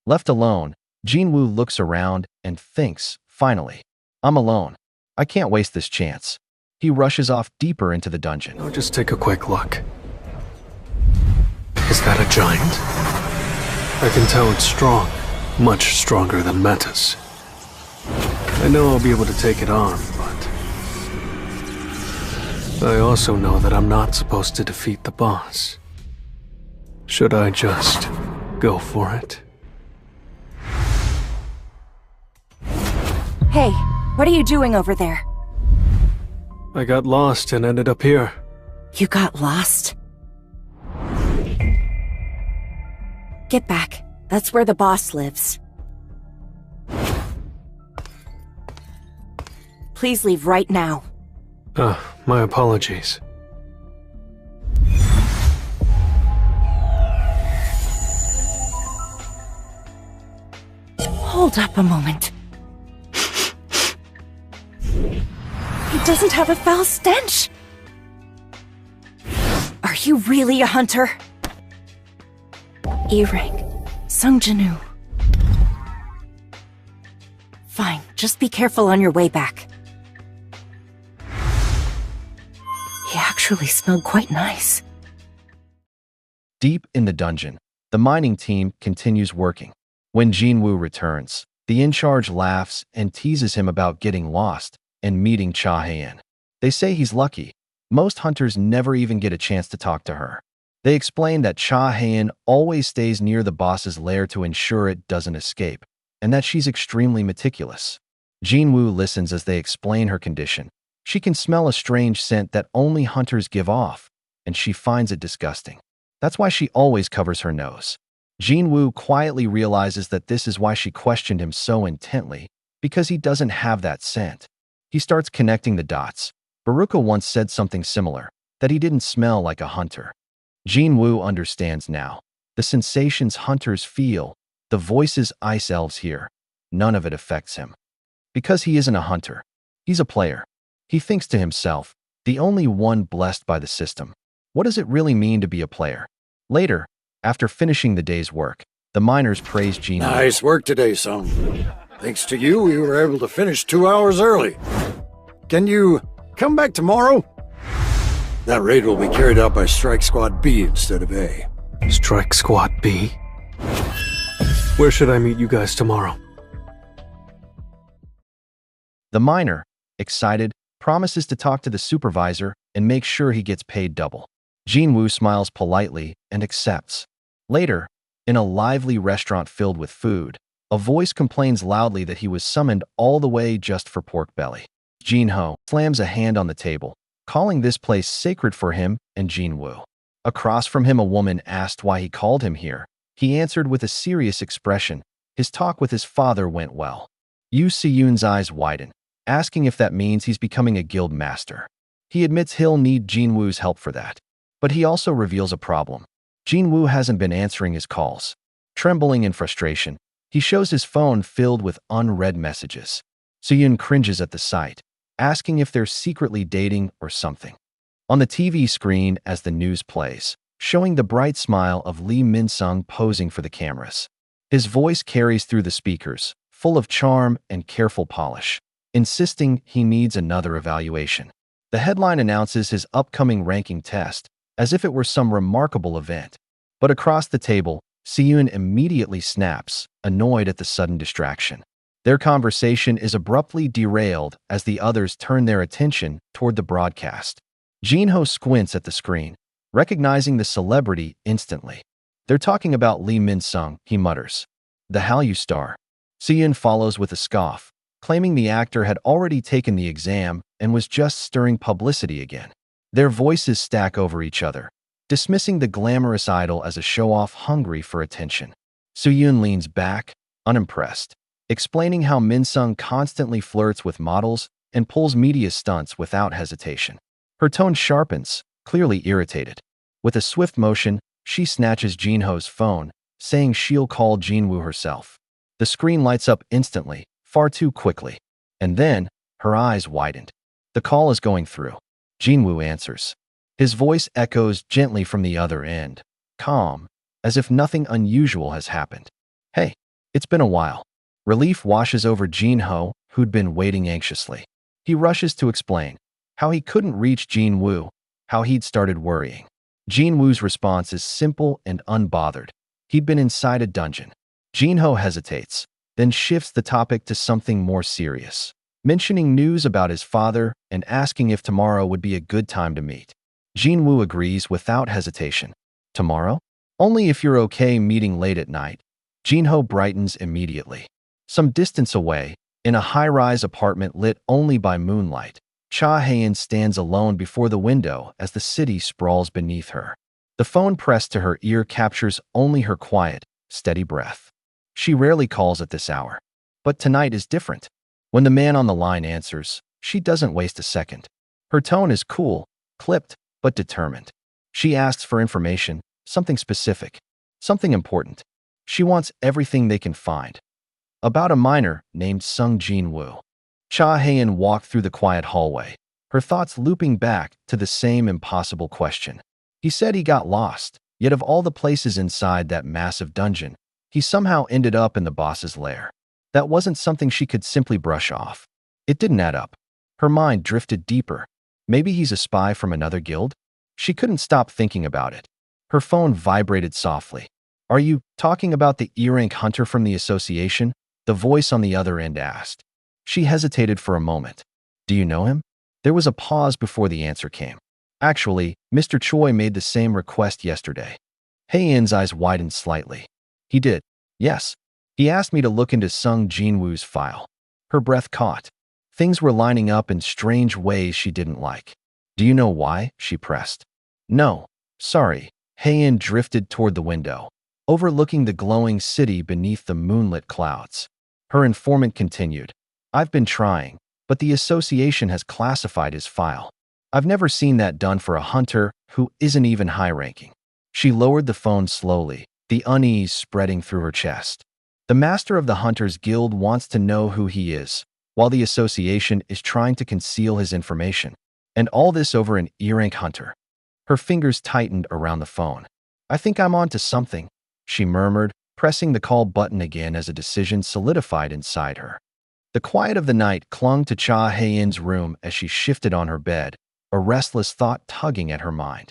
Left alone, Jin-Woo looks around and thinks, finally, I'm alone. I can't waste this chance. He rushes off deeper into the dungeon. I'll just take a quick look. Is that a giant? I can tell it's strong, much stronger than Metis. I know I'll be able to take it on, but I also know that I'm not supposed to defeat the boss. Should I just go for it? Hey, what are you doing over there? I got lost and ended up here. You got lost? Get back. That's where the boss lives. Please leave right now. My apologies. Hold up a moment. He doesn't have a foul stench! Are you really a hunter? E-rank. Sung Jin-Woo. Fine, just be careful on your way back. He actually smelled quite nice. Deep in the dungeon, the mining team continues working. When Jin-Woo returns, the in-charge laughs and teases him about getting lost and meeting Cha Hae-in. They say he's lucky. Most hunters never even get a chance to talk to her. They explain that Cha Hae-in always stays near the boss's lair to ensure it doesn't escape, and that she's extremely meticulous. Jin-Woo listens as they explain her condition. She can smell a strange scent that only hunters give off, and she finds it disgusting. That's why she always covers her nose. Jin-Woo quietly realizes that this is why she questioned him so intently, because he doesn't have that scent. He starts connecting the dots. Baruka once said something similar, that he didn't smell like a hunter. Jin-Woo understands now. The sensations hunters feel, the voices ice elves hear, none of it affects him. Because he isn't a hunter. He's a player. He thinks to himself, the only one blessed by the system. What does it really mean to be a player? Later, after finishing the day's work, the miners praise Jin-Woo. Nice work today, Sung. Thanks to you, we were able to finish 2 hours early. Can you come back tomorrow? That raid will be carried out by Strike Squad B instead of A. Strike Squad B? Where should I meet you guys tomorrow? The miner, excited, promises to talk to the supervisor and make sure he gets paid double. Jin-Woo smiles politely and accepts. Later, in a lively restaurant filled with food, a voice complains loudly that he was summoned all the way just for pork belly. Jin-Ho slams a hand on the table, calling this place sacred for him and Jin-Woo. Across from him, a woman asked why he called him here. He answered with a serious expression. His talk with his father went well. Yu Si-yoon's eyes widen, asking if that means he's becoming a guild master. He admits he'll need Jin-Woo's help for that. But he also reveals a problem. Jin-Woo hasn't been answering his calls. Trembling in frustration, he shows his phone filled with unread messages. Si-yoon cringes at the sight, asking if they're secretly dating or something. On the TV screen as the news plays, showing the bright smile of Lee Min-sung posing for the cameras. His voice carries through the speakers, full of charm and careful polish, insisting he needs another evaluation. The headline announces his upcoming ranking test, as if it were some remarkable event. But across the table, Si-yoon immediately snaps, annoyed at the sudden distraction. Their conversation is abruptly derailed as the others turn their attention toward the broadcast. Jin-Ho squints at the screen, recognizing the celebrity instantly. They're talking about Lee Min-sung, he mutters. The Hallyu star. Si-yoon follows with a scoff, claiming the actor had already taken the exam and was just stirring publicity again. Their voices stack over each other, dismissing the glamorous idol as a show-off hungry for attention. Si-yoon leans back, unimpressed, explaining how Min-sung constantly flirts with models and pulls media stunts without hesitation. Her tone sharpens, clearly irritated. With a swift motion, she snatches Jin-Ho's phone, saying she'll call Jin-Woo herself. The screen lights up instantly, far too quickly. And then, her eyes widened. The call is going through. Jin-Woo answers. His voice echoes gently from the other end, calm, as if nothing unusual has happened. Hey, it's been a while. Relief washes over Jin-Ho, who'd been waiting anxiously. He rushes to explain how he couldn't reach Jin-Woo, how he'd started worrying. Jin-Woo's response is simple and unbothered. He'd been inside a dungeon. Jin-Ho hesitates, then shifts the topic to something more serious, mentioning news about his father and asking if tomorrow would be a good time to meet. Jin-Woo agrees without hesitation. Tomorrow? Only if you're okay meeting late at night. Jin-Ho brightens immediately. Some distance away, in a high-rise apartment lit only by moonlight, Cha Hae-in stands alone before the window as the city sprawls beneath her. The phone pressed to her ear captures only her quiet, steady breath. She rarely calls at this hour. But tonight is different. When the man on the line answers, she doesn't waste a second. Her tone is cool, clipped, but determined. She asks for information, something specific, something important. She wants everything they can find. About a miner named Sung Jin-Woo. Cha Hae-in walked through the quiet hallway, her thoughts looping back to the same impossible question. He said he got lost, yet of all the places inside that massive dungeon, he somehow ended up in the boss's lair. That wasn't something she could simply brush off. It didn't add up. Her mind drifted deeper. Maybe he's a spy from another guild? She couldn't stop thinking about it. Her phone vibrated softly. Are you talking about the E-rank hunter from the association? The voice on the other end asked. She hesitated for a moment. Do you know him? There was a pause before the answer came. Actually, Mr. Choi made the same request yesterday. Hae-in's eyes widened slightly. He did. Yes. He asked me to look into Sung Jin-Woo's file. Her breath caught. Things were lining up in strange ways she didn't like. Do you know why? She pressed. No. Sorry. Heian drifted toward the window, overlooking the glowing city beneath the moonlit clouds. Her informant continued, I've been trying, but the association has classified his file. I've never seen that done for a hunter who isn't even high-ranking. She lowered the phone slowly, the unease spreading through her chest. The master of the Hunters Guild wants to know who he is, while the association is trying to conceal his information. And all this over an E-rank hunter. Her fingers tightened around the phone. I think I'm on to something, she murmured, pressing the call button again as a decision solidified inside her. The quiet of the night clung to Cha Heian's room as she shifted on her bed, a restless thought tugging at her mind.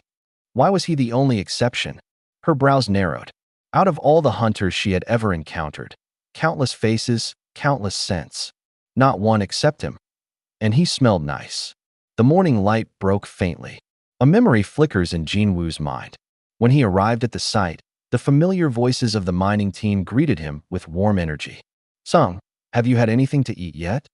Why was he the only exception? Her brows narrowed. Out of all the hunters she had ever encountered, countless faces, countless scents, not one except him. And he smelled nice. The morning light broke faintly. A memory flickers in Jin-Woo's mind. When he arrived at the site, the familiar voices of the mining team greeted him with warm energy. Sung, have you had anything to eat yet?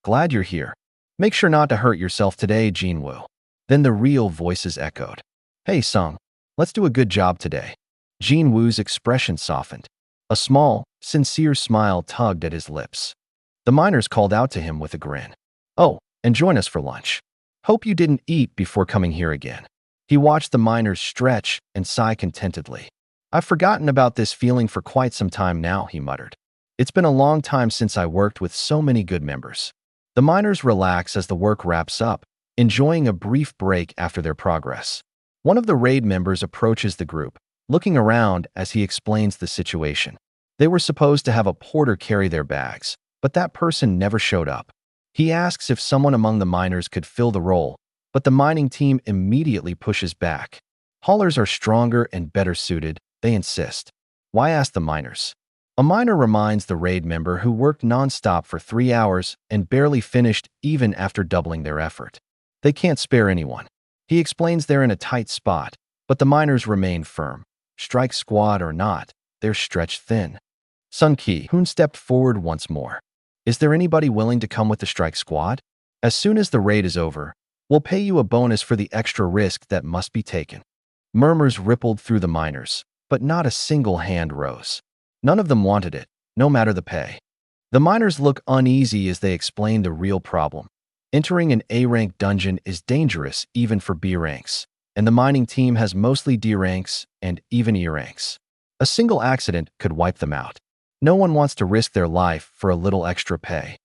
Glad you're here. Make sure not to hurt yourself today, Jin-Woo. Then the real voices echoed. Hey, Sung, let's do a good job today. Jin-Woo's expression softened. A small, sincere smile tugged at his lips. The miners called out to him with a grin. Oh, and join us for lunch. Hope you didn't eat before coming here again. He watched the miners stretch and sigh contentedly. I've forgotten about this feeling for quite some time now, he muttered. It's been a long time since I worked with so many good members. The miners relax as the work wraps up, enjoying a brief break after their progress. One of the raid members approaches the group, looking around as he explains the situation. They were supposed to have a porter carry their bags, but that person never showed up. He asks if someone among the miners could fill the role, but the mining team immediately pushes back. Haulers are stronger and better suited, they insist. Why ask the miners? A miner reminds the raid member who worked non-stop for 3 hours and barely finished even after doubling their effort. They can't spare anyone. He explains they're in a tight spot, but the miners remain firm. Strike squad or not, they're stretched thin. Sun Ki-hoon stepped forward once more. Is there anybody willing to come with the strike squad? As soon as the raid is over, we'll pay you a bonus for the extra risk that must be taken. Murmurs rippled through the miners, but not a single hand rose. None of them wanted it, no matter the pay. The miners look uneasy as they explain the real problem. Entering an A-rank dungeon is dangerous even for B ranks, and the mining team has mostly D ranks and even E ranks. A single accident could wipe them out. No one wants to risk their life for a little extra pay.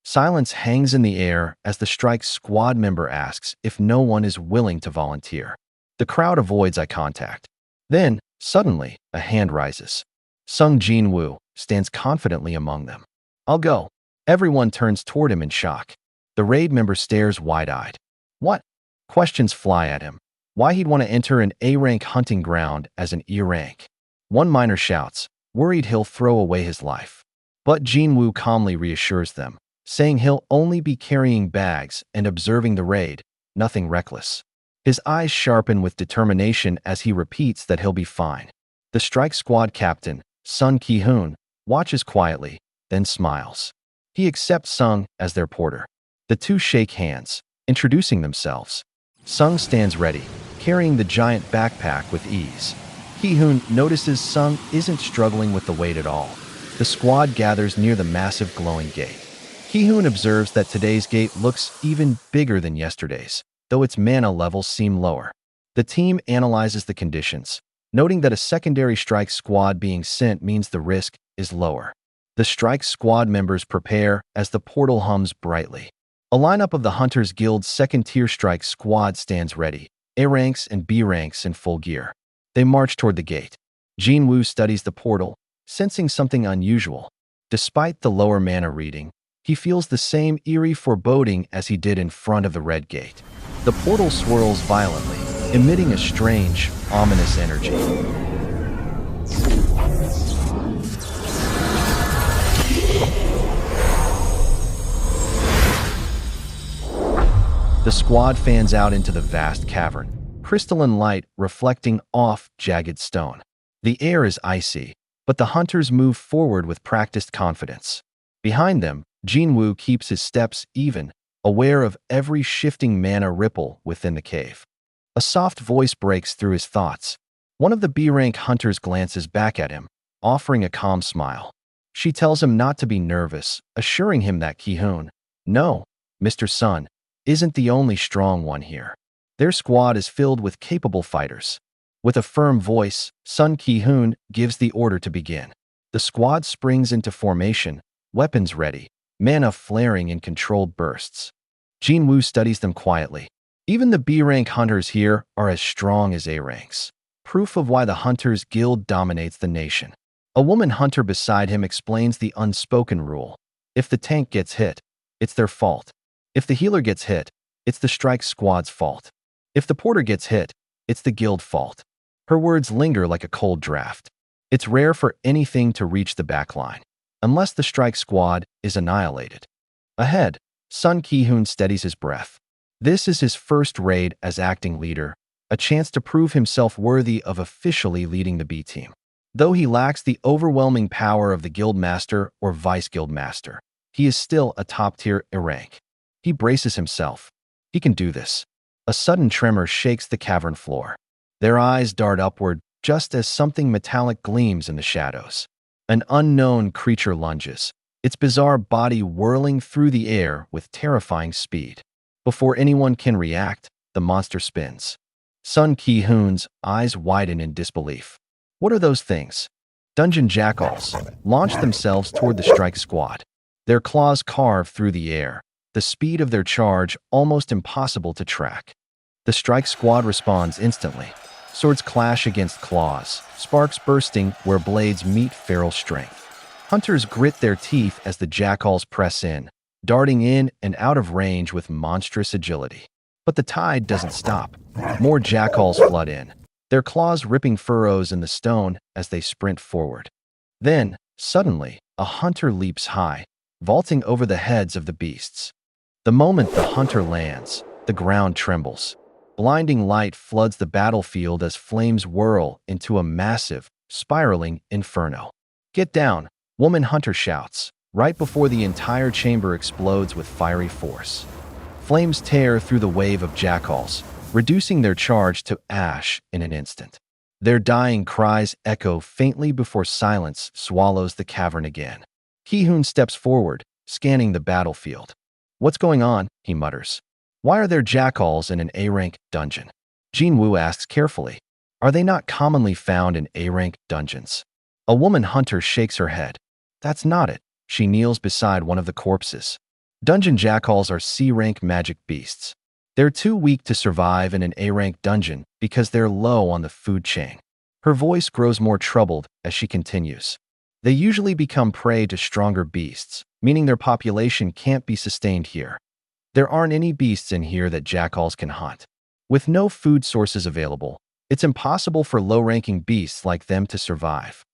Silence hangs in the air as the strike squad member asks if no one is willing to volunteer. The crowd avoids eye contact. Then, suddenly, a hand rises. Sung Jin-Woo stands confidently among them. I'll go. Everyone turns toward him in shock. The raid member stares wide-eyed. What? Questions fly at him. Why he'd want to enter an A-rank hunting ground as an E-rank. One miner shouts, worried he'll throw away his life. But Jin-Woo calmly reassures them, saying he'll only be carrying bags and observing the raid, nothing reckless. His eyes sharpen with determination as he repeats that he'll be fine. The strike squad captain, Sun Ki-hoon, watches quietly, then smiles. He accepts Sung as their porter. The two shake hands, introducing themselves. Sung stands ready, carrying the giant backpack with ease. Ki-hoon notices Sung isn't struggling with the weight at all. The squad gathers near the massive glowing gate. Ki-hoon observes that today's gate looks even bigger than yesterday's, though its mana levels seem lower. The team analyzes the conditions, noting that a secondary strike squad being sent means the risk is lower. The strike squad members prepare as the portal hums brightly. A lineup of the Hunters Guild's second-tier strike squad stands ready, A ranks and B ranks in full gear. They march toward the gate. Jin-Woo studies the portal, sensing something unusual. Despite the lower mana reading, he feels the same eerie foreboding as he did in front of the red gate. The portal swirls violently, emitting a strange, ominous energy. The squad fans out into the vast cavern, crystalline light reflecting off jagged stone. The air is icy, but the hunters move forward with practiced confidence. Behind them, Jin-Woo keeps his steps even, aware of every shifting mana ripple within the cave. A soft voice breaks through his thoughts. One of the B-rank hunters glances back at him, offering a calm smile. She tells him not to be nervous, assuring him that Ki-hoon, no, Mr. Sun, isn't the only strong one here. Their squad is filled with capable fighters. With a firm voice, Sun Ki-hoon gives the order to begin. The squad springs into formation, weapons ready, mana flaring in controlled bursts. Jin-Woo studies them quietly. Even the B-rank hunters here are as strong as A-ranks. Proof of why the Hunters Guild dominates the nation. A woman hunter beside him explains the unspoken rule. If the tank gets hit, it's their fault. If the healer gets hit, it's the strike squad's fault. If the porter gets hit, it's the guild fault. Her words linger like a cold draft. It's rare for anything to reach the backline, unless the strike squad is annihilated. Ahead, Sun Ki-hoon steadies his breath. This is his first raid as acting leader, a chance to prove himself worthy of officially leading the B team. Though he lacks the overwhelming power of the guild master or vice guild master, he is still a top-tier rank. He braces himself. He can do this. A sudden tremor shakes the cavern floor. Their eyes dart upward just as something metallic gleams in the shadows. An unknown creature lunges, its bizarre body whirling through the air with terrifying speed. Before anyone can react, the monster spins. Sun Ki-hoon's eyes widen in disbelief. What are those things? Dungeon jackals launch themselves toward the strike squad. Their claws carve through the air, the speed of their charge almost impossible to track. The strike squad responds instantly. Swords clash against claws, sparks bursting where blades meet feral strength. Hunters grit their teeth as the jackals press in, darting in and out of range with monstrous agility. But the tide doesn't stop. More jackals flood in, their claws ripping furrows in the stone as they sprint forward. Then, suddenly, a hunter leaps high, vaulting over the heads of the beasts. The moment the hunter lands, the ground trembles. Blinding light floods the battlefield as flames whirl into a massive, spiraling inferno. "Get down," woman hunter shouts, right before the entire chamber explodes with fiery force. Flames tear through the wave of jackals, reducing their charge to ash in an instant. Their dying cries echo faintly before silence swallows the cavern again. Ki-hoon steps forward, scanning the battlefield. "What's going on?" he mutters. "Why are there jackals in an A-rank dungeon?" Jin-Woo asks carefully. "Are they not commonly found in A-rank dungeons?" A woman hunter shakes her head. "That's not it." She kneels beside one of the corpses. Dungeon jackals are C-rank magic beasts. They're too weak to survive in an A-rank dungeon because they're low on the food chain. Her voice grows more troubled as she continues. They usually become prey to stronger beasts, meaning their population can't be sustained here. There aren't any beasts in here that jackals can hunt. With no food sources available, it's impossible for low-ranking beasts like them to survive.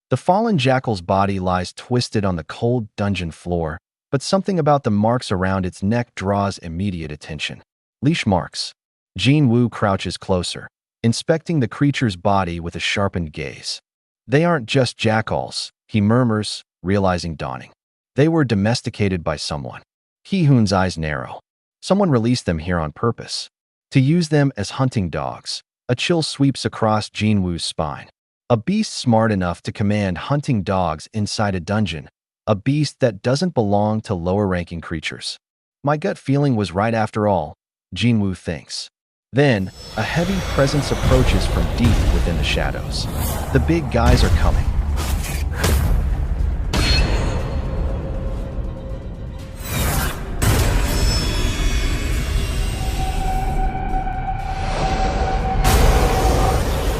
The fallen jackal's body lies twisted on the cold dungeon floor, but something about the marks around its neck draws immediate attention. Leash marks. Jin-Woo crouches closer, inspecting the creature's body with a sharpened gaze. "They aren't just jackals," he murmurs, realizing dawning. "They were domesticated by someone." Ki-hoon's eyes narrow. Someone released them here on purpose. To use them as hunting dogs. A chill sweeps across Jin-Woo's spine. A beast smart enough to command hunting dogs inside a dungeon. A beast that doesn't belong to lower-ranking creatures. My gut feeling was right after all, Jin-Woo thinks. Then, a heavy presence approaches from deep within the shadows. The big guys are coming.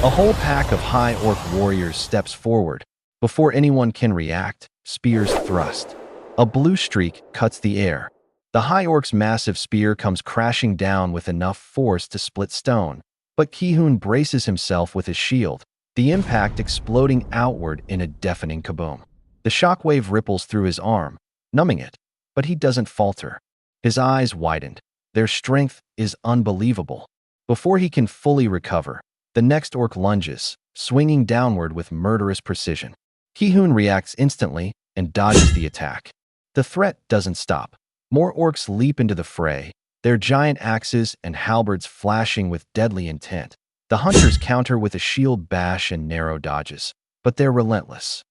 A whole pack of high orc warriors steps forward. Before anyone can react, spears thrust. A blue streak cuts the air. The high orc's massive spear comes crashing down with enough force to split stone, but Ki-hoon braces himself with his shield, the impact exploding outward in a deafening kaboom. The shockwave ripples through his arm, numbing it, but he doesn't falter. His eyes widened. Their strength is unbelievable. Before he can fully recover, the next orc lunges, swinging downward with murderous precision. Ki-hoon reacts instantly and dodges the attack. The threat doesn't stop. More orcs leap into the fray, their giant axes and halberds flashing with deadly intent. The hunters counter with a shield bash and narrow dodges, but they're relentless.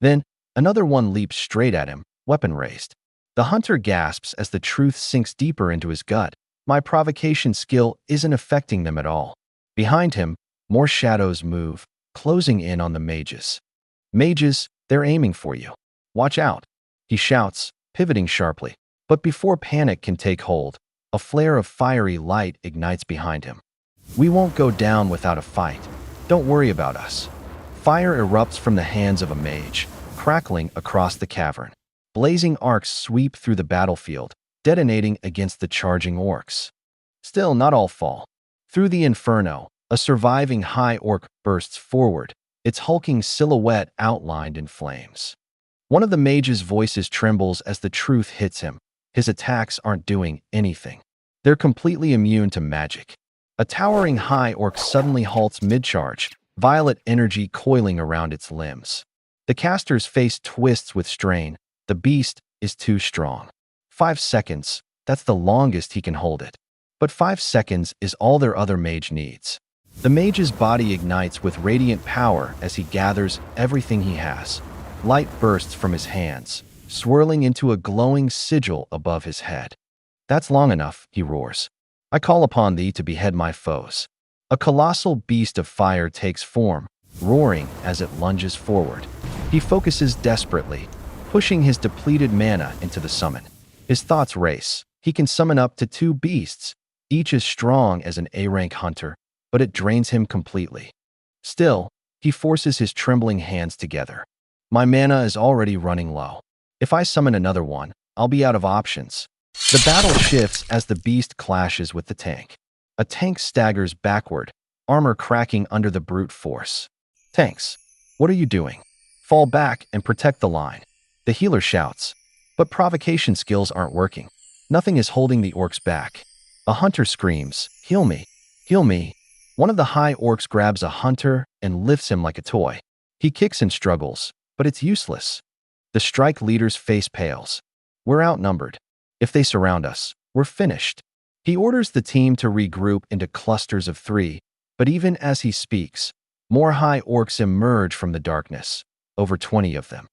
Then, another one leaps straight at him, weapon raised. The hunter gasps as the truth sinks deeper into his gut. My provocation skill isn't affecting them at all. Behind him, more shadows move, closing in on the mages. Mages, they're aiming for you. Watch out, he shouts, pivoting sharply. But before panic can take hold, a flare of fiery light ignites behind him. We won't go down without a fight. Don't worry about us. Fire erupts from the hands of a mage, crackling across the cavern. Blazing arcs sweep through the battlefield, detonating against the charging orcs. Still, not all fall. Through the inferno, a surviving high orc bursts forward, its hulking silhouette outlined in flames. One of the mage's voices trembles as the truth hits him. His attacks aren't doing anything. They're completely immune to magic. A towering high orc suddenly halts mid-charge, violet energy coiling around its limbs. The caster's face twists with strain. The beast is too strong. 5 seconds, that's the longest he can hold it. But 5 seconds is all their other mage needs. The mage's body ignites with radiant power as he gathers everything he has. Light bursts from his hands, swirling into a glowing sigil above his head. That's long enough, he roars. I call upon thee to behead my foes. A colossal beast of fire takes form, roaring as it lunges forward. He focuses desperately, pushing his depleted mana into the summon. His thoughts race. He can summon up to 2 beasts, each as strong as an A-rank hunter, but it drains him completely. Still, he forces his trembling hands together. My mana is already running low. If I summon another one, I'll be out of options. The battle shifts as the beast clashes with the tank. A tank staggers backward, armor cracking under the brute force. Tanks, what are you doing? Fall back and protect the line. The healer shouts. But provocation skills aren't working. Nothing is holding the orcs back. A hunter screams, heal me, heal me. One of the high orcs grabs a hunter and lifts him like a toy. He kicks and struggles, but it's useless. The strike leader's face pales. We're outnumbered. If they surround us, we're finished. He orders the team to regroup into clusters of 3, but even as he speaks, more high orcs emerge from the darkness, over 20 of them.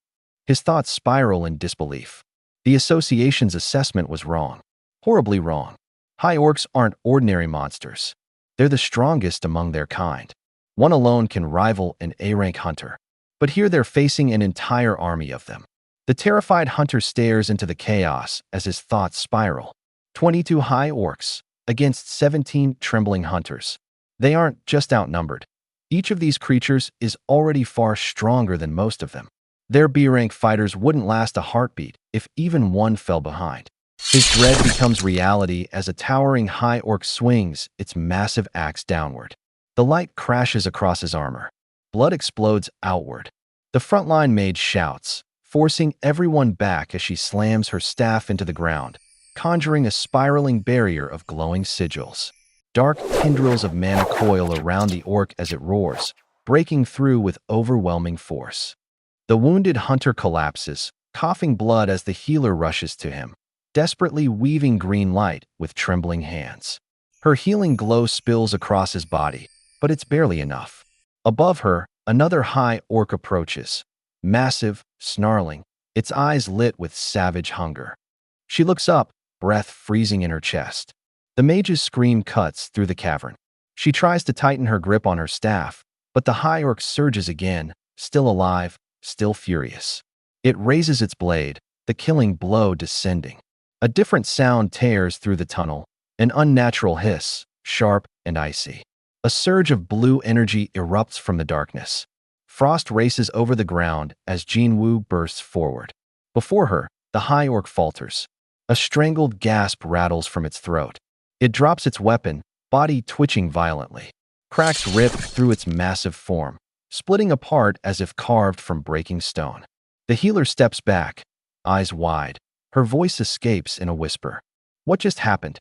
His thoughts spiral in disbelief. The association's assessment was wrong. Horribly wrong. High orcs aren't ordinary monsters. They're the strongest among their kind. One alone can rival an A-rank hunter. But here they're facing an entire army of them. The terrified hunter stares into the chaos as his thoughts spiral. 22 high orcs against 17 trembling hunters. They aren't just outnumbered. Each of these creatures is already far stronger than most of them. Their B-rank fighters wouldn't last a heartbeat if even one fell behind. His dread becomes reality as a towering high orc swings its massive axe downward. The light crashes across his armor. Blood explodes outward. The frontline mage shouts, forcing everyone back as she slams her staff into the ground, conjuring a spiraling barrier of glowing sigils. Dark tendrils of mana coil around the orc as it roars, breaking through with overwhelming force. The wounded hunter collapses, coughing blood as the healer rushes to him, desperately weaving green light with trembling hands. Her healing glow spills across his body, but it's barely enough. Above her, another high orc approaches, massive, snarling, its eyes lit with savage hunger. She looks up, breath freezing in her chest. The mage's scream cuts through the cavern. She tries to tighten her grip on her staff, but the high orc surges again, still alive, still furious. It raises its blade, the killing blow descending. A different sound tears through the tunnel, an unnatural hiss, sharp and icy. A surge of blue energy erupts from the darkness. Frost races over the ground as Jin-Woo bursts forward. Before her, the high orc falters. A strangled gasp rattles from its throat. It drops its weapon, body twitching violently. Cracks rip through its massive form, splitting apart as if carved from breaking stone. The healer steps back, eyes wide. Her voice escapes in a whisper. What just happened?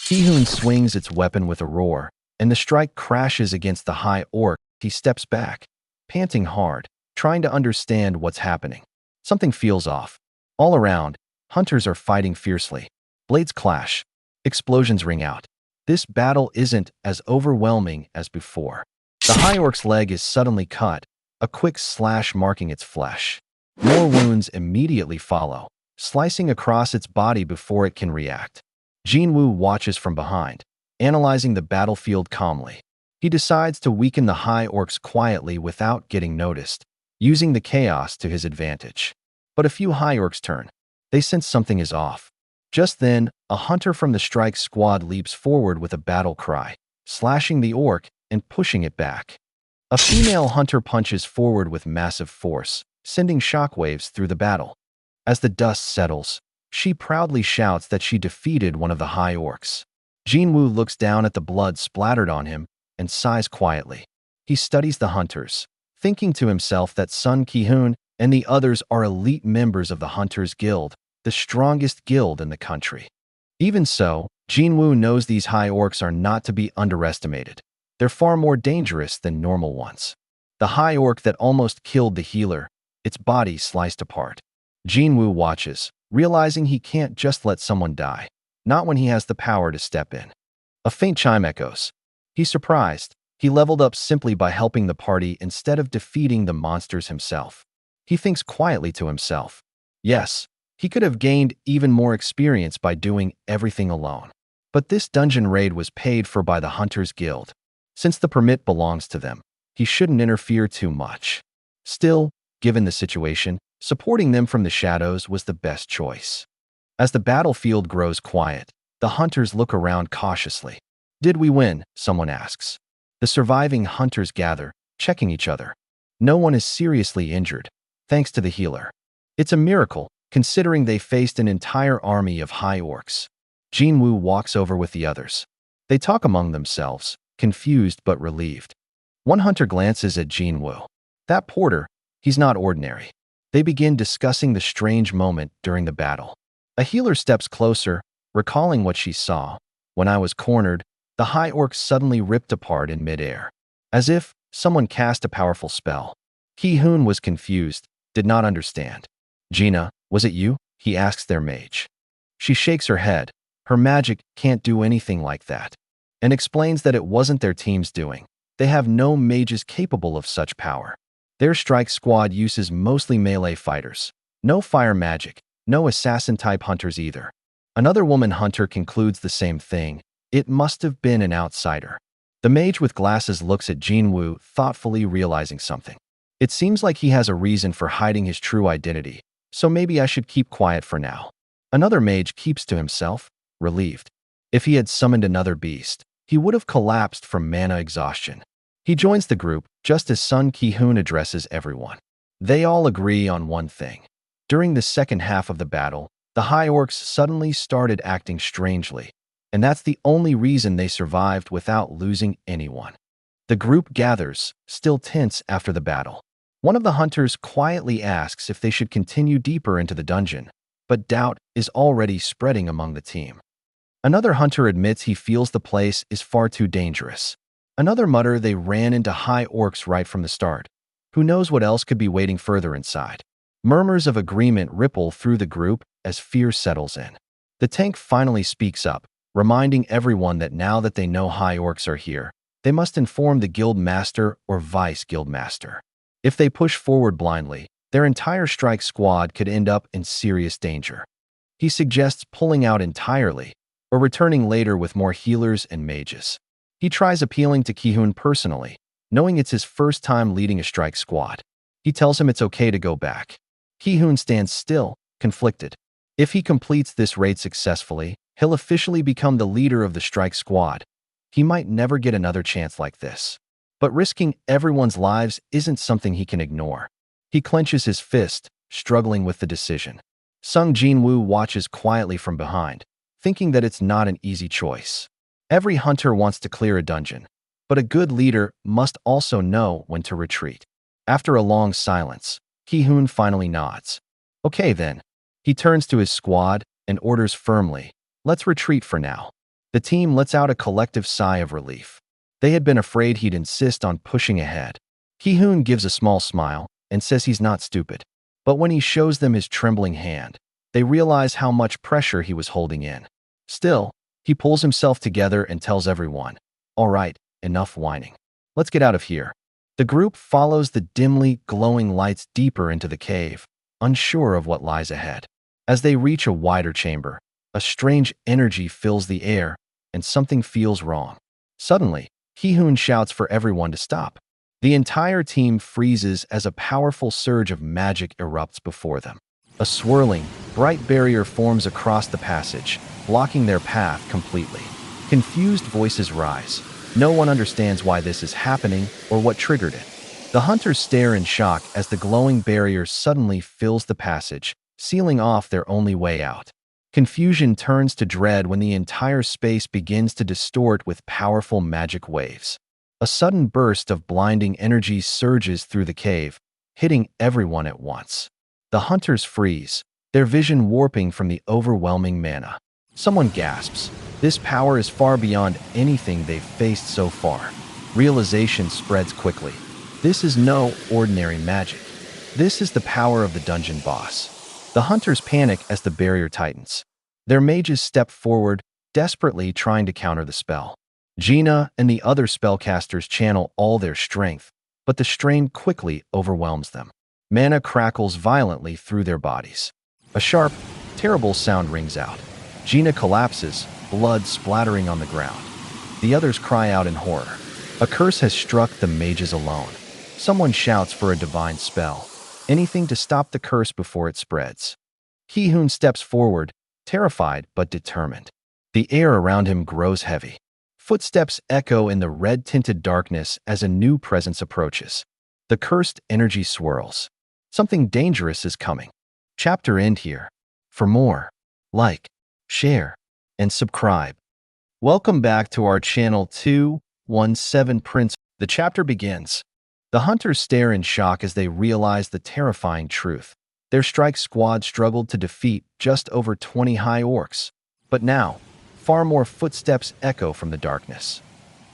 Ki-hoon swings its weapon with a roar, and the strike crashes against the high orc. He steps back, panting hard, trying to understand what's happening. Something feels off. All around, hunters are fighting fiercely. Blades clash. Explosions ring out. This battle isn't as overwhelming as before. The high orc's leg is suddenly cut, a quick slash marking its flesh. More wounds immediately follow, slicing across its body before it can react. Jin-Woo watches from behind, analyzing the battlefield calmly. He decides to weaken the high orcs quietly without getting noticed, using the chaos to his advantage. But a few high orcs turn. They sense something is off. Just then, a hunter from the strike squad leaps forward with a battle cry, slashing the orc and pushing it back. A female hunter punches forward with massive force, sending shockwaves through the battle. As the dust settles, she proudly shouts that she defeated one of the high orcs. Jin-Woo looks down at the blood splattered on him and sighs quietly. He studies the hunters, thinking to himself that Sun Ki-hoon and the others are elite members of the Hunters Guild, the strongest guild in the country. Even so, Jin-Woo knows these high orcs are not to be underestimated. They're far more dangerous than normal ones. The high orc that almost killed the healer, its body sliced apart. Jin-Woo watches, realizing he can't just let someone die, not when he has the power to step in. A faint chime echoes. He's surprised. He leveled up simply by helping the party instead of defeating the monsters himself. He thinks quietly to himself. Yes, he could have gained even more experience by doing everything alone. But this dungeon raid was paid for by the Hunters Guild. Since the permit belongs to them, he shouldn't interfere too much. Still, given the situation, supporting them from the shadows was the best choice. As the battlefield grows quiet, the hunters look around cautiously. Did we win? Someone asks. The surviving hunters gather, checking each other. No one is seriously injured, thanks to the healer. It's a miracle, considering they faced an entire army of high orcs. Jin-Woo walks over with the others. They talk among themselves, confused but relieved. One hunter glances at Jin-Woo. That porter, he's not ordinary. They begin discussing the strange moment during the battle. A healer steps closer, recalling what she saw. When I was cornered, the high orcs suddenly ripped apart in midair, as if someone cast a powerful spell. Ki-hoon was confused, did not understand. Gina, was it you? He asks their mage. She shakes her head. Her magic can't do anything like that, and explains that it wasn't their team's doing. They have no mages capable of such power. Their strike squad uses mostly melee fighters. No fire magic, no assassin-type hunters either. Another woman hunter concludes the same thing. It must have been an outsider. The mage with glasses looks at Jin-Woo, thoughtfully realizing something. It seems like he has a reason for hiding his true identity, so maybe I should keep quiet for now. Another mage keeps to himself, relieved. If he had summoned another beast, he would have collapsed from mana exhaustion. He joins the group just as Sun Ki-hoon addresses everyone. They all agree on one thing. During the second half of the battle, the high orcs suddenly started acting strangely, and that's the only reason they survived without losing anyone. The group gathers, still tense after the battle. One of the hunters quietly asks if they should continue deeper into the dungeon, but doubt is already spreading among the team. Another hunter admits he feels the place is far too dangerous. Another mutter they ran into high orcs right from the start. Who knows what else could be waiting further inside? Murmurs of agreement ripple through the group as fear settles in. The tank finally speaks up, reminding everyone that now that they know high orcs are here, they must inform the guild master or vice guild master. If they push forward blindly, their entire strike squad could end up in serious danger. He suggests pulling out entirely, or returning later with more healers and mages. He tries appealing to Ki-hoon personally, knowing it's his first time leading a strike squad. He tells him it's okay to go back. Ki-hoon stands still, conflicted. If he completes this raid successfully, he'll officially become the leader of the strike squad. He might never get another chance like this. But risking everyone's lives isn't something he can ignore. He clenches his fist, struggling with the decision. Sung Jin-Woo watches quietly from behind, thinking that it's not an easy choice. Every hunter wants to clear a dungeon, but a good leader must also know when to retreat. After a long silence, Ki-hoon finally nods. Okay then. He turns to his squad and orders firmly, let's retreat for now. The team lets out a collective sigh of relief. They had been afraid he'd insist on pushing ahead. Ki-hoon gives a small smile and says he's not stupid. But when he shows them his trembling hand, they realize how much pressure he was holding in. Still, He pulls himself together and tells everyone, "All right, enough whining. Let's get out of here." The group follows the dimly glowing lights deeper into the cave, unsure of what lies ahead. As they reach a wider chamber, a strange energy fills the air, and something feels wrong. Suddenly, Ki-hoon shouts for everyone to stop. The entire team freezes as a powerful surge of magic erupts before them. A swirling, bright barrier forms across the passage, blocking their path completely. Confused voices rise. No one understands why this is happening or what triggered it. The hunters stare in shock as the glowing barrier suddenly fills the passage, sealing off their only way out. Confusion turns to dread when the entire space begins to distort with powerful magic waves. A sudden burst of blinding energy surges through the cave, hitting everyone at once. The hunters freeze, their vision warping from the overwhelming mana. Someone gasps. This power is far beyond anything they've faced so far. Realization spreads quickly. This is no ordinary magic. This is the power of the dungeon boss. The hunters panic as the barrier tightens. Their mages step forward, desperately trying to counter the spell. Gina and the other spellcasters channel all their strength, but the strain quickly overwhelms them. Mana crackles violently through their bodies. A sharp, terrible sound rings out. Gina collapses, blood splattering on the ground. The others cry out in horror. A curse has struck the mages alone. Someone shouts for a divine spell. Anything to stop the curse before it spreads. Ki-hoon steps forward, terrified but determined. The air around him grows heavy. Footsteps echo in the red-tinted darkness as a new presence approaches. The cursed energy swirls. Something dangerous is coming. Chapter end here. For more, like, share, and subscribe. Welcome back to our channel 217 Prince. The chapter begins. The hunters stare in shock as they realize the terrifying truth. Their strike squad struggled to defeat just over 20 high orcs. But now, far more footsteps echo from the darkness.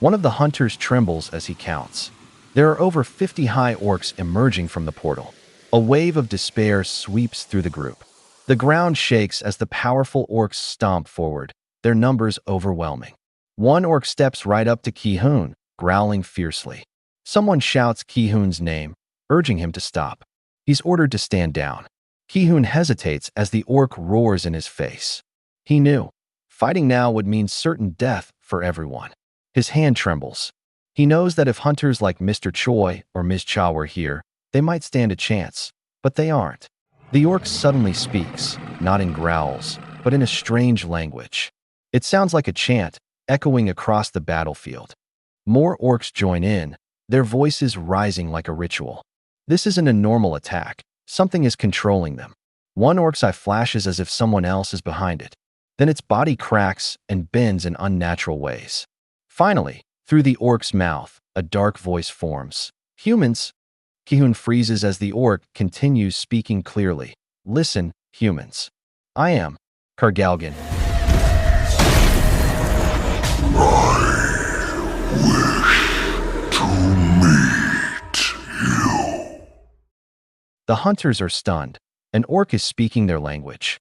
One of the hunters trembles as he counts. There are over 50 high orcs emerging from the portal. A wave of despair sweeps through the group. The ground shakes as the powerful orcs stomp forward, their numbers overwhelming. One orc steps right up to Ki-hoon, growling fiercely. Someone shouts Ki-hoon's name, urging him to stop. He's ordered to stand down. Ki-hoon hesitates as the orc roars in his face. He knew. Fighting now would mean certain death for everyone. His hand trembles. He knows that if hunters like Mr. Choi or Ms. Cha were here, they might stand a chance, but they aren't. The orc suddenly speaks, not in growls, but in a strange language. It sounds like a chant, echoing across the battlefield. More orcs join in, their voices rising like a ritual. This isn't a normal attack. Something is controlling them. One orc's eye flashes as if someone else is behind it. Then its body cracks and bends in unnatural ways. Finally, through the orc's mouth, a dark voice forms. Humans. Ki-hoon freezes as the orc continues speaking clearly. Listen, humans. I am Kargalgan. The hunters are stunned. An orc is speaking their language.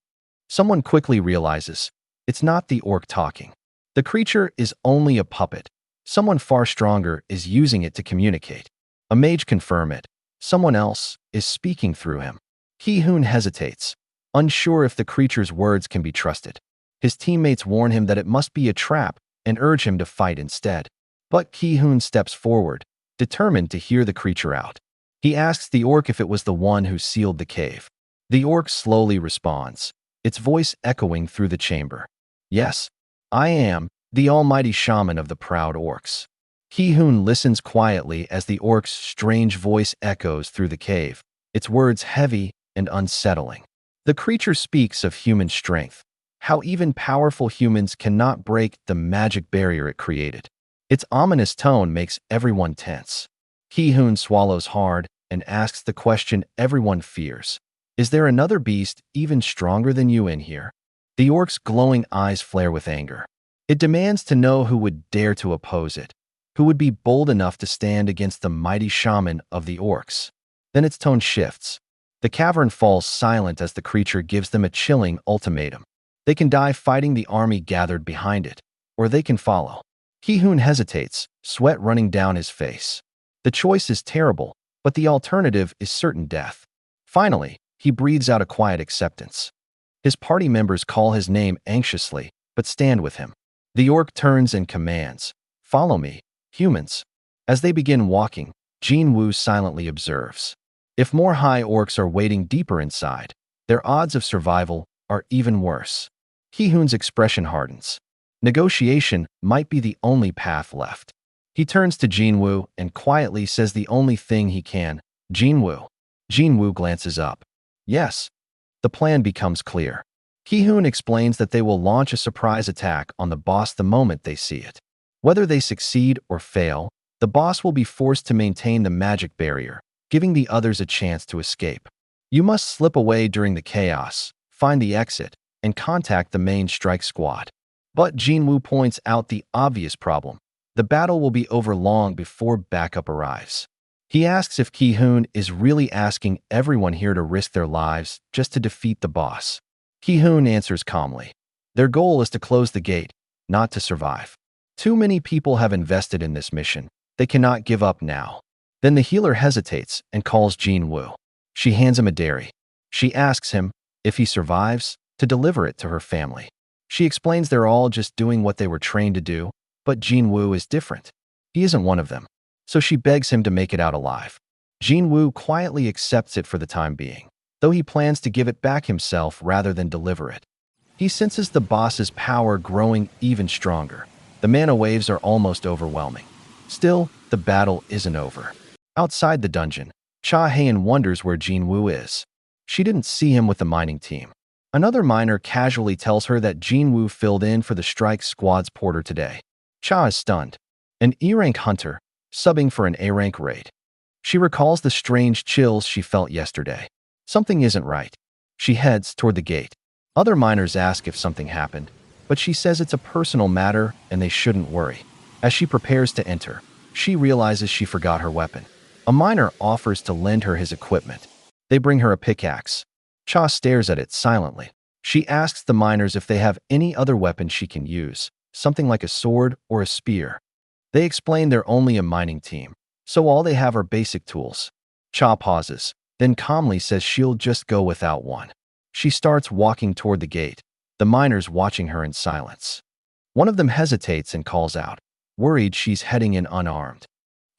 Someone quickly realizes it's not the orc talking. The creature is only a puppet. Someone far stronger is using it to communicate. A mage confirms it. Someone else is speaking through him. Ki-hoon hesitates, unsure if the creature's words can be trusted. His teammates warn him that it must be a trap and urge him to fight instead. But Ki-hoon steps forward, determined to hear the creature out. He asks the orc if it was the one who sealed the cave. The orc slowly responds, its voice echoing through the chamber. Yes, I am the almighty shaman of the proud orcs. Ki-hoon listens quietly as the orc's strange voice echoes through the cave, its words heavy and unsettling. The creature speaks of human strength, how even powerful humans cannot break the magic barrier it created. Its ominous tone makes everyone tense. Ki-hoon swallows hard and asks the question everyone fears. Is there another beast even stronger than you in here? The orc's glowing eyes flare with anger. It demands to know who would dare to oppose it, who would be bold enough to stand against the mighty shaman of the orcs. Then its tone shifts. The cavern falls silent as the creature gives them a chilling ultimatum. They can die fighting the army gathered behind it, or they can follow. Ki-hoon hesitates, sweat running down his face. The choice is terrible, but the alternative is certain death. Finally, he breathes out a quiet acceptance. His party members call his name anxiously, but stand with him. The orc turns and commands, "Follow me, humans." As they begin walking, Jin-Woo silently observes. If more high orcs are waiting deeper inside, their odds of survival are even worse. Ki-hoon's expression hardens. Negotiation might be the only path left. He turns to Jin-Woo and quietly says the only thing he can, "Jin-Woo." Jin-Woo glances up. Yes. The plan becomes clear. Ki-hoon explains that they will launch a surprise attack on the boss the moment they see it. Whether they succeed or fail, the boss will be forced to maintain the magic barrier, giving the others a chance to escape. You must slip away during the chaos, find the exit, and contact the main strike squad. But Jin-Woo points out the obvious problem. The battle will be over long before backup arrives. He asks if Ki-hoon is really asking everyone here to risk their lives just to defeat the boss. Ki-hoon answers calmly. Their goal is to close the gate, not to survive. Too many people have invested in this mission. They cannot give up now. Then the healer hesitates and calls Jin-Woo. She hands him a dairy. She asks him, if he survives, to deliver it to her family. She explains they're all just doing what they were trained to do, but Jin-Woo is different. He isn't one of them. So she begs him to make it out alive. Jin-Woo quietly accepts it for the time being, though he plans to give it back himself rather than deliver it. He senses the boss's power growing even stronger. The mana waves are almost overwhelming. Still, the battle isn't over. Outside the dungeon, Cha-haen wonders where Jin-Woo is. She didn't see him with the mining team. Another miner casually tells her that Jin-Woo filled in for the strike squad's porter today. Cha is stunned. An E-rank hunter, subbing for an A-rank raid. She recalls the strange chills she felt yesterday. Something isn't right. She heads toward the gate. Other miners ask if something happened, but she says it's a personal matter and they shouldn't worry. As she prepares to enter, she realizes she forgot her weapon. A miner offers to lend her his equipment. They bring her a pickaxe. Cha stares at it silently. She asks the miners if they have any other weapon she can use, something like a sword or a spear. They explain they're only a mining team, so all they have are basic tools. Cha pauses, then calmly says she'll just go without one. She starts walking toward the gate, the miners watching her in silence. One of them hesitates and calls out, worried she's heading in unarmed.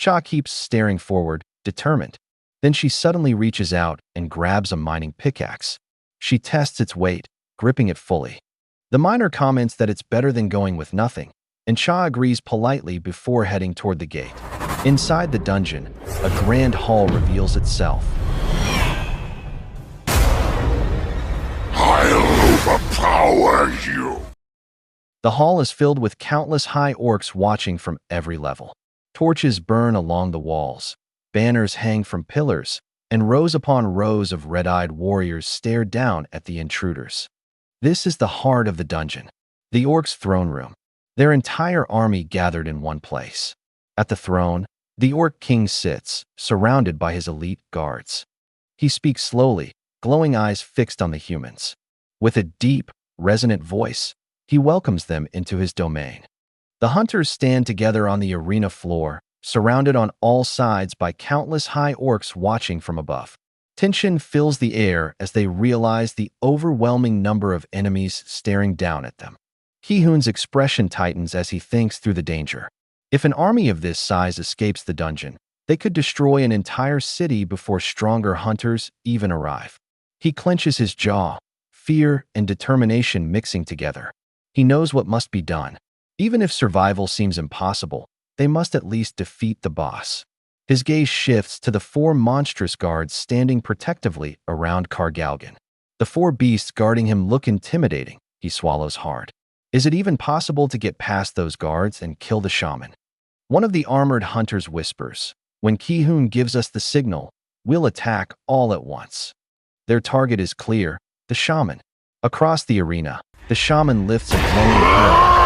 Cha keeps staring forward, determined. Then she suddenly reaches out and grabs a mining pickaxe. She tests its weight, gripping it fully. The miner comments that it's better than going with nothing, and Cha agrees politely before heading toward the gate. Inside the dungeon, a grand hall reveals itself. I'll overpower you! The hall is filled with countless high orcs watching from every level. Torches burn along the walls, banners hang from pillars, and rows upon rows of red-eyed warriors stare down at the intruders. This is the heart of the dungeon, the orcs' throne room. Their entire army gathered in one place. At the throne, the orc king sits, surrounded by his elite guards. He speaks slowly, glowing eyes fixed on the humans. With a deep, resonant voice, he welcomes them into his domain. The hunters stand together on the arena floor, surrounded on all sides by countless high orcs watching from above. Tension fills the air as they realize the overwhelming number of enemies staring down at them. Ki-hoon's expression tightens as he thinks through the danger. If an army of this size escapes the dungeon, they could destroy an entire city before stronger hunters even arrive. He clenches his jaw, fear and determination mixing together. He knows what must be done. Even if survival seems impossible, they must at least defeat the boss. His gaze shifts to the 4 monstrous guards standing protectively around Kargalgan. The 4 beasts guarding him look intimidating. He swallows hard. Is it even possible to get past those guards and kill the shaman? One of the armored hunters whispers, when Ki-hoon gives us the signal, we'll attack all at once. Their target is clear, the shaman. Across the arena, the shaman lifts a glowing hand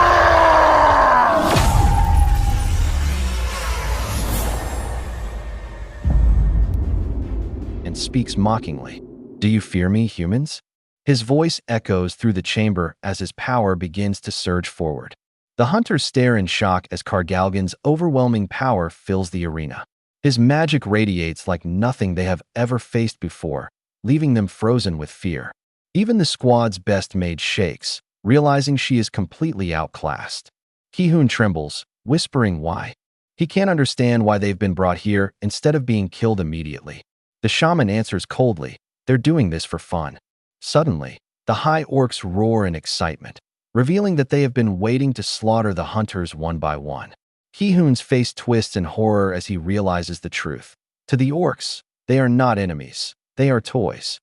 and speaks mockingly. Do you fear me, humans? His voice echoes through the chamber as his power begins to surge forward. The hunters stare in shock as Kargalgan's overwhelming power fills the arena. His magic radiates like nothing they have ever faced before, leaving them frozen with fear. Even the squad's best maid shakes, realizing she is completely outclassed. Ki-hoon trembles, whispering why. He can't understand why they've been brought here instead of being killed immediately. The shaman answers coldly, they're doing this for fun. Suddenly, the high orcs roar in excitement, revealing that they have been waiting to slaughter the hunters one by one. Ki-hoon's face twists in horror as he realizes the truth. To the orcs, they are not enemies, they are toys.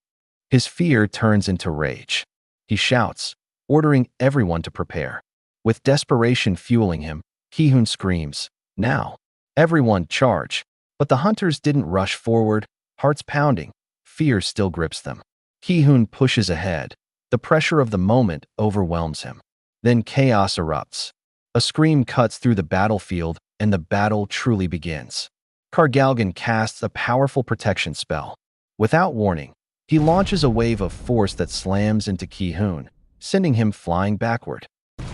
His fear turns into rage. He shouts, ordering everyone to prepare. With desperation fueling him, Ki-hoon screams, now! Everyone charge! But the hunters didn't rush forward, hearts pounding. Fear still grips them. Ki-hoon pushes ahead. The pressure of the moment overwhelms him. Then chaos erupts. A scream cuts through the battlefield, and the battle truly begins. Kargalgan casts a powerful protection spell. Without warning, he launches a wave of force that slams into Ki-hoon, sending him flying backward.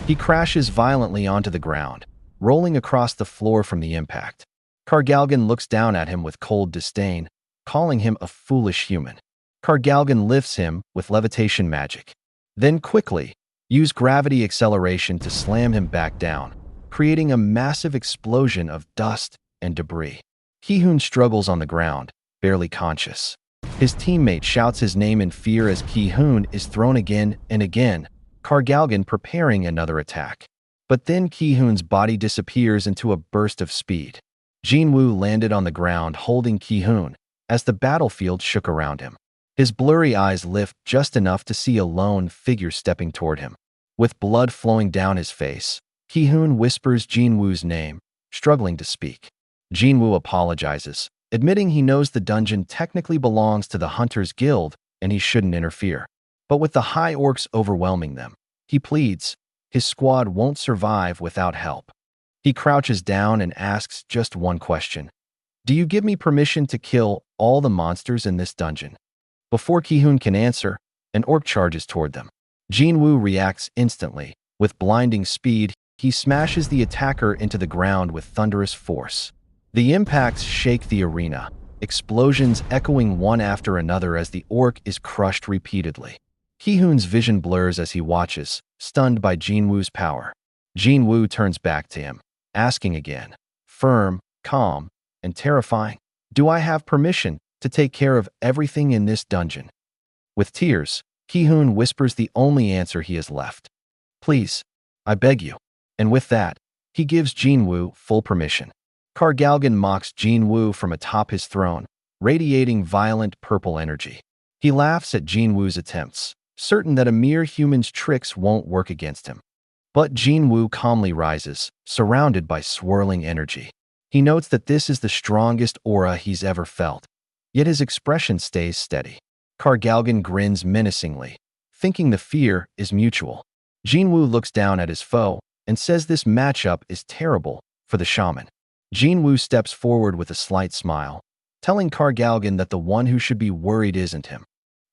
He crashes violently onto the ground, rolling across the floor from the impact. Kargalgan looks down at him with cold disdain, calling him a foolish human. Kargalgan lifts him with levitation magic. Then quickly, use gravity acceleration to slam him back down, creating a massive explosion of dust and debris. Ki-hoon struggles on the ground, barely conscious. His teammate shouts his name in fear as Ki-hoon is thrown again and again, Kargalgan preparing another attack. But then Ki-hoon's body disappears into a burst of speed. Jin-Woo landed on the ground holding Ki-hoon as the battlefield shook around him. His blurry eyes lift just enough to see a lone figure stepping toward him. With blood flowing down his face, Ki-hoon whispers Jin-Woo's name, struggling to speak. Jin-Woo apologizes, admitting he knows the dungeon technically belongs to the Hunters Guild and he shouldn't interfere. But with the high orcs overwhelming them, he pleads, his squad won't survive without help. He crouches down and asks just one question. Do you give me permission to kill all the monsters in this dungeon? Before Ki-hoon can answer, an orc charges toward them. Jin-Woo reacts instantly. With blinding speed, he smashes the attacker into the ground with thunderous force. The impacts shake the arena, explosions echoing one after another as the orc is crushed repeatedly. Ki-hoon's vision blurs as he watches, stunned by Jin-Woo's power. Jin-Woo turns back to him, asking again, firm, calm, and terrifying, do I have permission to take care of everything in this dungeon? With tears, Ki-hoon whispers the only answer he has left. Please, I beg you. And with that, he gives Jin-Woo full permission. Kargalgan mocks Jin-Woo from atop his throne, radiating violent purple energy. He laughs at Jin-Woo's attempts, certain that a mere human's tricks won't work against him. But Jin-Woo calmly rises, surrounded by swirling energy. He notes that this is the strongest aura he's ever felt, yet his expression stays steady. Kargalgan grins menacingly, thinking the fear is mutual. Jin-Woo looks down at his foe and says this matchup is terrible for the shaman. Jin-Woo steps forward with a slight smile, telling Kargalgan that the one who should be worried isn't him.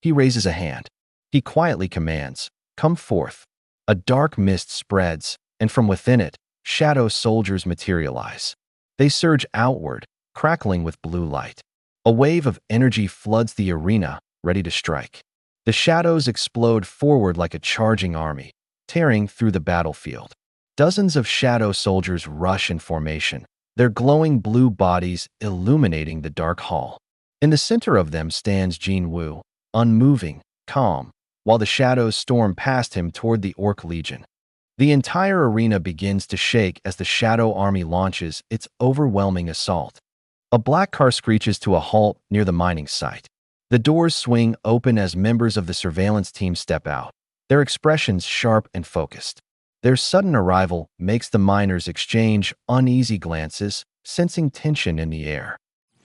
He raises a hand. He quietly commands, come forth. A dark mist spreads, and from within it, shadow soldiers materialize. They surge outward, crackling with blue light. A wave of energy floods the arena, ready to strike. The shadows explode forward like a charging army, tearing through the battlefield. Dozens of shadow soldiers rush in formation, their glowing blue bodies illuminating the dark hall. In the center of them stands Jin-Woo, unmoving, calm, while the shadows storm past him toward the Orc Legion. The entire arena begins to shake as the Shadow Army launches its overwhelming assault. A black car screeches to a halt near the mining site. The doors swing open as members of the surveillance team step out, their expressions sharp and focused. Their sudden arrival makes the miners exchange uneasy glances, sensing tension in the air.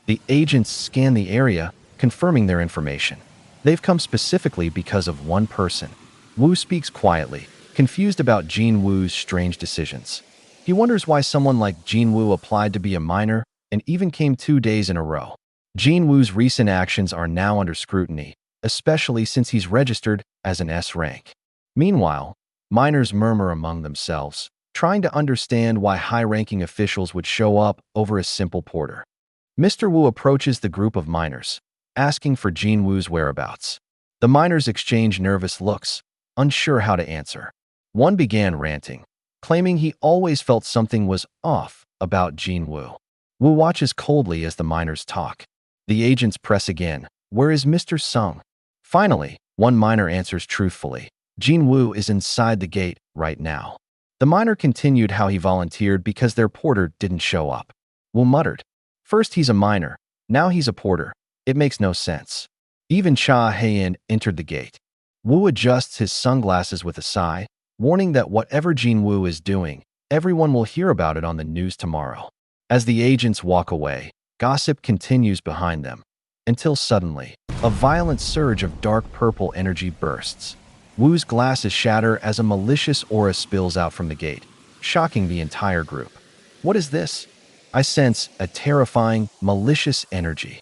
The agents scan the area, confirming their information. They've come specifically because of one person. Woo speaks quietly, confused about Jin-Woo's strange decisions. He wonders why someone like Jin-Woo applied to be a miner and even came 2 days in a row. Jin-Woo's recent actions are now under scrutiny, especially since he's registered as an S rank. Meanwhile, miners murmur among themselves, trying to understand why high-ranking officials would show up over a simple porter. Mr. Wu approaches the group of miners, asking for Jin-Woo's whereabouts. The miners exchange nervous looks, unsure how to answer. One began ranting, claiming he always felt something was off about Jin-Woo. Wu watches coldly as the miners talk. The agents press again. Where is Mr. Sung? Finally, one miner answers truthfully. Jin-Woo is inside the gate right now. The miner continued how he volunteered because their porter didn't show up. Wu muttered, first he's a miner, now he's a porter. It makes no sense. Even Cha Hae-in entered the gate. Wu adjusts his sunglasses with a sigh, warning that whatever Jin-Woo is doing, everyone will hear about it on the news tomorrow. As the agents walk away, gossip continues behind them, until suddenly, a violent surge of dark purple energy bursts. Wu's glasses shatter as a malicious aura spills out from the gate, shocking the entire group. What is this? I sense a terrifying, malicious energy.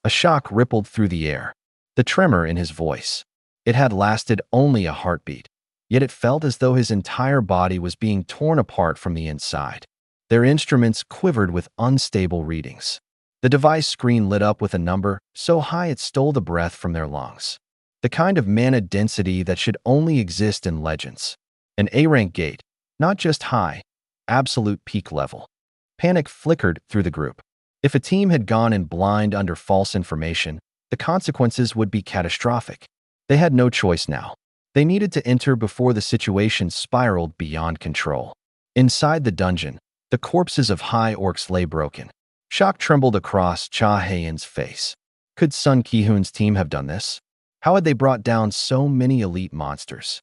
A shock rippled through the air. The tremor in his voice. It had lasted only a heartbeat, yet it felt as though his entire body was being torn apart from the inside. Their instruments quivered with unstable readings. The device screen lit up with a number so high it stole the breath from their lungs. The kind of mana density that should only exist in legends. An A-rank gate, not just high, absolute peak level. Panic flickered through the group. If a team had gone in blind under false information, the consequences would be catastrophic. They had no choice now. They needed to enter before the situation spiraled beyond control. Inside the dungeon, the corpses of high orcs lay broken. Shock trembled across Cha Hae-in's face. Could Sun Ki-hoon's team have done this? How had they brought down so many elite monsters?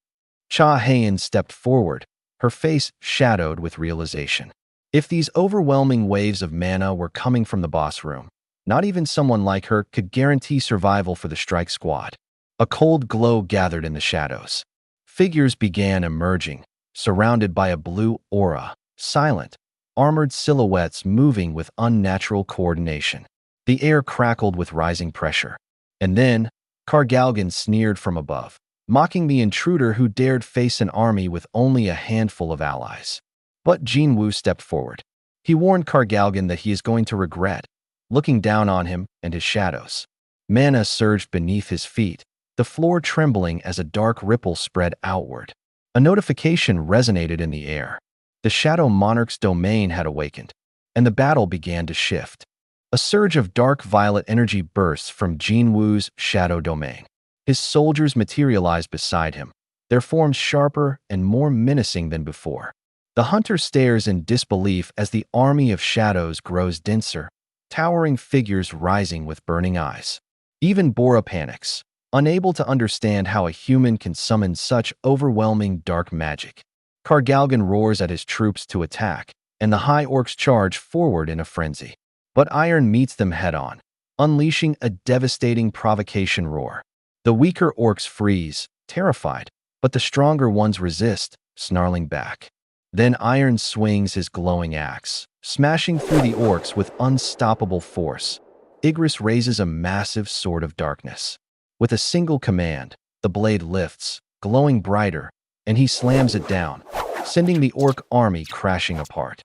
Cha Hae-in stepped forward, her face shadowed with realization. If these overwhelming waves of mana were coming from the boss room, not even someone like her could guarantee survival for the strike squad. A cold glow gathered in the shadows. Figures began emerging, surrounded by a blue aura, silent, armored silhouettes moving with unnatural coordination. The air crackled with rising pressure. And then, Kargalgan sneered from above, mocking the intruder who dared face an army with only a handful of allies. But Jin-Woo stepped forward. He warned Kargalgan that he is going to regret, looking down on him and his shadows. Mana surged beneath his feet, the floor trembling as a dark ripple spread outward. A notification resonated in the air. The Shadow Monarch's domain had awakened, and the battle began to shift. A surge of dark violet energy bursts from Jin-Woo's shadow domain. His soldiers materialized beside him, their forms sharper and more menacing than before. The hunter stares in disbelief as the army of shadows grows denser, towering figures rising with burning eyes. Even Bora panics, unable to understand how a human can summon such overwhelming dark magic. Kargalgan roars at his troops to attack, and the high orcs charge forward in a frenzy. But Iron meets them head-on, unleashing a devastating provocation roar. The weaker orcs freeze, terrified, but the stronger ones resist, snarling back. Then Iron swings his glowing axe, smashing through the orcs with unstoppable force. Igris raises a massive sword of darkness. With a single command, the blade lifts, glowing brighter, and he slams it down, sending the orc army crashing apart.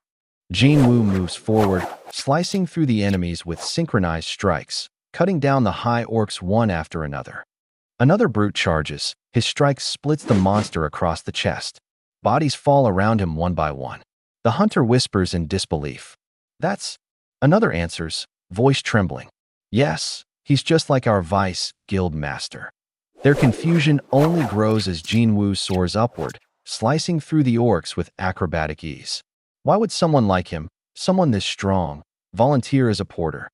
Jin-Woo moves forward, slicing through the enemies with synchronized strikes, cutting down the high orcs one after another. Another brute charges. His strike splits the monster across the chest. Bodies fall around him one by one. The hunter whispers in disbelief. That's... Another answers, voice trembling. Yes, he's just like our vice guild master. Their confusion only grows as Jin-Woo soars upward, slicing through the orcs with acrobatic ease. Why would someone like him, someone this strong, volunteer as a porter?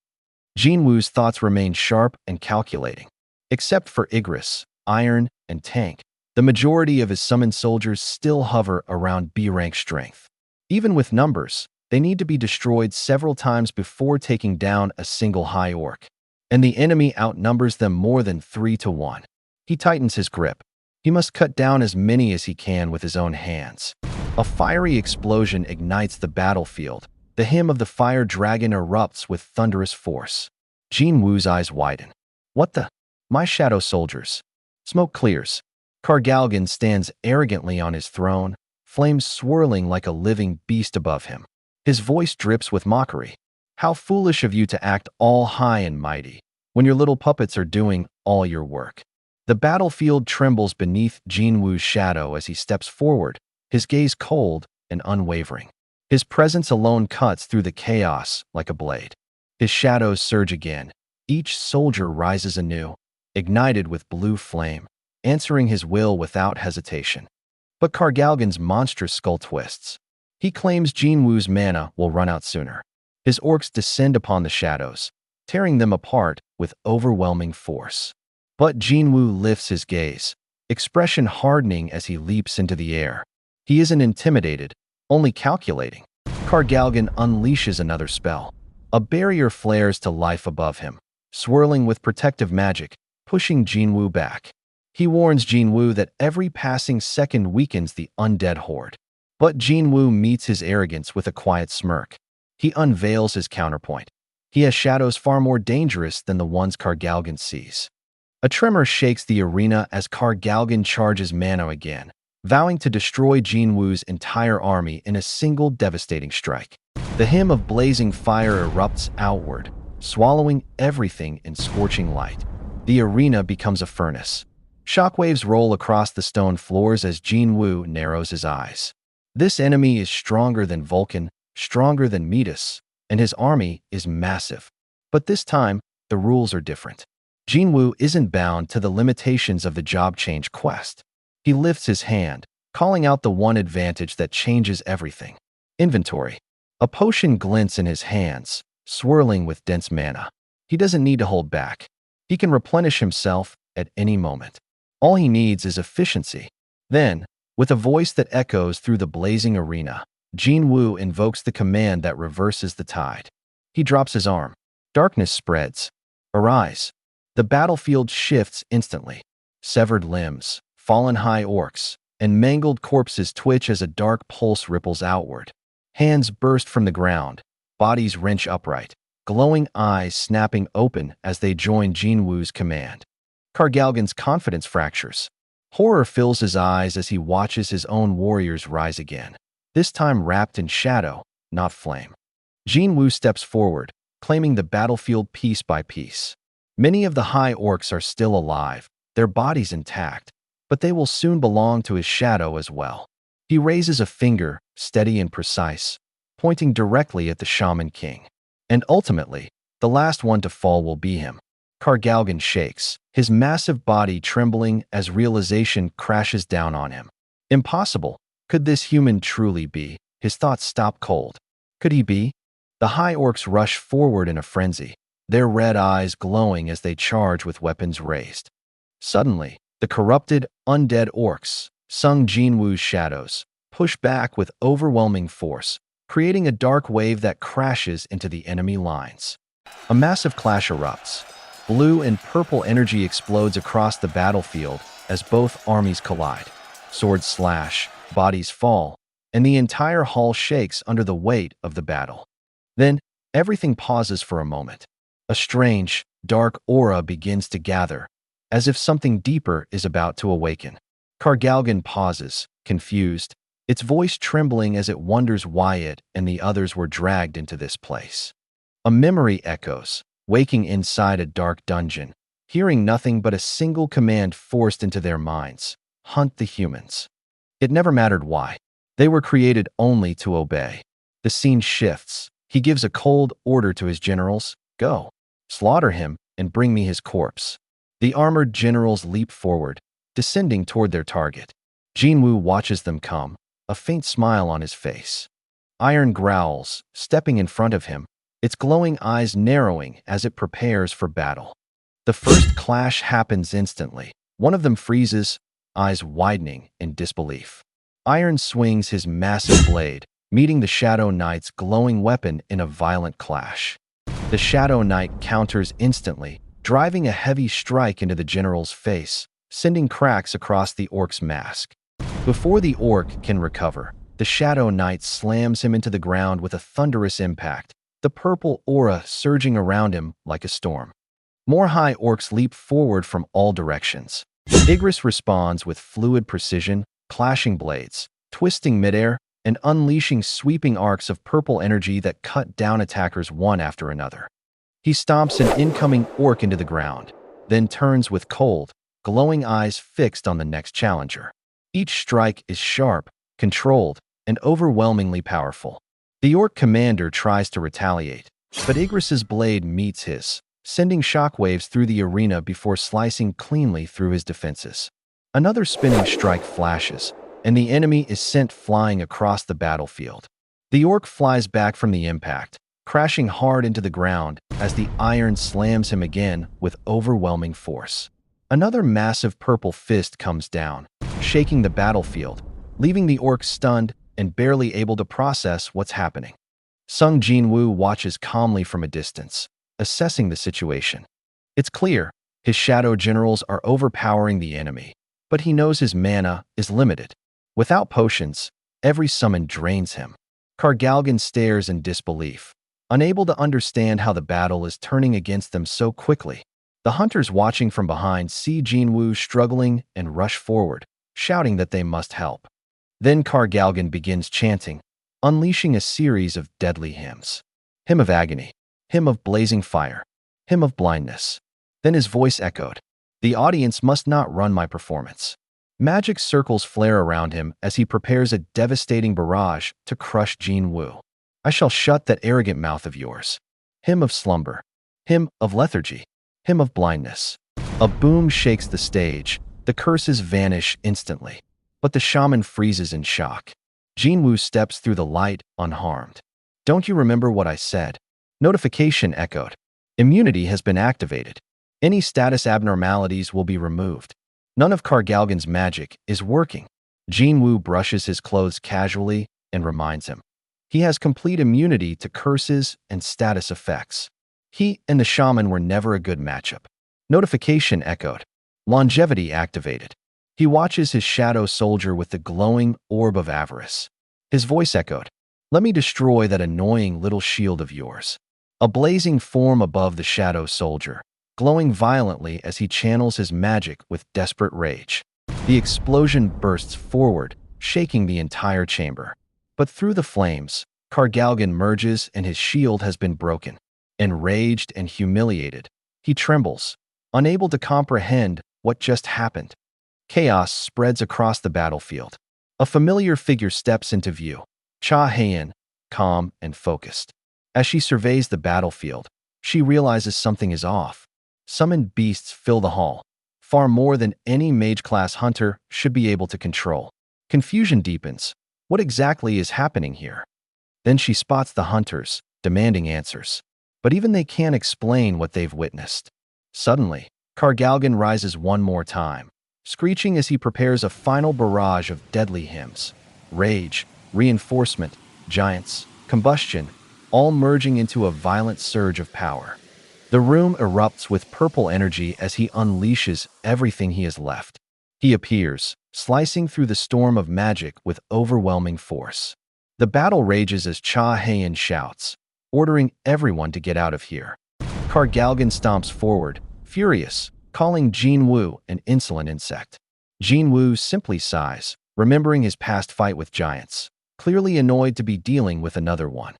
Jin-Woo's thoughts remain sharp and calculating. Except for Igris, Iron, and Tank, the majority of his summoned soldiers still hover around B-rank strength. Even with numbers, they need to be destroyed several times before taking down a single high orc. And the enemy outnumbers them more than 3-1. He tightens his grip. He must cut down as many as he can with his own hands. A fiery explosion ignites the battlefield. The hymn of the fire dragon erupts with thunderous force. Jin-Woo's eyes widen. What the? My shadow soldiers. Smoke clears. Kargalgan stands arrogantly on his throne, flames swirling like a living beast above him. His voice drips with mockery. How foolish of you to act all high and mighty, when your little puppets are doing all your work. The battlefield trembles beneath Jin-Woo's shadow as he steps forward, his gaze cold and unwavering. His presence alone cuts through the chaos like a blade. His shadows surge again. Each soldier rises anew, ignited with blue flame, answering his will without hesitation. But Kargalgan's monstrous skull twists. He claims Jin-Woo's mana will run out sooner. His orcs descend upon the shadows, tearing them apart with overwhelming force. But Jin-Woo lifts his gaze, expression hardening as he leaps into the air. He isn't intimidated, only calculating. Kargalgan unleashes another spell. A barrier flares to life above him, swirling with protective magic, pushing Jin-Woo back. He warns Jin-Woo that every passing second weakens the undead horde. But Jin-Woo meets his arrogance with a quiet smirk. He unveils his counterpoint. He has shadows far more dangerous than the ones Kargalgan sees. A tremor shakes the arena as Kargalgan charges mana again, vowing to destroy Jin-Woo's entire army in a single devastating strike. The hymn of blazing fire erupts outward, swallowing everything in scorching light. The arena becomes a furnace. Shockwaves roll across the stone floors as Jin-Woo narrows his eyes. This enemy is stronger than Vulcan, stronger than Metis, and his army is massive. But this time, the rules are different. Jin-Woo isn't bound to the limitations of the job change quest. He lifts his hand, calling out the one advantage that changes everything. Inventory. A potion glints in his hands, swirling with dense mana. He doesn't need to hold back. He can replenish himself at any moment. All he needs is efficiency. Then, with a voice that echoes through the blazing arena, Jin-Woo invokes the command that reverses the tide. He drops his arm. Darkness spreads. Arise. The battlefield shifts instantly. Severed limbs, fallen high orcs, and mangled corpses twitch as a dark pulse ripples outward. Hands burst from the ground, bodies wrench upright, glowing eyes snapping open as they join Jin-Woo's command. Kargalgan's confidence fractures. Horror fills his eyes as he watches his own warriors rise again, this time wrapped in shadow, not flame. Jin-Woo steps forward, claiming the battlefield piece by piece. Many of the high orcs are still alive, their bodies intact, but they will soon belong to his shadow as well. He raises a finger, steady and precise, pointing directly at the Shaman King. And ultimately, the last one to fall will be him. Kargalgan shakes, his massive body trembling as realization crashes down on him. Impossible. Could this human truly be? His thoughts stop cold. Could he be? The high orcs rush forward in a frenzy, their red eyes glowing as they charge with weapons raised. Suddenly, the corrupted, undead orcs, Sung Jin-Woo's shadows, push back with overwhelming force, creating a dark wave that crashes into the enemy lines. A massive clash erupts. Blue and purple energy explodes across the battlefield as both armies collide. Swords slash, bodies fall, and the entire hall shakes under the weight of the battle. Then, everything pauses for a moment. A strange, dark aura begins to gather, as if something deeper is about to awaken. Kargalgan pauses, confused, its voice trembling as it wonders why it and the others were dragged into this place. A memory echoes, waking inside a dark dungeon, hearing nothing but a single command forced into their minds: hunt the humans. It never mattered why. They were created only to obey. The scene shifts. He gives a cold order to his generals: go, slaughter him, and bring me his corpse. The armored generals leap forward, descending toward their target. Jin-Woo watches them come, a faint smile on his face. Iron growls, stepping in front of him, its glowing eyes narrowing as it prepares for battle. The first clash happens instantly. One of them freezes, eyes widening in disbelief. Iron swings his massive blade, meeting the Shadow Knight's glowing weapon in a violent clash. The Shadow Knight counters instantly, driving a heavy strike into the general's face, sending cracks across the orc's mask. Before the orc can recover, the Shadow Knight slams him into the ground with a thunderous impact, the purple aura surging around him like a storm. More high orcs leap forward from all directions. Igris responds with fluid precision, clashing blades, twisting midair, and unleashing sweeping arcs of purple energy that cut down attackers one after another. He stomps an incoming orc into the ground, then turns with cold, glowing eyes fixed on the next challenger. Each strike is sharp, controlled, and overwhelmingly powerful. The orc commander tries to retaliate, but Igris's blade meets his, sending shockwaves through the arena before slicing cleanly through his defenses. Another spinning strike flashes, and the enemy is sent flying across the battlefield. The orc flies back from the impact, crashing hard into the ground as the iron slams him again with overwhelming force. Another massive purple fist comes down, shaking the battlefield, leaving the orc stunned and barely able to process what's happening. Jin-Woo watches calmly from a distance, assessing the situation. It's clear, his shadow generals are overpowering the enemy, but he knows his mana is limited. Without potions, every summon drains him. Kargalgan stares in disbelief, unable to understand how the battle is turning against them so quickly. The hunters watching from behind see Jin-Woo struggling and rush forward, shouting that they must help. Then Kargalgan begins chanting, unleashing a series of deadly hymns. Hymn of agony, hymn of blazing fire, hymn of blindness. Then his voice echoed, "The audience must not run my performance." Magic circles flare around him as he prepares a devastating barrage to crush Jin-Woo. "I shall shut that arrogant mouth of yours." Hymn of slumber, hymn of lethargy, hymn of blindness. A boom shakes the stage, the curses vanish instantly, but the shaman freezes in shock. Jin-Woo steps through the light unharmed. "Don't you remember what I said?" Notification echoed. "Immunity has been activated. Any status abnormalities will be removed." None of Kargalgan's magic is working. Jin-Woo brushes his clothes casually and reminds him. He has complete immunity to curses and status effects. He and the shaman were never a good matchup. Notification echoed. Longevity activated. He watches his shadow soldier with the glowing orb of avarice. His voice echoed. "Let me destroy that annoying little shield of yours." A blazing form above the shadow soldier, glowing violently as he channels his magic with desperate rage. The explosion bursts forward, shaking the entire chamber. But through the flames, Kargalgan merges and his shield has been broken. Enraged and humiliated, he trembles, unable to comprehend what just happened. Chaos spreads across the battlefield. A familiar figure steps into view, Cha Hayan, calm and focused. As she surveys the battlefield, she realizes something is off. Summoned beasts fill the hall, far more than any mage-class hunter should be able to control. Confusion deepens. What exactly is happening here? Then she spots the hunters, demanding answers. But even they can't explain what they've witnessed. Suddenly, Kargalgan rises one more time, screeching as he prepares a final barrage of deadly hymns. Rage, reinforcement, giants, combustion, all merging into a violent surge of power. The room erupts with purple energy as he unleashes everything he has left. He appears, slicing through the storm of magic with overwhelming force. The battle rages as Cha Hayan shouts, ordering everyone to get out of here. Kargalgan stomps forward, furious, calling Jin-Woo an insolent insect. Jin-Woo simply sighs, remembering his past fight with giants, clearly annoyed to be dealing with another one.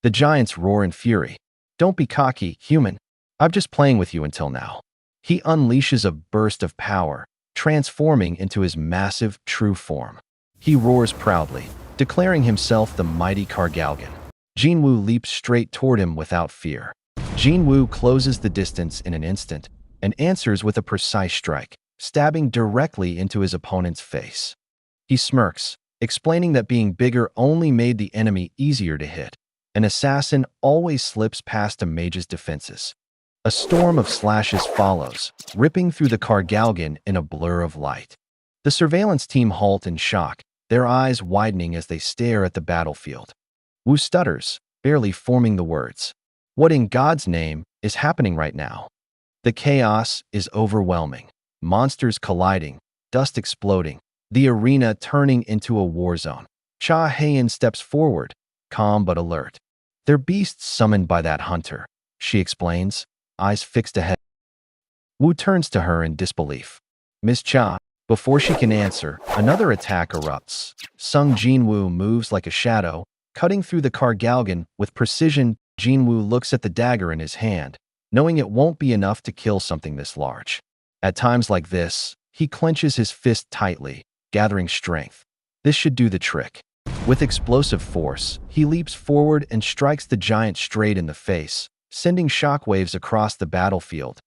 The giants roar in fury. "Don't be cocky, human. I'm just playing with you until now." He unleashes a burst of power, transforming into his massive, true form. He roars proudly, declaring himself the mighty Kargalgan. Jin-Woo leaps straight toward him without fear. Jin-Woo closes the distance in an instant and answers with a precise strike, stabbing directly into his opponent's face. He smirks, explaining that being bigger only made the enemy easier to hit. An assassin always slips past a mage's defenses. A storm of slashes follows, ripping through the Kargalgan in a blur of light. The surveillance team halt in shock, their eyes widening as they stare at the battlefield. Wu stutters, barely forming the words. What in God's name is happening right now? The chaos is overwhelming. Monsters colliding, dust exploding, the arena turning into a war zone. Cha Hayan steps forward, calm but alert. "They're beasts summoned by that hunter," she explains, eyes fixed ahead. Wu turns to her in disbelief. Miss Cha, before she can answer, another attack erupts. Sung Jin-Woo moves like a shadow, cutting through the Kargalgan with precision. Jin-Woo looks at the dagger in his hand, knowing it won't be enough to kill something this large. At times like this, he clenches his fist tightly, gathering strength. This should do the trick. With explosive force, he leaps forward and strikes the giant straight in the face, sending shockwaves across the battlefield.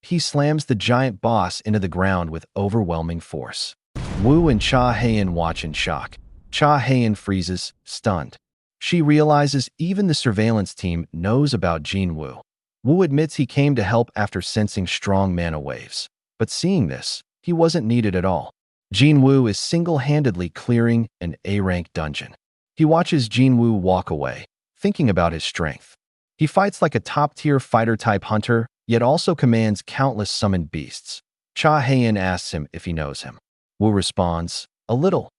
He slams the giant boss into the ground with overwhelming force. Wu and Cha Hayan watch in shock. Cha Hayan freezes, stunned. She realizes even the surveillance team knows about Jin-Woo. Wu admits he came to help after sensing strong mana waves. But seeing this, he wasn't needed at all. Jin-Woo is single-handedly clearing an A-rank dungeon. He watches Jin-Woo walk away, thinking about his strength. He fights like a top-tier fighter-type hunter, yet also commands countless summoned beasts. Cha Hayan asks him if he knows him. Wu responds, a little.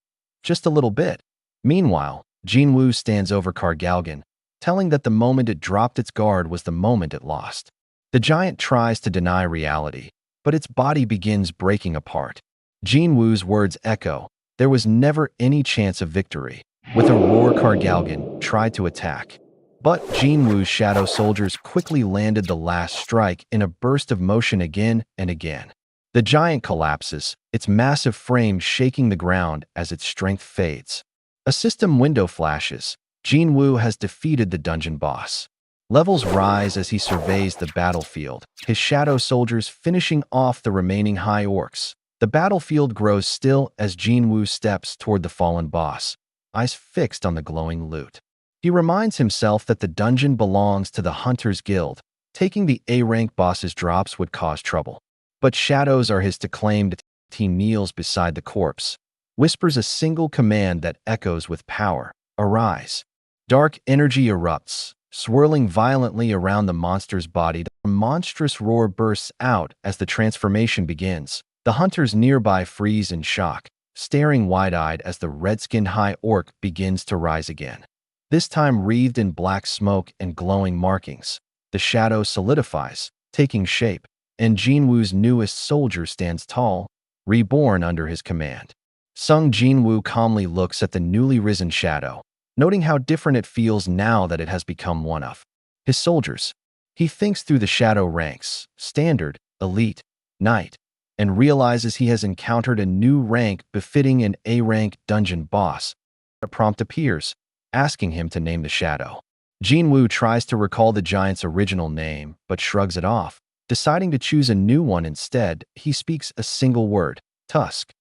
Just a little bit. Meanwhile, Jin-Woo stands over Kargalgan, telling that the moment it dropped its guard was the moment it lost. The giant tries to deny reality, but its body begins breaking apart. Jin-Woo's words echo, there was never any chance of victory. With a roar, Kargalgan tried to attack. But Jin-Woo's shadow soldiers quickly landed the last strike in a burst of motion again and again. The giant collapses, its massive frame shaking the ground as its strength fades. A system window flashes. Jin-Woo has defeated the dungeon boss. Levels rise as he surveys the battlefield, his shadow soldiers finishing off the remaining high orcs. The battlefield grows still as Jin-Woo steps toward the fallen boss, eyes fixed on the glowing loot. He reminds himself that the dungeon belongs to the Hunters Guild. Taking the A-rank boss's drops would cause trouble. But shadows are his to claim. The team kneels beside the corpse, whispers a single command that echoes with power. Arise. Dark energy erupts, swirling violently around the monster's body. A monstrous roar bursts out as the transformation begins. The hunters nearby freeze in shock, staring wide-eyed as the red-skinned high orc begins to rise again. This time wreathed in black smoke and glowing markings. The shadow solidifies, taking shape, and Jin-Woo's newest soldier stands tall, reborn under his command. Sung Jin-Woo calmly looks at the newly risen shadow, noting how different it feels now that it has become one of his soldiers. He thinks through the shadow ranks, standard, elite, knight, and realizes he has encountered a new rank befitting an A-rank dungeon boss. A prompt appears, asking him to name the shadow. Jin-Woo tries to recall the giant's original name, but shrugs it off. Deciding to choose a new one instead, he speaks a single word, Tusk.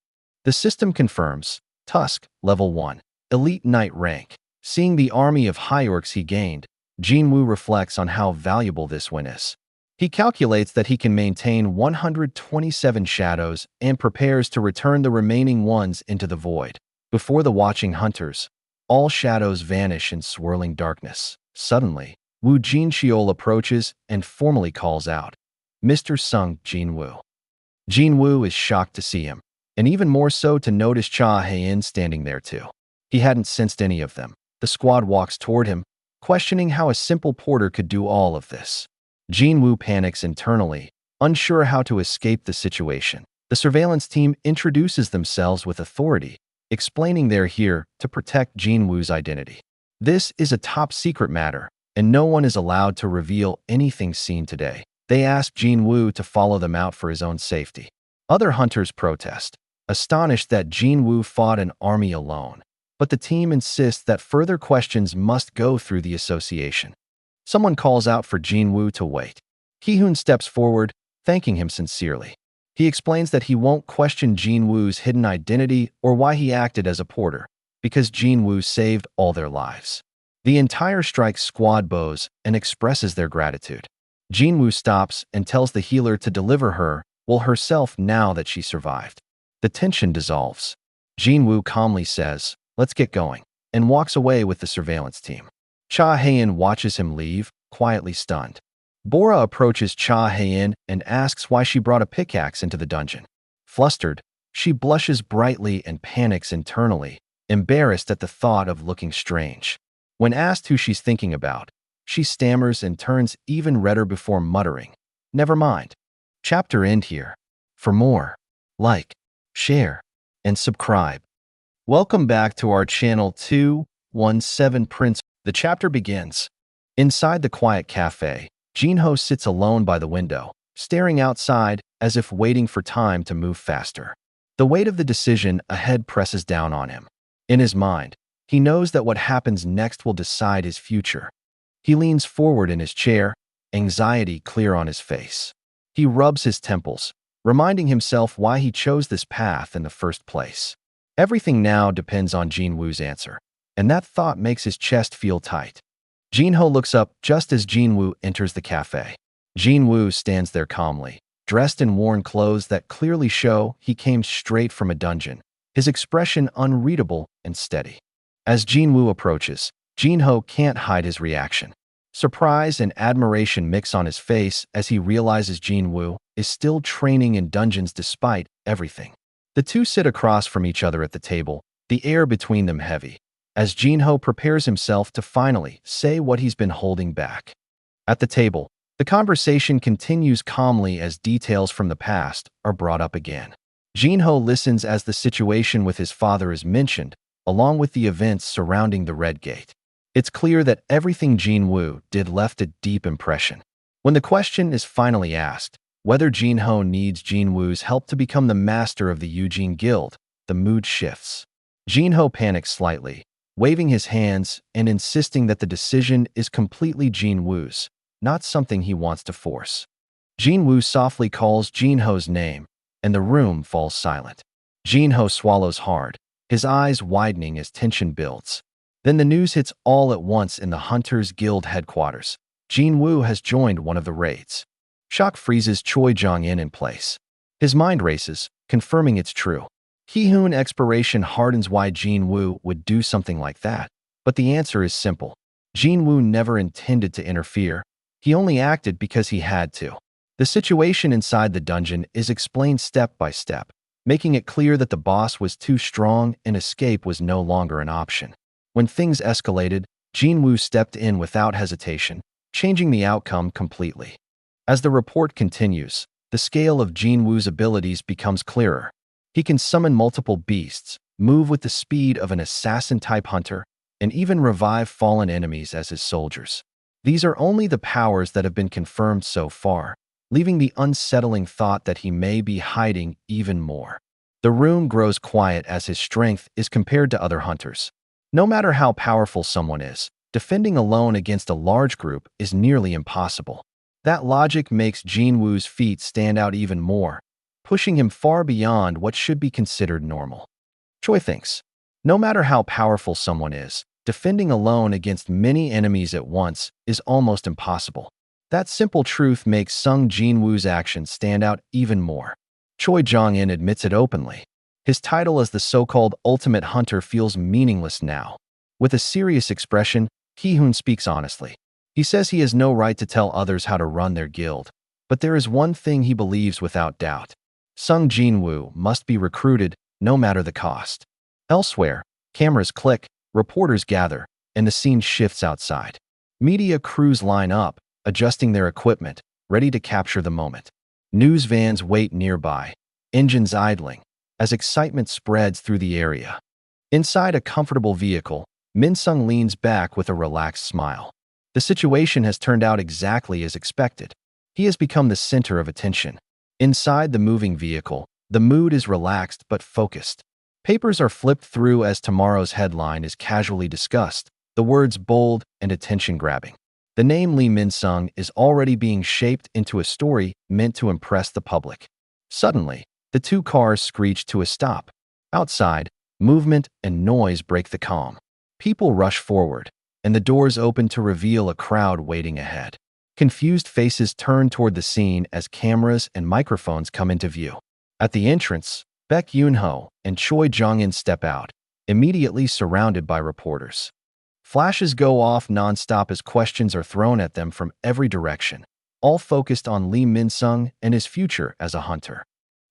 The system confirms, Tusk, level 1, elite knight rank. Seeing the army of high orcs he gained, Jin-Woo reflects on how valuable this win is. He calculates that he can maintain 127 shadows and prepares to return the remaining ones into the void. Before the watching hunters, all shadows vanish in swirling darkness. Suddenly, Wu Jinxiol approaches and formally calls out, Mr. Sung Jin-Woo. Jin-Woo is shocked to see him, and even more so to notice Cha Hayan standing there too. He hadn't sensed any of them. The squad walks toward him, questioning how a simple porter could do all of this. Jin-Woo panics internally, unsure how to escape the situation. The surveillance team introduces themselves with authority, explaining they're here to protect Jin-Woo's identity. This is a top-secret matter, and no one is allowed to reveal anything seen today. They ask Jin-Woo to follow them out for his own safety. Other hunters protest, astonished that Jin-Woo fought an army alone. But the team insists that further questions must go through the association. Someone calls out for Jin-Woo to wait. Ki-hoon steps forward, thanking him sincerely. He explains that he won't question Jin-Woo's hidden identity or why he acted as a porter, because Jin-Woo saved all their lives. The entire strike squad bows and expresses their gratitude. Jin-Woo stops and tells the healer to deliver her, well herself now that she survived. The tension dissolves. Jin-Woo calmly says, let's get going, and walks away with the surveillance team. Cha Hayan watches him leave, quietly stunned. Bora approaches Cha Hayan and asks why she brought a pickaxe into the dungeon. Flustered, she blushes brightly and panics internally, embarrassed at the thought of looking strange. When asked who she's thinking about, she stammers and turns even redder before muttering, never mind. Chapter end here. For more, like, share, and subscribe. Welcome back to our channel 217 Prince. The chapter begins. Inside the quiet cafe, Jin-Woo sits alone by the window, staring outside as if waiting for time to move faster. The weight of the decision ahead presses down on him. In his mind, he knows that what happens next will decide his future. He leans forward in his chair, anxiety clear on his face. He rubs his temples, reminding himself why he chose this path in the first place. Everything now depends on Jin-Woo's answer, and that thought makes his chest feel tight. Jin-Woo looks up just as Jin-Woo enters the cafe. Jin-Woo stands there calmly, dressed in worn clothes that clearly show he came straight from a dungeon, his expression unreadable and steady. As Jin-Woo approaches, Jin-Woo can't hide his reaction. Surprise and admiration mix on his face as he realizes Jin-Woo is still training in dungeons despite everything. The two sit across from each other at the table, the air between them heavy, as Jin-Woo prepares himself to finally say what he's been holding back. At the table, the conversation continues calmly as details from the past are brought up again. Jin-Woo listens as the situation with his father is mentioned, along with the events surrounding the Red Gate. It's clear that everything Jin-Woo did left a deep impression. When the question is finally asked, whether Jin-Woo needs Jin-Woo's help to become the master of the Eugene Guild, the mood shifts. Jin-Woo panics slightly, waving his hands and insisting that the decision is completely Jin-Woo's, not something he wants to force. Jin-Woo softly calls Jin-Woo's name, and the room falls silent. Jin-Woo swallows hard, his eyes widening as tension builds. Then the news hits all at once in the Hunters Guild headquarters. Jin-Woo has joined one of the raids. Shock freezes Choi Jong-in in place. His mind races, confirming it's true. Hee-hoon expiration hardens why Jin-Woo would do something like that. But the answer is simple. Jin-Woo never intended to interfere. He only acted because he had to. The situation inside the dungeon is explained step by step, making it clear that the boss was too strong and escape was no longer an option. When things escalated, Jin-Woo stepped in without hesitation, changing the outcome completely. As the report continues, the scale of Jin-Woo's abilities becomes clearer. He can summon multiple beasts, move with the speed of an assassin-type hunter, and even revive fallen enemies as his soldiers. These are only the powers that have been confirmed so far, leaving the unsettling thought that he may be hiding even more. The room grows quiet as his strength is compared to other hunters. No matter how powerful someone is, defending alone against a large group is nearly impossible. That logic makes Jin-Woo's feat stand out even more, pushing him far beyond what should be considered normal. Choi thinks, no matter how powerful someone is, defending alone against many enemies at once is almost impossible. That simple truth makes Sung Jin-Woo's actions stand out even more. Choi Jong-in admits it openly. His title as the so-called Ultimate Hunter feels meaningless now. With a serious expression, Hee-hoon speaks honestly. He says he has no right to tell others how to run their guild, but there is one thing he believes without doubt. Sung Jin-Woo must be recruited, no matter the cost. Elsewhere, cameras click, reporters gather, and the scene shifts outside. Media crews line up, adjusting their equipment, ready to capture the moment. News vans wait nearby, engines idling, as excitement spreads through the area. Inside a comfortable vehicle, Min-sung leans back with a relaxed smile. The situation has turned out exactly as expected. He has become the center of attention. Inside the moving vehicle, the mood is relaxed but focused. Papers are flipped through as tomorrow's headline is casually discussed, the words bold and attention-grabbing. The name Lee Min-sung is already being shaped into a story meant to impress the public. Suddenly, the two cars screech to a stop. Outside, movement and noise break the calm. People rush forward, and the doors open to reveal a crowd waiting ahead. Confused faces turn toward the scene as cameras and microphones come into view. At the entrance, Baek Yoon-ho and Choi Jong-in step out, immediately surrounded by reporters. Flashes go off non-stop as questions are thrown at them from every direction, all focused on Lee Min-sung and his future as a hunter.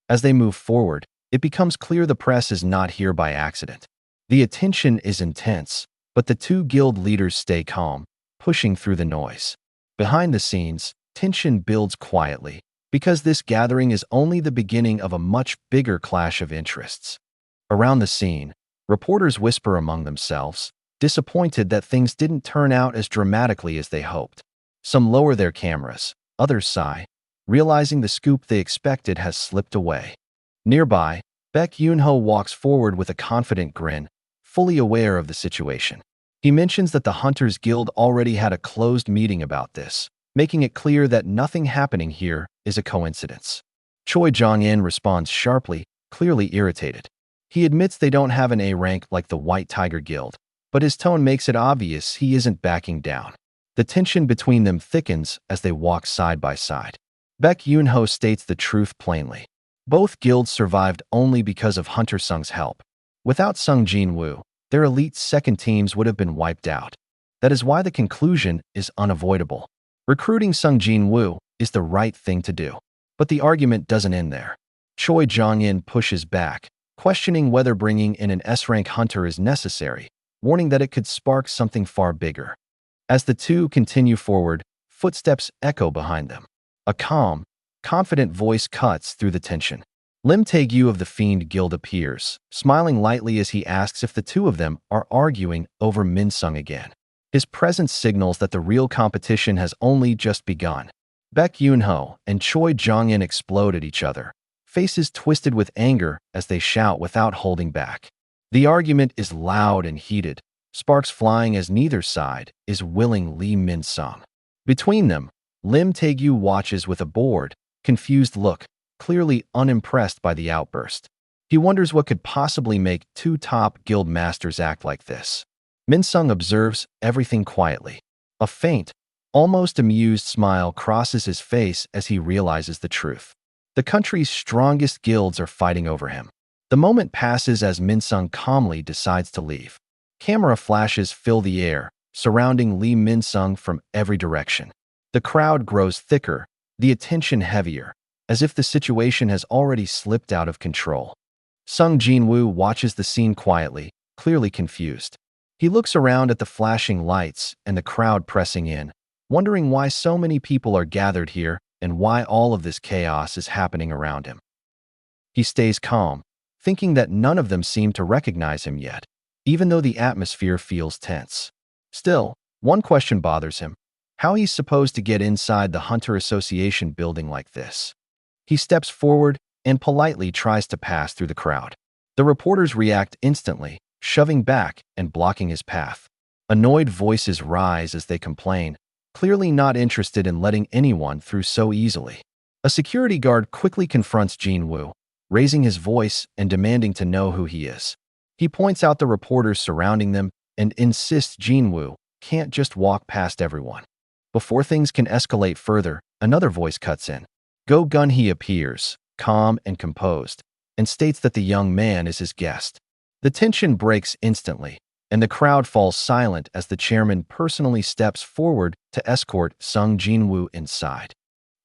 As they move forward, it becomes clear the press is not here by accident. The attention is intense, but the two guild leaders stay calm, pushing through the noise. Behind the scenes, tension builds quietly, because this gathering is only the beginning of a much bigger clash of interests. Around the scene, reporters whisper among themselves, disappointed that things didn't turn out as dramatically as they hoped. Some lower their cameras, others sigh, realizing the scoop they expected has slipped away. Nearby, Baek Yoon-ho walks forward with a confident grin, fully aware of the situation. He mentions that the Hunters Guild already had a closed meeting about this, making it clear that nothing happening here is a coincidence. Choi Jong-in responds sharply, clearly irritated. He admits they don't have an A rank like the White Tiger Guild, but his tone makes it obvious he isn't backing down. The tension between them thickens as they walk side by side. Baek Yoon-ho states the truth plainly. Both guilds survived only because of Hunter Sung's help. Without Sung Jin-Woo, their elite second teams would have been wiped out. That is why the conclusion is unavoidable. Recruiting Sung Jin-Woo is the right thing to do. But the argument doesn't end there. Choi Jong-in pushes back, questioning whether bringing in an S-rank hunter is necessary, warning that it could spark something far bigger. As the two continue forward, footsteps echo behind them. A calm, confident voice cuts through the tension. Lim Tae-gyu of the Fiend Guild appears, smiling lightly as he asks if the two of them are arguing over Min Sung again. His presence signals that the real competition has only just begun. Baek Yoon-ho and Choi Jong-in explode at each other, faces twisted with anger as they shout without holding back. The argument is loud and heated, sparks flying as neither side is willing Lee Min Sung. Between them, Lim Tae-gyu watches with a bored, confused look, clearly unimpressed by the outburst. He wonders what could possibly make two top guild masters act like this. Min Sung observes everything quietly. A faint, almost amused smile crosses his face as he realizes the truth. The country's strongest guilds are fighting over him. The moment passes as Min Sung calmly decides to leave. Camera flashes fill the air, surrounding Lee Min Sung from every direction. The crowd grows thicker, the attention heavier, as if the situation has already slipped out of control. Sung Jin-Woo watches the scene quietly, clearly confused. He looks around at the flashing lights and the crowd pressing in, wondering why so many people are gathered here and why all of this chaos is happening around him. He stays calm, thinking that none of them seem to recognize him yet, even though the atmosphere feels tense. Still, one question bothers him: how he's supposed to get inside the Hunter Association building like this. He steps forward and politely tries to pass through the crowd. The reporters react instantly, shoving back and blocking his path. Annoyed voices rise as they complain, clearly not interested in letting anyone through so easily. A security guard quickly confronts Jin-Woo, raising his voice and demanding to know who he is. He points out the reporters surrounding them and insists Jin-Woo can't just walk past everyone. Before things can escalate further, another voice cuts in. Go Gun-hee appears, calm and composed, and states that the young man is his guest. The tension breaks instantly, and the crowd falls silent as the chairman personally steps forward to escort Sung Jin-Woo inside.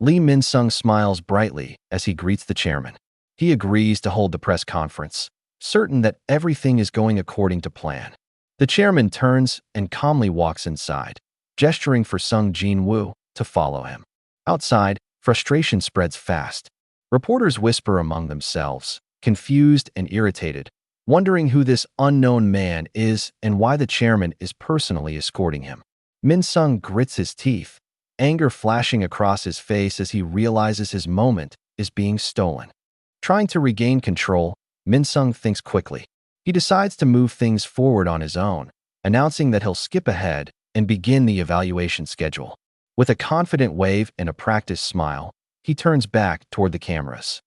Lee Min Sung smiles brightly as he greets the chairman. He agrees to hold the press conference, certain that everything is going according to plan. The chairman turns and calmly walks inside, gesturing for Sung Jin-Woo to follow him. Outside, frustration spreads fast. Reporters whisper among themselves, confused and irritated, wondering who this unknown man is and why the chairman is personally escorting him. Min Sung grits his teeth, anger flashing across his face as he realizes his moment is being stolen. Trying to regain control, Min Sung thinks quickly. He decides to move things forward on his own, announcing that he'll skip ahead and begin the evaluation schedule. With a confident wave and a practiced smile, he turns back toward the cameras.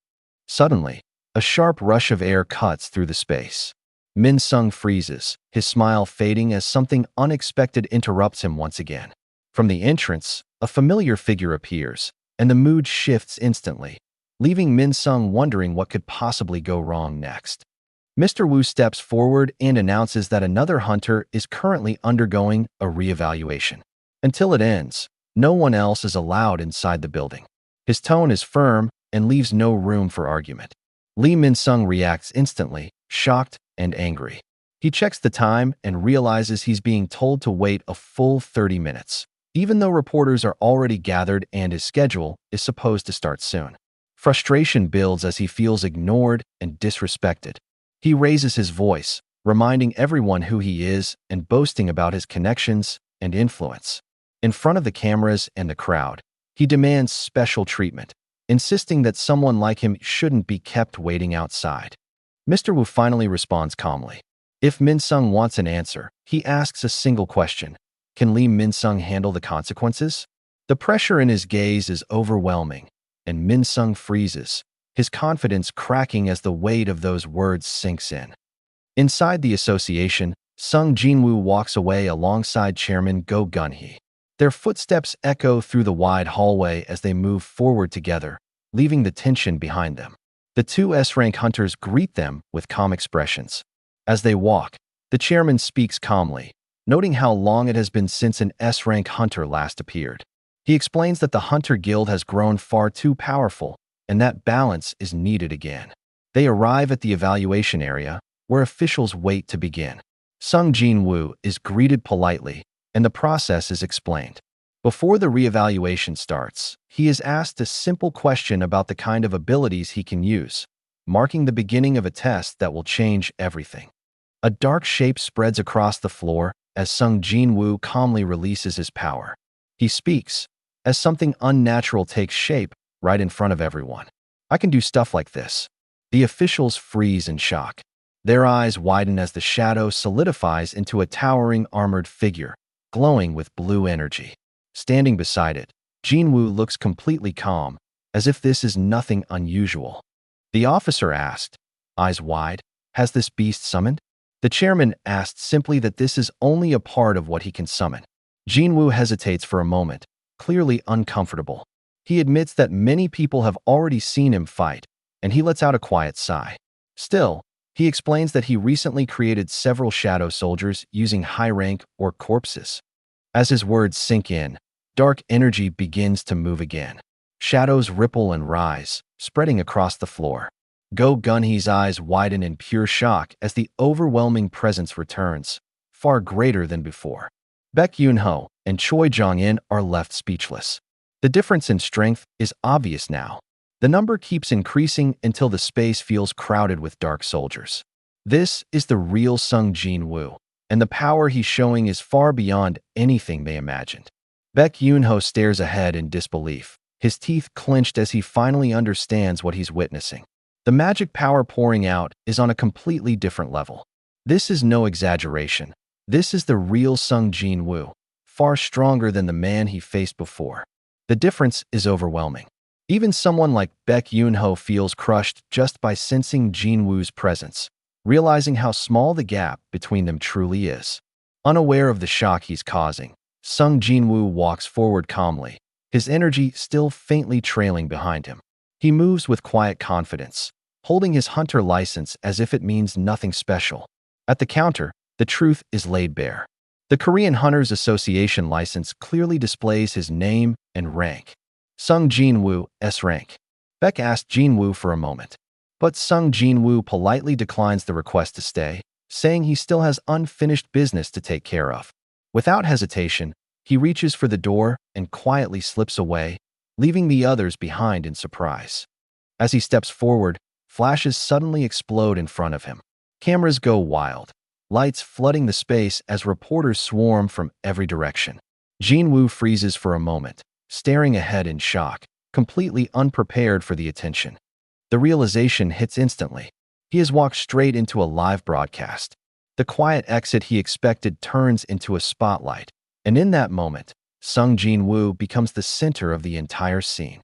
Suddenly, a sharp rush of air cuts through the space. Min Sung freezes, his smile fading as something unexpected interrupts him once again. From the entrance, a familiar figure appears, and the mood shifts instantly, leaving Min Sung wondering what could possibly go wrong next. Mr. Woo steps forward and announces that another hunter is currently undergoing a reevaluation. Until it ends, no one else is allowed inside the building. His tone is firm and leaves no room for argument. Lee Min Sung reacts instantly, shocked and angry. He checks the time and realizes he's being told to wait a full 30 minutes. even though reporters are already gathered and his schedule is supposed to start soon. Frustration builds as he feels ignored and disrespected. He raises his voice, reminding everyone who he is and boasting about his connections and influence. In front of the cameras and the crowd, he demands special treatment, insisting that someone like him shouldn't be kept waiting outside. Mr. Woo finally responds calmly. If Min-sung wants an answer, he asks a single question. Can Lee Min-sung handle the consequences? The pressure in his gaze is overwhelming, and Min-sung freezes, his confidence cracking as the weight of those words sinks in. Inside the association, Sung Jin-Woo walks away alongside Chairman Go Gun-hee. Their footsteps echo through the wide hallway as they move forward together, leaving the tension behind them. The two S-rank hunters greet them with calm expressions. As they walk, the chairman speaks calmly, noting how long it has been since an S-rank hunter last appeared. He explains that the Hunter Guild has grown far too powerful, and that balance is needed again. They arrive at the evaluation area, where officials wait to begin. Sung Jin-Woo is greeted politely, and the process is explained. Before the reevaluation starts, he is asked a simple question about the kind of abilities he can use, marking the beginning of a test that will change everything. A dark shape spreads across the floor as Sung Jin-Woo calmly releases his power. He speaks, as something unnatural takes shape right in front of everyone. I can do stuff like this. The officials freeze in shock. Their eyes widen as the shadow solidifies into a towering armored figure, glowing with blue energy. Standing beside it, Jin-Woo looks completely calm, as if this is nothing unusual. The officer asked, eyes wide, has this beast summoned? The chairman asked simply that this is only a part of what he can summon. Jin-Woo hesitates for a moment, clearly uncomfortable. He admits that many people have already seen him fight, and he lets out a quiet sigh. Still, he explains that he recently created several shadow soldiers using high rank or corpses. As his words sink in, dark energy begins to move again. Shadows ripple and rise, spreading across the floor. Go Gun-hee's eyes widen in pure shock as the overwhelming presence returns, far greater than before. Baek Yoon-ho and Choi Jong-in are left speechless. The difference in strength is obvious now. The number keeps increasing until the space feels crowded with dark soldiers. This is the real Sung Jin-Woo, and the power he's showing is far beyond anything they imagined. Baek Yoon-ho stares ahead in disbelief, his teeth clenched as he finally understands what he's witnessing. The magic power pouring out is on a completely different level. This is no exaggeration. This is the real Sung Jin-Woo, far stronger than the man he faced before. The difference is overwhelming. Even someone like Baek Yoon-ho feels crushed just by sensing Jin-Woo's presence, realizing how small the gap between them truly is. Unaware of the shock he's causing, Sung Jin-Woo walks forward calmly, his energy still faintly trailing behind him. He moves with quiet confidence, holding his hunter license as if it means nothing special. At the counter, the truth is laid bare. The Korean Hunters Association license clearly displays his name and rank. Sung Jin-Woo, S rank. Baek asked Jin-Woo for a moment, but Sung Jin-Woo politely declines the request to stay, saying he still has unfinished business to take care of. Without hesitation, he reaches for the door and quietly slips away, leaving the others behind in surprise. As he steps forward, flashes suddenly explode in front of him. Cameras go wild, lights flooding the space as reporters swarm from every direction. Jin-Woo freezes for a moment, staring ahead in shock, completely unprepared for the attention. The realization hits instantly. He has walked straight into a live broadcast. The quiet exit he expected turns into a spotlight, and in that moment, Sung Jin-Woo becomes the center of the entire scene.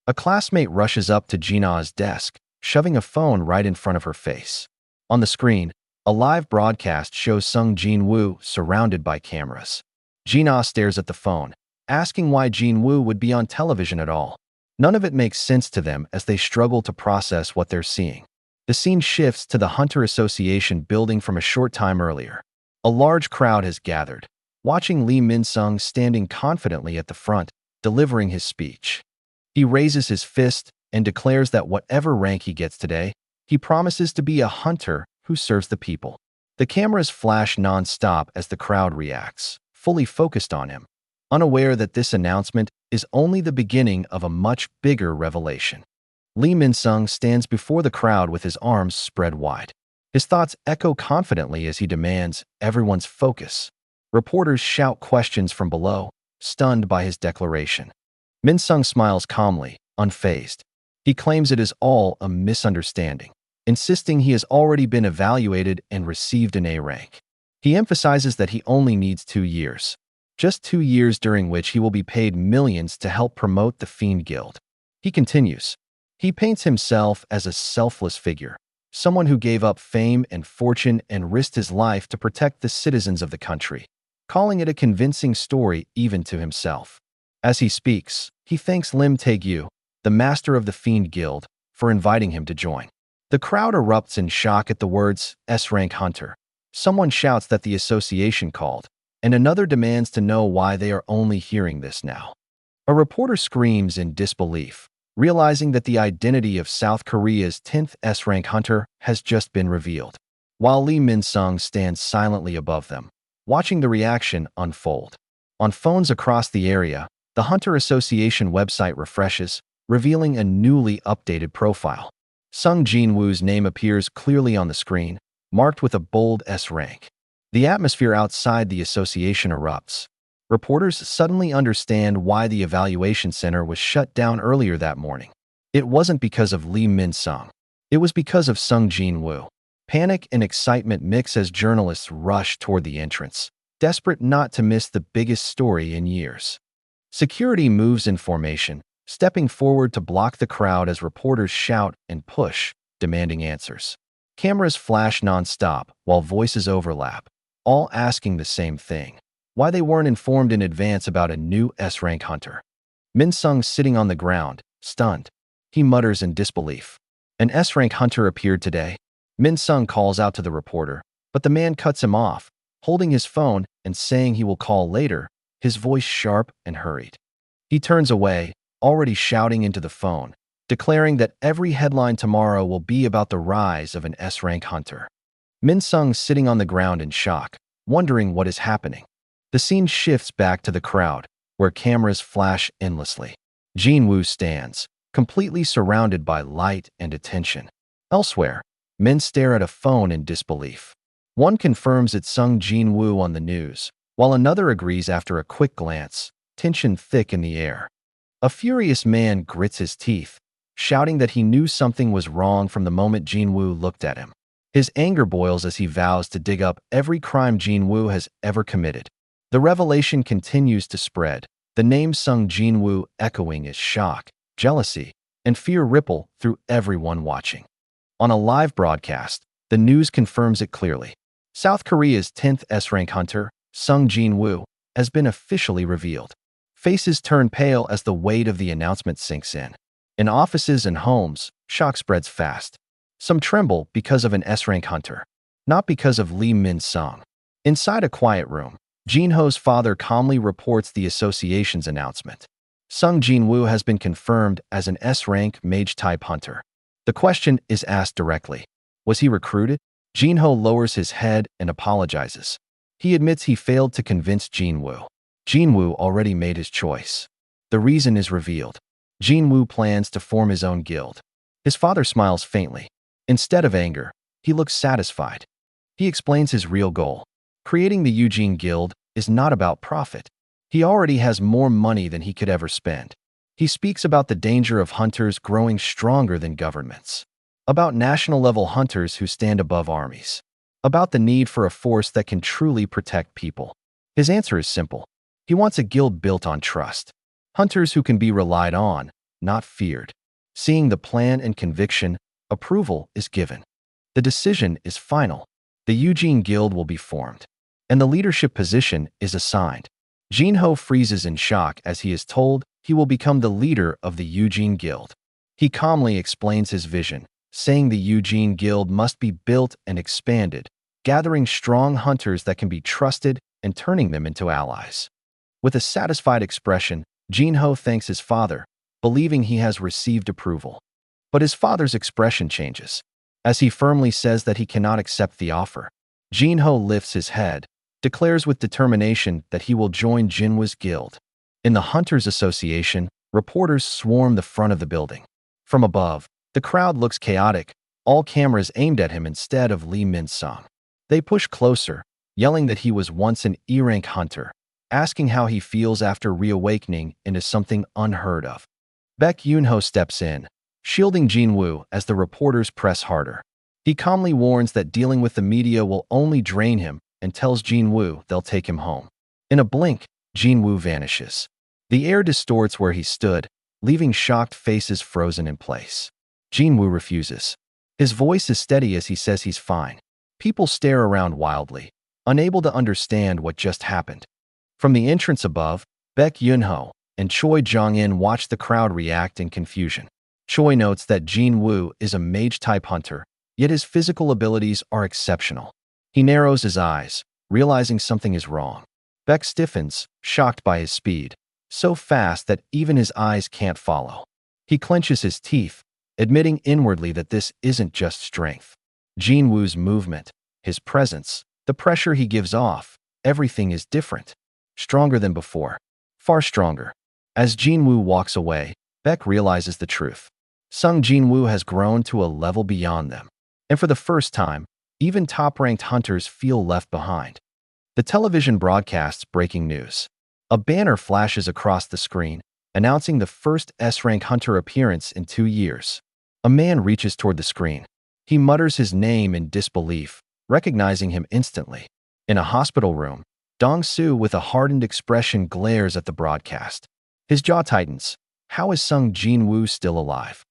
A classmate rushes up to Jina's desk, shoving a phone right in front of her face. On the screen, a live broadcast shows Sung Jin-Woo surrounded by cameras. Jina stares at the phone, asking why Jin-Woo would be on television at all. None of it makes sense to them as they struggle to process what they're seeing. The scene shifts to the Hunter Association building from a short time earlier. A large crowd has gathered, watching Lee Min-sung standing confidently at the front, delivering his speech. He raises his fist and declares that whatever rank he gets today, he promises to be a hunter who serves the people. The cameras flash non-stop as the crowd reacts, fully focused on him. unaware that this announcement is only the beginning of a much bigger revelation. Lee Min-sung stands before the crowd with his arms spread wide. His thoughts echo confidently as he demands everyone's focus. Reporters shout questions from below, stunned by his declaration. Min-sung smiles calmly, unfazed. He claims it is all a misunderstanding, insisting he has already been evaluated and received an A rank. He emphasizes that he only needs 2 years. Just 2 years during which he will be paid millions to help promote the Fiend Guild. He continues. He paints himself as a selfless figure, someone who gave up fame and fortune and risked his life to protect the citizens of the country, calling it a convincing story even to himself. As he speaks, he thanks Lim Tae-gyu, the master of the Fiend Guild, for inviting him to join. The crowd erupts in shock at the words, S-rank hunter. Someone shouts that the association called, and another demands to know why they are only hearing this now. A reporter screams in disbelief, realizing that the identity of South Korea's 10th S-rank hunter has just been revealed, while Lee Min-sung stands silently above them, watching the reaction unfold. On phones across the area, the Hunter Association website refreshes, revealing a newly updated profile. Sung Jin-woo's name appears clearly on the screen, marked with a bold S rank. The atmosphere outside the association erupts. Reporters suddenly understand why the evaluation center was shut down earlier that morning. It wasn't because of Lee Min-sung. It was because of Sung Jin-woo. Panic and excitement mix as journalists rush toward the entrance, desperate not to miss the biggest story in years. Security moves in formation, stepping forward to block the crowd as reporters shout and push, demanding answers. Cameras flash non-stop while voices overlap, all asking the same thing: why they weren't informed in advance about a new S-rank hunter. Min-sung sitting on the ground, stunned. He mutters in disbelief. An S-rank hunter appeared today. Min-sung calls out to the reporter, but the man cuts him off, holding his phone and saying he will call later, his voice sharp and hurried. He turns away, already shouting into the phone, declaring that every headline tomorrow will be about the rise of an S-rank hunter. Min-sung sitting on the ground in shock, wondering what is happening. The scene shifts back to the crowd, where cameras flash endlessly. Jin-Woo stands, completely surrounded by light and attention. Elsewhere, men stare at a phone in disbelief. One confirms it's Sung Jin-woo on the news, while another agrees after a quick glance, tension thick in the air. A furious man grits his teeth, shouting that he knew something was wrong from the moment Jin-woo looked at him. His anger boils as he vows to dig up every crime Jin-woo has ever committed. The revelation continues to spread, the name Sung Jin-woo echoing as shock, jealousy, and fear ripple through everyone watching. On a live broadcast, the news confirms it clearly. South Korea's 10th S-rank hunter, Sung Jin-woo, has been officially revealed. Faces turn pale as the weight of the announcement sinks in. In offices and homes, shock spreads fast. Some tremble because of an S-rank hunter, not because of Lee Min-sung. Inside a quiet room, Jin-ho's father calmly reports the association's announcement. Sung Jin-woo has been confirmed as an S-rank mage-type hunter. The question is asked directly. Was he recruited? Jin-ho lowers his head and apologizes. He admits he failed to convince Jin-woo. Jin-woo already made his choice. The reason is revealed. Jin-woo plans to form his own guild. His father smiles faintly. Instead of anger, he looks satisfied. He explains his real goal. Creating the Eugene Guild is not about profit. He already has more money than he could ever spend. He speaks about the danger of hunters growing stronger than governments. About national-level hunters who stand above armies. About the need for a force that can truly protect people. His answer is simple. He wants a guild built on trust. Hunters who can be relied on, not feared. Seeing the plan and conviction, approval is given. The decision is final. The Eugene Guild will be formed, and the leadership position is assigned. Jin-ho freezes in shock as he is told he will become the leader of the Eugene Guild. He calmly explains his vision, saying the Eugene Guild must be built and expanded, gathering strong hunters that can be trusted and turning them into allies. With a satisfied expression, Jin-ho thanks his father, believing he has received approval. But his father's expression changes, as he firmly says that he cannot accept the offer. Jin-ho lifts his head, declares with determination that he will join Jin-Woo's guild. In the Hunters Association, reporters swarm the front of the building. From above, the crowd looks chaotic, all cameras aimed at him instead of Lee Min-sung. They push closer, yelling that he was once an E-rank hunter, asking how he feels after reawakening into something unheard of. Baek Yoon-ho steps in, shielding Jin-Woo as the reporters press harder. He calmly warns that dealing with the media will only drain him and tells Jin-Woo they'll take him home. In a blink, Jin-Woo vanishes. The air distorts where he stood, leaving shocked faces frozen in place. Jin-Woo refuses. His voice is steady as he says he's fine. People stare around wildly, unable to understand what just happened. From the entrance above, Baek Yoon-ho and Choi Jong-in watch the crowd react in confusion. Choi notes that Jin-Woo is a mage-type hunter, yet his physical abilities are exceptional. He narrows his eyes, realizing something is wrong. Baek stiffens, shocked by his speed, so fast that even his eyes can't follow. He clenches his teeth, admitting inwardly that this isn't just strength. Jin-Woo's movement, his presence, the pressure he gives off, everything is different. Stronger than before. Far stronger. As Jin-Woo walks away, Baek realizes the truth. Sung Jin-Woo has grown to a level beyond them. And for the first time, even top-ranked hunters feel left behind. The television broadcasts breaking news. A banner flashes across the screen, announcing the first S-rank hunter appearance in 2 years. A man reaches toward the screen. He mutters his name in disbelief, recognizing him instantly. In a hospital room, Dong-soo with a hardened expression glares at the broadcast. His jaw tightens. How is Sung Jin-Woo still alive?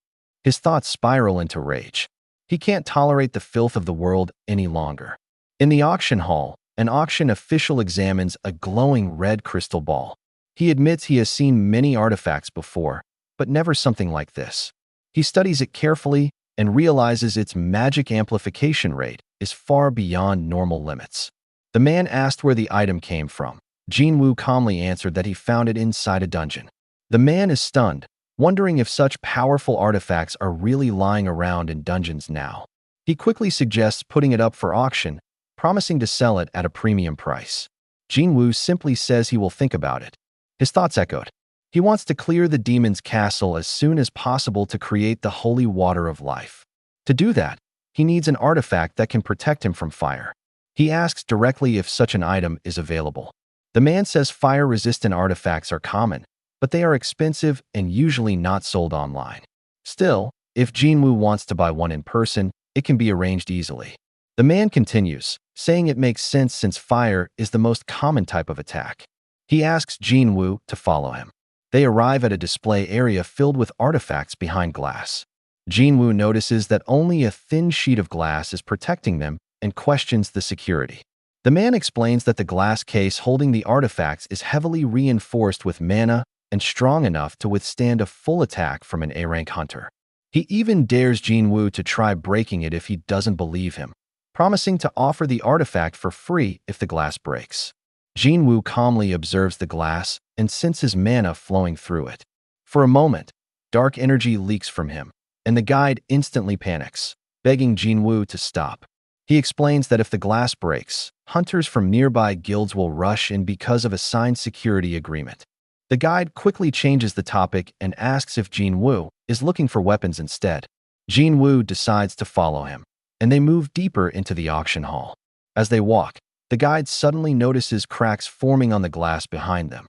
His thoughts spiral into rage. He can't tolerate the filth of the world any longer. In the auction hall, an auction official examines a glowing red crystal ball. He admits he has seen many artifacts before, but never something like this. He studies it carefully and realizes its magic amplification rate is far beyond normal limits. The man asked where the item came from. Jin-Woo calmly answered that he found it inside a dungeon. The man is stunned, wondering if such powerful artifacts are really lying around in dungeons now. He quickly suggests putting it up for auction, promising to sell it at a premium price. Jin-Woo simply says he will think about it. His thoughts echoed. He wants to clear the demon's castle as soon as possible to create the holy water of life. To do that, he needs an artifact that can protect him from fire. He asks directly if such an item is available. The man says fire-resistant artifacts are common, but they are expensive and usually not sold online. Still, if Jin-Woo wants to buy one in person, it can be arranged easily. The man continues, saying it makes sense since fire is the most common type of attack. He asks Jin-Woo to follow him. They arrive at a display area filled with artifacts behind glass. Jin-Woo notices that only a thin sheet of glass is protecting them and questions the security. The man explains that the glass case holding the artifacts is heavily reinforced with mana and strong enough to withstand a full attack from an A-rank hunter. He even dares Jin-Woo to try breaking it if he doesn't believe him, promising to offer the artifact for free if the glass breaks. Jin-Woo calmly observes the glass and senses mana flowing through it. For a moment, dark energy leaks from him, and the guide instantly panics, begging Jin-Woo to stop. He explains that if the glass breaks, hunters from nearby guilds will rush in because of a signed security agreement. The guide quickly changes the topic and asks if Jin-Woo is looking for weapons instead. Jin-Woo decides to follow him, and they move deeper into the auction hall. As they walk, the guide suddenly notices cracks forming on the glass behind them.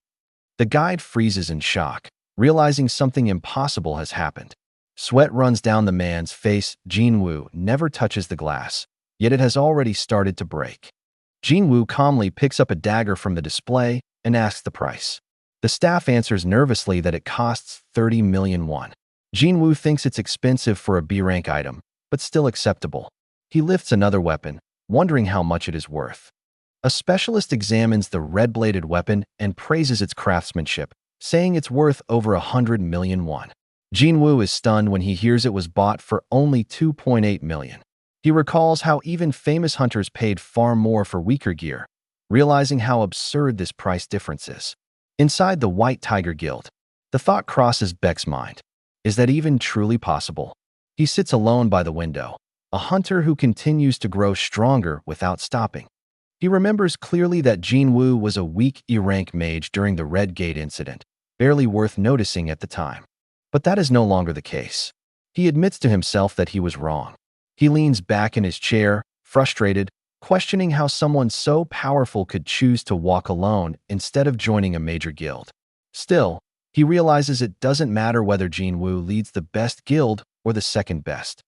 The guide freezes in shock, realizing something impossible has happened. Sweat runs down the man's face. Jin-Woo never touches the glass, yet it has already started to break. Jin-Woo calmly picks up a dagger from the display and asks the price. The staff answers nervously that it costs 30 million won. Jin-Woo thinks it's expensive for a B-rank item, but still acceptable. He lifts another weapon, wondering how much it is worth. A specialist examines the red-bladed weapon and praises its craftsmanship, saying it's worth over 100 million won. Jin-Woo is stunned when he hears it was bought for only 2.8 million. He recalls how even famous hunters paid far more for weaker gear, realizing how absurd this price difference is. Inside the White Tiger Guild, the thought crosses Baek's mind. Is that even truly possible? He sits alone by the window, a hunter who continues to grow stronger without stopping. He remembers clearly that Jin-Woo was a weak E-rank mage during the Red Gate incident, barely worth noticing at the time. But that is no longer the case. He admits to himself that he was wrong. He leans back in his chair, frustrated, questioning how someone so powerful could choose to walk alone instead of joining a major guild. Still, he realizes it doesn't matter whether Jin-Woo leads the best guild or the second best.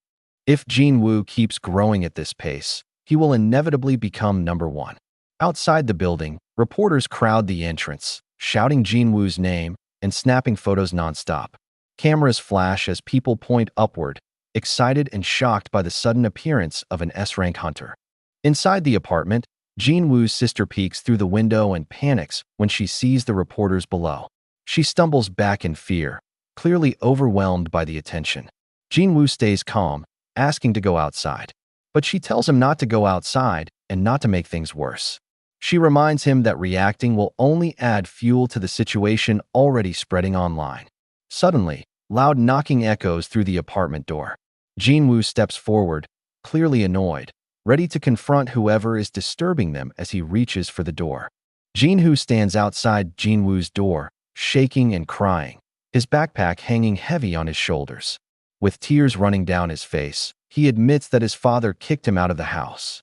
If Jin-Woo keeps growing at this pace, he will inevitably become number one. Outside the building, reporters crowd the entrance, shouting Jin-Woo's name and snapping photos nonstop. Cameras flash as people point upward, excited and shocked by the sudden appearance of an S-rank hunter. Inside the apartment, Jin-Woo's sister peeks through the window and panics when she sees the reporters below. She stumbles back in fear, clearly overwhelmed by the attention. Jin-Woo stays calm, asking to go outside. But she tells him not to go outside and not to make things worse. She reminds him that reacting will only add fuel to the situation already spreading online. Suddenly, loud knocking echoes through the apartment door. Jin-Woo steps forward, clearly annoyed, ready to confront whoever is disturbing them as he reaches for the door. Jin-Woo stands outside Jin-Woo's door, shaking and crying, his backpack hanging heavy on his shoulders. With tears running down his face, he admits that his father kicked him out of the house.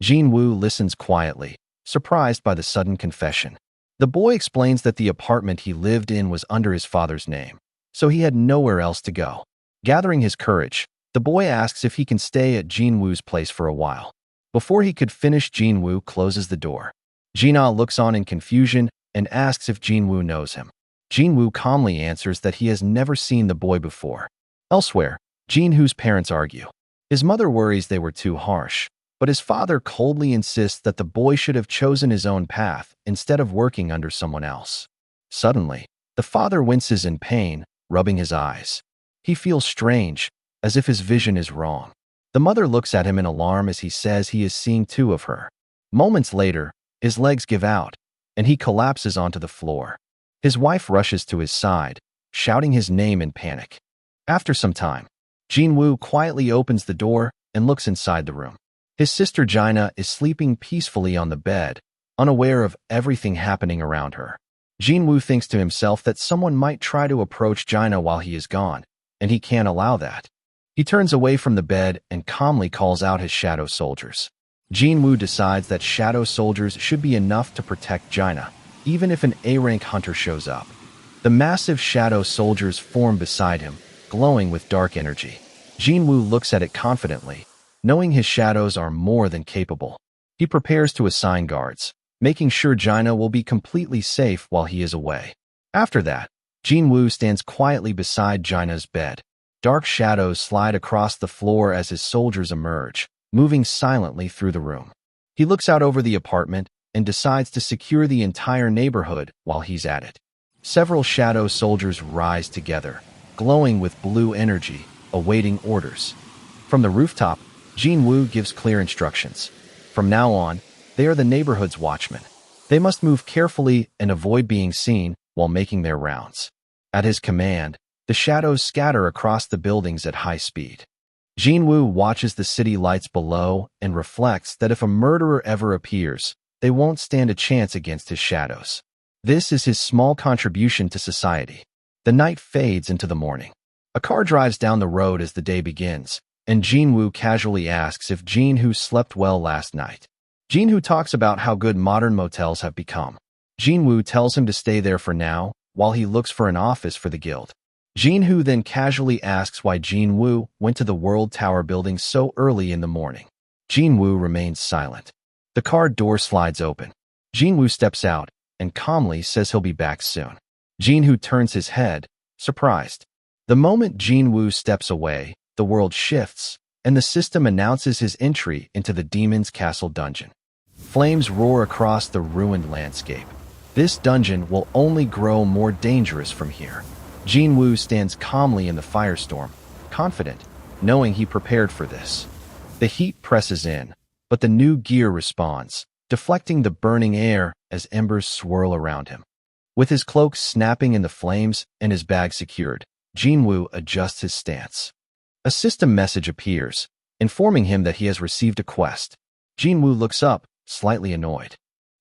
Jin-Woo listens quietly, surprised by the sudden confession. The boy explains that the apartment he lived in was under his father's name, so he had nowhere else to go. Gathering his courage, the boy asks if he can stay at Jin-Woo's place for a while. Before he could finish, Jin-Woo closes the door. Jin-Ah looks on in confusion and asks if Jin-Woo knows him. Jin-Woo calmly answers that he has never seen the boy before. Elsewhere, Jin-Woo's parents argue. His mother worries they were too harsh, but his father coldly insists that the boy should have chosen his own path instead of working under someone else. Suddenly, the father winces in pain, rubbing his eyes. He feels strange, as if his vision is wrong. The mother looks at him in alarm as he says he is seeing two of her. Moments later, his legs give out, and he collapses onto the floor. His wife rushes to his side, shouting his name in panic. After some time, Jin-Woo quietly opens the door and looks inside the room. His sister Jaina is sleeping peacefully on the bed, unaware of everything happening around her. Jin-Woo thinks to himself that someone might try to approach Jaina while he is gone, and he can't allow that. He turns away from the bed and calmly calls out his shadow soldiers. Jin-Woo decides that shadow soldiers should be enough to protect Jaina, even if an A-rank hunter shows up. The massive shadow soldiers form beside him, glowing with dark energy. Jin-Woo looks at it confidently, knowing his shadows are more than capable. He prepares to assign guards, making sure Jaina will be completely safe while he is away. After that, Jin-Woo stands quietly beside Jaina's bed. Dark shadows slide across the floor as his soldiers emerge, moving silently through the room. He looks out over the apartment and decides to secure the entire neighborhood while he's at it. Several shadow soldiers rise together, glowing with blue energy, awaiting orders. From the rooftop, Jin-Woo gives clear instructions. From now on, they are the neighborhood's watchmen. They must move carefully and avoid being seen while making their rounds. At his command, the shadows scatter across the buildings at high speed. Jin-Woo watches the city lights below and reflects that if a murderer ever appears, they won't stand a chance against his shadows. This is his small contribution to society. The night fades into the morning. A car drives down the road as the day begins, and Jin-Woo casually asks if Jin-Woo slept well last night. Jin-Woo talks about how good modern motels have become. Jin-Woo tells him to stay there for now, while he looks for an office for the guild. Jin-Woo then casually asks why Jin-Woo went to the World Tower building so early in the morning. Jin-Woo remains silent. The car door slides open. Jin-Woo steps out and calmly says he'll be back soon. Jin-Woo turns his head, surprised. The moment Jin-Woo steps away, the world shifts, and the system announces his entry into the Demon's Castle dungeon. Flames roar across the ruined landscape. This dungeon will only grow more dangerous from here. Jin-Woo stands calmly in the firestorm, confident, knowing he prepared for this. The heat presses in, but the new gear responds, deflecting the burning air as embers swirl around him. With his cloak snapping in the flames and his bag secured, Jin-Woo adjusts his stance. A system message appears, informing him that he has received a quest. Jin-Woo looks up, slightly annoyed.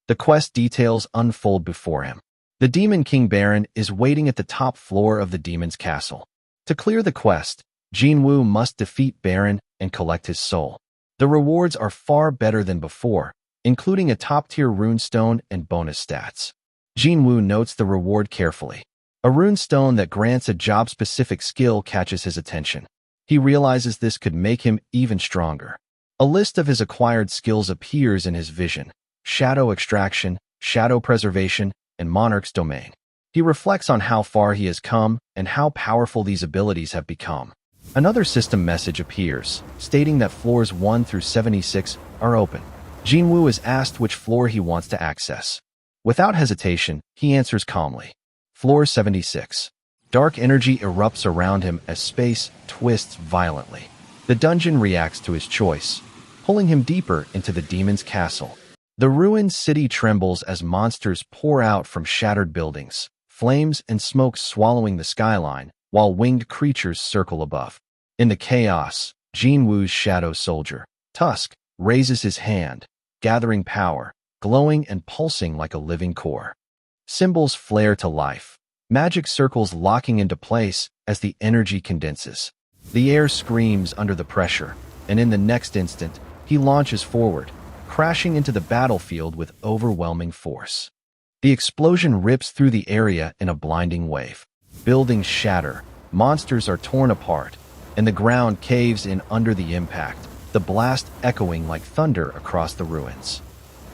The quest details unfold before him. The Demon King Baron is waiting at the top floor of the demon's castle. To clear the quest, Jin-Woo must defeat Baron and collect his soul. The rewards are far better than before, including a top-tier runestone and bonus stats. Jin-Woo notes the reward carefully. A runestone that grants a job-specific skill catches his attention. He realizes this could make him even stronger. A list of his acquired skills appears in his vision: Shadow Extraction, Shadow Preservation, and Monarch's Domain. He reflects on how far he has come and how powerful these abilities have become. Another system message appears, stating that floors 1 through 76 are open. Jin-Woo is asked which floor he wants to access. Without hesitation, he answers calmly. Floor 76. Dark energy erupts around him as space twists violently. The dungeon reacts to his choice, pulling him deeper into the demon's castle. The ruined city trembles as monsters pour out from shattered buildings, flames and smoke swallowing the skyline, while winged creatures circle above. In the chaos, Jin-Woo's shadow soldier, Tusk, raises his hand, gathering power, glowing and pulsing like a living core. Symbols flare to life, magic circles locking into place as the energy condenses. The air screams under the pressure, and in the next instant, he launches forward, crashing into the battlefield with overwhelming force. The explosion rips through the area in a blinding wave. Buildings shatter, monsters are torn apart, and the ground caves in under the impact, the blast echoing like thunder across the ruins.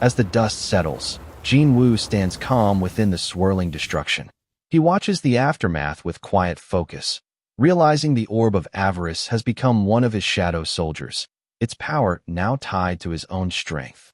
As the dust settles, Jin-Woo stands calm within the swirling destruction. He watches the aftermath with quiet focus, realizing the Orb of Avarice has become one of his shadow soldiers, its power now tied to his own strength.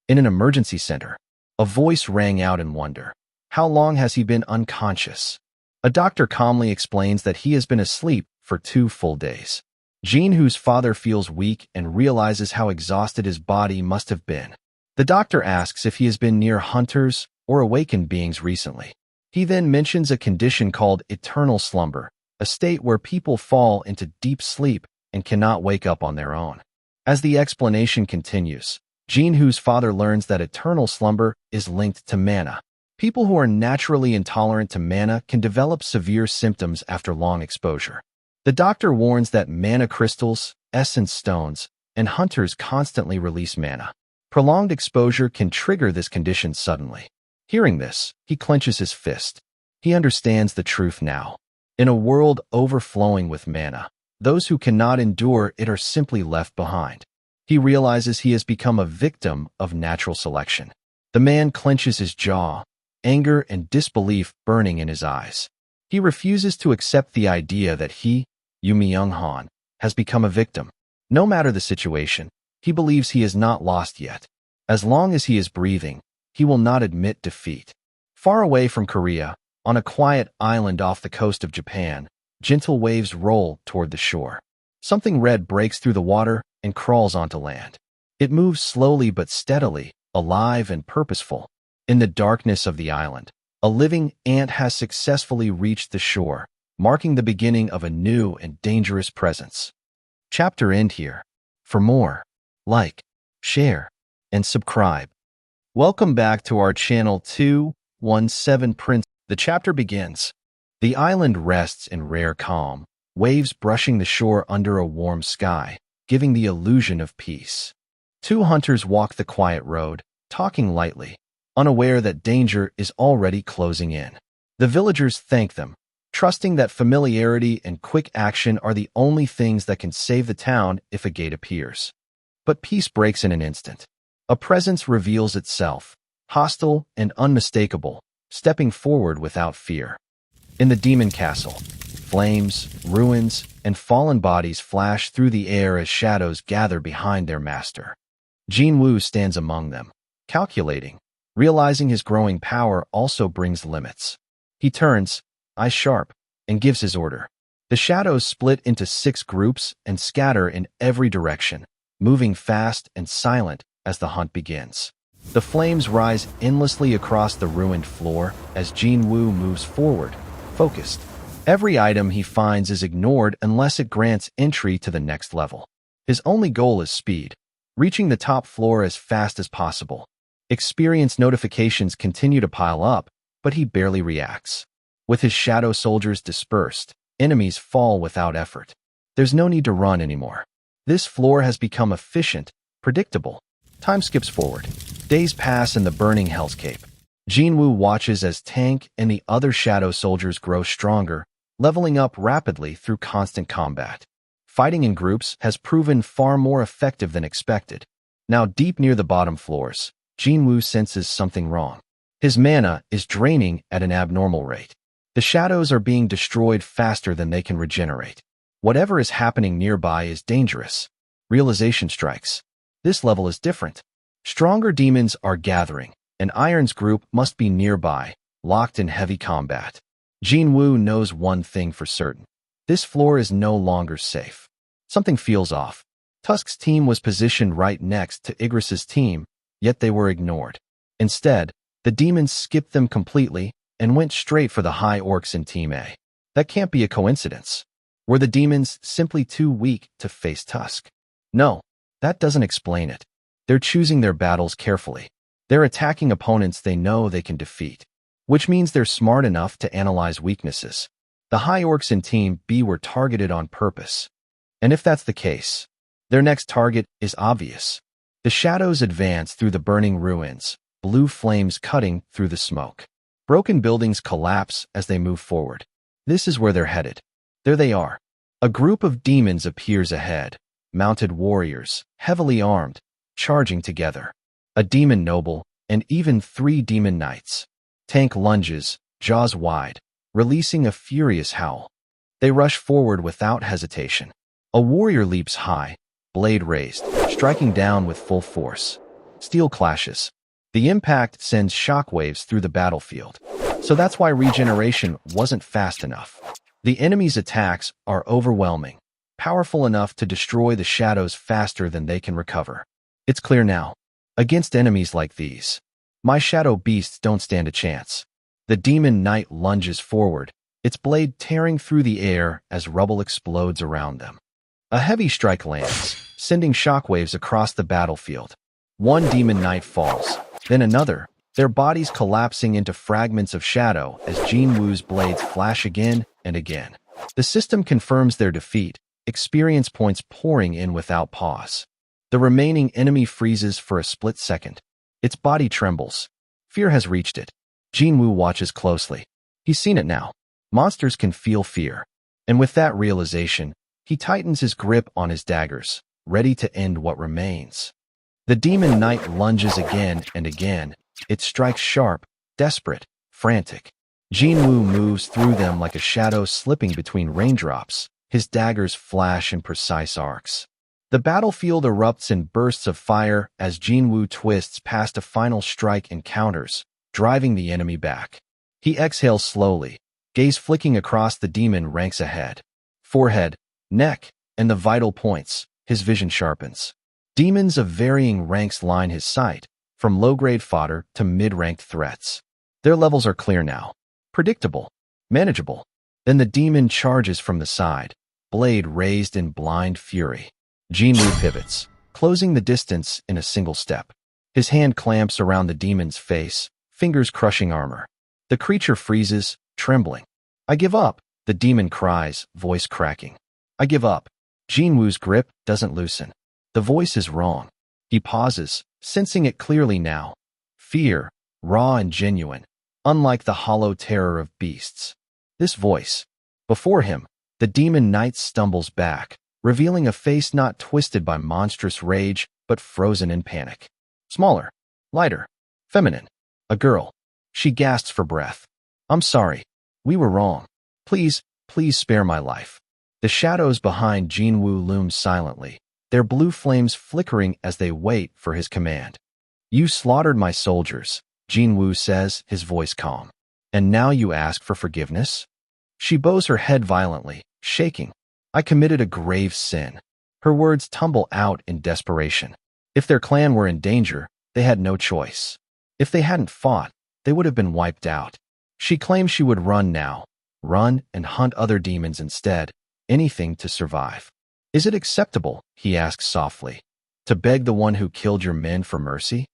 In an emergency center, a voice rang out in wonder. How long has he been unconscious? A doctor calmly explains that he has been asleep for 2 full days. Jin-Woo's father feels weak and realizes how exhausted his body must have been. The doctor asks if he has been near hunters or awakened beings recently. He then mentions a condition called eternal slumber, a state where people fall into deep sleep and cannot wake up on their own. As the explanation continues, Jin-Woo's father learns that eternal slumber is linked to mana. People who are naturally intolerant to mana can develop severe symptoms after long exposure. The doctor warns that mana crystals, essence stones, and hunters constantly release mana. Prolonged exposure can trigger this condition suddenly. Hearing this, he clenches his fist. He understands the truth now. In a world overflowing with mana, those who cannot endure it are simply left behind. He realizes he has become a victim of natural selection. The man clenches his jaw, anger and disbelief burning in his eyes. He refuses to accept the idea that he, Yumi Young-han, has become a victim. No matter the situation, he believes he is not lost yet. As long as he is breathing, he will not admit defeat. Far away from Korea, on a quiet island off the coast of Japan, gentle waves roll toward the shore. Something red breaks through the water and crawls onto land. It moves slowly but steadily, alive and purposeful. In the darkness of the island, a living ant has successfully reached the shore, marking the beginning of a new and dangerous presence. Chapter end here. For more, like, share, and subscribe. Welcome back to our channel 217 Prince. The chapter begins. The island rests in rare calm, waves brushing the shore under a warm sky, giving the illusion of peace. 2 hunters walk the quiet road, talking lightly, unaware that danger is already closing in. The villagers thank them, trusting that familiarity and quick action are the only things that can save the town if a gate appears. But peace breaks in an instant. A presence reveals itself, hostile and unmistakable, stepping forward without fear. In the demon castle, flames, ruins, and fallen bodies flash through the air as shadows gather behind their master. Jin-Woo stands among them, calculating, realizing his growing power also brings limits. He turns, eyes sharp, and gives his order. The shadows split into 6 groups and scatter in every direction, moving fast and silent as the hunt begins. The flames rise endlessly across the ruined floor as Jin-Woo moves forward, focused. Every item he finds is ignored unless it grants entry to the next level. His only goal is speed, reaching the top floor as fast as possible. Experience notifications continue to pile up, but he barely reacts. With his shadow soldiers dispersed, enemies fall without effort. There's no need to run anymore. This floor has become efficient, predictable. Time skips forward. Days pass in the burning hellscape. Jin-Woo watches as Tank and the other shadow soldiers grow stronger, leveling up rapidly through constant combat. Fighting in groups has proven far more effective than expected. Now deep near the bottom floors, Jin-Woo senses something wrong. His mana is draining at an abnormal rate. The shadows are being destroyed faster than they can regenerate. Whatever is happening nearby is dangerous. Realization strikes. This level is different. Stronger demons are gathering, and Iron's group must be nearby, locked in heavy combat. Jin-Woo knows one thing for certain. This floor is no longer safe. Something feels off. Tusk's team was positioned right next to Igris's team, yet they were ignored. Instead, the demons skipped them completely and went straight for the high orcs in Team A. That can't be a coincidence. Were the demons simply too weak to face Tusk? No, that doesn't explain it. They're choosing their battles carefully. They're attacking opponents they know they can defeat, which means they're smart enough to analyze weaknesses. The high orcs in Team B were targeted on purpose. And if that's the case, their next target is obvious. The shadows advance through the burning ruins, blue flames cutting through the smoke. Broken buildings collapse as they move forward. This is where they're headed. There they are. A group of demons appears ahead, mounted warriors, heavily armed, charging together. A demon noble, and even 3 demon knights. Tank lunges, jaws wide, releasing a furious howl. They rush forward without hesitation. A warrior leaps high, blade raised, striking down with full force. Steel clashes. The impact sends shockwaves through the battlefield. So that's why regeneration wasn't fast enough. The enemy's attacks are overwhelming, powerful enough to destroy the shadows faster than they can recover. It's clear now. Against enemies like these, my shadow beasts don't stand a chance. The demon knight lunges forward, its blade tearing through the air as rubble explodes around them. A heavy strike lands, sending shockwaves across the battlefield. One demon knight falls, then another, their bodies collapsing into fragments of shadow as Jin-Woo's blades flash again and again. The system confirms their defeat, experience points pouring in without pause. The remaining enemy freezes for a split second. Its body trembles. Fear has reached it. Jin-Woo watches closely. He's seen it now. Monsters can feel fear. And with that realization, he tightens his grip on his daggers, ready to end what remains. The demon knight lunges again and again. It strikes sharp, desperate, frantic. Jin-Woo moves through them like a shadow slipping between raindrops. His daggers flash in precise arcs. The battlefield erupts in bursts of fire as Jin-Woo twists past a final strike and counters, driving the enemy back. He exhales slowly, gaze flicking across the demon ranks ahead. Forehead, neck, and the vital points, his vision sharpens. Demons of varying ranks line his sight, from low-grade fodder to mid-ranked threats. Their levels are clear now. Predictable. Manageable. Then the demon charges from the side, blade raised in blind fury. Jin-Woo pivots, closing the distance in a single step. His hand clamps around the demon's face, fingers crushing armor. The creature freezes, trembling. "I give up," the demon cries, voice cracking. "I give up." Jin-Woo's grip doesn't loosen. The voice is wrong. He pauses, sensing it clearly now. Fear, raw and genuine, unlike the hollow terror of beasts. This voice. Before him, the demon knight stumbles back, revealing a face not twisted by monstrous rage, but frozen in panic. Smaller, lighter, feminine. A girl. She gasps for breath. "I'm sorry. We were wrong. Please, please spare my life." The shadows behind Jin-Woo loom silently, their blue flames flickering as they wait for his command. "You slaughtered my soldiers," Jin-Woo says, his voice calm. "And now you ask for forgiveness?" She bows her head violently, shaking. "I committed a grave sin." Her words tumble out in desperation. If their clan were in danger, they had no choice. If they hadn't fought, they would have been wiped out. She claims she would run now, run and hunt other demons instead, anything to survive. "Is it acceptable?" he asks softly. To beg the one who killed your men for mercy?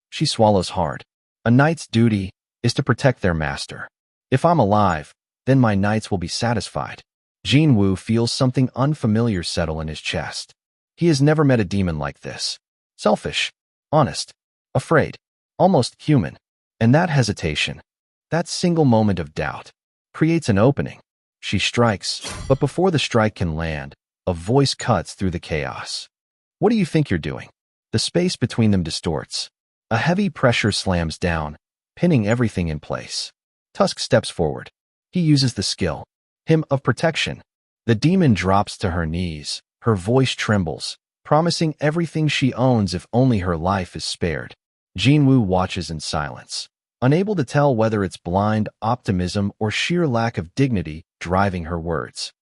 She swallows hard. A knight's duty is to protect their master. If I'm alive, then my knights will be satisfied. Jin-Woo feels something unfamiliar settle in his chest. He has never met a demon like this. Selfish, honest, afraid, almost human. And that hesitation, that single moment of doubt, creates an opening. She strikes, but before the strike can land, a voice cuts through the chaos. What do you think you're doing? The space between them distorts. A heavy pressure slams down, pinning everything in place. Tusk steps forward. He uses the skill, hymn of protection. The demon drops to her knees. Her voice trembles, promising everything she owns if only her life is spared. Jin-Woo watches in silence, unable to tell whether it's blind optimism or sheer lack of dignity driving her words.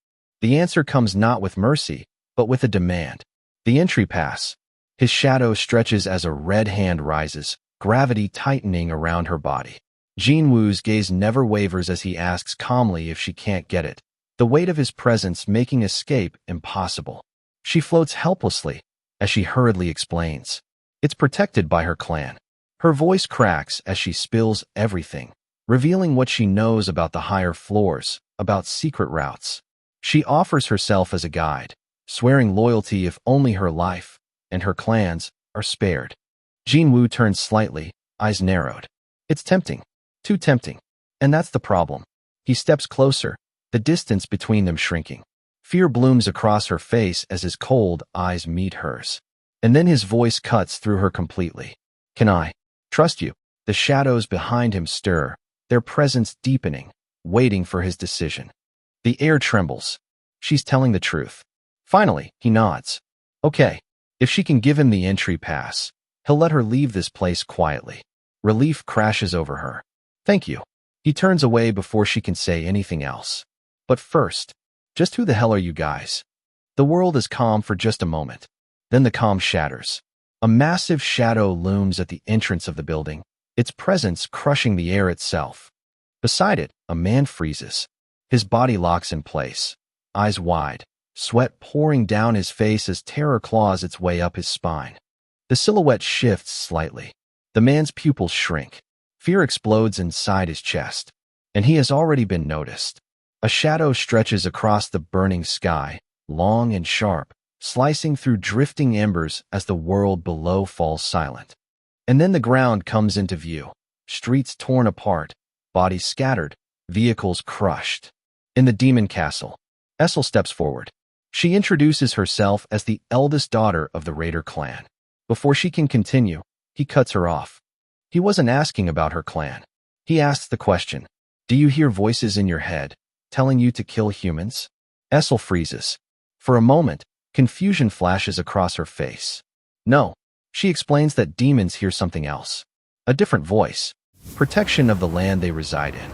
The answer comes not with mercy, but with a demand. The entry pass. His shadow stretches as a red hand rises, gravity tightening around her body. Jin-Woo's gaze never wavers as he asks calmly if she can't get it, the weight of his presence making escape impossible. She floats helplessly as she hurriedly explains. It's protected by her clan. Her voice cracks as she spills everything, revealing what she knows about the higher floors, about secret routes. She offers herself as a guide, swearing loyalty if only her life and her clans are spared. Jin-Woo turns slightly, eyes narrowed. It's tempting, too tempting. And that's the problem. He steps closer, the distance between them shrinking. Fear blooms across her face as his cold eyes meet hers. And then his voice cuts through her completely. Can I trust you? The shadows behind him stir, their presence deepening, waiting for his decision. The air trembles. She's telling the truth. Finally, he nods. Okay, if she can give him the entry pass, he'll let her leave this place quietly. Relief crashes over her. Thank you. He turns away before she can say anything else. But first, just who the hell are you guys? The world is calm for just a moment. Then the calm shatters. A massive shadow looms at the entrance of the building, its presence crushing the air itself. Beside it, a man freezes. His body locks in place, eyes wide, sweat pouring down his face as terror claws its way up his spine. The silhouette shifts slightly. The man's pupils shrink. Fear explodes inside his chest. And he has already been noticed. A shadow stretches across the burning sky, long and sharp, slicing through drifting embers as the world below falls silent. And then the ground comes into view. Streets torn apart, bodies scattered, vehicles crushed. In the demon castle, Essel steps forward. She introduces herself as the eldest daughter of the Raider clan. Before she can continue, he cuts her off. He wasn't asking about her clan. He asks the question, do you hear voices in your head, telling you to kill humans? Essel freezes. For a moment, confusion flashes across her face. No, she explains that demons hear something else. A different voice. Protection of the land they reside in.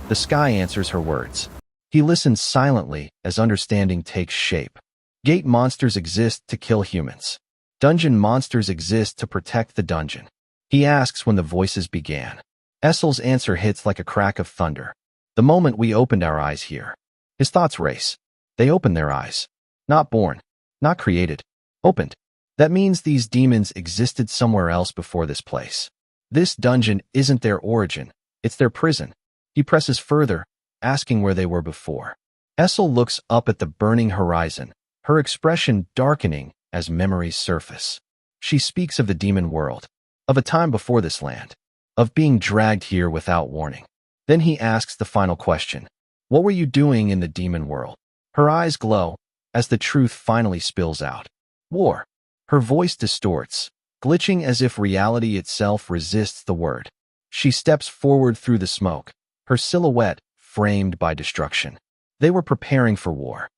The sky answers her words. He listens silently as understanding takes shape. Gate monsters exist to kill humans. Dungeon monsters exist to protect the dungeon. He asks when the voices began. Essel's answer hits like a crack of thunder. The moment we opened our eyes here. His thoughts race. They open their eyes. Not born. Not created. Opened. That means these demons existed somewhere else before this place. This dungeon isn't their origin. It's their prison. He presses further, asking where they were before. Essel looks up at the burning horizon, her expression darkening as memories surface. She speaks of the demon world, of a time before this land, of being dragged here without warning. Then he asks the final question. What were you doing in the demon world? Her eyes glow as the truth finally spills out. War. Her voice distorts, glitching as if reality itself resists the word. She steps forward through the smoke, her silhouette framed by destruction. They were preparing for war.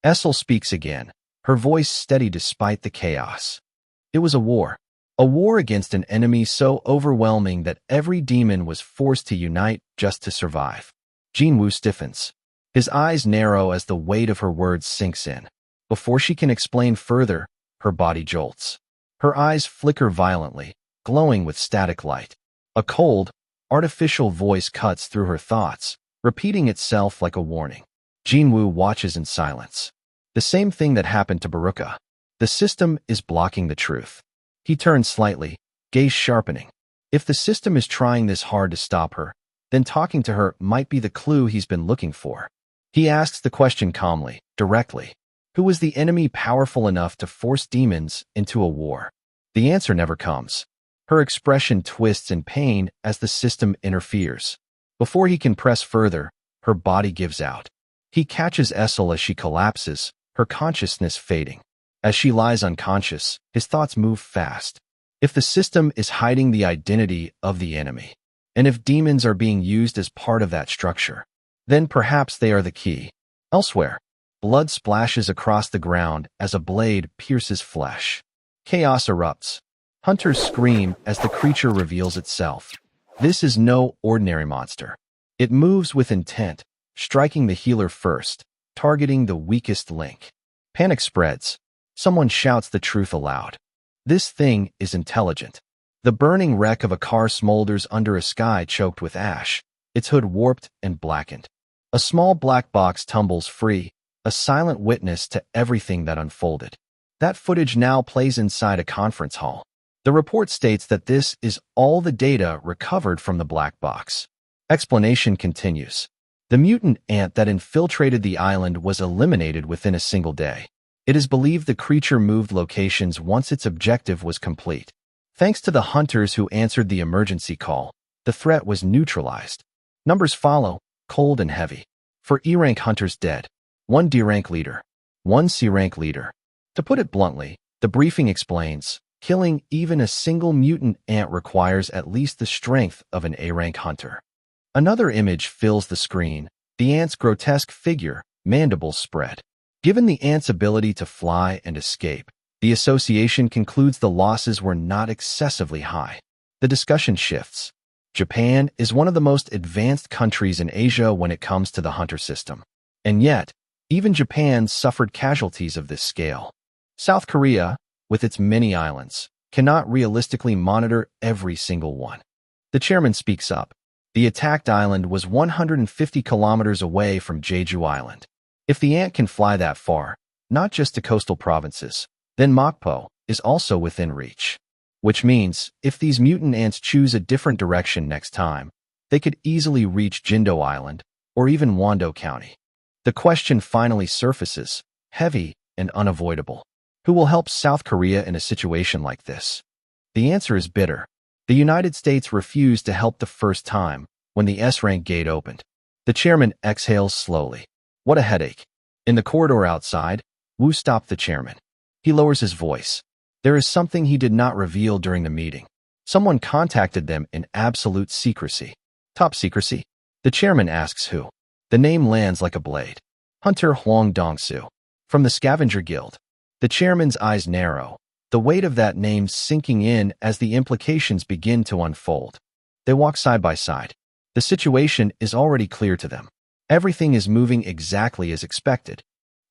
Essel speaks again, her voice steady despite the chaos. It was a war against an enemy so overwhelming that every demon was forced to unite just to survive. Jin-Woo stiffens. His eyes narrow as the weight of her words sinks in. Before she can explain further, her body jolts. Her eyes flicker violently, glowing with static light. A cold, artificial voice cuts through her thoughts, repeating itself like a warning. Jin-Woo watches in silence. The same thing that happened to Baruka. The system is blocking the truth. He turns slightly, gaze sharpening. If the system is trying this hard to stop her, then talking to her might be the clue he's been looking for. He asks the question calmly, directly. Who was the enemy powerful enough to force demons into a war? The answer never comes. Her expression twists in pain as the system interferes. Before he can press further, her body gives out. He catches Essel as she collapses, her consciousness fading. As she lies unconscious, his thoughts move fast. If the system is hiding the identity of the enemy, and if demons are being used as part of that structure, then perhaps they are the key. Elsewhere, blood splashes across the ground as a blade pierces flesh. Chaos erupts. Hunters scream as the creature reveals itself. This is no ordinary monster. It moves with intent, striking the healer first, targeting the weakest link. Panic spreads. Someone shouts the truth aloud. This thing is intelligent. The burning wreck of a car smolders under a sky choked with ash, its hood warped and blackened. A small black box tumbles free, a silent witness to everything that unfolded. That footage now plays inside a conference hall. The report states that this is all the data recovered from the black box. Explanation continues. The mutant ant that infiltrated the island was eliminated within a single day. It is believed the creature moved locations once its objective was complete. Thanks to the hunters who answered the emergency call, the threat was neutralized. Numbers follow, cold and heavy. 4 E-rank hunters dead, 1 D-rank leader, 1 C-rank leader. To put it bluntly, the briefing explains, killing even a single mutant ant requires at least the strength of an A-rank hunter. Another image fills the screen, the ant's grotesque figure, mandibles spread. Given the ant's ability to fly and escape, the association concludes the losses were not excessively high. The discussion shifts. Japan is one of the most advanced countries in Asia when it comes to the hunter system. And yet, even Japan suffered casualties of this scale. South Korea, with its many islands, cannot realistically monitor every single one. The chairman speaks up. The attacked island was 150 kilometers away from Jeju Island. If the ant can fly that far, not just to coastal provinces, then Mokpo is also within reach. Which means, if these mutant ants choose a different direction next time, they could easily reach Jindo Island, or even Wando County. The question finally surfaces, heavy and unavoidable. Who will help South Korea in a situation like this? The answer is bitter. The United States refused to help the first time when the S-rank gate opened. The chairman exhales slowly. What a headache. In the corridor outside, Wu stopped the chairman. He lowers his voice. There is something he did not reveal during the meeting. Someone contacted them in absolute secrecy. Top secrecy? The chairman asks who. The name lands like a blade. Hunter Huang Dongsu. From the Scavenger Guild. The chairman's eyes narrow, the weight of that name sinking in as the implications begin to unfold. They walk side by side. The situation is already clear to them. Everything is moving exactly as expected.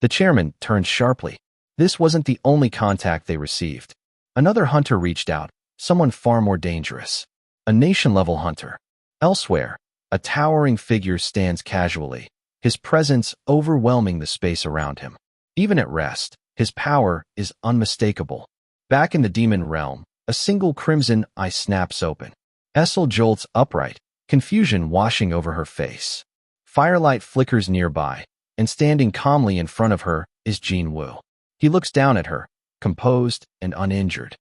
The chairman turned sharply. This wasn't the only contact they received. Another hunter reached out, someone far more dangerous. A nation-level hunter. Elsewhere, a towering figure stands casually, his presence overwhelming the space around him. Even at rest, his power is unmistakable. Back in the demon realm, a single crimson eye snaps open. Essel jolts upright, confusion washing over her face. Firelight flickers nearby, and standing calmly in front of her is Jin-Woo. He looks down at her, composed and uninjured.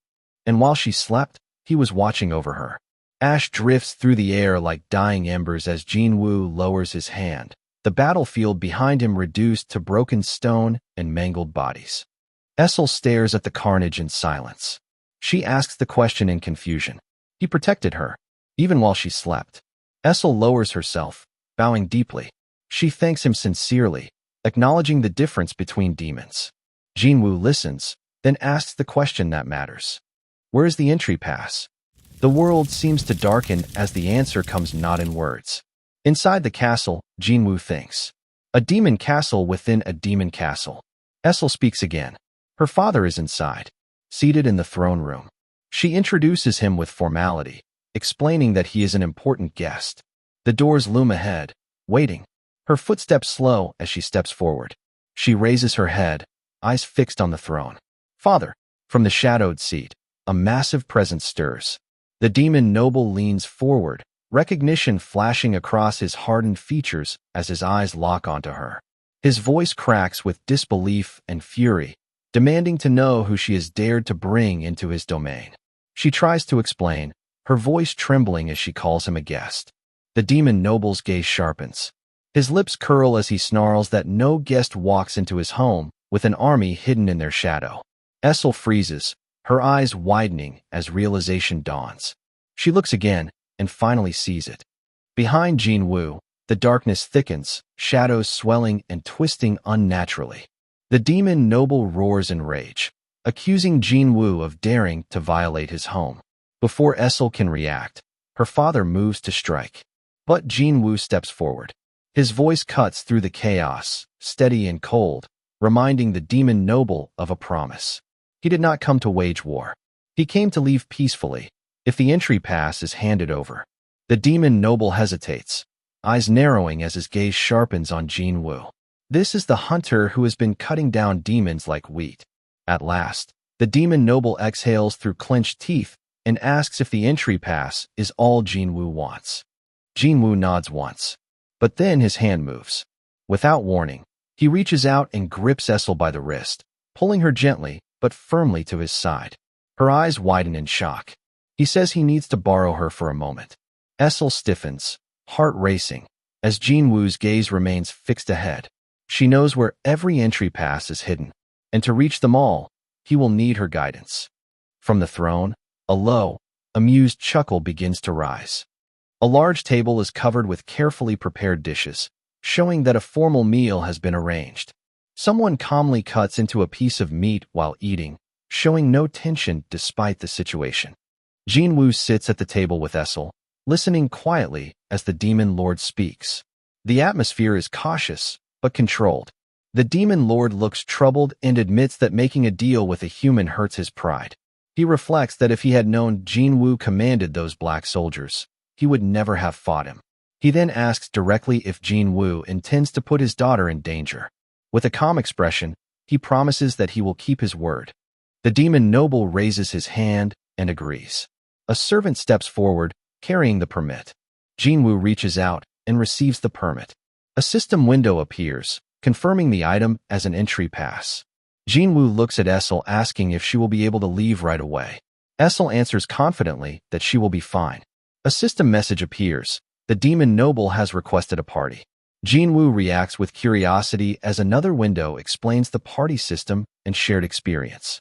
And while she slept, he was watching over her. Ash drifts through the air like dying embers as Jin-Woo lowers his hand, the battlefield behind him reduced to broken stone and mangled bodies. Essel stares at the carnage in silence. She asks the question in confusion. He protected her, even while she slept. Essel lowers herself, bowing deeply. She thanks him sincerely, acknowledging the difference between demons. Jin-Woo listens, then asks the question that matters. Where is the entry pass? The world seems to darken as the answer comes not in words. Inside the castle, Jin-Woo thinks. A demon castle within a demon castle. Essel speaks again. Her father is inside, seated in the throne room. She introduces him with formality, explaining that he is an important guest. The doors loom ahead, waiting. Her footsteps slow as she steps forward. She raises her head, eyes fixed on the throne. Father, from the shadowed seat, a massive presence stirs. The demon noble leans forward, recognition flashing across his hardened features as his eyes lock onto her. His voice cracks with disbelief and fury, demanding to know who she has dared to bring into his domain. She tries to explain, her voice trembling as she calls him a guest. The demon noble's gaze sharpens. His lips curl as he snarls that no guest walks into his home with an army hidden in their shadow. Essel freezes, her eyes widening as realization dawns. She looks again and finally sees it. Behind Jin-Woo, the darkness thickens, shadows swelling and twisting unnaturally. The demon noble roars in rage, accusing Jin-Woo of daring to violate his home. Before Essel can react, her father moves to strike. But Jin-Woo steps forward. His voice cuts through the chaos, steady and cold, reminding the demon noble of a promise. He did not come to wage war. He came to leave peacefully, if the entry pass is handed over. The demon noble hesitates, eyes narrowing as his gaze sharpens on Jin-Woo. This is the hunter who has been cutting down demons like wheat. At last, the demon noble exhales through clenched teeth and asks if the entry pass is all Jin-Woo wants. Jin-Woo nods once, but then his hand moves. Without warning, he reaches out and grips Essel by the wrist, pulling her gently but firmly to his side. Her eyes widen in shock. He says he needs to borrow her for a moment. Essel stiffens, heart racing, as Jin-Woo's gaze remains fixed ahead. She knows where every entry pass is hidden, and to reach them all, he will need her guidance. From the throne, a low, amused chuckle begins to rise. A large table is covered with carefully prepared dishes, showing that a formal meal has been arranged. Someone calmly cuts into a piece of meat while eating, showing no tension despite the situation. Jin-Woo sits at the table with Essel, listening quietly as the demon lord speaks. The atmosphere is cautious, but controlled. The demon lord looks troubled and admits that making a deal with a human hurts his pride. He reflects that if he had known Jin-Woo commanded those black soldiers, he would never have fought him. He then asks directly if Jin-Woo intends to put his daughter in danger. With a calm expression, he promises that he will keep his word. The demon noble raises his hand and agrees. A servant steps forward, carrying the permit. Jin-Woo reaches out and receives the permit. A system window appears, confirming the item as an entry pass. Jin-Woo looks at Essel asking if she will be able to leave right away. Essel answers confidently that she will be fine. A system message appears. The demon noble has requested a party. Jin-Woo reacts with curiosity as another window explains the party system and shared experience.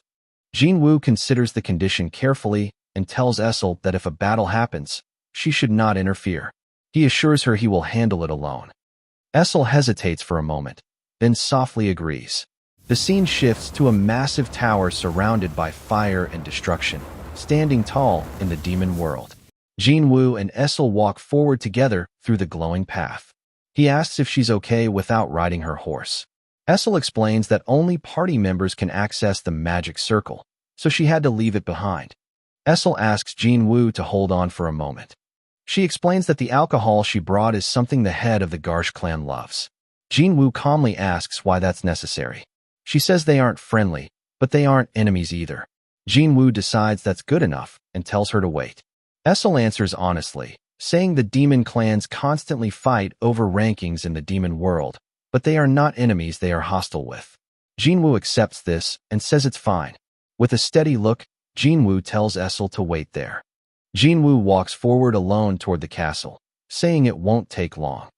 Jin-Woo considers the condition carefully and tells Essel that if a battle happens, she should not interfere. He assures her he will handle it alone. Essel hesitates for a moment, then softly agrees. The scene shifts to a massive tower surrounded by fire and destruction, standing tall in the demon world. Jin-Woo and Essel walk forward together through the glowing path. He asks if she's okay without riding her horse. Essel explains that only party members can access the magic circle, so she had to leave it behind. Essel asks Jin-Woo to hold on for a moment. She explains that the alcohol she brought is something the head of the Garsh clan loves. Jin-Woo calmly asks why that's necessary. She says they aren't friendly, but they aren't enemies either. Jin-Woo decides that's good enough and tells her to wait. Essel answers honestly, saying the demon clans constantly fight over rankings in the demon world, but they are not enemies they are hostile with. Jin-Woo accepts this and says it's fine. With a steady look, Jin-Woo tells Essel to wait there. Jin-Woo walks forward alone toward the castle, saying it won't take long.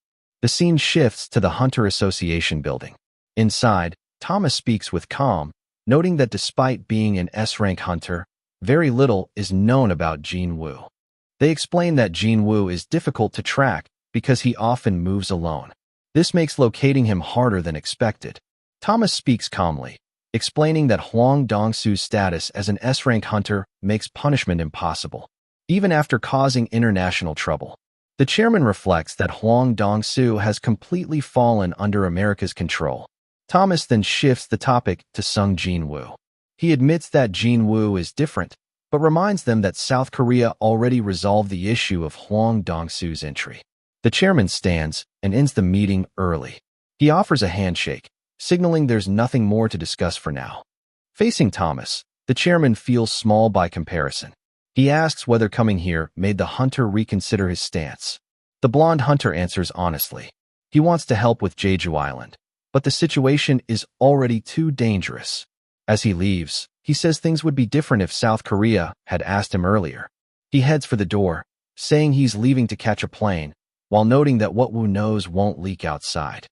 The scene shifts to the Hunter Association building. Inside, Thomas speaks with calm, noting that despite being an S-rank hunter, very little is known about Jin-Woo. They explain that Jin-Woo is difficult to track because he often moves alone. This makes locating him harder than expected. Thomas speaks calmly, explaining that Huang Dongsu's status as an S-rank hunter makes punishment impossible, even after causing international trouble. The chairman reflects that Huang Dongsu has completely fallen under America's control. Thomas then shifts the topic to Sung Jin-Woo. He admits that Jin-Woo is different, but reminds them that South Korea already resolved the issue of Huang Dongsu's entry. The chairman stands and ends the meeting early. He offers a handshake, signaling there's nothing more to discuss for now. Facing Thomas, The chairman feels small by comparison. He asks whether coming here made the hunter reconsider his stance. The blonde hunter answers honestly. He wants to help with Jeju Island, but the situation is already too dangerous. As he leaves, he says things would be different if South Korea had asked him earlier. He heads for the door, saying he's leaving to catch a plane, while noting that what Woo knows won't leak outside.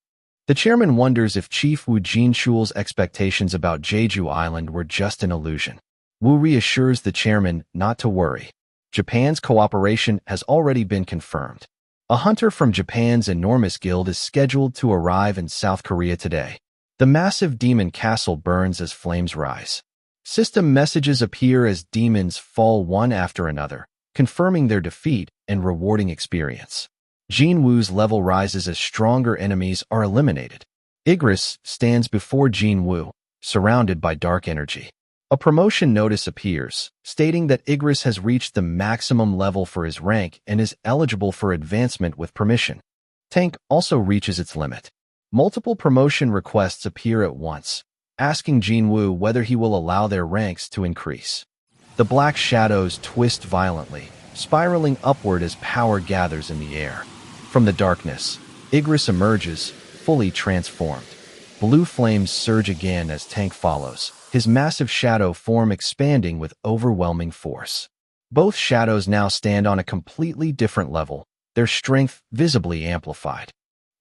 The chairman wonders if Chief Woo Jin-Chul's expectations about Jeju Island were just an illusion. Woo reassures the chairman not to worry. Japan's cooperation has already been confirmed. A hunter from Japan's enormous guild is scheduled to arrive in South Korea today. The massive demon castle burns as flames rise. System messages appear as demons fall one after another, confirming their defeat and rewarding experience. Jin-Woo's level rises as stronger enemies are eliminated. Igris stands before Jin-Woo, surrounded by dark energy. A promotion notice appears, stating that Igris has reached the maximum level for his rank and is eligible for advancement with permission. Tank also reaches its limit. Multiple promotion requests appear at once, asking Jin-Woo whether he will allow their ranks to increase. The black shadows twist violently, spiraling upward as power gathers in the air. From the darkness, Igris emerges, fully transformed. Blue flames surge again as Tank follows, his massive shadow form expanding with overwhelming force. Both shadows now stand on a completely different level, their strength visibly amplified.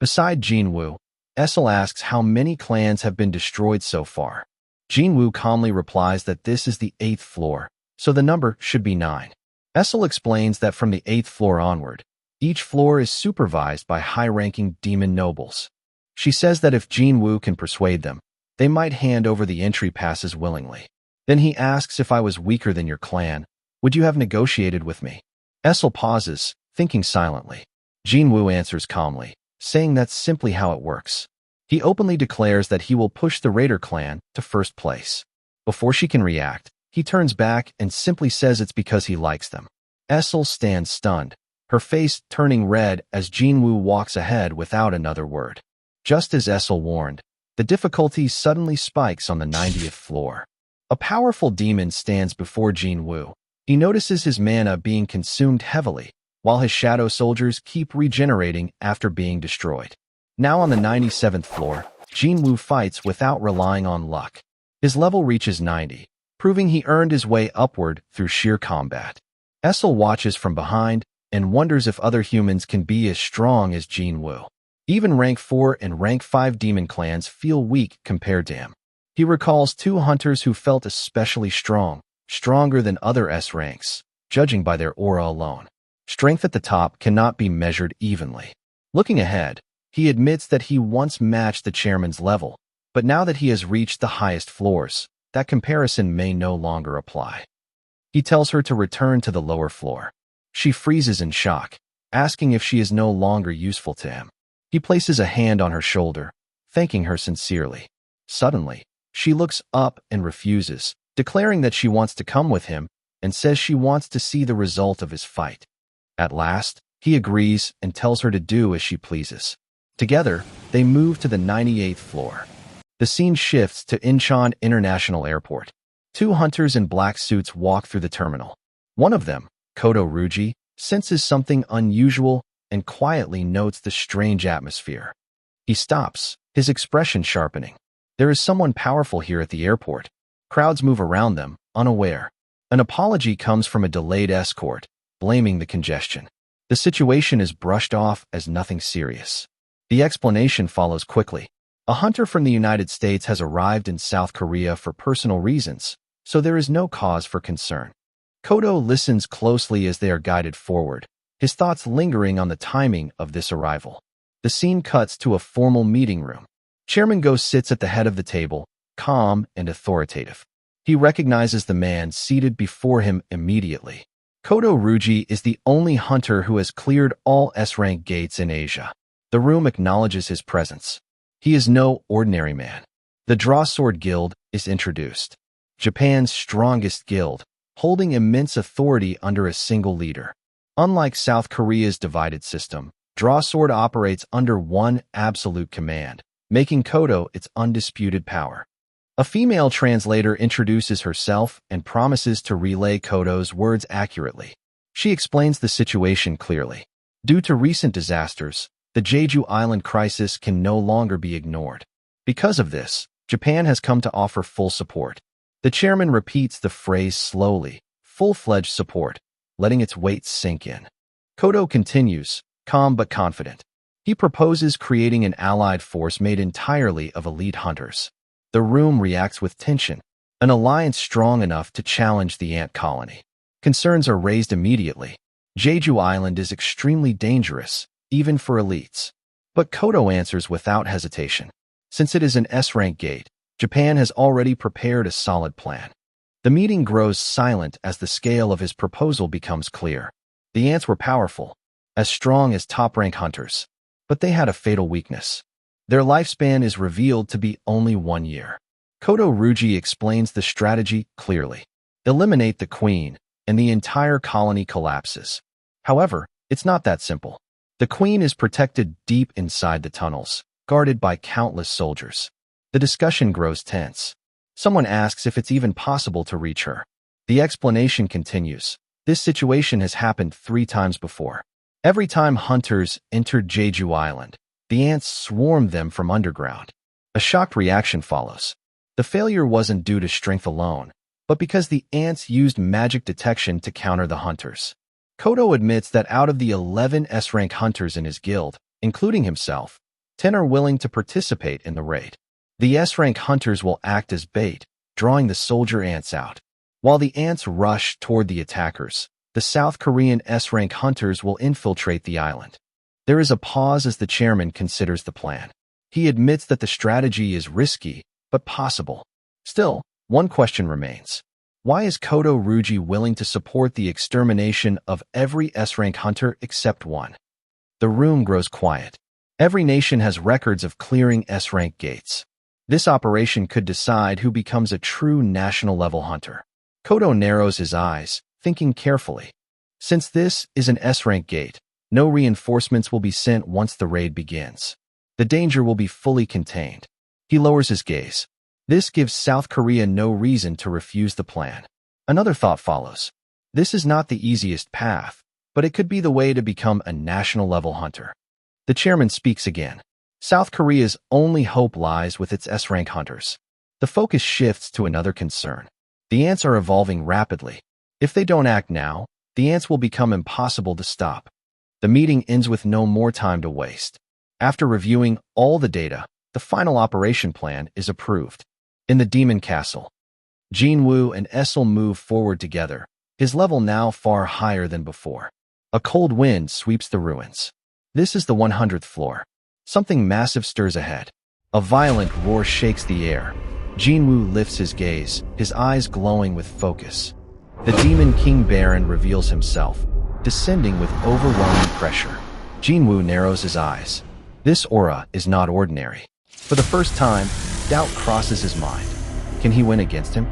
Beside Jin-Woo, Essel asks how many clans have been destroyed so far. Jin-Woo calmly replies that this is the 8th floor, so the number should be 9. Essel explains that from the 8th floor onward, each floor is supervised by high-ranking demon nobles. She says that if Jin-Woo can persuade them, they might hand over the entry passes willingly. Then he asks if I was weaker than your clan, would you have negotiated with me? Essel pauses, thinking silently. Jin-Woo answers calmly, saying that's simply how it works. He openly declares that he will push the Raider clan to first place. Before she can react, he turns back and simply says it's because he likes them. Essel stands stunned, her face turning red as Jin-Woo walks ahead without another word. Just as Essel warned, the difficulty suddenly spikes on the 90th floor. A powerful demon stands before Jin-Woo. He notices his mana being consumed heavily, while his shadow soldiers keep regenerating after being destroyed. Now on the 97th floor, Jin-Woo fights without relying on luck. His level reaches 90, proving he earned his way upward through sheer combat. Essel watches from behind and wonders if other humans can be as strong as Jin-Woo. Even rank 4 and rank 5 demon clans feel weak compared to him. He recalls 2 hunters who felt especially strong, stronger than other S ranks, judging by their aura alone. Strength at the top cannot be measured evenly. Looking ahead, he admits that he once matched the chairman's level, but now that he has reached the highest floors, that comparison may no longer apply. He tells her to return to the lower floor. She freezes in shock, asking if she is no longer useful to him. He places a hand on her shoulder, thanking her sincerely. Suddenly, she looks up and refuses, declaring that she wants to come with him and says she wants to see the result of his fight. At last, he agrees and tells her to do as she pleases. Together, they move to the 98th floor. The scene shifts to Incheon International Airport. 2 hunters in black suits walk through the terminal. One of them, Kodo Ruji, senses something unusual and quietly notes the strange atmosphere. He stops, his expression sharpening. There is someone powerful here at the airport. Crowds move around them, unaware. An apology comes from a delayed escort, blaming the congestion. The situation is brushed off as nothing serious. The explanation follows quickly. A hunter from the United States has arrived in South Korea for personal reasons, so there is no cause for concern. Kodo listens closely as they are guided forward, his thoughts lingering on the timing of this arrival. The scene cuts to a formal meeting room. Chairman Go sits at the head of the table, calm and authoritative. He recognizes the man seated before him immediately. Kodo Ruji is the only hunter who has cleared all S-rank gates in Asia. The room acknowledges his presence. He is no ordinary man. The Drawsword Guild is introduced. Japan's strongest guild, holding immense authority under a single leader. Unlike South Korea's divided system, Drawsword operates under one absolute command, making Kodo its undisputed power. A female translator introduces herself and promises to relay Kodo's words accurately. She explains the situation clearly. Due to recent disasters, the Jeju Island crisis can no longer be ignored. Because of this, Japan has come to offer full support. The chairman repeats the phrase slowly, full-fledged support, letting its weight sink in. Kodo continues, calm but confident. He proposes creating an allied force made entirely of elite hunters. The room reacts with tension, an alliance strong enough to challenge the ant colony. Concerns are raised immediately. Jeju Island is extremely dangerous, even for elites. But Kodo answers without hesitation. Since it is an S-rank gate, Japan has already prepared a solid plan. The meeting grows silent as the scale of his proposal becomes clear. The ants were powerful, as strong as top-rank hunters, but they had a fatal weakness. Their lifespan is revealed to be only 1 year. Kodo Ruji explains the strategy clearly. Eliminate the queen, and the entire colony collapses. However, it's not that simple. The queen is protected deep inside the tunnels, guarded by countless soldiers. The discussion grows tense. Someone asks if it's even possible to reach her. The explanation continues. This situation has happened 3 times before. Every time hunters entered Jeju Island, the ants swarmed them from underground. A shocked reaction follows. The failure wasn't due to strength alone, but because the ants used magic detection to counter the hunters. Kodo admits that out of the 11 S-rank hunters in his guild, including himself, 10 are willing to participate in the raid. The S-rank hunters will act as bait, drawing the soldier ants out. While the ants rush toward the attackers, the South Korean S-rank hunters will infiltrate the island. There is a pause as the chairman considers the plan. He admits that the strategy is risky, but possible. Still, one question remains. Why is Kodo Ruji willing to support the extermination of every S-rank hunter except one? The room grows quiet. Every nation has records of clearing S-rank gates. This operation could decide who becomes a true national-level hunter. Kodo narrows his eyes, thinking carefully. Since this is an S-rank gate, no reinforcements will be sent once the raid begins. The danger will be fully contained. He lowers his gaze. This gives South Korea no reason to refuse the plan. Another thought follows. This is not the easiest path, but it could be the way to become a national-level hunter. The chairman speaks again. South Korea's only hope lies with its S-rank hunters. The focus shifts to another concern. The ants are evolving rapidly. If they don't act now, the ants will become impossible to stop. The meeting ends with no more time to waste. After reviewing all the data, the final operation plan is approved. In the Demon Castle, Jin-Woo and Essel move forward together, his level now far higher than before. A cold wind sweeps the ruins. This is the 100th floor. Something massive stirs ahead. A violent roar shakes the air. Jin-Woo lifts his gaze, his eyes glowing with focus. The Demon King Baron reveals himself, descending with overwhelming pressure. Jin-Woo narrows his eyes. This aura is not ordinary. For the first time, doubt crosses his mind. Can he win against him?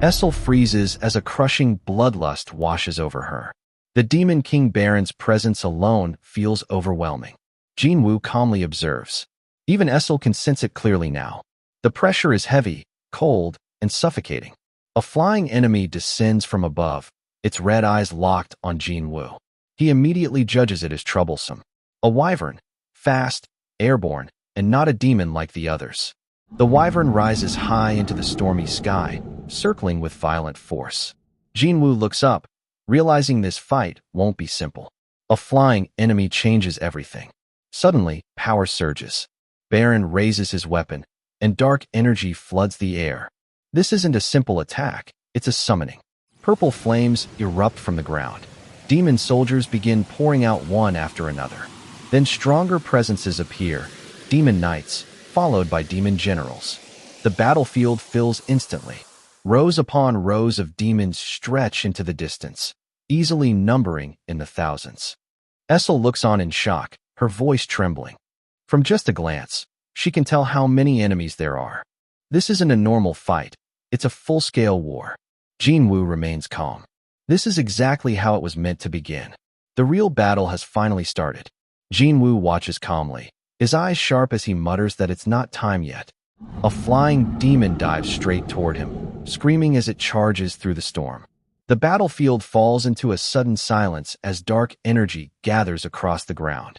Essel freezes as a crushing bloodlust washes over her. The Demon King Baron's presence alone feels overwhelming. Jin-Woo calmly observes. Even Essel can sense it clearly now. The pressure is heavy, cold, and suffocating. A flying enemy descends from above, its red eyes locked on Jin-Woo. He immediately judges it as troublesome. A wyvern, fast, airborne, and not a demon like the others. The wyvern rises high into the stormy sky, circling with violent force. Jin-Woo looks up, realizing this fight won't be simple. A flying enemy changes everything. Suddenly, power surges. Baron raises his weapon, and dark energy floods the air. This isn't a simple attack, it's a summoning. Purple flames erupt from the ground. Demon soldiers begin pouring out one after another. Then stronger presences appear, demon knights, followed by demon generals. The battlefield fills instantly. Rows upon rows of demons stretch into the distance, easily numbering in the thousands. Essel looks on in shock, her voice trembling. From just a glance, she can tell how many enemies there are. This isn't a normal fight, it's a full-scale war. Jin-Woo remains calm. This is exactly how it was meant to begin. The real battle has finally started. Jin-Woo watches calmly, his eyes sharp as he mutters that it's not time yet. A flying demon dives straight toward him, screaming as it charges through the storm. The battlefield falls into a sudden silence as dark energy gathers across the ground.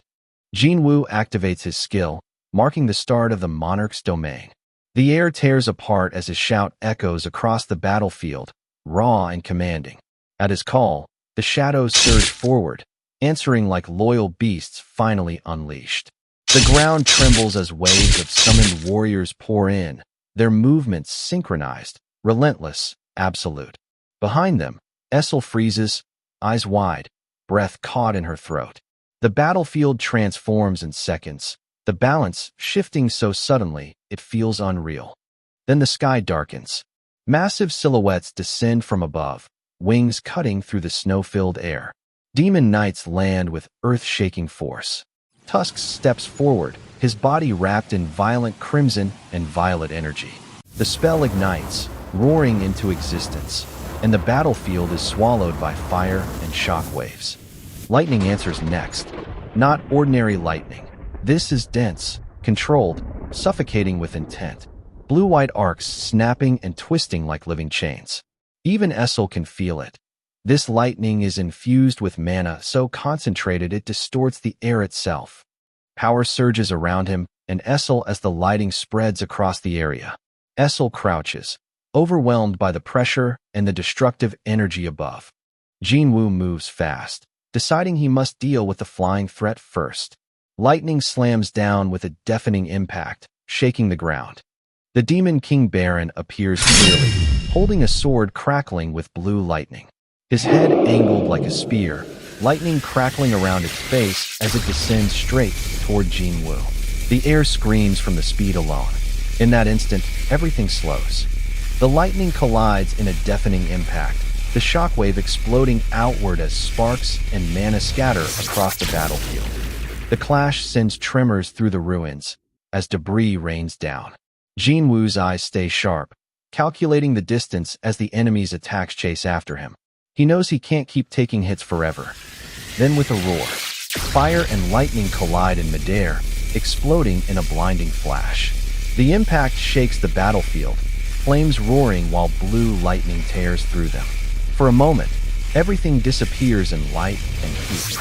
Jin-Woo activates his skill, marking the start of the monarch's domain. The air tears apart as his shout echoes across the battlefield, raw and commanding. At his call, the shadows surge forward, answering like loyal beasts finally unleashed. The ground trembles as waves of summoned warriors pour in, their movements synchronized, relentless, absolute. Behind them, Essel freezes, eyes wide, breath caught in her throat. The battlefield transforms in seconds, the balance shifting so suddenly it feels unreal. Then the sky darkens. Massive silhouettes descend from above, wings cutting through the snow-filled air. Demon knights land with earth-shaking force. Tusk steps forward, his body wrapped in violent crimson and violet energy. The spell ignites, roaring into existence, and the battlefield is swallowed by fire and shock waves. Lightning answers next. Not ordinary lightning. This is dense, controlled, suffocating with intent. Blue-white arcs snapping and twisting like living chains. Even Essel can feel it. This lightning is infused with mana so concentrated it distorts the air itself. Power surges around him and Essel as the lighting spreads across the area. Essel crouches, overwhelmed by the pressure and the destructive energy above. Jin-Woo moves fast, deciding he must deal with the flying threat first. Lightning slams down with a deafening impact, shaking the ground. The Demon King Baron appears clearly, holding a sword crackling with blue lightning. His head angled like a spear, lightning crackling around its face as it descends straight toward Jin-Woo. The air screams from the speed alone. In that instant, everything slows. The lightning collides in a deafening impact, the shockwave exploding outward as sparks and mana scatter across the battlefield. The clash sends tremors through the ruins as debris rains down. Jin-Woo's eyes stay sharp, calculating the distance as the enemy's attacks chase after him. He knows he can't keep taking hits forever. Then with a roar, fire and lightning collide in midair, exploding in a blinding flash. The impact shakes the battlefield, flames roaring while blue lightning tears through them. For a moment, everything disappears in light and heat.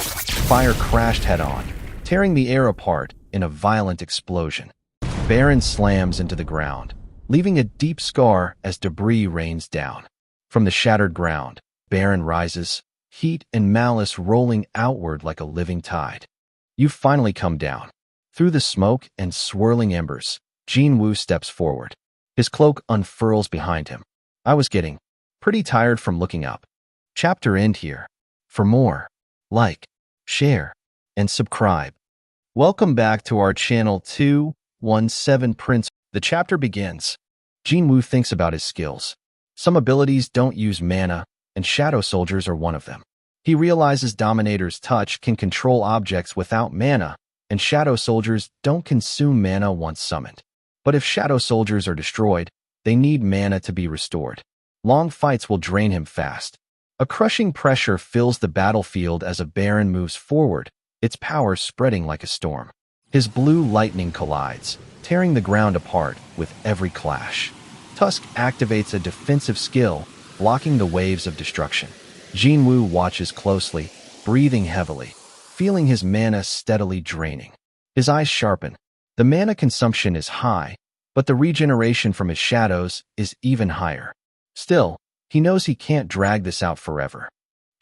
Fire crashed head-on, tearing the air apart in a violent explosion. Baron slams into the ground, leaving a deep scar as debris rains down. From the shattered ground, Baron rises, heat and malice rolling outward like a living tide. You've finally come down. Through the smoke and swirling embers, Jin-Woo steps forward. His cloak unfurls behind him. I was getting pretty tired from looking up. Chapter end here. For more, like, share, and subscribe. Welcome back to our channel 217 Prince. The chapter begins. Jin-Woo thinks about his skills. Some abilities don't use mana, and Shadow Soldiers are one of them. He realizes Dominator's Touch can control objects without mana, and Shadow Soldiers don't consume mana once summoned. But if Shadow Soldiers are destroyed, they need mana to be restored. Long fights will drain him fast. A crushing pressure fills the battlefield as a Baron moves forward, its power spreading like a storm. His blue lightning collides, tearing the ground apart with every clash. Tusk activates a defensive skill, blocking the waves of destruction. Jin-Woo watches closely, breathing heavily, feeling his mana steadily draining. His eyes sharpen. The mana consumption is high, but the regeneration from his shadows is even higher. Still, he knows he can't drag this out forever.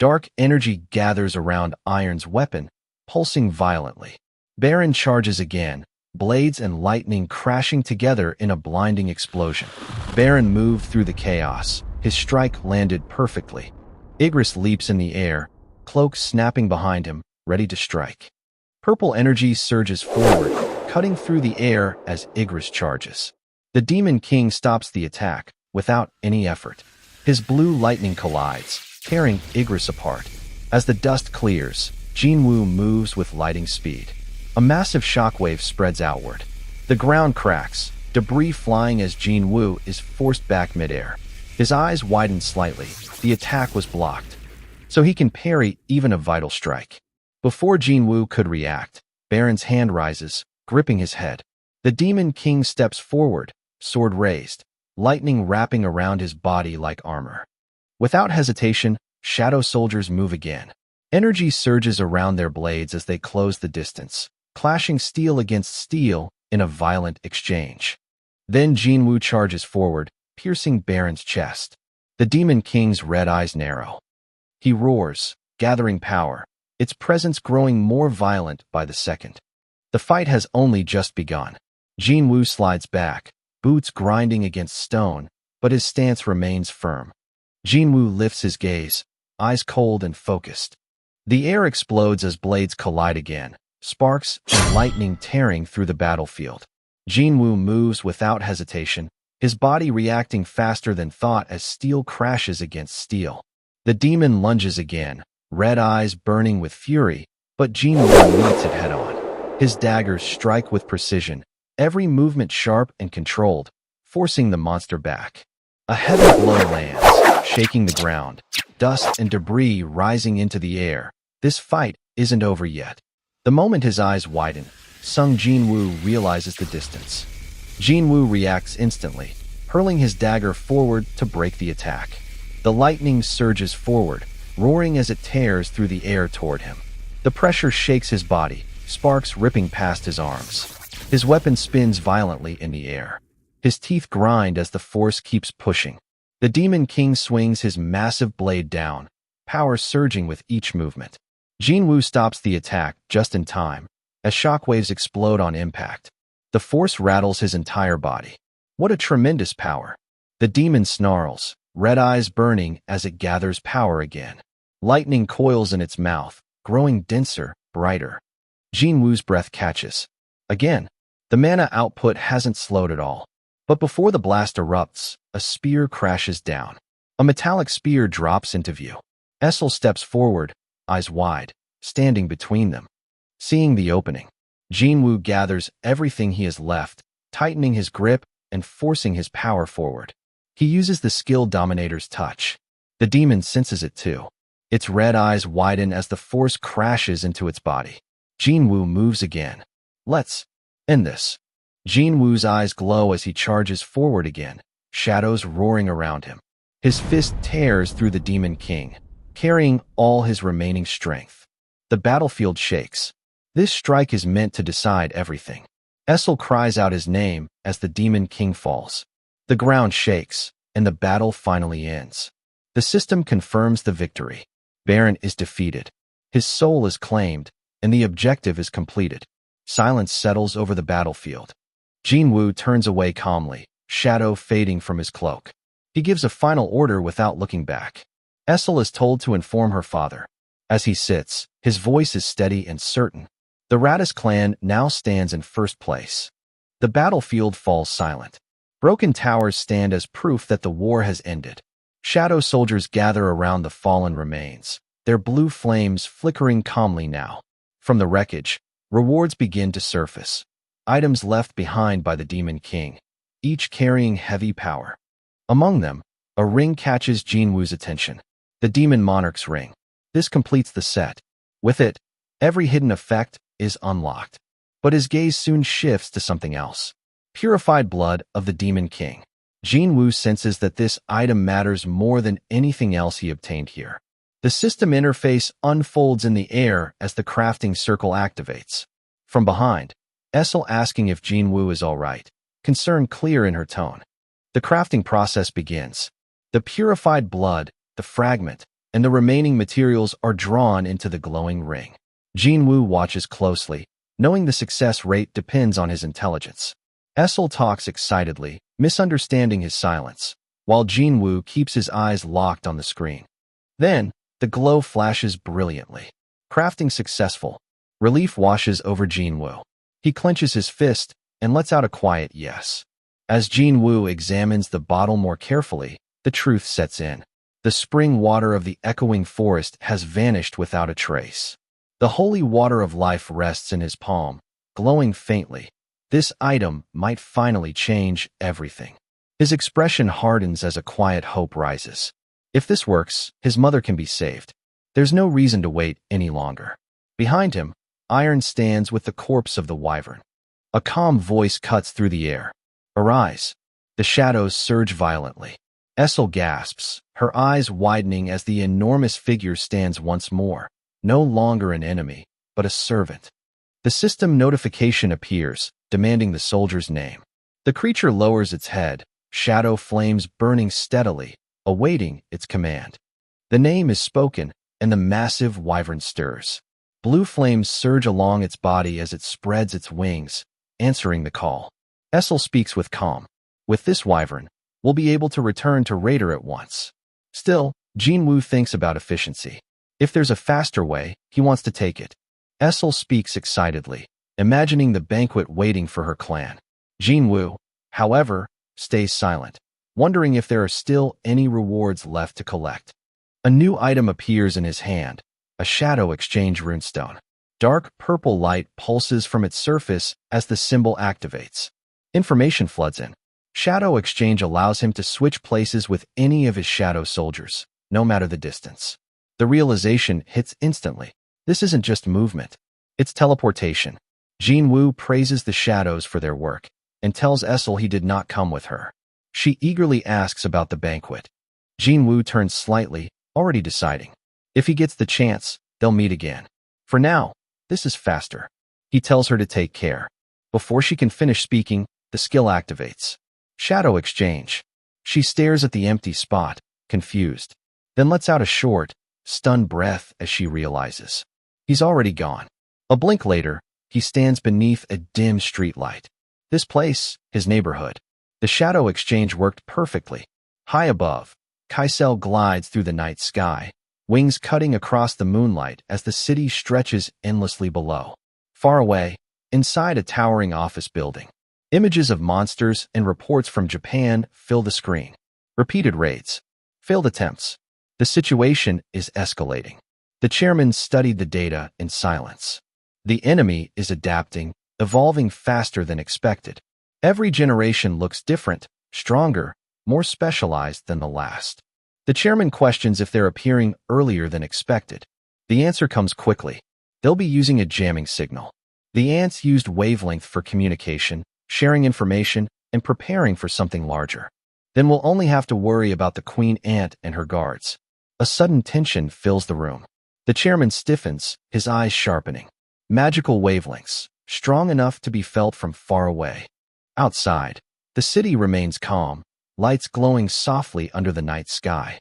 Dark energy gathers around Iron's weapon, pulsing violently. Baron charges again, blades and lightning crashing together in a blinding explosion. Baron moved through the chaos. His strike landed perfectly. Igris leaps in the air, cloak snapping behind him, ready to strike. Purple energy surges forward, cutting through the air as Igris charges. The Demon King stops the attack, without any effort. His blue lightning collides, tearing Igris apart. As the dust clears, Jin-Woo moves with lightning speed. A massive shockwave spreads outward. The ground cracks, debris flying as Jin-Woo is forced back midair. His eyes widen slightly. The attack was blocked, so he can parry even a vital strike. Before Jin-Woo could react, Baron's hand rises, gripping his head. The Demon King steps forward, sword raised, lightning wrapping around his body like armor. Without hesitation, shadow soldiers move again. Energy surges around their blades as they close the distance, clashing steel against steel in a violent exchange. Then Jin-Woo charges forward, piercing Baron's chest. The Demon King's red eyes narrow. He roars, gathering power, its presence growing more violent by the second. The fight has only just begun. Jin-Woo slides back, boots grinding against stone, but his stance remains firm. Jin-Woo lifts his gaze, eyes cold and focused. The air explodes as blades collide again, sparks and lightning tearing through the battlefield. Jin-Woo moves without hesitation, his body reacting faster than thought as steel crashes against steel. The demon lunges again, red eyes burning with fury, but Jin-Woo meets it head-on. His daggers strike with precision, every movement sharp and controlled, forcing the monster back. A heavy blow lands, shaking the ground, dust and debris rising into the air. This fight isn't over yet. The moment his eyes widen, Sung Jin-Woo realizes the distance. Jin-Woo reacts instantly, hurling his dagger forward to break the attack. The lightning surges forward, roaring as it tears through the air toward him. The pressure shakes his body, sparks ripping past his arms. His weapon spins violently in the air. His teeth grind as the force keeps pushing. The Demon King swings his massive blade down, power surging with each movement. Jin-Woo stops the attack just in time, as shockwaves explode on impact. The force rattles his entire body. What a tremendous power! The demon snarls, red eyes burning as it gathers power again. Lightning coils in its mouth, growing denser, brighter. Jin-Woo's breath catches. Again, the mana output hasn't slowed at all. But before the blast erupts, a spear crashes down. A metallic spear drops into view. Essel steps forward, eyes wide, standing between them. Seeing the opening, Jin-Woo gathers everything he has left, tightening his grip and forcing his power forward. He uses the skill Dominator's touch. The demon senses it too. Its red eyes widen as the force crashes into its body. Jin-Woo moves again. Let's end this. Jin-Woo's eyes glow as he charges forward again, shadows roaring around him. His fist tears through the Demon King, carrying all his remaining strength. The battlefield shakes. This strike is meant to decide everything. Essel cries out his name as the Demon King falls. The ground shakes, and the battle finally ends. The system confirms the victory. Baron is defeated. His soul is claimed, and the objective is completed. Silence settles over the battlefield. Jin-Woo turns away calmly, shadow fading from his cloak. He gives a final order without looking back. Essel is told to inform her father. As he sits, his voice is steady and certain. The Radis clan now stands in first place. The battlefield falls silent. Broken towers stand as proof that the war has ended. Shadow soldiers gather around the fallen remains, their blue flames flickering calmly now. From the wreckage, rewards begin to surface. Items left behind by the Demon King, each carrying heavy power. Among them, a ring catches Jin-Woo's attention. The Demon Monarch's ring. This completes the set. With it, every hidden effect is unlocked. But his gaze soon shifts to something else. Purified blood of the Demon King. Jin-Woo senses that this item matters more than anything else he obtained here. The system interface unfolds in the air as the crafting circle activates. From behind, Essel asking if Jin-Woo is all right, concern clear in her tone. The crafting process begins. The purified blood, the fragment, and the remaining materials are drawn into the glowing ring. Jin-Woo watches closely, knowing the success rate depends on his intelligence. Essel talks excitedly, misunderstanding his silence, while Jin-Woo keeps his eyes locked on the screen. Then, the glow flashes brilliantly. Crafting successful. Relief washes over Jin-Woo. He clenches his fist and lets out a quiet yes. As Jin-Woo examines the bottle more carefully, the truth sets in. The spring water of the echoing forest has vanished without a trace. The holy water of life rests in his palm, glowing faintly. This item might finally change everything. His expression hardens as a quiet hope rises. If this works, his mother can be saved. There's no reason to wait any longer. Behind him, Iron stands with the corpse of the wyvern. A calm voice cuts through the air. Arise. The shadows surge violently. Essel gasps, her eyes widening as the enormous figure stands once more, no longer an enemy, but a servant. The system notification appears, demanding the soldier's name. The creature lowers its head, shadow flames burning steadily, awaiting its command. The name is spoken, and the massive wyvern stirs. Blue flames surge along its body as it spreads its wings, answering the call. Essel speaks with calm. With this wyvern, we'll be able to return to Raider at once. Still, Jin-Woo thinks about efficiency. If there's a faster way, he wants to take it. Essel speaks excitedly, imagining the banquet waiting for her clan. Jin-Woo, however, stays silent, wondering if there are still any rewards left to collect. A new item appears in his hand, a shadow exchange runestone. Dark purple light pulses from its surface as the symbol activates. Information floods in. Shadow exchange allows him to switch places with any of his shadow soldiers, no matter the distance. The realization hits instantly. This isn't just movement, it's teleportation. Jin-Woo praises the shadows for their work and tells Essel he did not come with her. She eagerly asks about the banquet. Jin-Woo turns slightly, already deciding. If he gets the chance, they'll meet again. For now, this is faster. He tells her to take care. Before she can finish speaking, the skill activates. Shadow exchange. She stares at the empty spot, confused, then lets out a short, stunned breath as she realizes. He's already gone. A blink later, he stands beneath a dim streetlight. This place, his neighborhood. The shadow exchange worked perfectly. High above, Kaisel glides through the night sky, wings cutting across the moonlight as the city stretches endlessly below. Far away, inside a towering office building, images of monsters and reports from Japan fill the screen. Repeated raids. Failed attempts. The situation is escalating. The chairman studied the data in silence. The enemy is adapting, evolving faster than expected. Every generation looks different, stronger, more specialized than the last. The chairman questions if they're appearing earlier than expected. The answer comes quickly. They'll be using a jamming signal. The ants used wavelength for communication, sharing information, and preparing for something larger. Then we'll only have to worry about the queen ant and her guards. A sudden tension fills the room. The chairman stiffens, his eyes sharpening. Magical wavelengths, strong enough to be felt from far away. Outside, the city remains calm, lights glowing softly under the night sky.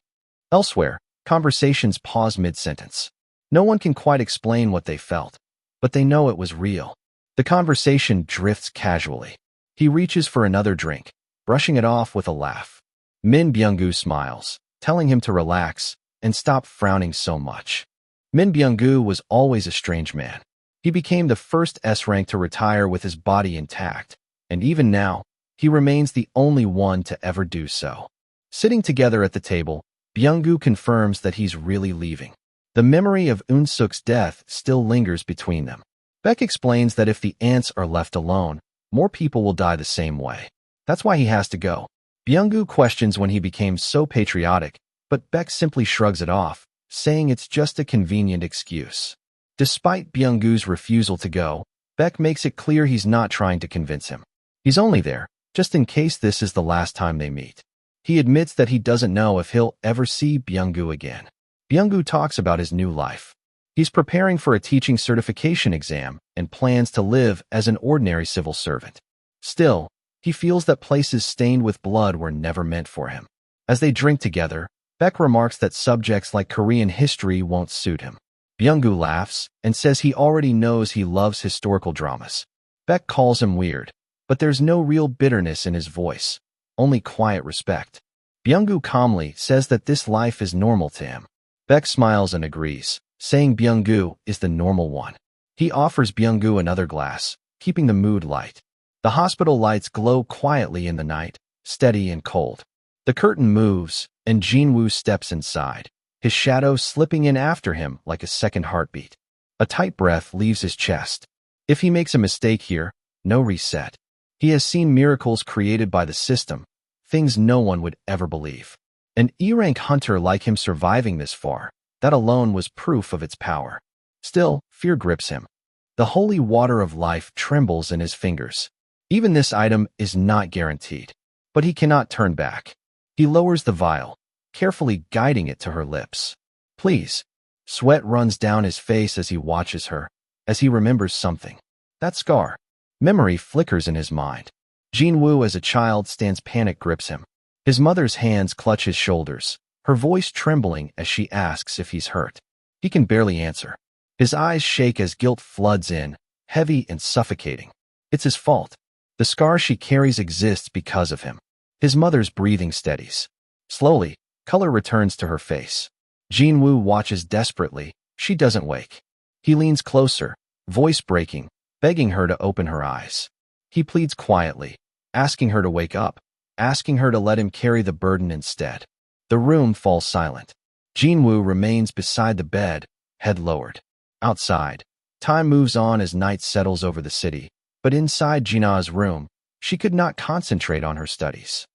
Elsewhere, conversations pause mid-sentence. No one can quite explain what they felt, but they know it was real. The conversation drifts casually. He reaches for another drink, brushing it off with a laugh. Min Byung-gu smiles, telling him to relax and stop frowning so much. Min Byung-gu was always a strange man. He became the first S-rank to retire with his body intact, and even now, he remains the only one to ever do so. Sitting together at the table, Byung-gu confirms that he's really leaving. The memory of Eun-suk's death still lingers between them. Beck explains that if the ants are left alone, more people will die the same way. That's why he has to go. Byung-gu questions when he became so patriotic, but Beck simply shrugs it off, saying it's just a convenient excuse. Despite Byung-gu's refusal to go, Beck makes it clear he's not trying to convince him. He's only there, just in case this is the last time they meet. He admits that he doesn't know if he'll ever see Byung-gu again. Byung-gu talks about his new life. He's preparing for a teaching certification exam and plans to live as an ordinary civil servant. Still, he feels that places stained with blood were never meant for him. As they drink together, Beck remarks that subjects like Korean history won't suit him. Byung-gu laughs and says he already knows he loves historical dramas. Beck calls him weird, but there's no real bitterness in his voice, only quiet respect. Byung-gu calmly says that this life is normal to him. Beck smiles and agrees, saying Byung-gu is the normal one. He offers Byung-gu another glass, keeping the mood light. The hospital lights glow quietly in the night, steady and cold. The curtain moves, and Jin-Woo steps inside, his shadow slipping in after him like a second heartbeat. A tight breath leaves his chest. If he makes a mistake here, no reset. He has seen miracles created by the system, things no one would ever believe. An E-rank hunter like him surviving this far, that alone was proof of its power. Still, fear grips him. The holy water of life trembles in his fingers. Even this item is not guaranteed. but he cannot turn back. He lowers the vial, carefully guiding it to her lips. Please. Sweat runs down his face as he watches her, as he remembers something. That scar. Memory flickers in his mind. Jin-Woo as a child stands, panic grips him. His mother's hands clutch his shoulders, her voice trembling as she asks if he's hurt. He can barely answer. His eyes shake as guilt floods in, heavy and suffocating. It's his fault. The scar she carries exists because of him. His mother's breathing steadies. Slowly, color returns to her face. Jin-Woo watches desperately. She doesn't wake. He leans closer, voice breaking, begging her to open her eyes. He pleads quietly, asking her to wake up, asking her to let him carry the burden instead. The room falls silent. Jin-Woo remains beside the bed, head lowered. Outside, time moves on as night settles over the city, but inside Jina's room, she could not concentrate on her studies.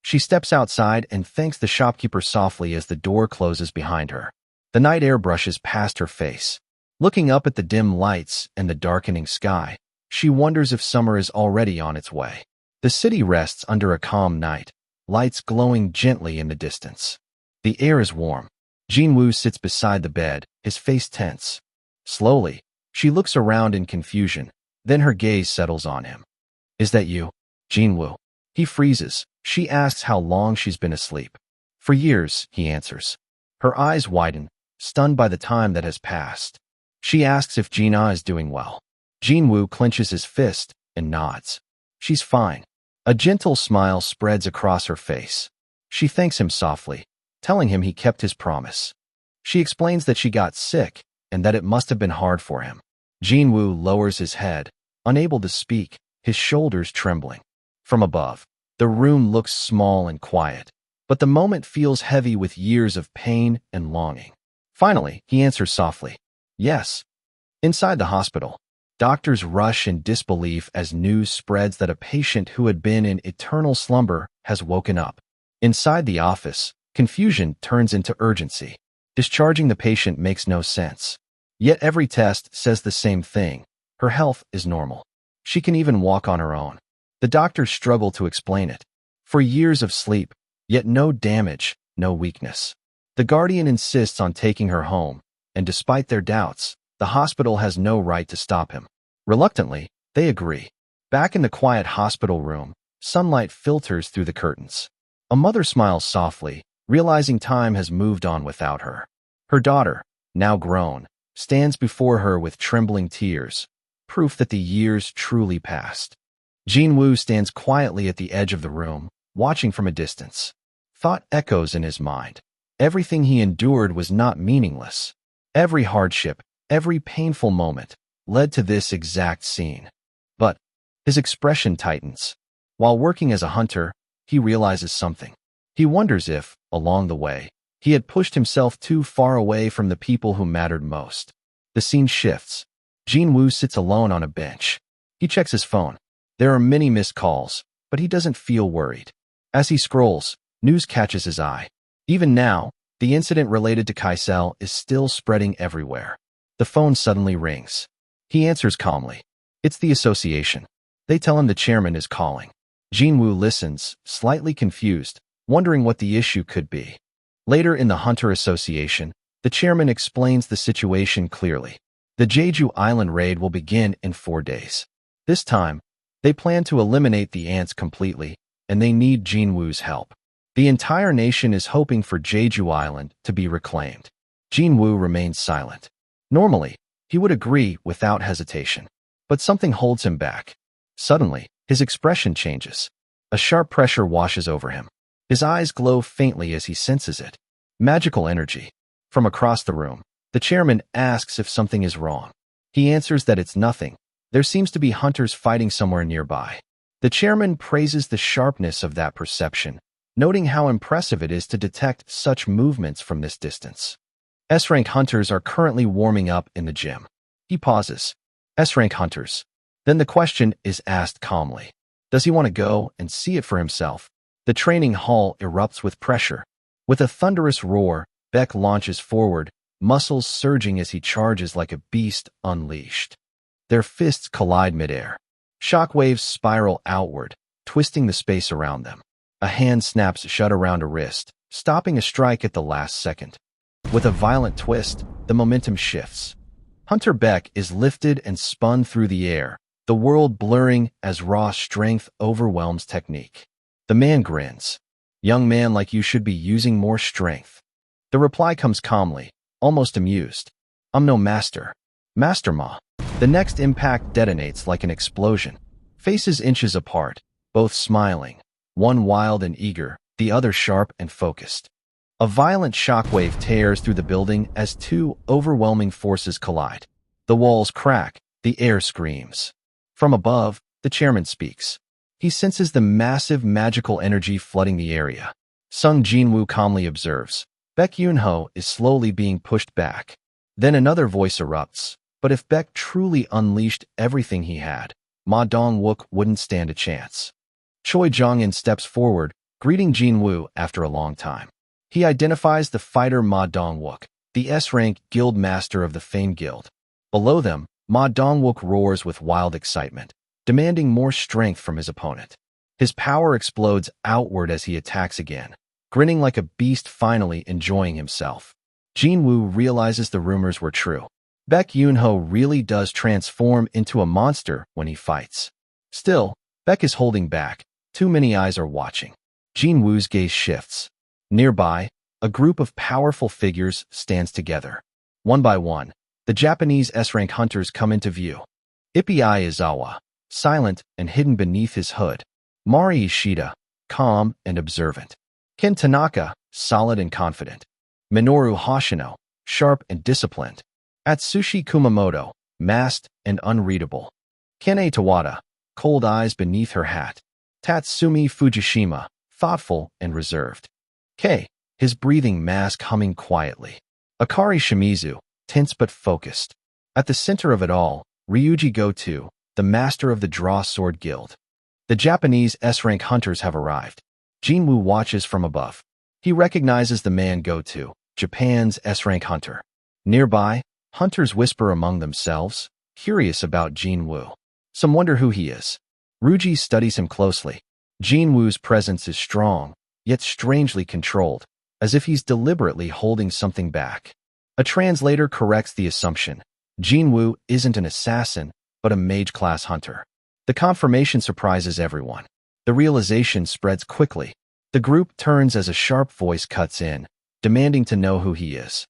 She steps outside and thanks the shopkeeper softly as the door closes behind her. The night air brushes past her face. Looking up at the dim lights and the darkening sky, she wonders if summer is already on its way. The city rests under a calm night, lights glowing gently in the distance. The air is warm. Jin-Woo sits beside the bed, his face tense. Slowly, she looks around in confusion, then her gaze settles on him. Is that you, Jin-Woo? He freezes. She asks how long she's been asleep. For years, he answers. Her eyes widen, stunned by the time that has passed. She asks if Jina is doing well. Jin-Woo clenches his fist and nods. She's fine. A gentle smile spreads across her face. She thanks him softly, telling him he kept his promise. She explains that she got sick and that it must have been hard for him. Jin-Woo lowers his head, unable to speak, his shoulders trembling. From above, the room looks small and quiet, but the moment feels heavy with years of pain and longing. Finally, he answers softly, yes. Inside the hospital, doctors rush in disbelief as news spreads that a patient who had been in eternal slumber has woken up. Inside the office, confusion turns into urgency. Discharging the patient makes no sense. Yet every test says the same thing. Her health is normal. She can even walk on her own. The doctors struggle to explain it. For years of sleep, yet no damage, no weakness. The guardian insists on taking her home, and despite their doubts, the hospital has no right to stop him. Reluctantly, they agree. Back in the quiet hospital room, sunlight filters through the curtains. A mother smiles softly, realizing time has moved on without her. Her daughter, now grown, stands before her with trembling tears, proof that the years truly passed. Jin-Woo stands quietly at the edge of the room, watching from a distance. Thought echoes in his mind. Everything he endured was not meaningless. Every hardship, every painful moment, led to this exact scene. But his expression tightens. While working as a hunter, he realizes something. He wonders if, along the way, he had pushed himself too far away from the people who mattered most. The scene shifts. Jin-Woo sits alone on a bench. He checks his phone. There are many missed calls, but he doesn't feel worried. As he scrolls, news catches his eye. Even now, the incident related to Kaisel is still spreading everywhere. The phone suddenly rings. He answers calmly. It's the association. They tell him the chairman is calling. Jin-Woo listens, slightly confused, wondering what the issue could be. Later in the Hunter Association, the chairman explains the situation clearly. The Jeju Island raid will begin in 4 days. This time, they plan to eliminate the ants completely, and they need Jin-Woo's help. The entire nation is hoping for Jeju Island to be reclaimed. Jin-Woo remains silent. Normally, he would agree without hesitation. But something holds him back. Suddenly, his expression changes. A sharp pressure washes over him. His eyes glow faintly as he senses it. Magical energy. From across the room, the chairman asks if something is wrong. He answers that it's nothing. There seems to be hunters fighting somewhere nearby. The chairman praises the sharpness of that perception, noting how impressive it is to detect such movements from this distance. S-rank hunters are currently warming up in the gym. He pauses. S-rank hunters. Then the question is asked calmly. Does he want to go and see it for himself? The training hall erupts with pressure. With a thunderous roar, Beck launches forward, muscles surging as he charges like a beast unleashed. Their fists collide midair. Shockwaves spiral outward, twisting the space around them. A hand snaps shut around a wrist, stopping a strike at the last second. With a violent twist, the momentum shifts. Hunter Beck is lifted and spun through the air, the world blurring as raw strength overwhelms technique. The man grins. Young man like you should be using more strength. The reply comes calmly, almost amused. I'm no master. Master Ma. The next impact detonates like an explosion. Faces inches apart, both smiling. One wild and eager, the other sharp and focused. A violent shockwave tears through the building as two overwhelming forces collide. The walls crack, the air screams. From above, the chairman speaks. He senses the massive magical energy flooding the area. Sung Jin-Woo calmly observes. Baek Yoon-ho is slowly being pushed back. Then another voice erupts. But if Baek truly unleashed everything he had, Ma Dong-wook wouldn't stand a chance. Choi Jong-in steps forward, greeting Jin-Woo after a long time. He identifies the fighter Ma Dong-wook, the S-rank guild master of the Fame Guild. Below them, Ma Dong-wook roars with wild excitement, demanding more strength from his opponent. His power explodes outward as he attacks again, grinning like a beast finally enjoying himself. Jin-Woo realizes the rumors were true. Baek Yoon-ho really does transform into a monster when he fights. Still, Baek is holding back. Too many eyes are watching. Jin-Woo's gaze shifts. Nearby, a group of powerful figures stands together. One by one, the Japanese S-rank hunters come into view. Ippei Izawa, silent and hidden beneath his hood. Mari Ishida, calm and observant. Ken Tanaka, solid and confident. Minoru Hoshino, sharp and disciplined. Atsushi Kumamoto, masked and unreadable. Kene Tawada, cold eyes beneath her hat. Tatsumi Fujishima, thoughtful and reserved. Kei, his breathing mask humming quietly. Akari Shimizu, tense but focused. At the center of it all, Ryuji Goto, the master of the Draw Sword Guild. The Japanese S-rank hunters have arrived. Jin-Woo watches from above. He recognizes the man Goto, Japan's S-rank hunter. Nearby, hunters whisper among themselves, curious about Jin-Woo. Some wonder who he is. Ryuji studies him closely. Jin-Woo's presence is strong, yet strangely controlled, as if he's deliberately holding something back. A translator corrects the assumption. Jin-Woo isn't an assassin, but a mage-class hunter. The confirmation surprises everyone. The realization spreads quickly. The group turns as a sharp voice cuts in, demanding to know who he is.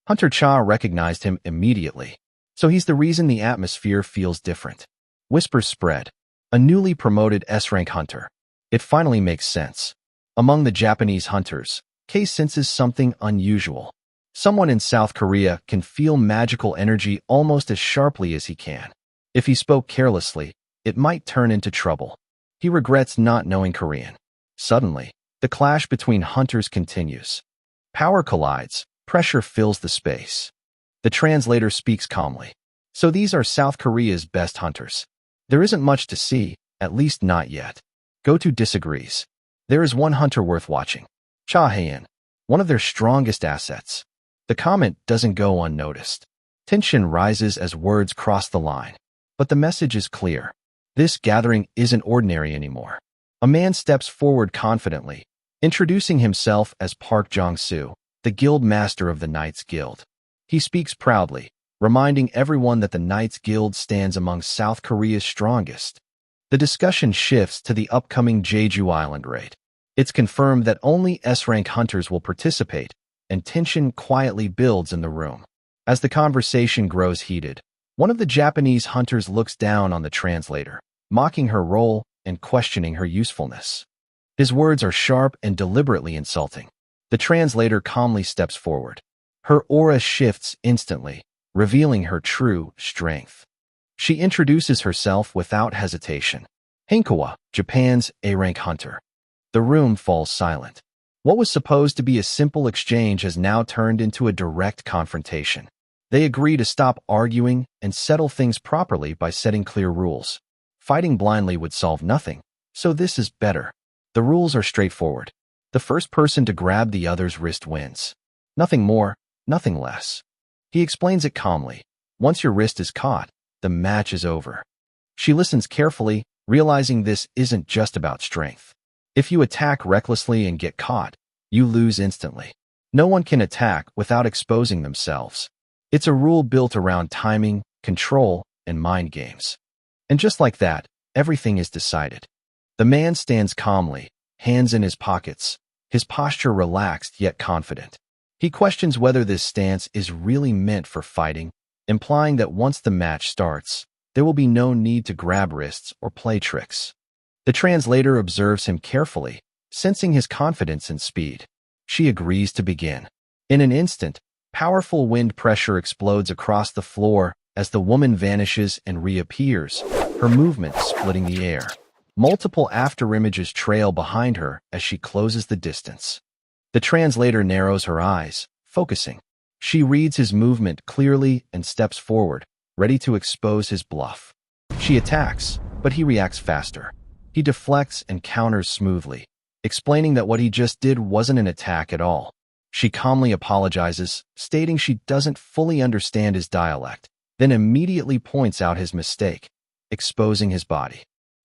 Hunter Cha recognized him immediately, so he's the reason the atmosphere feels different. Whispers spread. A newly promoted S-rank hunter. It finally makes sense. Among the Japanese hunters, Kei senses something unusual. Someone in South Korea can feel magical energy almost as sharply as he can. If he spoke carelessly, it might turn into trouble. He regrets not knowing Korean. Suddenly, the clash between hunters continues. Power collides, pressure fills the space. The translator speaks calmly. So these are South Korea's best hunters. There isn't much to see, at least not yet. Goto disagrees. There is one hunter worth watching. Cha Hae-in, one of their strongest assets. The comment doesn't go unnoticed. Tension rises as words cross the line. But the message is clear. This gathering isn't ordinary anymore. A man steps forward confidently, introducing himself as Park Jong-soo, the guild master of the Knights Guild. He speaks proudly, reminding everyone that the Knights Guild stands among South Korea's strongest. The discussion shifts to the upcoming Jeju Island raid. It's confirmed that only S-rank hunters will participate, and tension quietly builds in the room. As the conversation grows heated, one of the Japanese hunters looks down on the translator, mocking her role and questioning her usefulness. His words are sharp and deliberately insulting. The translator calmly steps forward. Her aura shifts instantly, revealing her true strength. She introduces herself without hesitation. Henkawa, Japan's A-rank hunter. The room falls silent. What was supposed to be a simple exchange has now turned into a direct confrontation. They agree to stop arguing and settle things properly by setting clear rules. Fighting blindly would solve nothing, so this is better. The rules are straightforward. The first person to grab the other's wrist wins. Nothing more, nothing less. He explains it calmly. Once your wrist is caught, the match is over. She listens carefully, realizing this isn't just about strength. If you attack recklessly and get caught, you lose instantly. No one can attack without exposing themselves. It's a rule built around timing, control, and mind games. And just like that, everything is decided. The man stands calmly, hands in his pockets, his posture relaxed yet confident. He questions whether this stance is really meant for fighting, implying that once the match starts, there will be no need to grab wrists or play tricks. The translator observes him carefully, sensing his confidence and speed. She agrees to begin. In an instant, powerful wind pressure explodes across the floor as the woman vanishes and reappears, her movement splitting the air. Multiple afterimages trail behind her as she closes the distance. The translator narrows her eyes, focusing. She reads his movement clearly and steps forward, ready to expose his bluff. She attacks, but he reacts faster. He deflects and counters smoothly, explaining that what he just did wasn't an attack at all. She calmly apologizes, stating she doesn't fully understand his dialect, then immediately points out his mistake, exposing his body.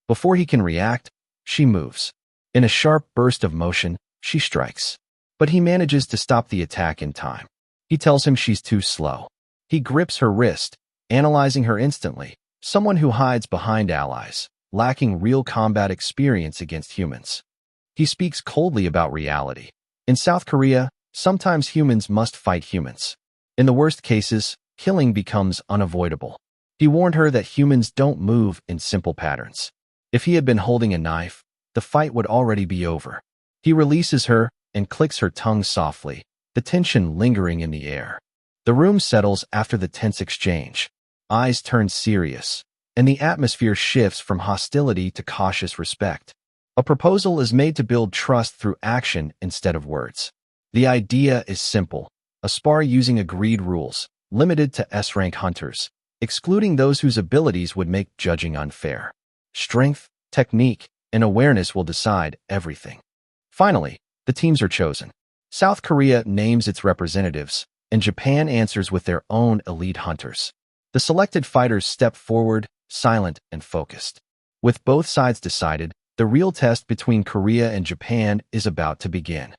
Before he can react, she moves. In a sharp burst of motion, she strikes. But he manages to stop the attack in time. He tells him she's too slow. He grips her wrist, analyzing her instantly, someone who hides behind allies, lacking real combat experience against humans. He speaks coldly about reality. In South Korea, sometimes humans must fight humans. In the worst cases, killing becomes unavoidable. He warned her that humans don't move in simple patterns. If he had been holding a knife, the fight would already be over. He releases her and clicks her tongue softly, the tension lingering in the air. The room settles after the tense exchange. Eyes turn serious, and the atmosphere shifts from hostility to cautious respect. A proposal is made to build trust through action instead of words. The idea is simple: a spar using agreed rules, limited to S-rank hunters, excluding those whose abilities would make judging unfair. Strength, technique, and awareness will decide everything. Finally, the teams are chosen. South Korea names its representatives, and Japan answers with their own elite hunters. The selected fighters step forward, silent and focused. With both sides decided, the real test between Korea and Japan is about to begin.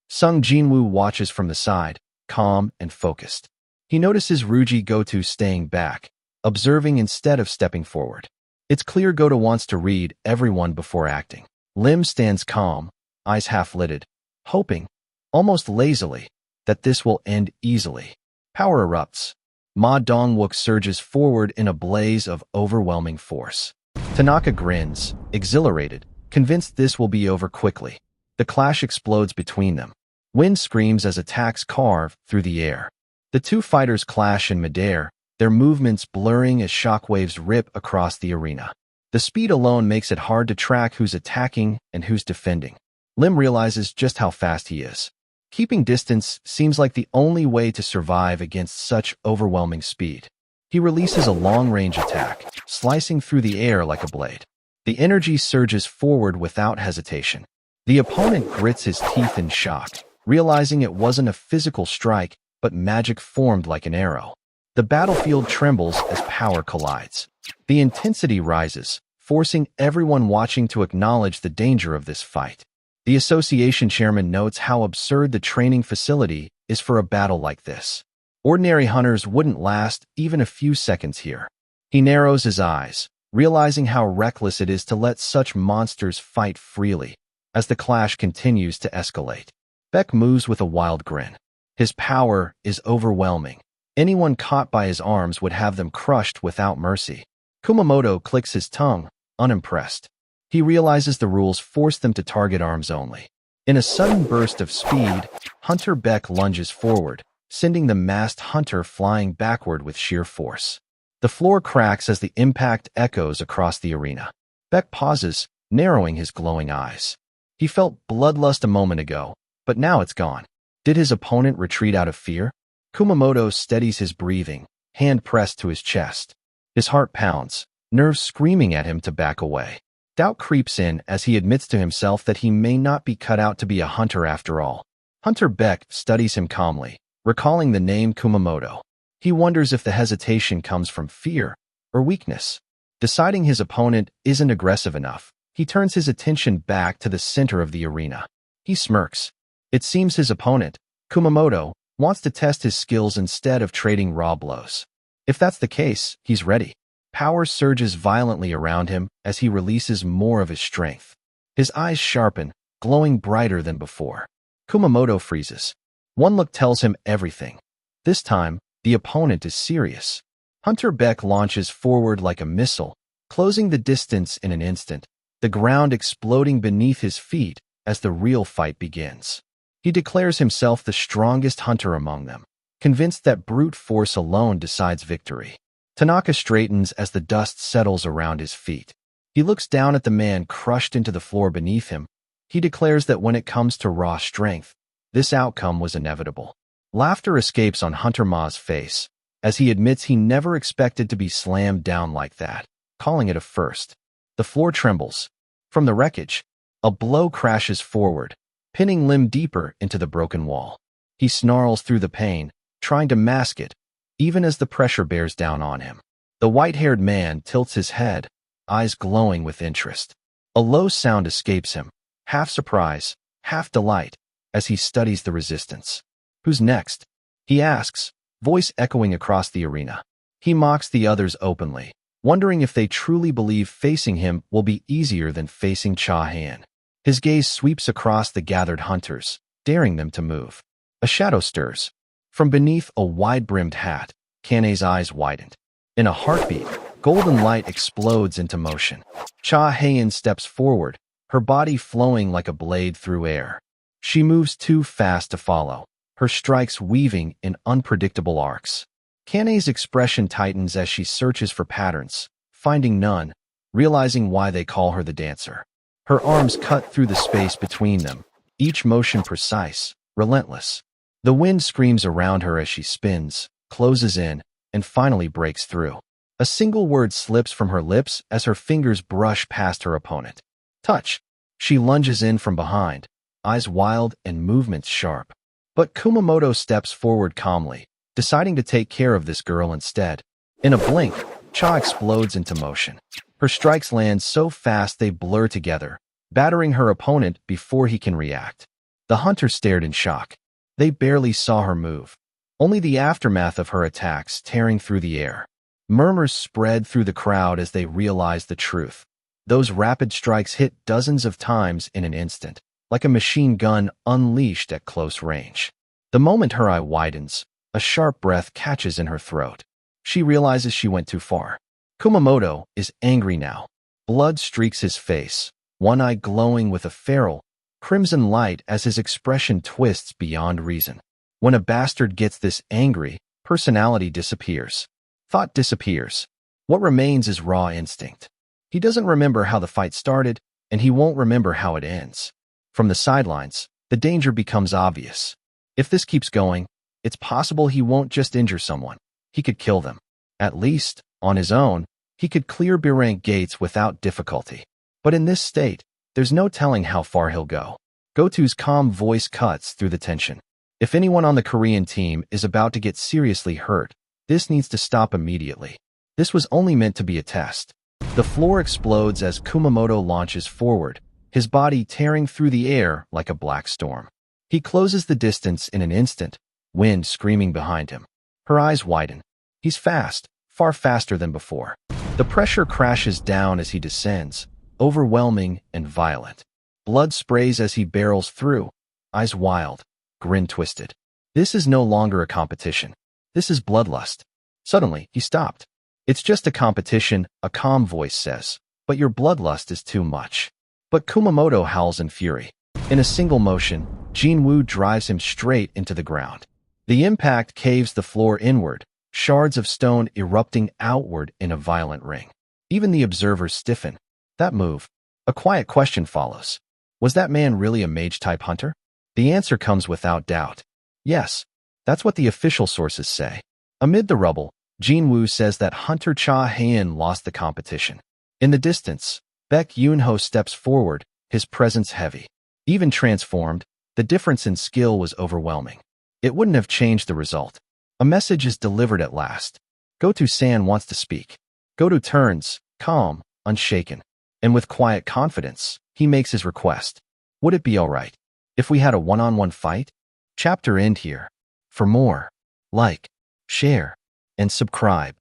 Jin-Woo watches from the side, calm and focused. He notices Ryuji Goto staying back, observing instead of stepping forward. It's clear Goto wants to read everyone before acting. Lim stands calm, eyes half-lidded, hoping, almost lazily, that this will end easily. Power erupts. Ma Dongwook surges forward in a blaze of overwhelming force. Tanaka grins, exhilarated, convinced this will be over quickly. The clash explodes between them. Wind screams as attacks carve through the air. The two fighters clash in midair, their movements blurring as shockwaves rip across the arena. The speed alone makes it hard to track who's attacking and who's defending. Lim realizes just how fast he is. Keeping distance seems like the only way to survive against such overwhelming speed. He releases a long-range attack, slicing through the air like a blade. The energy surges forward without hesitation. The opponent grits his teeth in shock, realizing it wasn't a physical strike, but magic formed like an arrow. The battlefield trembles as power collides. The intensity rises, forcing everyone watching to acknowledge the danger of this fight. The association chairman notes how absurd the training facility is for a battle like this. Ordinary hunters wouldn't last even a few seconds here. He narrows his eyes, realizing how reckless it is to let such monsters fight freely. As the clash continues to escalate, Beck moves with a wild grin. His power is overwhelming. Anyone caught by his arms would have them crushed without mercy. Kumamoto clicks his tongue, unimpressed. He realizes the rules force them to target arms only. In a sudden burst of speed, Hunter Beck lunges forward, sending the masked hunter flying backward with sheer force. The floor cracks as the impact echoes across the arena. Beck pauses, narrowing his glowing eyes. He felt bloodlust a moment ago, but now it's gone. Did his opponent retreat out of fear? Kumamoto steadies his breathing, hand pressed to his chest. His heart pounds, nerves screaming at him to back away. Doubt creeps in as he admits to himself that he may not be cut out to be a hunter after all. Hunter Beck studies him calmly, recalling the name Kumamoto. He wonders if the hesitation comes from fear or weakness. Deciding his opponent isn't aggressive enough, He turns his attention back to the center of the arena. He smirks. It seems his opponent, Kumamoto, wants to test his skills instead of trading raw blows. If that's the case, he's ready. Power surges violently around him as he releases more of his strength. His eyes sharpen, glowing brighter than before. Kumamoto freezes. One look tells him everything. This time, the opponent is serious. Hunter Beck launches forward like a missile, closing the distance in an instant, the ground exploding beneath his feet as the real fight begins. He declares himself the strongest hunter among them, convinced that brute force alone decides victory. Tanaka straightens as the dust settles around his feet. He looks down at the man crushed into the floor beneath him. He declares that when it comes to raw strength, this outcome was inevitable. Laughter escapes on Hunter Ma's face as he admits he never expected to be slammed down like that, calling it a first. The floor trembles. From the wreckage, a blow crashes forward, pinning Lim deeper into the broken wall. He snarls through the pain, trying to mask it, even as the pressure bears down on him. The white-haired man tilts his head, eyes glowing with interest. A low sound escapes him, half surprise, half delight, as he studies the resistance. Who's next? He asks, voice echoing across the arena. He mocks the others openly, wondering if they truly believe facing him will be easier than facing Cha Han. His gaze sweeps across the gathered hunters, daring them to move. A shadow stirs. From beneath a wide-brimmed hat, Kane's eyes widened. In a heartbeat, golden light explodes into motion. Cha Han steps forward, her body flowing like a blade through air. She moves too fast to follow, her strikes weaving in unpredictable arcs. Kane's expression tightens as she searches for patterns, finding none, realizing why they call her the dancer. Her arms cut through the space between them, each motion precise, relentless. The wind screams around her as she spins, closes in, and finally breaks through. A single word slips from her lips as her fingers brush past her opponent. Touch. She lunges in from behind, eyes wild and movements sharp. But Kumamoto steps forward calmly, deciding to take care of this girl instead. In a blink, Cha explodes into motion. Her strikes land so fast they blur together, battering her opponent before he can react. The hunter stared in shock. They barely saw her move. Only the aftermath of her attacks tearing through the air. Murmurs spread through the crowd as they realized the truth. Those rapid strikes hit dozens of times in an instant, like a machine gun unleashed at close range. The moment her eye widens, a sharp breath catches in her throat. She realizes she went too far. Kumamoto is angry now. Blood streaks his face, one eye glowing with a feral, crimson light as his expression twists beyond reason. When a bastard gets this angry, personality disappears. Thought disappears. What remains is raw instinct. He doesn't remember how the fight started, and he won't remember how it ends. From the sidelines, the danger becomes obvious. If this keeps going, it's possible he won't just injure someone. He could kill them. At least, on his own, he could clear B-rank gates without difficulty. But in this state, there's no telling how far he'll go. Goto's calm voice cuts through the tension. If anyone on the Korean team is about to get seriously hurt, this needs to stop immediately. This was only meant to be a test. The floor explodes as Kumamoto launches forward, his body tearing through the air like a black storm. He closes the distance in an instant, wind screaming behind him. Her eyes widen. He's fast, far faster than before. The pressure crashes down as he descends, overwhelming and violent. Blood sprays as he barrels through, eyes wild, grin twisted. This is no longer a competition. This is bloodlust. Suddenly, he stopped. It's just a competition, a calm voice says, but your bloodlust is too much. But Kumamoto howls in fury. In a single motion, Jin-Woo drives him straight into the ground. The impact caves the floor inward, shards of stone erupting outward in a violent ring. Even the observers stiffen. That move. A quiet question follows. Was that man really a mage-type hunter? The answer comes without doubt. Yes, that's what the official sources say. Amid the rubble, Jin-Woo says that Hunter Cha Han lost the competition. In the distance, Baek Yoon-ho steps forward, his presence heavy. Even transformed, the difference in skill was overwhelming. It wouldn't have changed the result. A message is delivered at last. Goto-san wants to speak. Goto turns, calm, unshaken. And with quiet confidence, he makes his request. Would it be alright if we had a one-on-one fight? Chapter end here. For more, like, share, and subscribe.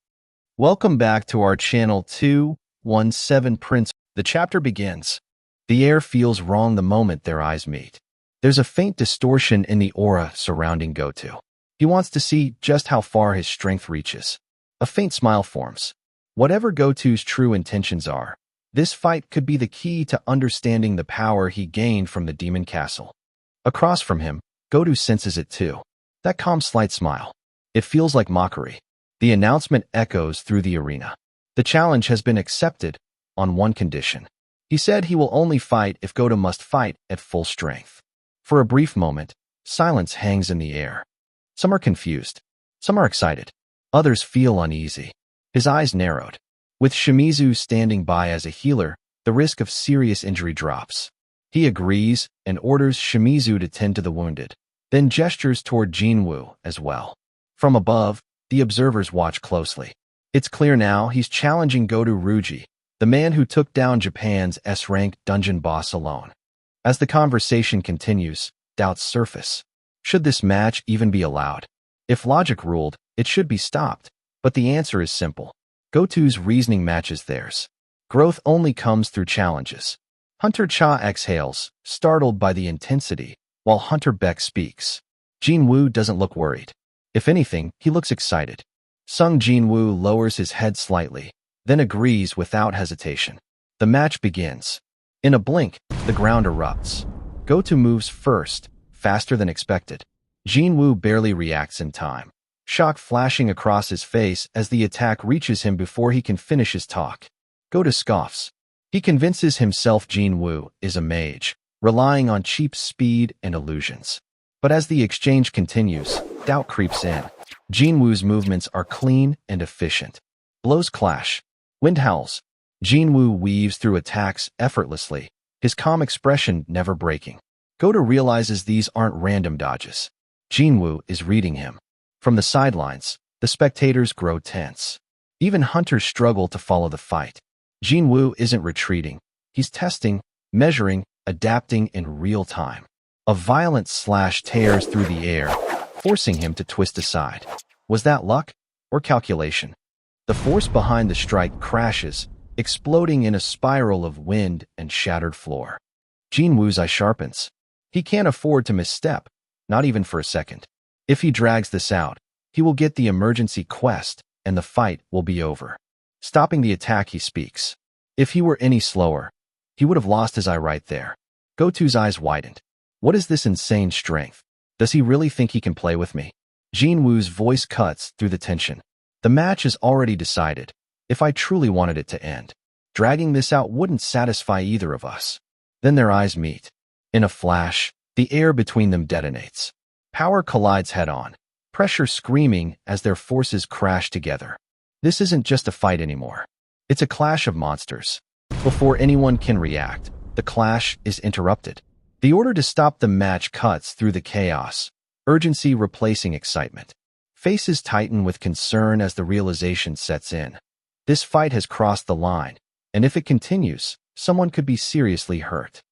Welcome back to our channel 217 Prince. The chapter begins. The air feels wrong the moment their eyes meet. There's a faint distortion in the aura surrounding Goto. He wants to see just how far his strength reaches. A faint smile forms. Whatever Goto's true intentions are, this fight could be the key to understanding the power he gained from the Demon Castle. Across from him, Goto senses it too. That calm slight smile. It feels like mockery. The announcement echoes through the arena. The challenge has been accepted on one condition. He said he will only fight if Goto must fight at full strength. For a brief moment, silence hangs in the air. Some are confused. Some are excited. Others feel uneasy. His eyes narrowed. With Shimizu standing by as a healer, the risk of serious injury drops. He agrees and orders Shimizu to tend to the wounded, then gestures toward Jin-Woo as well. From above, the observers watch closely. It's clear now he's challenging Goto Ruji, the man who took down Japan's S-rank dungeon boss alone. As the conversation continues, doubts surface. Should this match even be allowed? If logic ruled, it should be stopped, but the answer is simple. Goto's reasoning matches theirs. Growth only comes through challenges. Hunter Cha exhales, startled by the intensity, while Hunter Beck speaks. Jin-Woo doesn't look worried. If anything, he looks excited. Sung Jin-Woo lowers his head slightly, then agrees without hesitation. The match begins. In a blink, the ground erupts. Goto moves first, faster than expected. Jin-Woo barely reacts in time, shock flashing across his face as the attack reaches him before he can finish his talk. Goto scoffs. He convinces himself Jin-Woo is a mage, relying on cheap speed and illusions. But as the exchange continues, doubt creeps in. Jin-Woo's movements are clean and efficient. Blows clash. Wind howls. Jin-Woo weaves through attacks effortlessly, his calm expression never breaking. Goto realizes these aren't random dodges. Jin-Woo is reading him. From the sidelines, the spectators grow tense. Even hunters struggle to follow the fight. Jin-Woo isn't retreating. He's testing, measuring, adapting in real time. A violent slash tears through the air, forcing him to twist aside. Was that luck or calculation? The force behind the strike crashes, exploding in a spiral of wind and shattered floor. Jin-Woo's eye sharpens. He can't afford to misstep, not even for a second. If he drags this out, he will get the emergency quest, and the fight will be over. Stopping the attack, he speaks. If he were any slower, he would have lost his eye right there. Goto's eyes widened. What is this insane strength? Does he really think he can play with me? Jin-Woo's voice cuts through the tension. The match is already decided. If I truly wanted it to end, dragging this out wouldn't satisfy either of us. Then their eyes meet. In a flash, the air between them detonates. Power collides head-on, pressure screaming as their forces crash together. This isn't just a fight anymore. It's a clash of monsters. Before anyone can react, the clash is interrupted. The order to stop the match cuts through the chaos, urgency replacing excitement. Faces tighten with concern as the realization sets in. This fight has crossed the line, and if it continues, someone could be seriously hurt.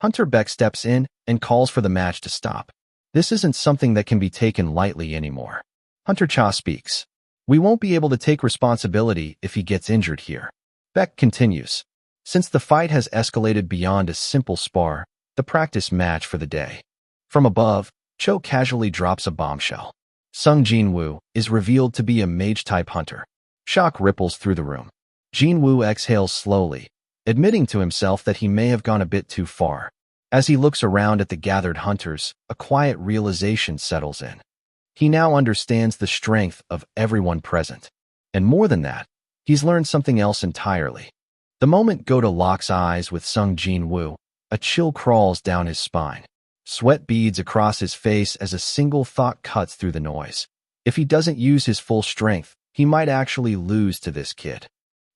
Hunter Beck steps in and calls for the match to stop. This isn't something that can be taken lightly anymore. Hunter Cha speaks. We won't be able to take responsibility if he gets injured here. Beck continues. Since the fight has escalated beyond a simple spar, the practice match for the day. From above, Cho casually drops a bombshell. Sung Jin-Woo is revealed to be a mage-type hunter. Shock ripples through the room. Jin-Woo exhales slowly, admitting to himself that he may have gone a bit too far. As he looks around at the gathered hunters, a quiet realization settles in. He now understands the strength of everyone present. And more than that, he's learned something else entirely. The moment Goto locks eyes with Sung Jin-Woo, a chill crawls down his spine. Sweat beads across his face as a single thought cuts through the noise. If he doesn't use his full strength, he might actually lose to this kid.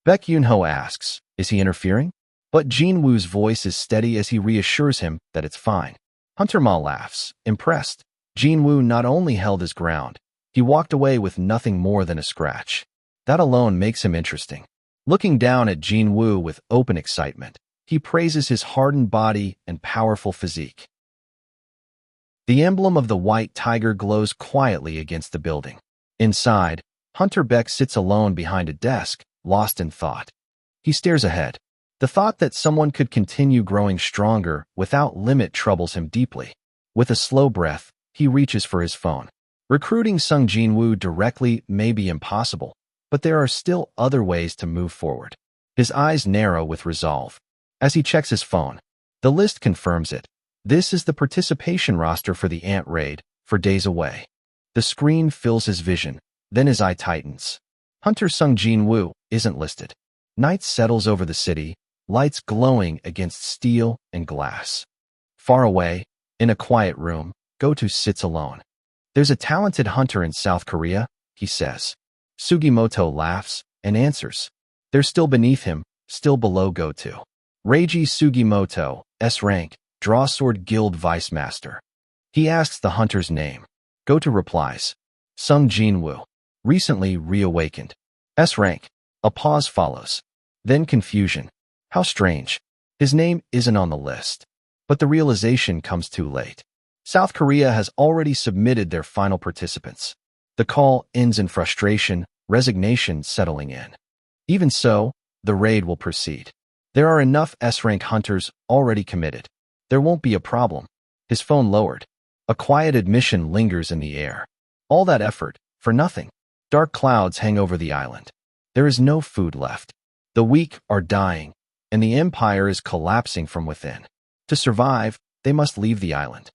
Baek Yun-ho asks, is he interfering? But Jin-Woo's voice is steady as he reassures him that it's fine. Hunter Ma laughs, impressed. Jin-Woo not only held his ground, he walked away with nothing more than a scratch. That alone makes him interesting. Looking down at Jin-Woo with open excitement, He praises his hardened body and powerful physique. The emblem of the white tiger glows quietly against the building. Inside, Hunter Beck sits alone behind a desk, lost in thought. He stares ahead. The thought that someone could continue growing stronger without limit troubles him deeply. With a slow breath, he reaches for his phone. Recruiting Sung Jin-Woo directly may be impossible, but there are still other ways to move forward. His eyes narrow with resolve. As he checks his phone, the list confirms it. This is the participation roster for the Ant Raid, for days away. The screen fills his vision, then his eye tightens. Hunter Sung Jin-Woo isn't listed. Night settles over the city, lights glowing against steel and glass. Far away, in a quiet room, Go-To sits alone. There's a talented hunter in South Korea, he says. Sugimoto laughs and answers. They're still beneath him, still below Go-To. Reiji Sugimoto, S-rank, Drawsword Guild Vice Master. He asks the hunter's name. Go-To replies. Sung Jin-Woo. Recently reawakened. S-rank. A pause follows. Then confusion. How strange. His name isn't on the list. But the realization comes too late. South Korea has already submitted their final participants. The call ends in frustration, resignation settling in. Even so, the raid will proceed. There are enough S-rank hunters already committed. There won't be a problem. His phone lowered. A quiet admission lingers in the air. All that effort, for nothing. Dark clouds hang over the island. There is no food left. The weak are dying, and the empire is collapsing from within. To survive, they must leave the island.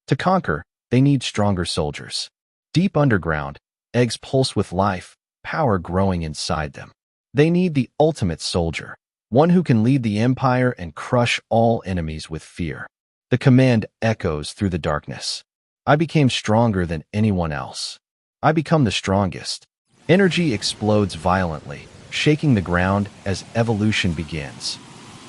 To conquer, they need stronger soldiers. Deep underground, eggs pulse with life, power growing inside them. They need the ultimate soldier, one who can lead the empire and crush all enemies with fear. The command echoes through the darkness. I became stronger than anyone else. I become the strongest. Energy explodes violently, shaking the ground as evolution begins.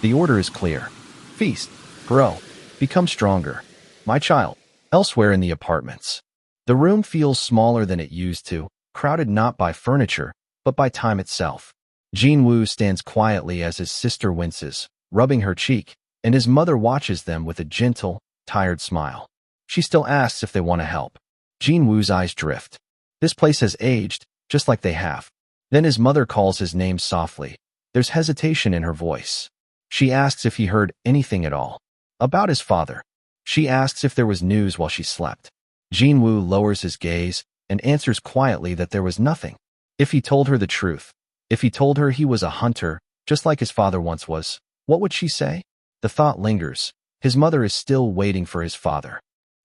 The order is clear. Feast, grow, become stronger. My child. Elsewhere in the apartments. The room feels smaller than it used to, crowded not by furniture, but by time itself. Jin-Woo stands quietly as his sister winces, rubbing her cheek, and his mother watches them with a gentle, tired smile. She still asks if they want to help. Jin-Woo's eyes drift. This place has aged, just like they have. Then his mother calls his name softly. There's hesitation in her voice. She asks if he heard anything at all. About his father. She asks if there was news while she slept. Jin-Woo lowers his gaze and answers quietly that there was nothing. If he told her the truth, if he told her he was a hunter, just like his father once was, what would she say? The thought lingers. His mother is still waiting for his father.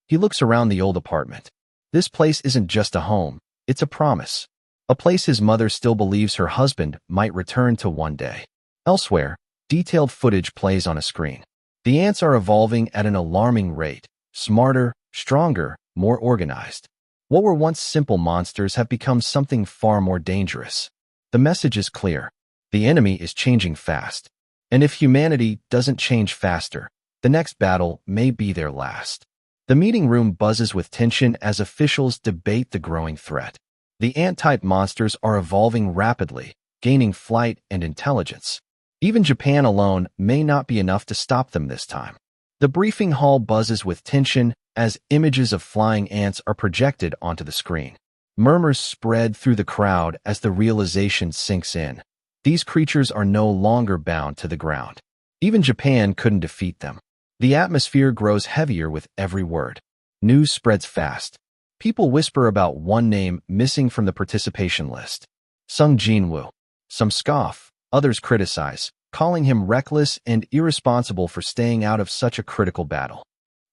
He looks around the old apartment. This place isn't just a home, it's a promise. A place his mother still believes her husband might return to one day. Elsewhere, detailed footage plays on a screen. The ants are evolving at an alarming rate, smarter, stronger, more organized. What were once simple monsters have become something far more dangerous. The message is clear. The enemy is changing fast. And if humanity doesn't change faster, the next battle may be their last. The meeting room buzzes with tension as officials debate the growing threat. The ant-type monsters are evolving rapidly, gaining flight and intelligence. Even Japan alone may not be enough to stop them this time. The briefing hall buzzes with tension as images of flying ants are projected onto the screen. Murmurs spread through the crowd as the realization sinks in. These creatures are no longer bound to the ground. Even Japan couldn't defeat them. The atmosphere grows heavier with every word. News spreads fast. People whisper about one name missing from the participation list. Sung Jin-Woo. Some scoff, others criticize, calling him reckless and irresponsible for staying out of such a critical battle.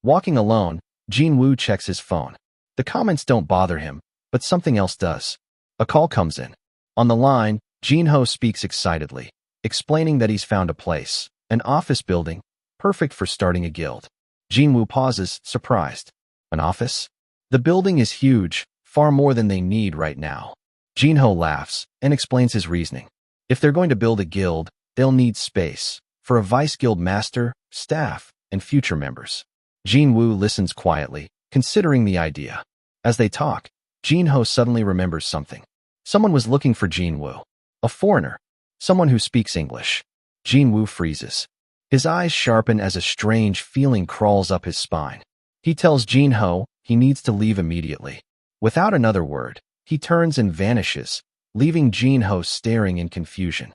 Walking alone, Jin-Woo checks his phone. The comments don't bother him, but something else does. A call comes in. On the line, Jin-Ho speaks excitedly, explaining that he's found a place, an office building, perfect for starting a guild. Jin-Woo pauses, surprised. An office? The building is huge, far more than they need right now. Jin-Ho laughs and explains his reasoning. If they're going to build a guild, they'll need space for a vice guild master, staff, and future members. Jin-Woo listens quietly, considering the idea. As they talk, Jin-Ho suddenly remembers something. Someone was looking for Jin-Woo. A foreigner. Someone who speaks English. Jin-Woo freezes. His eyes sharpen as a strange feeling crawls up his spine. He tells Jin-Ho he needs to leave immediately. Without another word, he turns and vanishes, leaving Jin-Ho staring in confusion.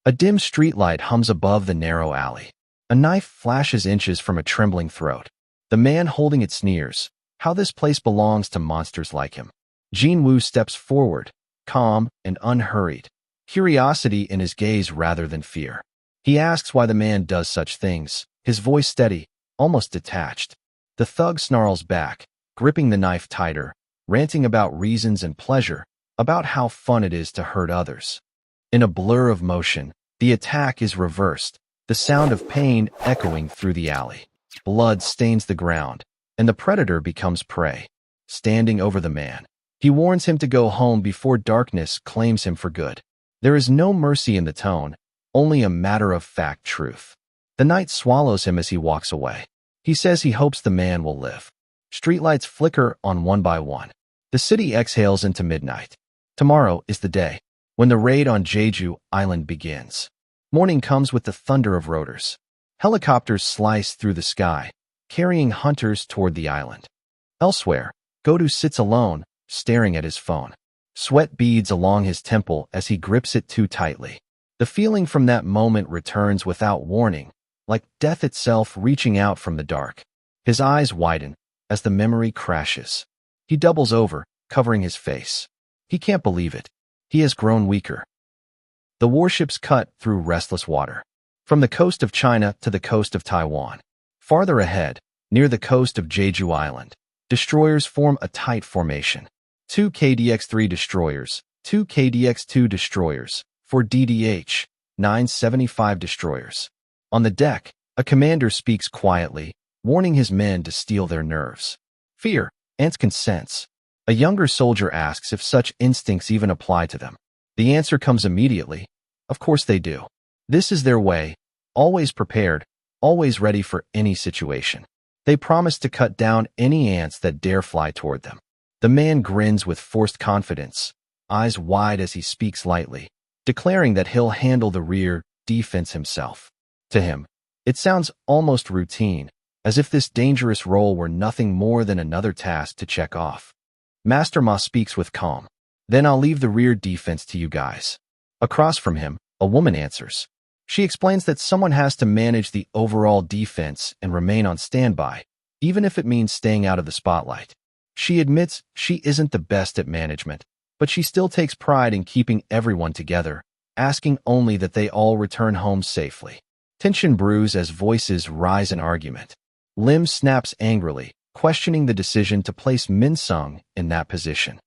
A dim streetlight hums above the narrow alley. A knife flashes inches from a trembling throat. The man holding it sneers, "How this place belongs to monsters like him." Jin-Woo steps forward, calm and unhurried, curiosity in his gaze rather than fear. He asks why the man does such things, his voice steady, almost detached. The thug snarls back, gripping the knife tighter, ranting about reasons and pleasure, about how fun it is to hurt others. In a blur of motion, the attack is reversed, the sound of pain echoing through the alley. Blood stains the ground, and the predator becomes prey. Standing over the man, he warns him to go home before darkness claims him for good. There is no mercy in the tone, only a matter-of-fact truth. The night swallows him as he walks away. He says he hopes the man will live. Streetlights flicker on one by one. The city exhales into midnight. Tomorrow is the day when the raid on Jeju Island begins. Morning comes with the thunder of rotors. Helicopters slice through the sky, carrying hunters toward the island. Elsewhere, Godu sits alone, staring at his phone. Sweat beads along his temple as he grips it too tightly. The feeling from that moment returns without warning, like death itself reaching out from the dark. His eyes widen as the memory crashes. He doubles over, covering his face. He can't believe it. He has grown weaker. The warships cut through restless water. From the coast of China to the coast of Taiwan. Farther ahead, near the coast of Jeju Island, destroyers form a tight formation. 2 KDX-3 destroyers, 2 KDX-2 destroyers, 4 DDH, 975 destroyers. On the deck, a commander speaks quietly, warning his men to steel their nerves. Fear, ants can sense. A younger soldier asks if such instincts even apply to them. The answer comes immediately. Of course they do. This is their way, always prepared, always ready for any situation. They promise to cut down any ants that dare fly toward them. The man grins with forced confidence, eyes wide as he speaks lightly, declaring that he'll handle the rear defense himself. To him, it sounds almost routine, as if this dangerous role were nothing more than another task to check off. Master Ma speaks with calm. Then I'll leave the rear defense to you guys. Across from him, a woman answers. She explains that someone has to manage the overall defense and remain on standby, even if it means staying out of the spotlight. She admits she isn't the best at management, but she still takes pride in keeping everyone together, asking only that they all return home safely. Tension brews as voices rise in argument. Lim snaps angrily, questioning the decision to place Min Sung in that position.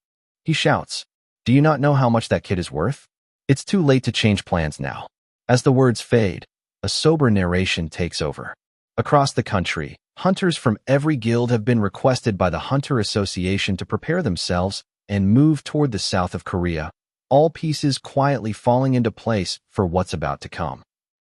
He shouts, "Do you not know how much that kid is worth? It's too late to change plans now." As the words fade, a sober narration takes over. Across the country, hunters from every guild have been requested by the Hunter Association to prepare themselves and move toward the south of Korea, all pieces quietly falling into place for what's about to come.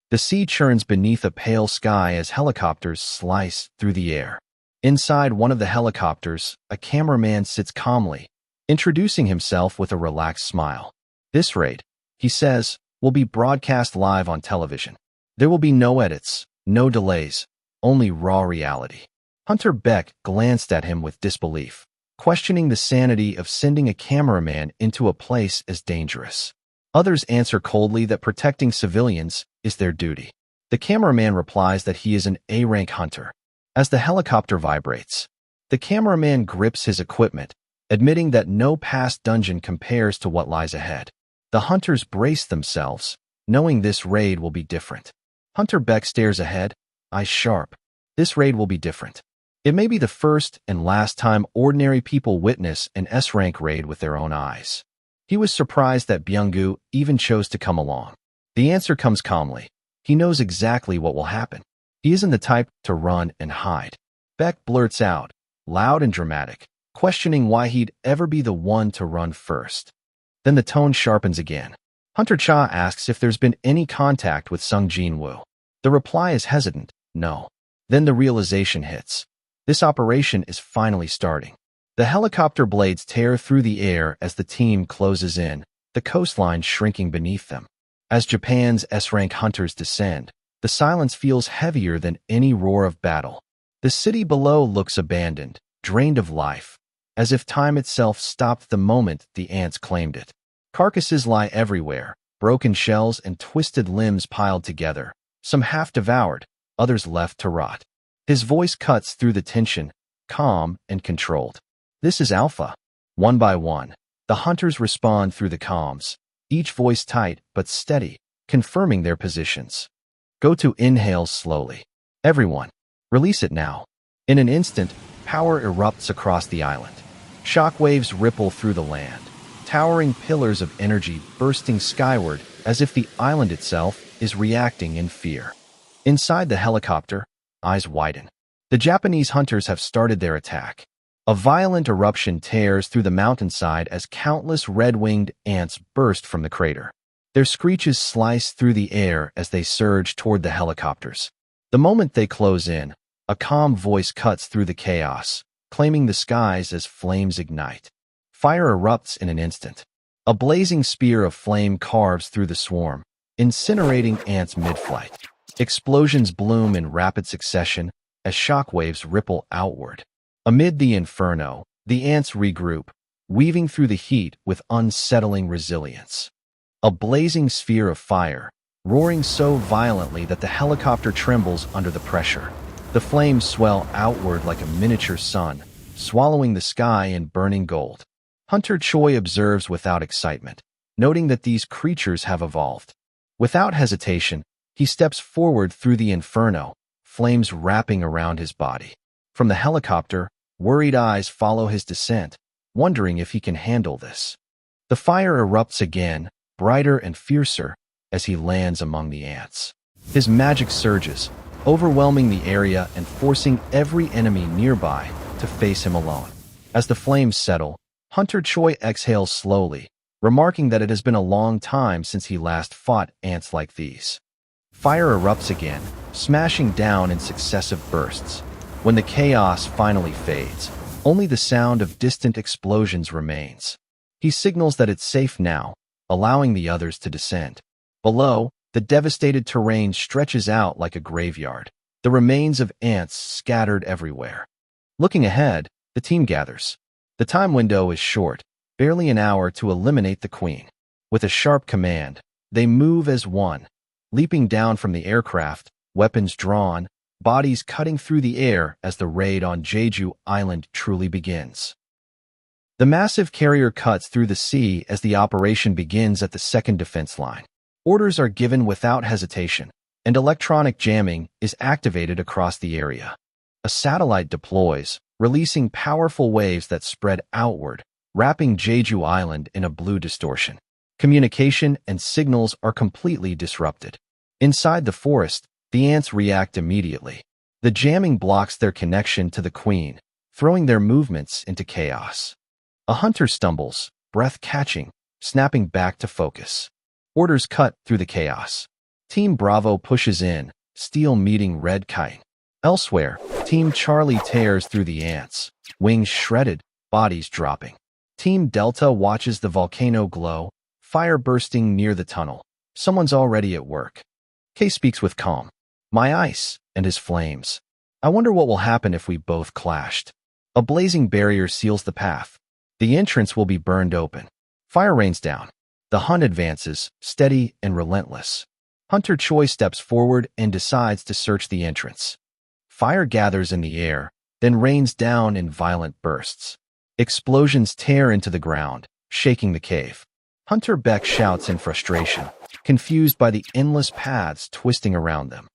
The sea churns beneath a pale sky as helicopters slice through the air. Inside one of the helicopters, a cameraman sits calmly, introducing himself with a relaxed smile. This raid, he says, will be broadcast live on television. There will be no edits, no delays, only raw reality. Hunter Beck glanced at him with disbelief, questioning the sanity of sending a cameraman into a place as dangerous. Others answer coldly that protecting civilians is their duty. The cameraman replies that he is an A-rank hunter. As the helicopter vibrates, the cameraman grips his equipment, admitting that no past dungeon compares to what lies ahead. The hunters brace themselves, knowing this raid will be different. Hunter Beck stares ahead, eyes sharp. This raid will be different. It may be the first and last time ordinary people witness an S-rank raid with their own eyes. He was surprised that Byung-gu even chose to come along. The answer comes calmly. He knows exactly what will happen. He isn't the type to run and hide. Beck blurts out, loud and dramatic, questioning why he'd ever be the one to run first. Then the tone sharpens again. Hunter Cha asks if there's been any contact with Sung Jin-Woo. The reply is hesitant, no. Then the realization hits. This operation is finally starting. The helicopter blades tear through the air as the team closes in, the coastline shrinking beneath them. As Japan's S-rank hunters descend, The silence feels heavier than any roar of battle. The city below looks abandoned, drained of life, as if time itself stopped the moment the ants claimed it. Carcasses lie everywhere, broken shells and twisted limbs piled together, some half devoured, others left to rot. His voice cuts through the tension, calm and controlled. This is Alpha. One by one, the hunters respond through the comms, each voice tight but steady, confirming their positions. Go to inhales slowly. Everyone, release it now. In an instant, power erupts across the island. Shockwaves ripple through the land, towering pillars of energy bursting skyward as if the island itself is reacting in fear. Inside the helicopter, eyes widen. The Japanese hunters have started their attack. A violent eruption tears through the mountainside as countless red-winged ants burst from the crater. Their screeches slice through the air as they surge toward the helicopters. The moment they close in, a calm voice cuts through the chaos, claiming the skies as flames ignite. Fire erupts in an instant. A blazing spear of flame carves through the swarm, incinerating ants mid-flight. Explosions bloom in rapid succession as shockwaves ripple outward. Amid the inferno, the ants regroup, weaving through the heat with unsettling resilience. A blazing sphere of fire, roaring so violently that the helicopter trembles under the pressure. The flames swell outward like a miniature sun, swallowing the sky in burning gold. Hunter Choi observes without excitement, noting that these creatures have evolved. Without hesitation, he steps forward through the inferno, flames wrapping around his body. From the helicopter, worried eyes follow his descent, wondering if he can handle this. The fire erupts again, brighter and fiercer, as he lands among the ants. His magic surges, overwhelming the area and forcing every enemy nearby to face him alone. As the flames settle, Hunter Choi exhales slowly, remarking that it has been a long time since he last fought ants like these. Fire erupts again, smashing down in successive bursts. When the chaos finally fades, only the sound of distant explosions remains. He signals that it's safe now, allowing the others to descend. Below, the devastated terrain stretches out like a graveyard, the remains of ants scattered everywhere. Looking ahead, the team gathers. The time window is short, barely an hour to eliminate the Queen. With a sharp command, they move as one, leaping down from the aircraft, weapons drawn, bodies cutting through the air as the raid on Jeju Island truly begins. The massive carrier cuts through the sea as the operation begins at the second defense line. Orders are given without hesitation, and electronic jamming is activated across the area. A satellite deploys, releasing powerful waves that spread outward, wrapping Jeju Island in a blue distortion. Communication and signals are completely disrupted. Inside the forest, the ants react immediately. The jamming blocks their connection to the Queen, throwing their movements into chaos. A hunter stumbles, breath catching, snapping back to focus. Orders cut through the chaos. Team Bravo pushes in, steel meeting Red Kite. Elsewhere, Team Charlie tears through the ants, wings shredded, bodies dropping. Team Delta watches the volcano glow, fire bursting near the tunnel. Someone's already at work. Kay speaks with calm. My ice and his flames. I wonder what will happen if we both clashed. A blazing barrier seals the path. The entrance will be burned open. Fire rains down. The hunt advances, steady and relentless. Hunter Choi steps forward and decides to search the entrance. Fire gathers in the air, then rains down in violent bursts. Explosions tear into the ground, shaking the cave. Hunter Beck shouts in frustration, confused by the endless paths twisting around them.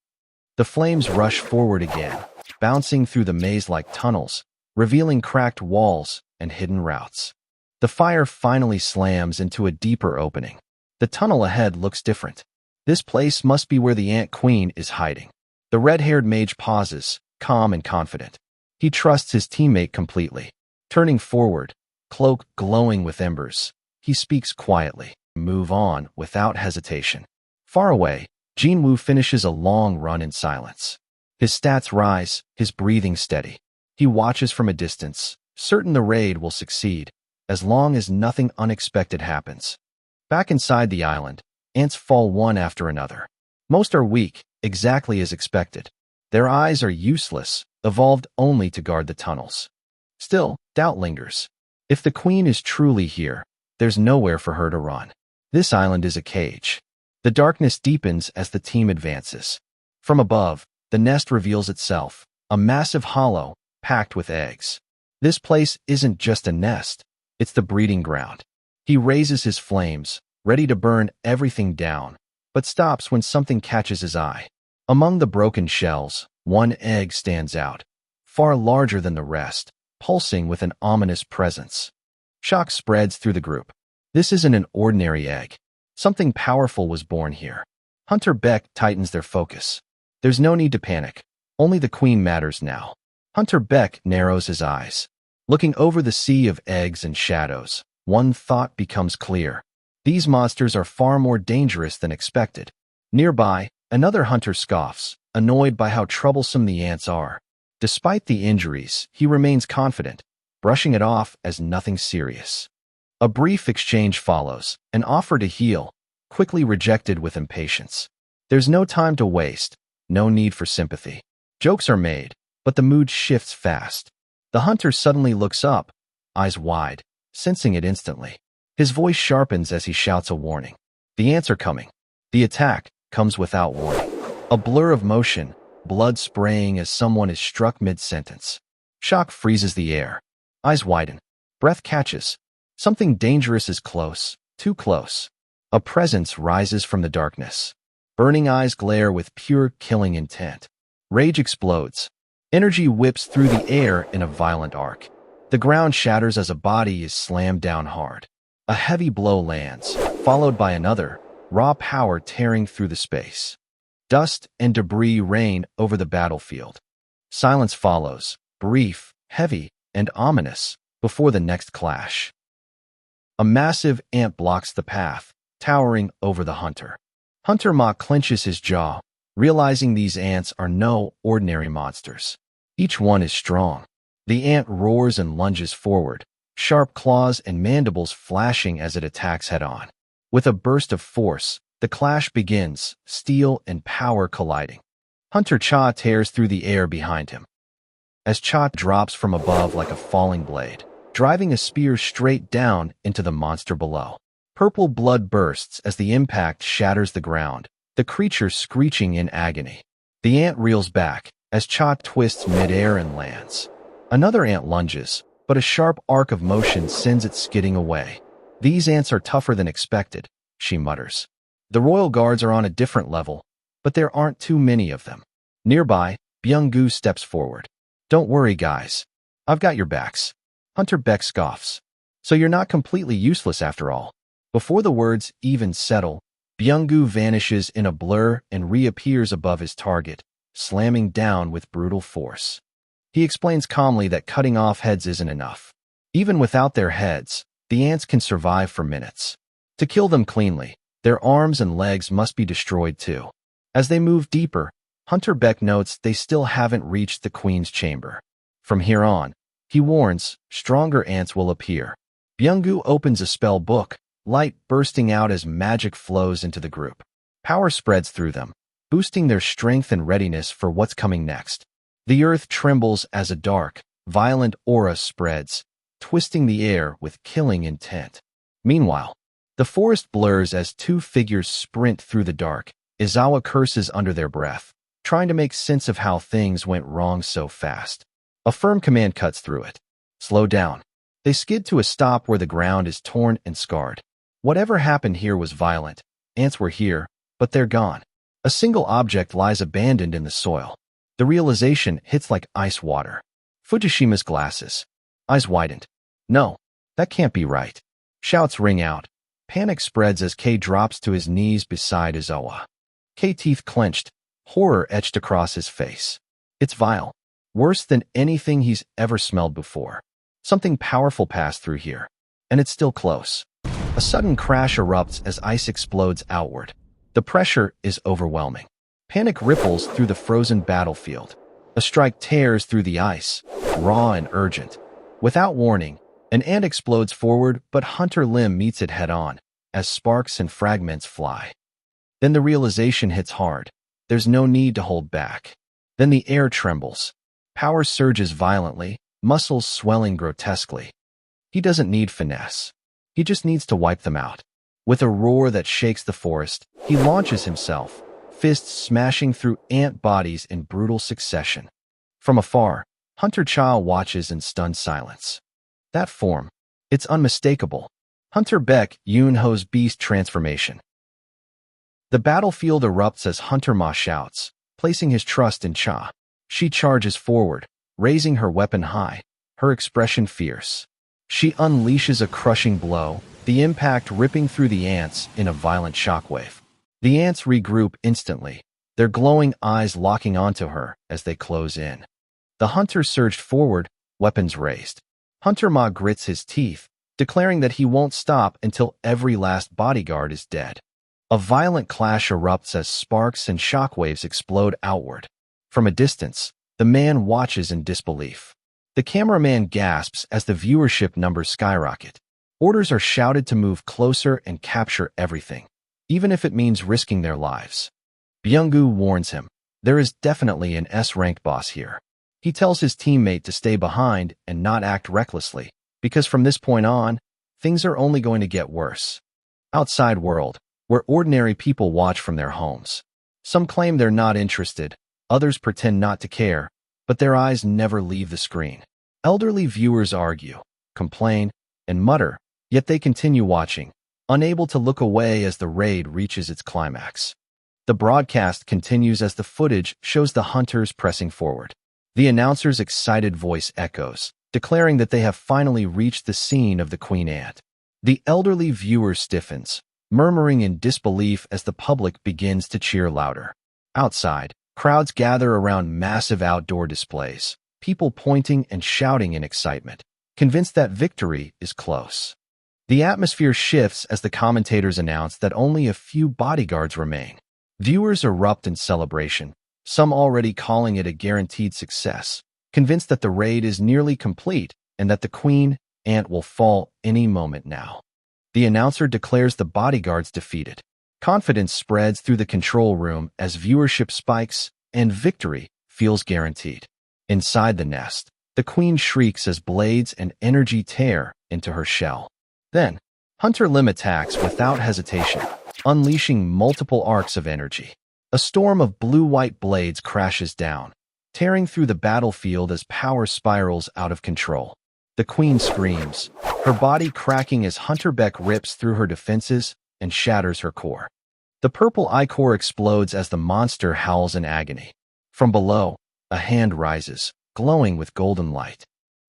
The flames rush forward again, bouncing through the maze-like tunnels, revealing cracked walls and hidden routes. The fire finally slams into a deeper opening. The tunnel ahead looks different. This place must be where the Ant Queen is hiding. The red-haired mage pauses, calm and confident. He trusts his teammate completely. Turning forward, cloak glowing with embers, he speaks quietly, move on without hesitation. Far away, Jin-Woo finishes a long run in silence. His stats rise, his breathing steady. He watches from a distance, certain the raid will succeed, as long as nothing unexpected happens. Back inside the island, ants fall one after another. Most are weak, exactly as expected. Their eyes are useless, evolved only to guard the tunnels. Still, doubt lingers. If the queen is truly here, there's nowhere for her to run. This island is a cage. The darkness deepens as the team advances. From above, the nest reveals itself, a massive hollow, packed with eggs. This place isn't just a nest, it's the breeding ground. He raises his flames, ready to burn everything down, but stops when something catches his eye. Among the broken shells, one egg stands out, far larger than the rest, pulsing with an ominous presence. Shock spreads through the group. This isn't an ordinary egg. Something powerful was born here. Hunter Beck tightens their focus. There's no need to panic. Only the queen matters now. Hunter Beck narrows his eyes. Looking over the sea of eggs and shadows, one thought becomes clear. These monsters are far more dangerous than expected. Nearby, another hunter scoffs, annoyed by how troublesome the ants are. Despite the injuries, he remains confident, brushing it off as nothing serious. A brief exchange follows, an offer to heal, quickly rejected with impatience. There's no time to waste, no need for sympathy. Jokes are made, but the mood shifts fast. The hunter suddenly looks up, eyes wide, sensing it instantly. His voice sharpens as he shouts a warning. The ants are coming. The attack comes without warning. A blur of motion, blood spraying as someone is struck mid-sentence. Shock freezes the air. Eyes widen. Breath catches. Something dangerous is close, too close. A presence rises from the darkness. Burning eyes glare with pure killing intent. Rage explodes. Energy whips through the air in a violent arc. The ground shatters as a body is slammed down hard. A heavy blow lands, followed by another, raw power tearing through the space. Dust and debris rain over the battlefield. Silence follows, brief, heavy, and ominous, before the next clash. A massive ant blocks the path, towering over the hunter. Hunter Ma clenches his jaw, realizing these ants are no ordinary monsters. Each one is strong. The ant roars and lunges forward, sharp claws and mandibles flashing as it attacks head-on. With a burst of force, the clash begins, steel and power colliding. Hunter Cha tears through the air behind him. As Cha drops from above like a falling blade, driving a spear straight down into the monster below. Purple blood bursts as the impact shatters the ground, the creature screeching in agony. The ant reels back, as Cha twists midair and lands. Another ant lunges, but a sharp arc of motion sends it skidding away. These ants are tougher than expected, she mutters. The royal guards are on a different level, but there aren't too many of them. Nearby, Byung-gu steps forward. Don't worry, guys. I've got your backs. Hunter Beck scoffs. So you're not completely useless after all. Before the words even settle, Byung-gu vanishes in a blur and reappears above his target, slamming down with brutal force. He explains calmly that cutting off heads isn't enough. Even without their heads, the ants can survive for minutes. To kill them cleanly, their arms and legs must be destroyed too. As they move deeper, Hunter Beck notes they still haven't reached the queen's chamber. From here on, he warns, stronger ants will appear. Byung-gu opens a spell book, light bursting out as magic flows into the group. Power spreads through them, boosting their strength and readiness for what's coming next. The earth trembles as a dark, violent aura spreads, twisting the air with killing intent. Meanwhile, the forest blurs as two figures sprint through the dark. Izawa curses under their breath, trying to make sense of how things went wrong so fast. A firm command cuts through it. Slow down. They skid to a stop where the ground is torn and scarred. Whatever happened here was violent. Ants were here, but they're gone. A single object lies abandoned in the soil. The realization hits like ice water. Fujishima's glasses. Eyes widened. No, that can't be right. Shouts ring out. Panic spreads as Kei drops to his knees beside Izawa. Kei teeth clenched, horror etched across his face. It's vile. Worse than anything he's ever smelled before. Something powerful passed through here, and it's still close. A sudden crash erupts as ice explodes outward. The pressure is overwhelming. Panic ripples through the frozen battlefield. A strike tears through the ice, raw and urgent. Without warning, an ant explodes forward, but Hunter Lim meets it head-on, as sparks and fragments fly. Then the realization hits hard. There's no need to hold back. Then the air trembles. Power surges violently, muscles swelling grotesquely. He doesn't need finesse. He just needs to wipe them out. With a roar that shakes the forest, he launches himself, fists smashing through ant bodies in brutal succession. From afar, Hunter Cha watches in stunned silence. That form, it's unmistakable. Hunter Beck Yoon-ho's beast transformation. The battlefield erupts as Hunter Ma shouts, placing his trust in Cha. She charges forward, raising her weapon high, her expression fierce. She unleashes a crushing blow, the impact ripping through the ants in a violent shockwave. The ants regroup instantly, their glowing eyes locking onto her as they close in. The hunter surged forward, weapons raised. Hunter Ma grits his teeth, declaring that he won't stop until every last bodyguard is dead. A violent clash erupts as sparks and shockwaves explode outward. From a distance, the man watches in disbelief. The cameraman gasps as the viewership numbers skyrocket. Orders are shouted to move closer and capture everything, even if it means risking their lives. Byung-gu warns him, there is definitely an S-rank boss here. He tells his teammate to stay behind and not act recklessly, because from this point on, things are only going to get worse. Outside world, where ordinary people watch from their homes. Some claim they're not interested, others pretend not to care, but their eyes never leave the screen. Elderly viewers argue, complain, and mutter, yet they continue watching, unable to look away as the raid reaches its climax. The broadcast continues as the footage shows the hunters pressing forward. The announcer's excited voice echoes, declaring that they have finally reached the scene of the Queen Ant. The elderly viewer stiffens, murmuring in disbelief as the public begins to cheer louder. Outside, crowds gather around massive outdoor displays, people pointing and shouting in excitement, convinced that victory is close. The atmosphere shifts as the commentators announce that only a few bodyguards remain. Viewers erupt in celebration, some already calling it a guaranteed success, convinced that the raid is nearly complete and that the Queen Ant will fall any moment now. The announcer declares the bodyguards defeated. Confidence spreads through the control room as viewership spikes and victory feels guaranteed. Inside the nest, the Queen shrieks as blades and energy tear into her shell. Then, Hunter Lim attacks without hesitation, unleashing multiple arcs of energy. A storm of blue-white blades crashes down, tearing through the battlefield as power spirals out of control. The Queen screams, her body cracking as Hunter Beck rips through her defenses and shatters her core. The purple ichor explodes as the monster howls in agony. From below, a hand rises, glowing with golden light.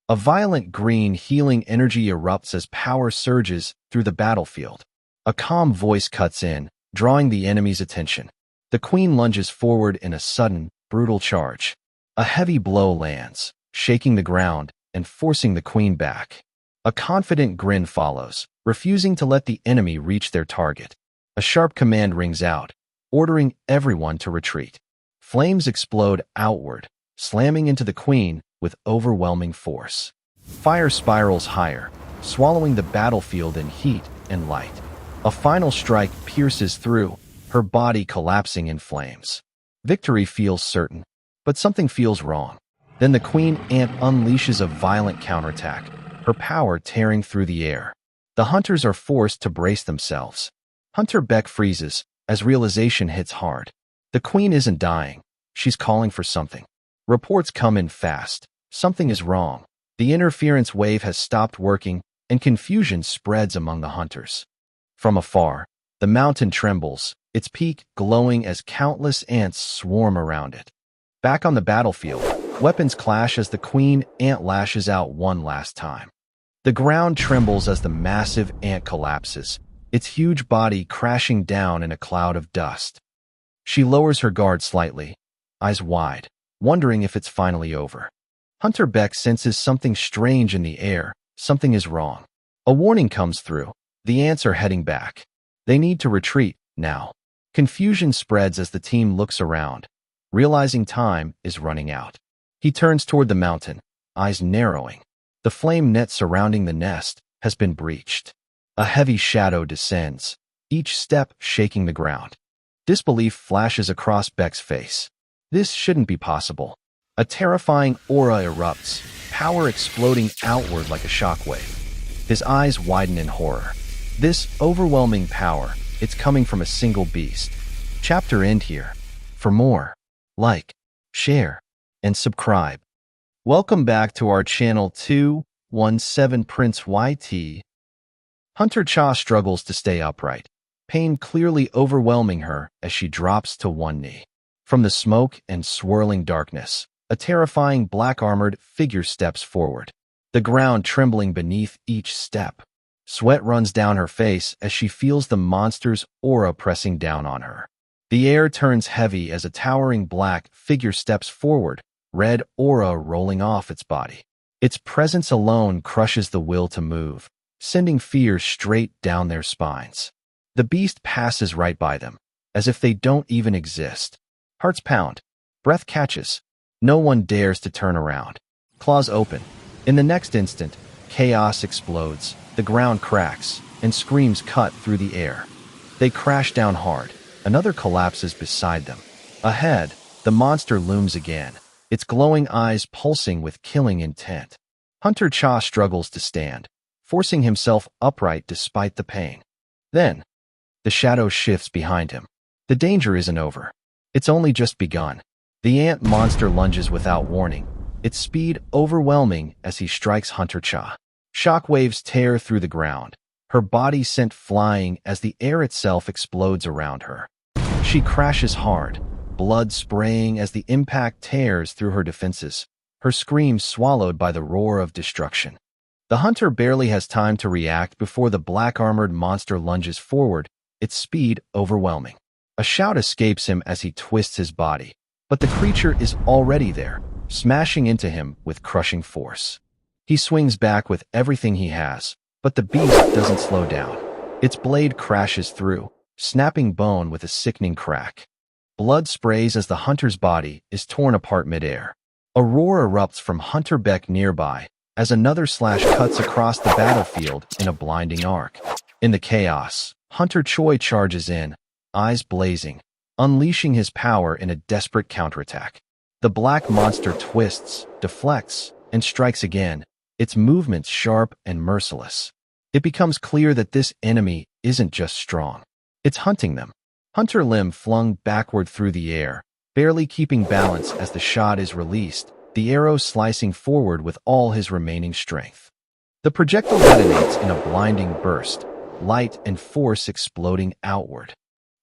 A violent green healing energy erupts as power surges through the battlefield. A calm voice cuts in, drawing the enemy's attention. The Queen lunges forward in a sudden, brutal charge. A heavy blow lands, shaking the ground and forcing the Queen back. A confident grin follows, refusing to let the enemy reach their target. A sharp command rings out, ordering everyone to retreat. Flames explode outward, slamming into the Queen with overwhelming force. Fire spirals higher, swallowing the battlefield in heat and light. A final strike pierces through, her body collapsing in flames. Victory feels certain, but something feels wrong. Then the Queen Ant unleashes a violent counterattack, her power tearing through the air. The hunters are forced to brace themselves. Hunter Beck freezes as realization hits hard. The Queen isn't dying. She's calling for something. Reports come in fast. Something is wrong. The interference wave has stopped working, and confusion spreads among the hunters. From afar, the mountain trembles, its peak glowing as countless ants swarm around it. Back on the battlefield, weapons clash as the Queen Ant lashes out one last time. The ground trembles as the massive ant collapses, its huge body crashing down in a cloud of dust. She lowers her guard slightly, eyes wide, wondering if it's finally over. Hunter Beck senses something strange in the air. Something is wrong. A warning comes through. The ants are heading back. They need to retreat, now. Confusion spreads as the team looks around, realizing time is running out. He turns toward the mountain, eyes narrowing. The flame net surrounding the nest has been breached. A heavy shadow descends, each step shaking the ground. Disbelief flashes across Beck's face. This shouldn't be possible. A terrifying aura erupts, power exploding outward like a shockwave. His eyes widen in horror. This overwhelming power, it's coming from a single beast. Chapter end here. For more, like, share, and subscribe. Welcome back to our channel 217 Prince YT. Hunter Cha struggles to stay upright, pain clearly overwhelming her as she drops to one knee. From the smoke and swirling darkness, a terrifying black-armored figure steps forward, the ground trembling beneath each step. Sweat runs down her face as she feels the monster's aura pressing down on her. The air turns heavy as a towering black figure steps forward, red aura rolling off its body. Its presence alone crushes the will to move, sending fear straight down their spines. The beast passes right by them, as if they don't even exist. Hearts pound, breath catches. No one dares to turn around. Claws open. In the next instant, chaos explodes, the ground cracks, and screams cut through the air. They crash down hard. Another collapses beside them. Ahead, the monster looms again, its glowing eyes pulsing with killing intent. Hunter Cha struggles to stand, forcing himself upright despite the pain. Then, the shadow shifts behind him. The danger isn't over. It's only just begun. The ant monster lunges without warning, its speed overwhelming as he strikes Hunter Cha. Shockwaves tear through the ground, her body sent flying as the air itself explodes around her. She crashes hard, blood spraying as the impact tears through her defenses, her scream swallowed by the roar of destruction. The hunter barely has time to react before the black-armored monster lunges forward, its speed overwhelming. A shout escapes him as he twists his body, but the creature is already there, smashing into him with crushing force. He swings back with everything he has, but the beast doesn't slow down. Its blade crashes through, snapping bone with a sickening crack. Blood sprays as the hunter's body is torn apart midair. A roar erupts from Hunter Beck nearby as another slash cuts across the battlefield in a blinding arc. In the chaos, Hunter Choi charges in, eyes blazing, unleashing his power in a desperate counterattack. The black monster twists, deflects, and strikes again, its movements sharp and merciless. It becomes clear that this enemy isn't just strong. It's hunting them. Hunter Lim flung backward through the air, barely keeping balance as the shot is released, the arrow slicing forward with all his remaining strength. The projectile detonates in a blinding burst, light and force exploding outward.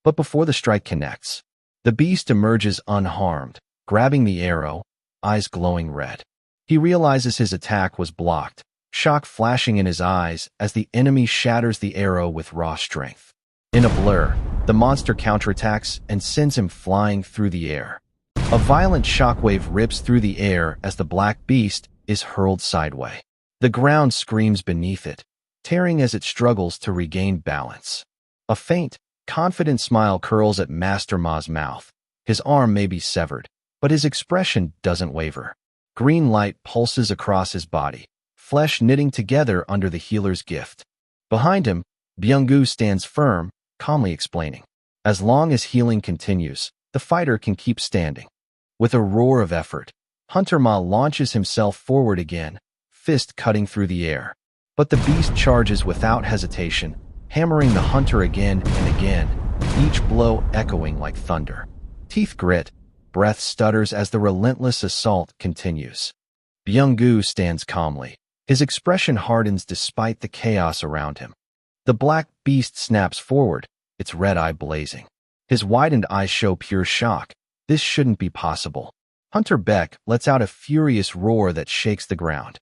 But before the strike connects, the beast emerges unharmed, grabbing the arrow, eyes glowing red. He realizes his attack was blocked, shock flashing in his eyes as the enemy shatters the arrow with raw strength. In a blur, the monster counterattacks and sends him flying through the air. A violent shockwave rips through the air as the black beast is hurled sideways. The ground screams beneath it, tearing as it struggles to regain balance. A faint, confident smile curls at Master Ma's mouth. His arm may be severed, but his expression doesn't waver. Green light pulses across his body, flesh knitting together under the healer's gift. Behind him, Byung-gu stands firm, calmly explaining. As long as healing continues, the fighter can keep standing. With a roar of effort, Hunter Ma launches himself forward again, fist cutting through the air. But the beast charges without hesitation, hammering the hunter again and again, each blow echoing like thunder. Teeth grit, breath stutters as the relentless assault continues. Byung-gu stands calmly. His expression hardens despite the chaos around him. The black beast snaps forward, its red eye blazing. His widened eyes show pure shock. This shouldn't be possible. Hunter Beck lets out a furious roar that shakes the ground.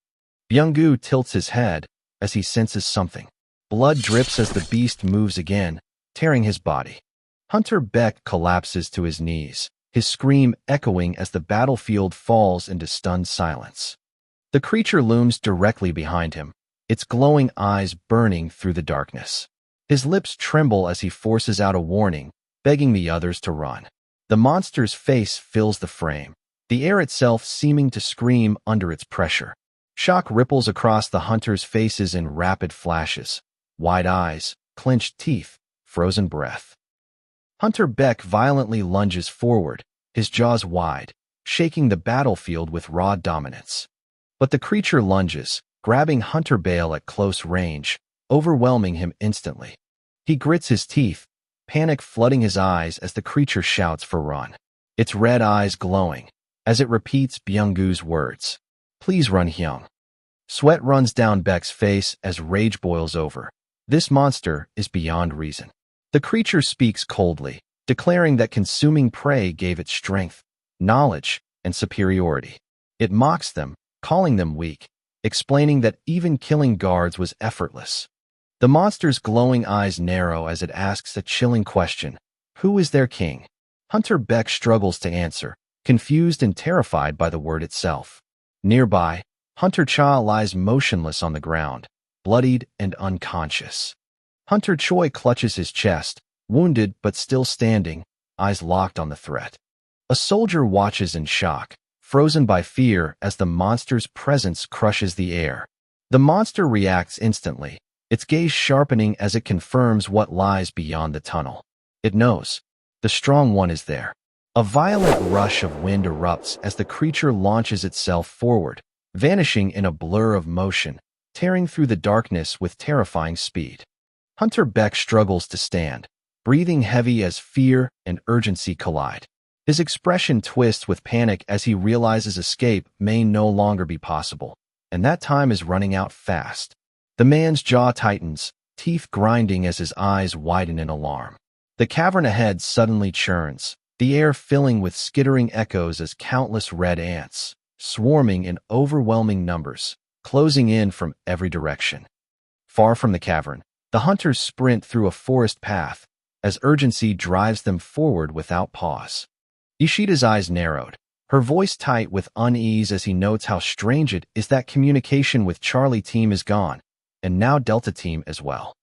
Byung-gu tilts his head as he senses something. Blood drips as the beast moves again, tearing his body. Hunter Beck collapses to his knees, his scream echoing as the battlefield falls into stunned silence. The creature looms directly behind him, its glowing eyes burning through the darkness. His lips tremble as he forces out a warning, begging the others to run. The monster's face fills the frame, the air itself seeming to scream under its pressure. Shock ripples across the hunters' faces in rapid flashes. Wide eyes, clenched teeth, frozen breath. Hunter Beck violently lunges forward, his jaws wide, shaking the battlefield with raw dominance. But the creature lunges, grabbing Hunter Bale at close range, overwhelming him instantly. He grits his teeth, panic flooding his eyes as the creature shouts for run. Its red eyes glowing, as it repeats Byung-gu's words. Please run, Hyung. Sweat runs down Beck's face as rage boils over. This monster is beyond reason. The creature speaks coldly, declaring that consuming prey gave it strength, knowledge, and superiority. It mocks them, calling them weak, explaining that even killing guards was effortless. The monster's glowing eyes narrow as it asks a chilling question. Who is their king? Hunter Beck struggles to answer, confused and terrified by the word itself. Nearby, Hunter Cha lies motionless on the ground, bloodied and unconscious. Hunter Choi clutches his chest, wounded but still standing, eyes locked on the threat. A soldier watches in shock, frozen by fear as the monster's presence crushes the air. The monster reacts instantly, its gaze sharpening as it confirms what lies beyond the tunnel. It knows. The strong one is there. A violent rush of wind erupts as the creature launches itself forward, vanishing in a blur of motion, tearing through the darkness with terrifying speed. Hunter Beck struggles to stand, breathing heavy as fear and urgency collide. His expression twists with panic as he realizes escape may no longer be possible, and that time is running out fast. The man's jaw tightens, teeth grinding as his eyes widen in alarm. The cavern ahead suddenly churns, the air filling with skittering echoes as countless red ants, swarming in overwhelming numbers, closing in from every direction. Far from the cavern, the hunters sprint through a forest path, as urgency drives them forward without pause. Ishida's eyes narrowed, her voice tight with unease as he notes how strange it is that communication with Charlie Team is gone, and now Delta Team as well.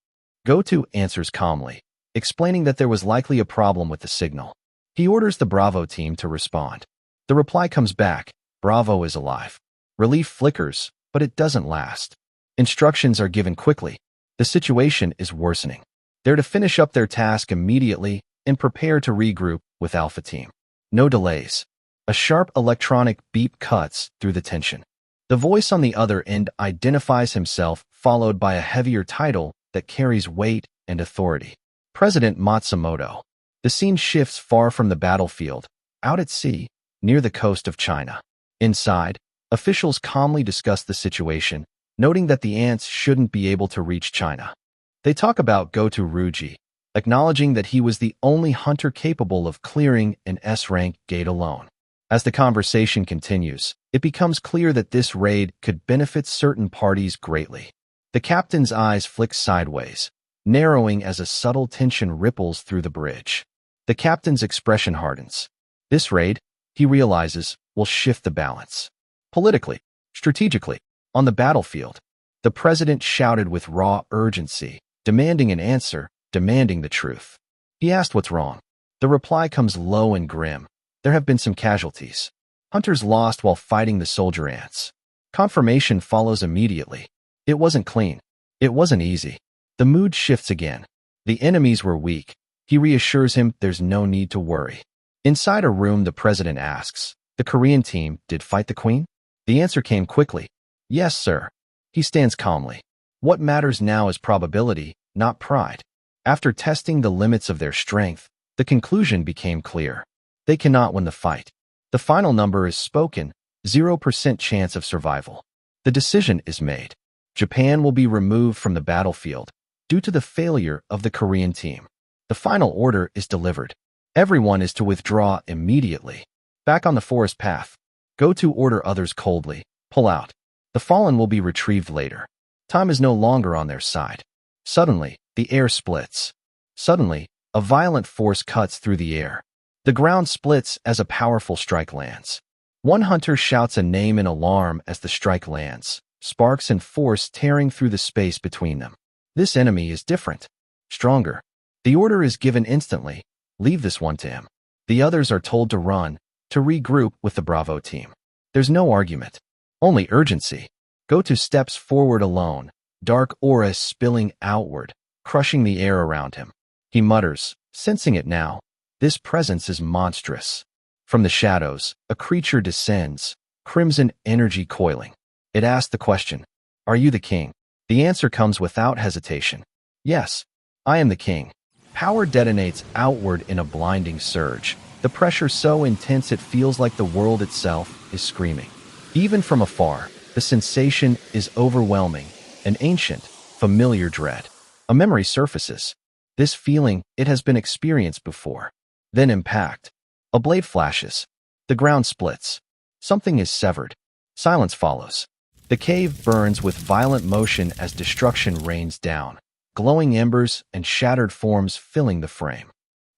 Go-To answers calmly, explaining that there was likely a problem with the signal. He orders the Bravo team to respond. The reply comes back, Bravo is alive. Relief flickers, but it doesn't last. Instructions are given quickly. The situation is worsening. They're to finish up their task immediately and prepare to regroup with Alpha Team. No delays. A sharp electronic beep cuts through the tension. The voice on the other end identifies himself, followed by a heavier title that carries weight and authority. President Matsumoto. The scene shifts far from the battlefield, out at sea, near the coast of China. Inside, officials calmly discuss the situation, noting that the ants shouldn't be able to reach China. They talk about Go-To Ruji, acknowledging that he was the only hunter capable of clearing an S-rank gate alone. As the conversation continues, it becomes clear that this raid could benefit certain parties greatly. The captain's eyes flick sideways, narrowing as a subtle tension ripples through the bridge. The captain's expression hardens. This raid, he realizes, will shift the balance. Politically, strategically, on the battlefield, the president shouted with raw urgency, demanding an answer, demanding the truth. He asked what's wrong. The reply comes low and grim. There have been some casualties. Hunters lost while fighting the soldier ants. Confirmation follows immediately. It wasn't clean. It wasn't easy. The mood shifts again. The enemies were weak. He reassures him there's no need to worry. Inside a room, the president asks, the Korean team did fight the queen? The answer came quickly. Yes, sir. He stands calmly. What matters now is probability, not pride. After testing the limits of their strength, the conclusion became clear. They cannot win the fight. The final number is spoken, 0% chance of survival. The decision is made. Japan will be removed from the battlefield due to the failure of the Korean team. The final order is delivered. Everyone is to withdraw immediately. Back on the forest path. Go-To order others coldly. Pull out. The fallen will be retrieved later. Time is no longer on their side. Suddenly, the air splits. Suddenly, a violent force cuts through the air. The ground splits as a powerful strike lands. One hunter shouts a name in alarm as the strike lands, sparks and force tearing through the space between them. This enemy is different. Stronger. The order is given instantly. Leave this one to him. The others are told to run, to regroup with the Bravo team. There's no argument. Only urgency. Go-To steps forward alone, dark aura spilling outward, crushing the air around him. He mutters, sensing it now, This presence is monstrous. From the shadows, a creature descends, crimson energy coiling. It asks the question, "Are you the king?" The answer comes without hesitation. "Yes, I am the king." Power detonates outward in a blinding surge. The pressure so intense it feels like the world itself is screaming. Even from afar, the sensation is overwhelming, an ancient, familiar dread. A memory surfaces. This feeling, it has been experienced before. Then impact. A blade flashes. The ground splits. Something is severed. Silence follows. The cave burns with violent motion as destruction rains down, glowing embers and shattered forms filling the frame.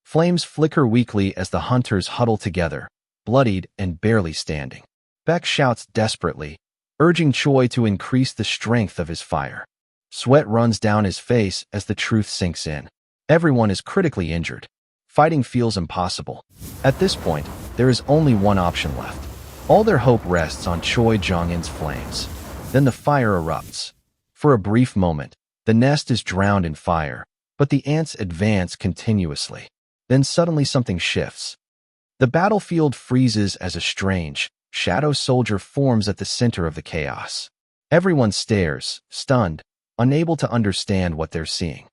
Flames flicker weakly as the hunters huddle together, bloodied and barely standing. Beck shouts desperately, urging Choi to increase the strength of his fire. Sweat runs down his face as the truth sinks in. Everyone is critically injured. Fighting feels impossible. At this point, there is only one option left. All their hope rests on Choi Jong-in's flames. Then the fire erupts. For a brief moment, the nest is drowned in fire, but the ants advance continuously. Then suddenly something shifts. The battlefield freezes as a strange, shadow soldier forms at the center of the chaos. Everyone stares, stunned, unable to understand what they're seeing.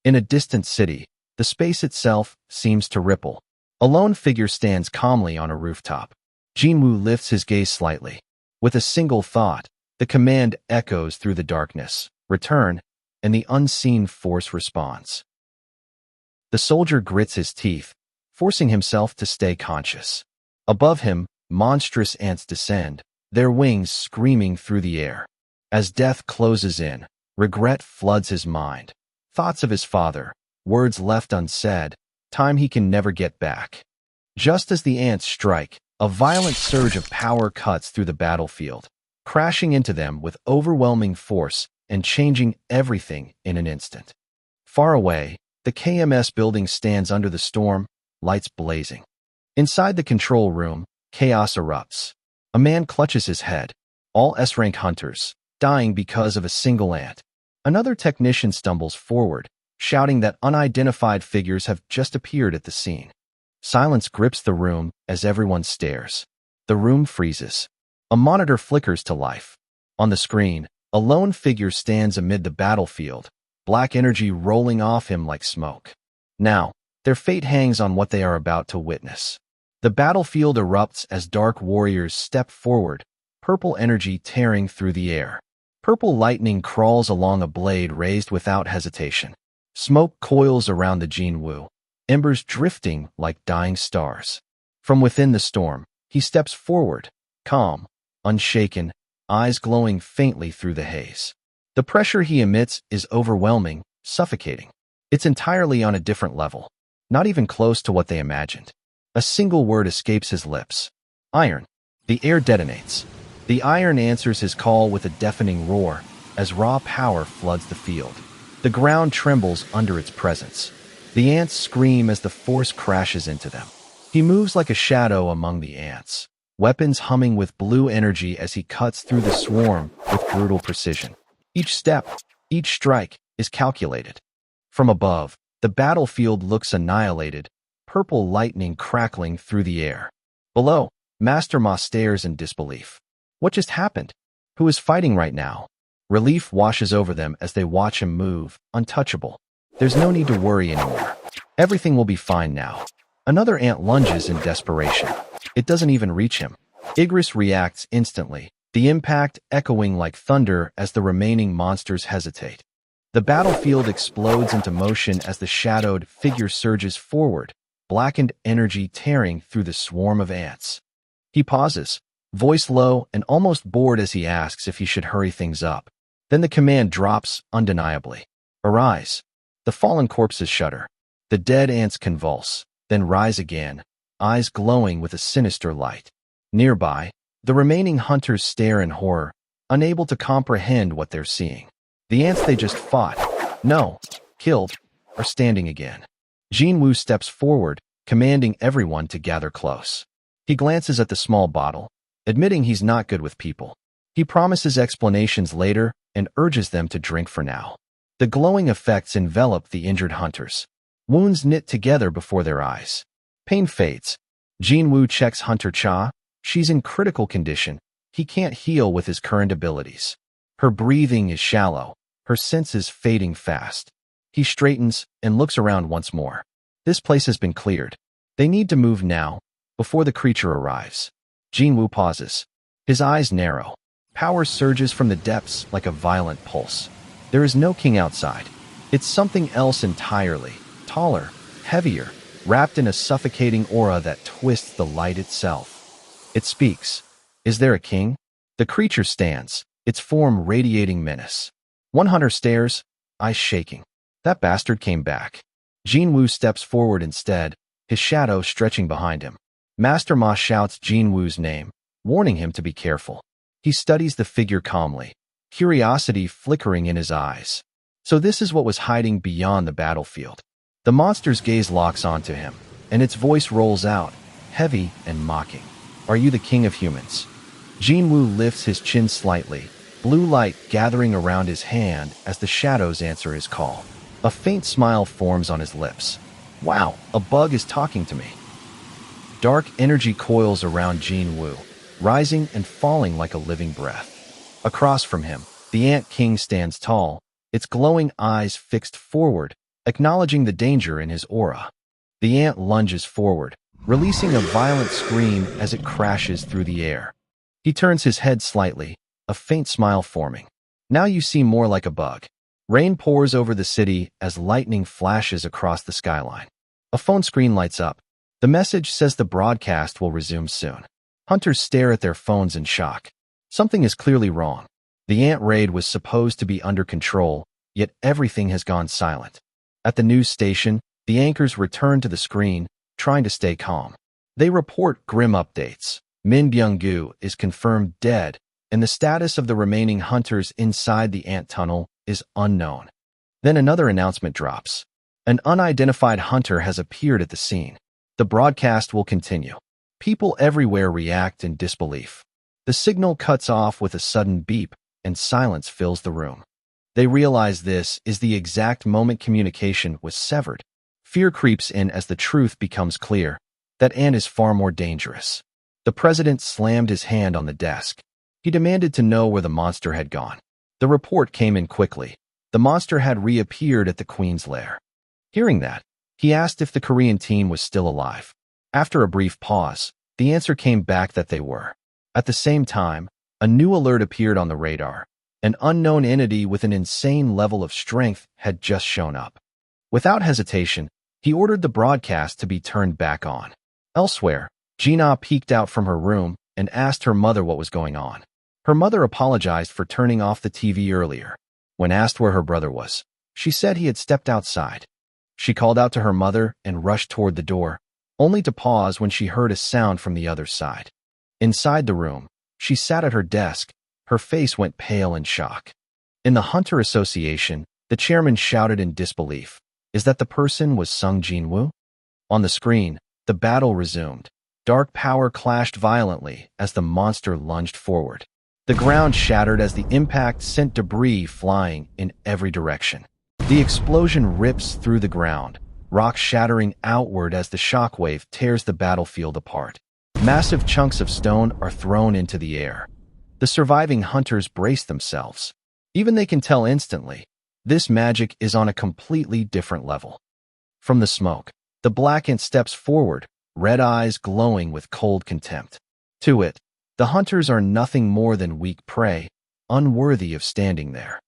In a distant city, the space itself seems to ripple. A lone figure stands calmly on a rooftop. Jin-Woo lifts his gaze slightly. With a single thought, the command echoes through the darkness, "Return," and the unseen force responds. The soldier grits his teeth, forcing himself to stay conscious. Above him, monstrous ants descend, their wings screaming through the air. As death closes in, regret floods his mind. Thoughts of his father, words left unsaid, time he can never get back. Just as the ants strike, a violent surge of power cuts through the battlefield, crashing into them with overwhelming force and changing everything in an instant. Far away, the KMS building stands under the storm, lights blazing. Inside the control room, chaos erupts. A man clutches his head. All S-rank hunters, dying because of a single ant. Another technician stumbles forward, shouting that unidentified figures have just appeared at the scene. Silence grips the room as everyone stares. The room freezes. A monitor flickers to life. On the screen, a lone figure stands amid the battlefield, black energy rolling off him like smoke. Now, their fate hangs on what they are about to witness. The battlefield erupts as dark warriors step forward, purple energy tearing through the air. Purple lightning crawls along a blade raised without hesitation. Smoke coils around the Jin-Woo, embers drifting like dying stars. From within the storm, he steps forward, calm, unshaken, eyes glowing faintly through the haze. The pressure he emits is overwhelming, suffocating. It's entirely on a different level, not even close to what they imagined. A single word escapes his lips. Iron. The air detonates. The iron answers his call with a deafening roar as raw power floods the field. The ground trembles under its presence. The ants scream as the force crashes into them. He moves like a shadow among the ants, weapons humming with blue energy as he cuts through the swarm with brutal precision. Each step, each strike, is calculated. From above, the battlefield looks annihilated, purple lightning crackling through the air. Below, Master Ma stares in disbelief. What just happened? Who is fighting right now? Relief washes over them as they watch him move, untouchable. There's no need to worry anymore. Everything will be fine now. Another ant lunges in desperation. It doesn't even reach him. Igris reacts instantly, the impact echoing like thunder as the remaining monsters hesitate. The battlefield explodes into motion as the shadowed figure surges forward, blackened energy tearing through the swarm of ants. He pauses, voice low and almost bored as he asks if he should hurry things up. Then the command drops undeniably. Arise. The fallen corpses shudder. The dead ants convulse, then rise again, eyes glowing with a sinister light. Nearby, the remaining hunters stare in horror, unable to comprehend what they're seeing. The ants they just fought, killed, are standing again. Jin-Woo steps forward, commanding everyone to gather close. He glances at the small bottle, admitting he's not good with people. He promises explanations later and urges them to drink for now. The glowing effects envelop the injured hunters. Wounds knit together before their eyes. Pain fades. Jin-Woo checks Hunter Cha. She's in critical condition. He can't heal with his current abilities. Her breathing is shallow, her senses fading fast. He straightens and looks around once more. This place has been cleared. They need to move now, before the creature arrives. Jin-Woo pauses. His eyes narrow. Power surges from the depths like a violent pulse. There is no king outside. It's something else entirely, taller, heavier, wrapped in a suffocating aura that twists the light itself. It speaks. Is there a king? The creature stands, its form radiating menace. One hunter stares, eyes shaking. That bastard came back. Jin-Woo steps forward instead, his shadow stretching behind him. Master Ma shouts Jin-Woo's name, warning him to be careful. He studies the figure calmly, curiosity flickering in his eyes. So this is what was hiding beyond the battlefield. The monster's gaze locks onto him, and its voice rolls out, heavy and mocking. Are you the king of humans? Jin-Woo lifts his chin slightly, blue light gathering around his hand as the shadows answer his call. A faint smile forms on his lips. Wow, a bug is talking to me. Dark energy coils around Jin-Woo, rising and falling like a living breath. Across from him, the Ant King stands tall, its glowing eyes fixed forward, acknowledging the danger in his aura. The ant lunges forward, releasing a violent scream as it crashes through the air. He turns his head slightly, a faint smile forming. Now you seem more like a bug. Rain pours over the city as lightning flashes across the skyline. A phone screen lights up. The message says the broadcast will resume soon. Hunters stare at their phones in shock. Something is clearly wrong. The ant raid was supposed to be under control, yet everything has gone silent. At the news station, the anchors return to the screen, trying to stay calm. They report grim updates. Min Byung-gu is confirmed dead, and the status of the remaining hunters inside the ant tunnel is unknown. Then another announcement drops. An unidentified hunter has appeared at the scene. The broadcast will continue. People everywhere react in disbelief. The signal cuts off with a sudden beep, and silence fills the room. They realize this is the exact moment communication was severed. Fear creeps in as the truth becomes clear. That ant is far more dangerous. The president slammed his hand on the desk. He demanded to know where the monster had gone. The report came in quickly. The monster had reappeared at the Queen's lair. Hearing that, he asked if the Korean team was still alive. After a brief pause, the answer came back that they were. At the same time, a new alert appeared on the radar. An unknown entity with an insane level of strength had just shown up. Without hesitation, he ordered the broadcast to be turned back on. Elsewhere, Gina peeked out from her room and asked her mother what was going on. Her mother apologized for turning off the TV earlier. When asked where her brother was, she said he had stepped outside. She called out to her mother and rushed toward the door, only to pause when she heard a sound from the other side. Inside the room, she sat at her desk. Her face went pale in shock. In the Hunter Association, the chairman shouted in disbelief. Is that the person was Sung Jin-Woo? On the screen, the battle resumed. Dark power clashed violently as the monster lunged forward. The ground shattered as the impact sent debris flying in every direction. The explosion rips through the ground, rocks shattering outward as the shockwave tears the battlefield apart. Massive chunks of stone are thrown into the air. The surviving hunters brace themselves. Even they can tell instantly, this magic is on a completely different level. From the smoke, the black ant steps forward, red eyes glowing with cold contempt. To it, the hunters are nothing more than weak prey, unworthy of standing there.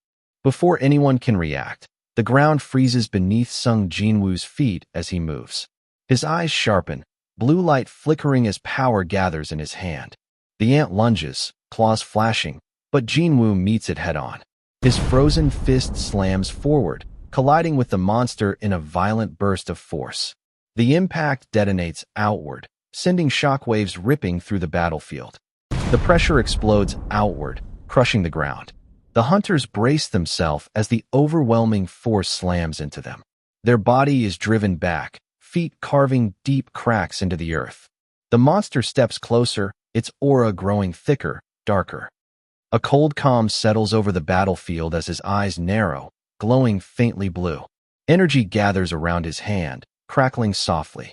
Before anyone can react, the ground freezes beneath Sung Jin-Woo's feet as he moves. His eyes sharpen, blue light flickering as power gathers in his hand. The ant lunges, claws flashing, but Jin-Woo meets it head-on. His frozen fist slams forward, colliding with the monster in a violent burst of force. The impact detonates outward, sending shockwaves ripping through the battlefield. The pressure explodes outward, crushing the ground. The hunters brace themselves as the overwhelming force slams into them. Their body is driven back, feet carving deep cracks into the earth. The monster steps closer, its aura growing thicker, darker. A cold calm settles over the battlefield as his eyes narrow, glowing faintly blue. Energy gathers around his hand, crackling softly.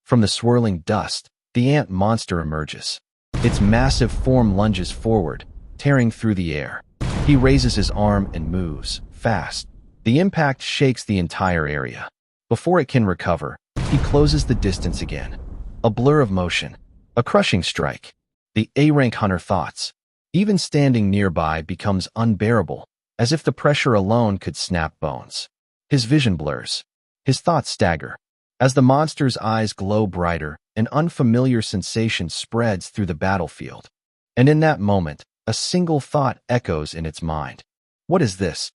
From the swirling dust, the ant monster emerges. Its massive form lunges forward, tearing through the air. He raises his arm and moves, fast. The impact shakes the entire area. Before it can recover, he closes the distance again. A blur of motion. A crushing strike. The A-rank hunter thoughts. Even standing nearby becomes unbearable, as if the pressure alone could snap bones. His vision blurs. His thoughts stagger. As the monster's eyes glow brighter, an unfamiliar sensation spreads through the battlefield. And in that moment, a single thought echoes in its mind. What is this?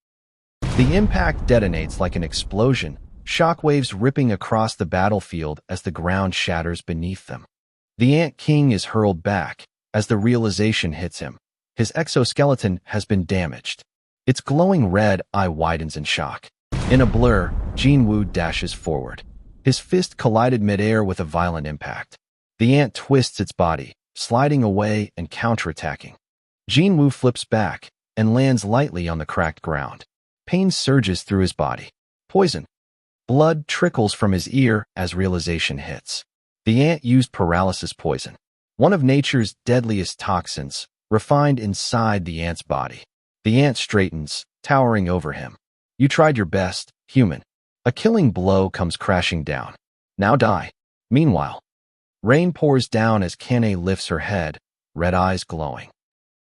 The impact detonates like an explosion, shockwaves ripping across the battlefield as the ground shatters beneath them. The Ant King is hurled back as the realization hits him. His exoskeleton has been damaged. Its glowing red eye widens in shock. In a blur, Jin-Woo dashes forward. His fist collided midair with a violent impact. The ant twists its body, sliding away and counterattacking. Jin-Woo flips back and lands lightly on the cracked ground. Pain surges through his body. Poison. Blood trickles from his ear as realization hits. The ant used paralysis poison, one of nature's deadliest toxins, refined inside the ant's body. The ant straightens, towering over him. You tried your best, human. A killing blow comes crashing down. Now die. Meanwhile, rain pours down as Kane lifts her head, red eyes glowing.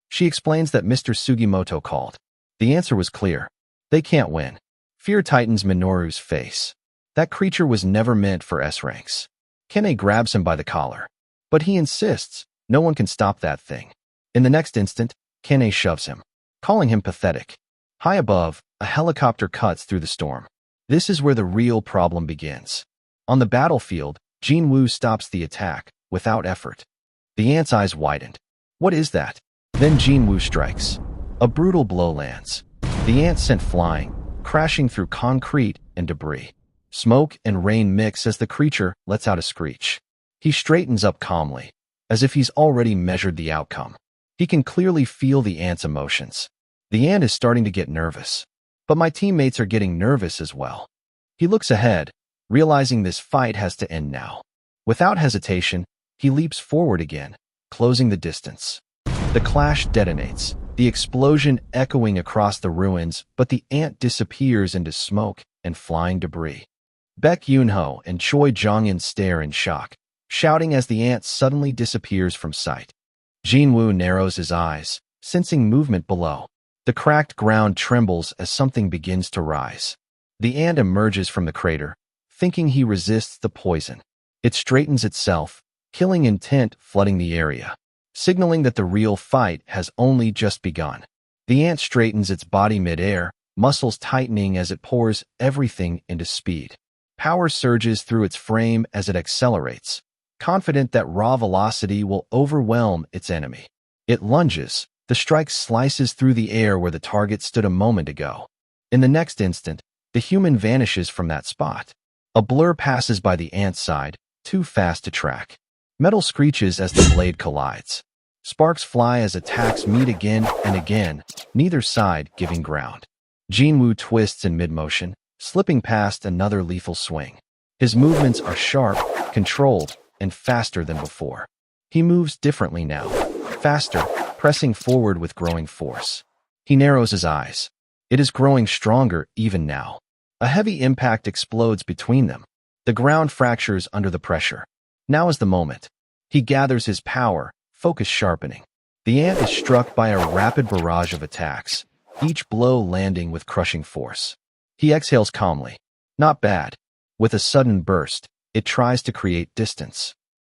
She explains that Mr. Sugimoto called. The answer was clear. They can't win. Fear tightens Minoru's face. That creature was never meant for S-ranks. Kane grabs him by the collar. But he insists, no one can stop that thing. In the next instant, Kane shoves him, calling him pathetic. High above, a helicopter cuts through the storm. This is where the real problem begins. On the battlefield, Jin-Woo stops the attack, without effort. The ant's eyes widened. What is that? Then Jin-Woo strikes. A brutal blow lands. The ant sent flying, crashing through concrete and debris. Smoke and rain mix as the creature lets out a screech. He straightens up calmly, as if he's already measured the outcome. He can clearly feel the ant's emotions. The ant is starting to get nervous. But my teammates are getting nervous as well. He looks ahead, realizing this fight has to end now. Without hesitation, he leaps forward again, closing the distance. The clash detonates, the explosion echoing across the ruins, but the ant disappears into smoke and flying debris. Baek Yoon-ho and Choi Jong-in stare in shock, shouting as the ant suddenly disappears from sight. Jin-Woo narrows his eyes, sensing movement below. The cracked ground trembles as something begins to rise. The ant emerges from the crater, thinking he resists the poison. It straightens itself, killing intent flooding the area, signaling that the real fight has only just begun. The ant straightens its body midair, muscles tightening as it pours everything into speed. Power surges through its frame as it accelerates, confident that raw velocity will overwhelm its enemy. It lunges. The strike slices through the air where the target stood a moment ago. In the next instant, the human vanishes from that spot. A blur passes by the ant's side, too fast to track. Metal screeches as the blade collides. Sparks fly as attacks meet again and again, neither side giving ground. Jin-Woo twists in mid-motion, slipping past another lethal swing. His movements are sharp, controlled, and faster than before. He moves differently now, faster, pressing forward with growing force. He narrows his eyes. It is growing stronger even now. A heavy impact explodes between them. The ground fractures under the pressure. Now is the moment. He gathers his power, focus sharpening. The ant is struck by a rapid barrage of attacks, each blow landing with crushing force. He exhales calmly. Not bad. With a sudden burst, it tries to create distance.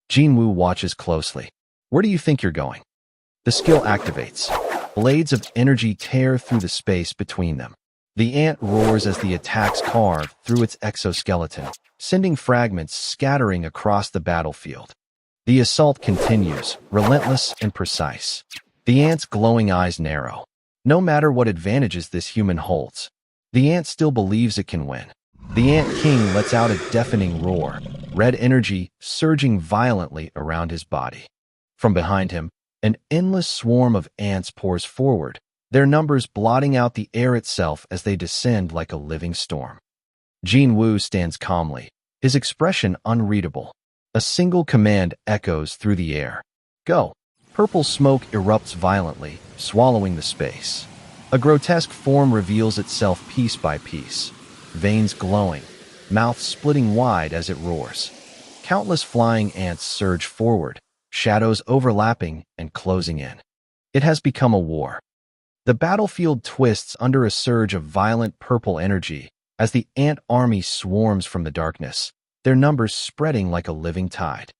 Jin-Woo watches closely. Where do you think you're going? The skill activates. Blades of energy tear through the space between them. The ant roars as the attacks carve through its exoskeleton, sending fragments scattering across the battlefield. The assault continues, relentless and precise. The ant's glowing eyes narrow. No matter what advantages this human holds, the ant still believes it can win. The Ant King lets out a deafening roar, red energy surging violently around his body. From behind him, an endless swarm of ants pours forward, their numbers blotting out the air itself as they descend like a living storm. Jin-Woo stands calmly, his expression unreadable. A single command echoes through the air. Go. Purple smoke erupts violently, swallowing the space. A grotesque form reveals itself piece by piece, veins glowing, mouth splitting wide as it roars. Countless flying ants surge forward, shadows overlapping and closing in. It has become a war. The battlefield twists under a surge of violent purple energy as the ant army swarms from the darkness, their numbers spreading like a living tide.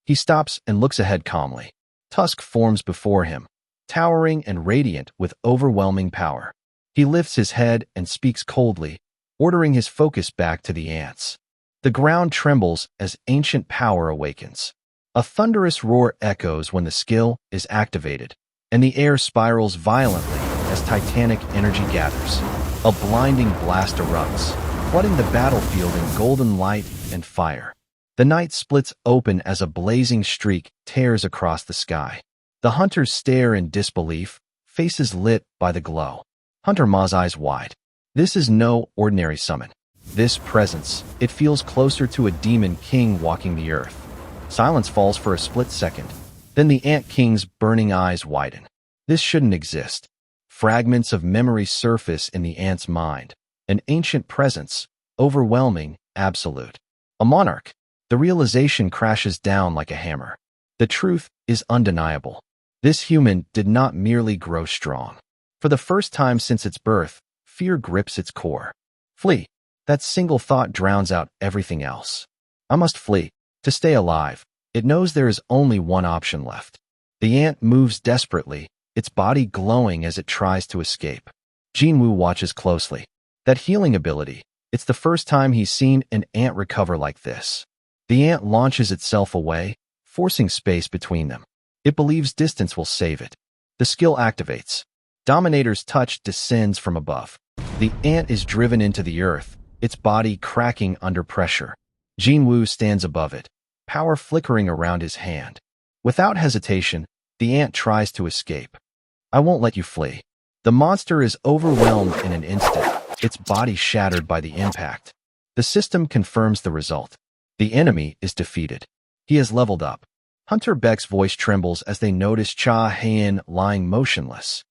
He stops and looks ahead calmly. Tusk forms before him, towering and radiant with overwhelming power. He lifts his head and speaks coldly, ordering his focus back to the ants. The ground trembles as ancient power awakens. A thunderous roar echoes when the skill is activated, and the air spirals violently as titanic energy gathers. A blinding blast erupts, flooding the battlefield in golden light and fire. The night splits open as a blazing streak tears across the sky. The hunters stare in disbelief, faces lit by the glow. Hunter Ma's eyes wide. This is no ordinary summon. This presence, it feels closer to a demon king walking the earth. Silence falls for a split second. Then the Ant King's burning eyes widen. This shouldn't exist. Fragments of memory surface in the ant's mind. An ancient presence, overwhelming, absolute. A monarch. The realization crashes down like a hammer. The truth is undeniable. This human did not merely grow strong. For the first time since its birth, fear grips its core. Flee. That single thought drowns out everything else. I must flee. To stay alive, it knows there is only one option left. The ant moves desperately, its body glowing as it tries to escape. Jin-Woo watches closely. That healing ability, it's the first time he's seen an ant recover like this. The ant launches itself away, forcing space between them. It believes distance will save it. The skill activates. Dominator's touch descends from above. The ant is driven into the earth, its body cracking under pressure. Jin-Woo stands above it, power flickering around his hand. Without hesitation, the ant tries to escape. I won't let you flee. The monster is overwhelmed in an instant, its body shattered by the impact. The system confirms the result. The enemy is defeated. He has leveled up. Hunter Beck's voice trembles as they notice Cha Hae-in lying motionless.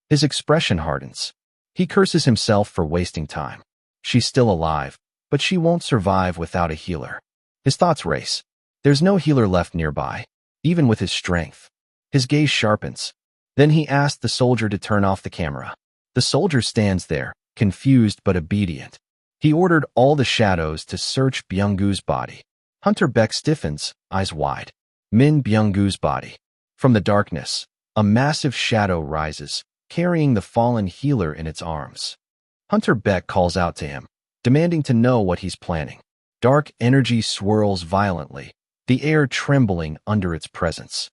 His expression hardens. He curses himself for wasting time. She's still alive, but she won't survive without a healer. His thoughts race. There's no healer left nearby, even with his strength. His gaze sharpens. Then he asks the soldier to turn off the camera. The soldier stands there, confused but obedient. He ordered all the shadows to search Byung-gu's body. Hunter Beck stiffens, eyes wide. Min Byung-gu's body. From the darkness, a massive shadow rises, carrying the fallen healer in its arms. Hunter Beck calls out to him, demanding to know what he's planning. Dark energy swirls violently, the air trembling under its presence.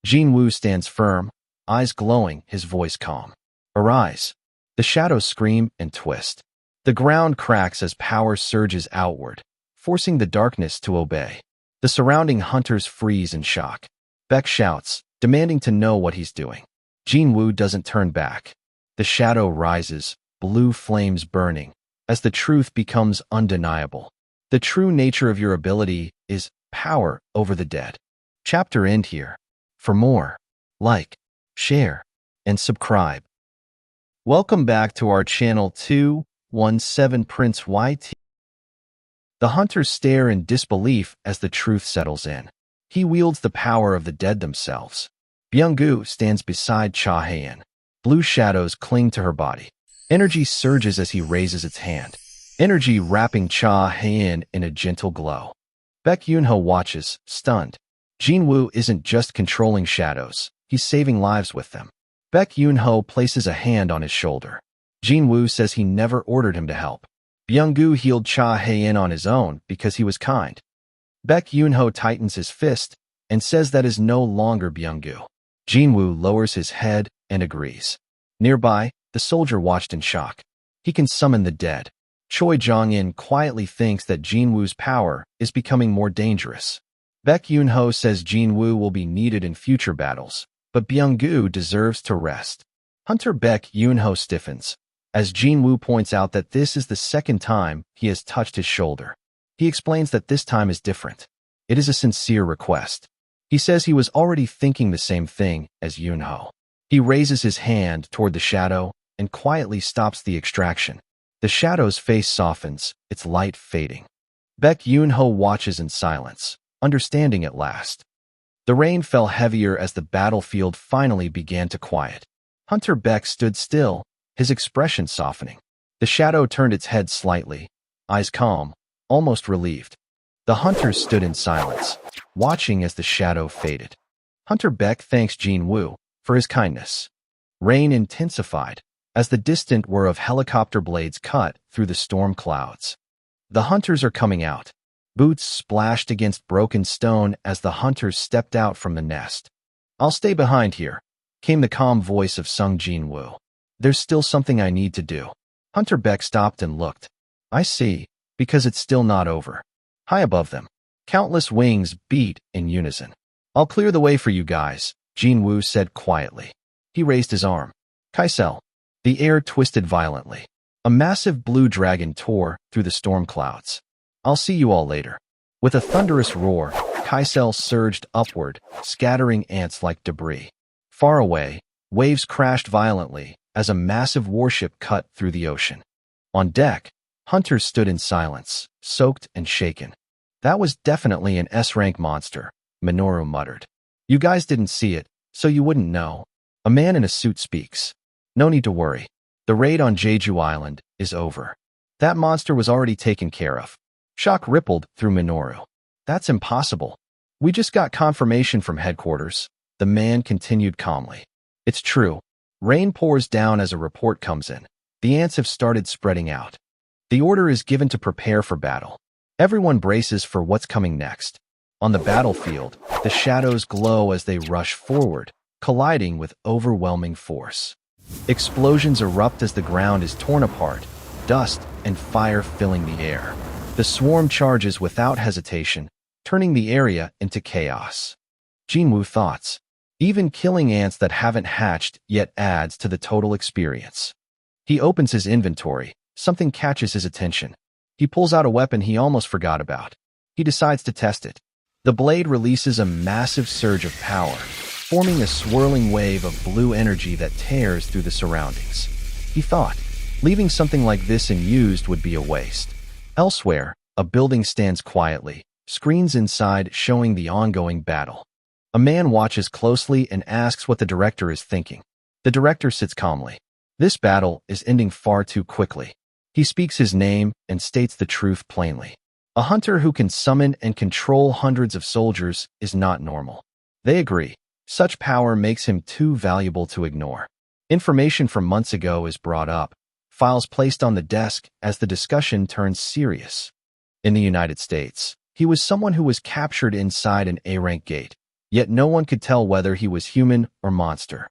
Jin-Woo stands firm, eyes glowing, his voice calm. Arise. The shadows scream and twist. The ground cracks as power surges outward, forcing the darkness to obey. The surrounding hunters freeze in shock. Beck shouts, demanding to know what he's doing. Jin-Woo doesn't turn back. The shadow rises, blue flames burning, as the truth becomes undeniable. The true nature of your ability is power over the dead. Chapter end here. For more, like, share, and subscribe. Welcome back to our channel 217 Prince YT. The hunters stare in disbelief as the truth settles in. He wields the power of the dead themselves. Byung-gu stands beside Cha Hae-in. Blue shadows cling to her body. Energy surges as he raises its hand. Energy wrapping Cha Hae-in in a gentle glow. Baek Yoon-ho watches, stunned. Jin-Woo isn't just controlling shadows, he's saving lives with them. Baek Yoon-ho places a hand on his shoulder. Jin-Woo says he never ordered him to help. Byung-gu healed Cha Hae-in on his own because he was kind. Baek Yoon-ho tightens his fist and says that is no longer Byung-gu. Jin-Woo lowers his head and agrees. Nearby, the soldier watched in shock. He can summon the dead. Choi Jong-in quietly thinks that Jin-Woo's power is becoming more dangerous. Baek Yoon-ho says Jin-Woo will be needed in future battles, but Byung-gu deserves to rest. Hunter Baek Yoon-ho stiffens, as Jin-Woo points out that this is the second time he has touched his shoulder. He explains that this time is different. It is a sincere request. He says he was already thinking the same thing as Yunho. He raises his hand toward the shadow and quietly stops the extraction. The shadow's face softens, its light fading. Baek Yunho watches in silence, understanding at last. The rain fell heavier as the battlefield finally began to quiet. Hunter Baek stood still, his expression softening. The shadow turned its head slightly, eyes calm, almost relieved. The hunters stood in silence, watching as the shadow faded. Hunter Baek thanks Jin-Woo for his kindness. Rain intensified as the distant whir of helicopter blades cut through the storm clouds. The hunters are coming out. Boots splashed against broken stone as the hunters stepped out from the nest. "I'll stay behind here," came the calm voice of Sung Jin-Woo. "There's still something I need to do." Hunter Baek stopped and looked. "I see, because it's still not over." High above them, countless wings beat in unison. "I'll clear the way for you guys," Jin-Woo said quietly. He raised his arm. Kaisel. The air twisted violently. A massive blue dragon tore through the storm clouds. "I'll see you all later." With a thunderous roar, Kaisel surged upward, scattering ants like debris. Far away, waves crashed violently as a massive warship cut through the ocean. On deck, hunters stood in silence, soaked and shaken. "That was definitely an S-rank monster," Minoru muttered. "You guys didn't see it, so you wouldn't know." A man in a suit speaks. "No need to worry. The raid on Jeju Island is over. That monster was already taken care of." Shock rippled through Minoru. "That's impossible. We just got confirmation from headquarters," the man continued calmly. "It's true. Rain pours down as a report comes in. The ants have started spreading out. The order is given to prepare for battle. Everyone braces for what's coming next." On the battlefield, the shadows glow as they rush forward, colliding with overwhelming force. Explosions erupt as the ground is torn apart, dust and fire filling the air. The swarm charges without hesitation, turning the area into chaos. Jin-Woo thoughts. Even killing ants that haven't hatched yet adds to the total experience. He opens his inventory. Something catches his attention. He pulls out a weapon he almost forgot about. He decides to test it. The blade releases a massive surge of power, forming a swirling wave of blue energy that tears through the surroundings. He thought, leaving something like this unused would be a waste. Elsewhere, a building stands quietly, screens inside showing the ongoing battle. A man watches closely and asks what the director is thinking. The director sits calmly. This battle is ending far too quickly. He speaks his name and states the truth plainly. A hunter who can summon and control hundreds of soldiers is not normal. They agree. Such power makes him too valuable to ignore. Information from months ago is brought up, files placed on the desk as the discussion turns serious. In the United States, he was someone who was captured inside an A-rank gate, yet no one could tell whether he was human or monster.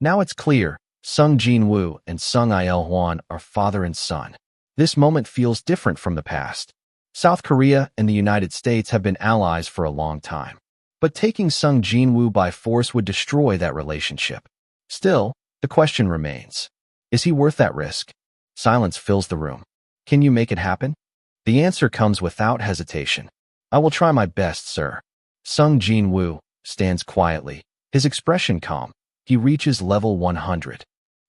Now it's clear, Sung Jin-Woo and Sung Il-hwan are father and son. This moment feels different from the past. South Korea and the United States have been allies for a long time. But taking Sung Jin-Woo by force would destroy that relationship. Still, the question remains. Is he worth that risk? Silence fills the room. Can you make it happen? The answer comes without hesitation. "I will try my best, sir." Sung Jin-Woo stands quietly, his expression calm. He reaches level 100.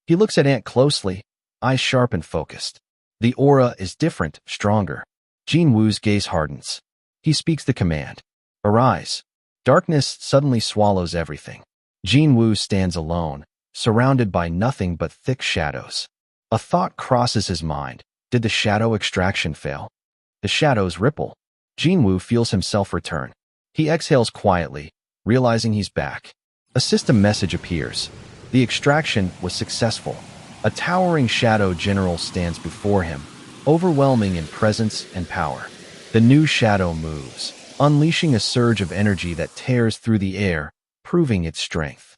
He looks at Ant closely, eyes sharp and focused. The aura is different, stronger. Jin-Woo's gaze hardens. He speaks the command. "Arise." Darkness suddenly swallows everything. Jin-Woo stands alone, surrounded by nothing but thick shadows. A thought crosses his mind. Did the shadow extraction fail? The shadows ripple. Jin-Woo feels himself return. He exhales quietly, realizing he's back. A system message appears. The extraction was successful. A towering shadow general stands before him, overwhelming in presence and power. The new shadow moves, unleashing a surge of energy that tears through the air, proving its strength.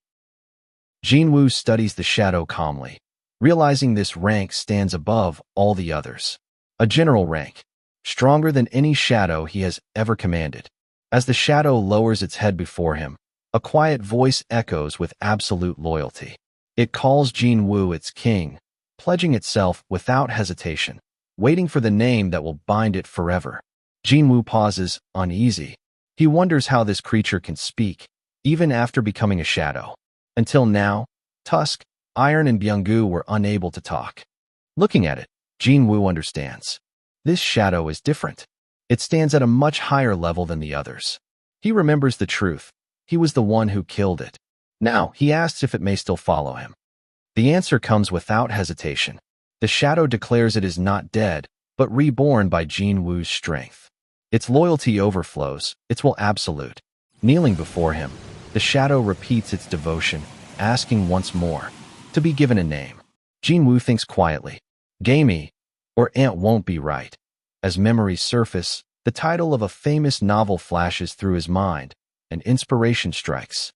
Jin-Woo studies the shadow calmly, realizing this rank stands above all the others. A general rank, stronger than any shadow he has ever commanded. As the shadow lowers its head before him, a quiet voice echoes with absolute loyalty. It calls Jin-Woo its king, pledging itself without hesitation, waiting for the name that will bind it forever. Jin-Woo pauses, uneasy. He wonders how this creature can speak, even after becoming a shadow. Until now, Tusk, Iron, and Byung-gu were unable to talk. Looking at it, Jin-Woo understands. This shadow is different. It stands at a much higher level than the others. He remembers the truth. He was the one who killed it. Now, he asks if it may still follow him. The answer comes without hesitation. The shadow declares it is not dead, but reborn by Jin-Woo's strength. Its loyalty overflows, its will absolute. Kneeling before him, the shadow repeats its devotion, asking once more to be given a name. Jin-Woo thinks quietly. Gamey, or Aunt won't be right. As memories surface, the title of a famous novel flashes through his mind, and inspiration strikes.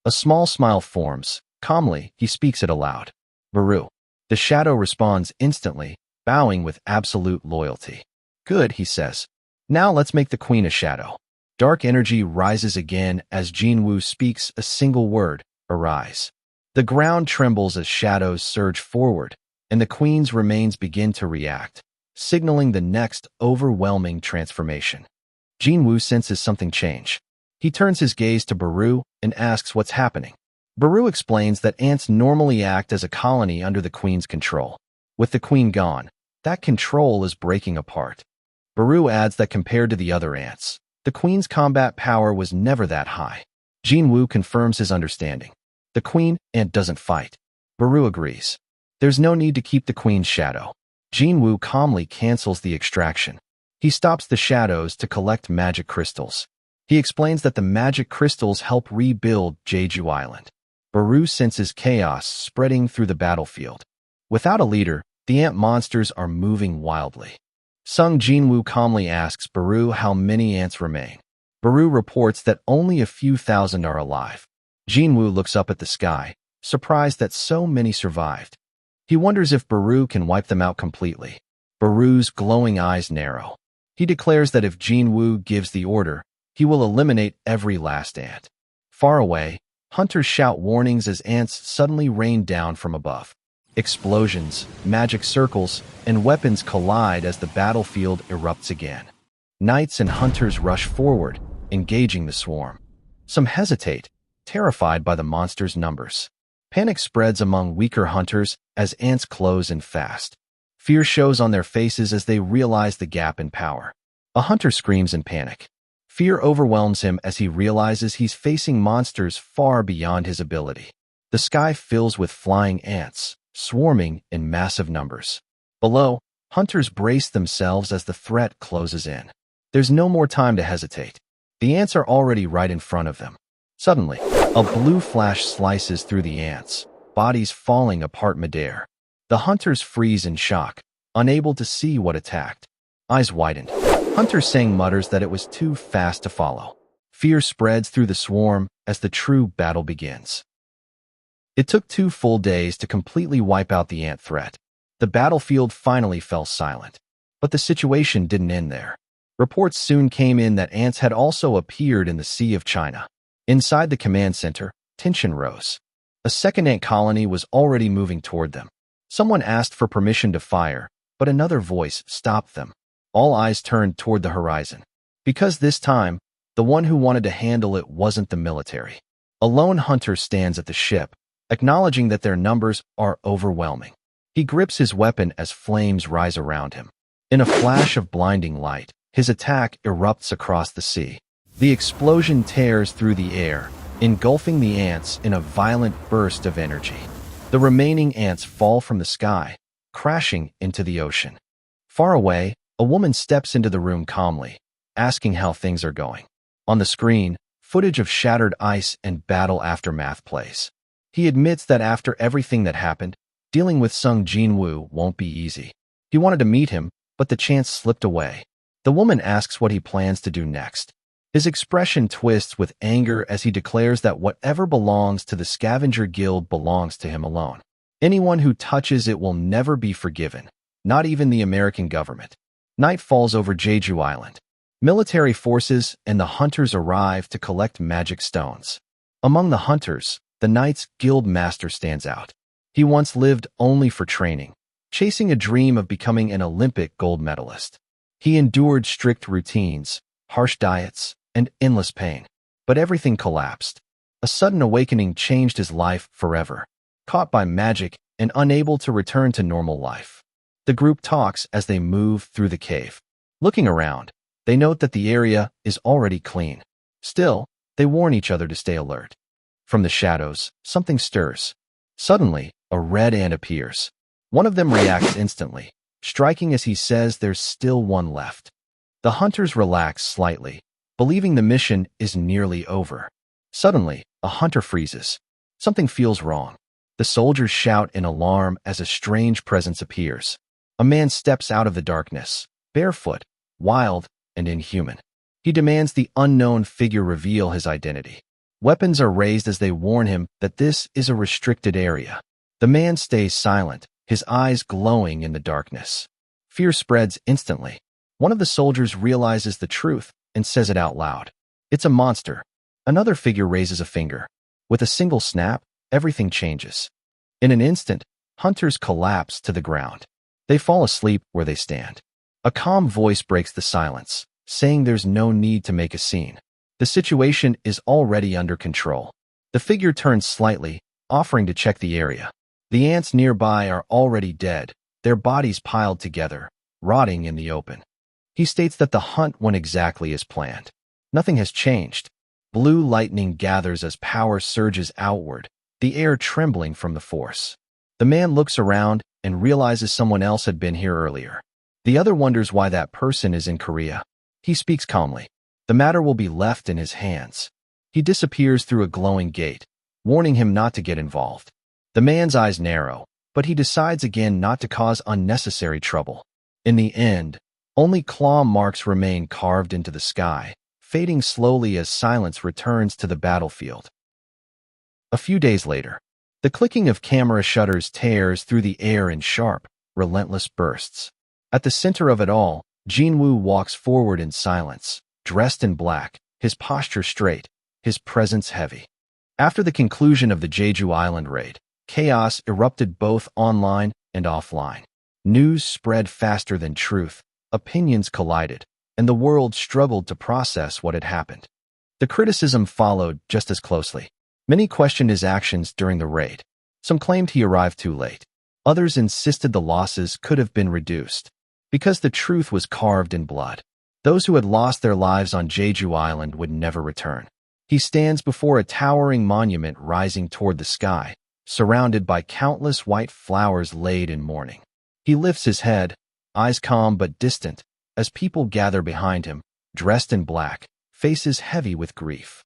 A small smile forms. Calmly, he speaks it aloud. Baru. The shadow responds instantly, bowing with absolute loyalty. Good, he says. Now let's make the queen a shadow. Dark energy rises again as Jin-Woo speaks a single word, arise. The ground trembles as shadows surge forward, and the queen's remains begin to react, signaling the next overwhelming transformation. Jin-Woo senses something change. He turns his gaze to Baru and asks what's happening. Baru explains that ants normally act as a colony under the queen's control. With the queen gone, that control is breaking apart. Baru adds that compared to the other ants, the queen's combat power was never that high. Jin-Woo confirms his understanding. The queen ant doesn't fight. Baru agrees. There's no need to keep the queen's shadow. Jin-Woo calmly cancels the extraction. He stops the shadows to collect magic crystals. He explains that the magic crystals help rebuild Jeju Island. Baru senses chaos spreading through the battlefield. Without a leader, the ant monsters are moving wildly. Jin-Woo calmly asks Baru how many ants remain. Baru reports that only a few thousand are alive. Jin-Woo looks up at the sky, surprised that so many survived. He wonders if Baru can wipe them out completely. Baru's glowing eyes narrow. He declares that if Jin-Woo gives the order, he will eliminate every last ant. Far away, hunters shout warnings as ants suddenly rain down from above. Explosions, magic circles, and weapons collide as the battlefield erupts again. Knights and hunters rush forward, engaging the swarm. Some hesitate, terrified by the monster's numbers. Panic spreads among weaker hunters as ants close in fast. Fear shows on their faces as they realize the gap in power. A hunter screams in panic. Fear overwhelms him as he realizes he's facing monsters far beyond his ability. The sky fills with flying ants, swarming in massive numbers. Below, hunters brace themselves as the threat closes in. There's no more time to hesitate. The ants are already right in front of them. Suddenly, a blue flash slices through the ants, bodies falling apart midair. The hunters freeze in shock, unable to see what attacked. Eyes widened. Hunter Sang mutters that it was too fast to follow. Fear spreads through the swarm as the true battle begins. It took 2 full days to completely wipe out the ant threat. The battlefield finally fell silent. But the situation didn't end there. Reports soon came in that ants had also appeared in the Sea of China. Inside the command center, tension rose. A second ant colony was already moving toward them. Someone asked for permission to fire, but another voice stopped them. All eyes turned toward the horizon. Because this time, the one who wanted to handle it wasn't the military. A lone hunter stands at the ship, acknowledging that their numbers are overwhelming. He grips his weapon as flames rise around him. In a flash of blinding light, his attack erupts across the sea. The explosion tears through the air, engulfing the ants in a violent burst of energy. The remaining ants fall from the sky, crashing into the ocean. Far away, a woman steps into the room calmly, asking how things are going. On the screen, footage of shattered ice and battle aftermath plays. He admits that after everything that happened, dealing with Jin-Woo won't be easy. He wanted to meet him, but the chance slipped away. The woman asks what he plans to do next. His expression twists with anger as he declares that whatever belongs to the Scavenger Guild belongs to him alone. Anyone who touches it will never be forgiven, not even the American government. Night falls over Jeju Island. Military forces and the hunters arrive to collect magic stones. Among the hunters, the Knight's Guild Master stands out. He once lived only for training, chasing a dream of becoming an Olympic gold medalist. He endured strict routines, harsh diets, and endless pain. But everything collapsed. A sudden awakening changed his life forever. Caught by magic and unable to return to normal life. The group talks as they move through the cave. Looking around, they note that the area is already clean. Still, they warn each other to stay alert. From the shadows, something stirs. Suddenly, a red ant appears. One of them reacts instantly, striking as he says there's still one left. The hunters relax slightly, believing the mission is nearly over. Suddenly, a hunter freezes. Something feels wrong. The soldiers shout in alarm as a strange presence appears. A man steps out of the darkness, barefoot, wild, and inhuman. He demands the unknown figure reveal his identity. Weapons are raised as they warn him that this is a restricted area. The man stays silent, his eyes glowing in the darkness. Fear spreads instantly. One of the soldiers realizes the truth and says it out loud. It's a monster. Another figure raises a finger. With a single snap, everything changes. In an instant, hunters collapse to the ground. They fall asleep where they stand. A calm voice breaks the silence, saying there's no need to make a scene. The situation is already under control. The figure turns slightly, offering to check the area. The ants nearby are already dead, their bodies piled together, rotting in the open. He states that the hunt went exactly as planned. Nothing has changed. Blue lightning gathers as power surges outward, the air trembling from the force. The man looks around and realizes someone else had been here earlier. The other wonders why that person is in Korea. He speaks calmly. The matter will be left in his hands. He disappears through a glowing gate, warning him not to get involved. The man's eyes narrow, but he decides again not to cause unnecessary trouble. In the end, only claw marks remain carved into the sky, fading slowly as silence returns to the battlefield. A few days later, the clicking of camera shutters tears through the air in sharp, relentless bursts. At the center of it all, Jin-Woo walks forward in silence, dressed in black, his posture straight, his presence heavy. After the conclusion of the Jeju Island raid, chaos erupted both online and offline. News spread faster than truth, opinions collided, and the world struggled to process what had happened. The criticism followed just as closely. Many questioned his actions during the raid. Some claimed he arrived too late. Others insisted the losses could have been reduced, because the truth was carved in blood. Those who had lost their lives on Jeju Island would never return. He stands before a towering monument rising toward the sky, surrounded by countless white flowers laid in mourning. He lifts his head, eyes calm but distant, as people gather behind him, dressed in black, faces heavy with grief.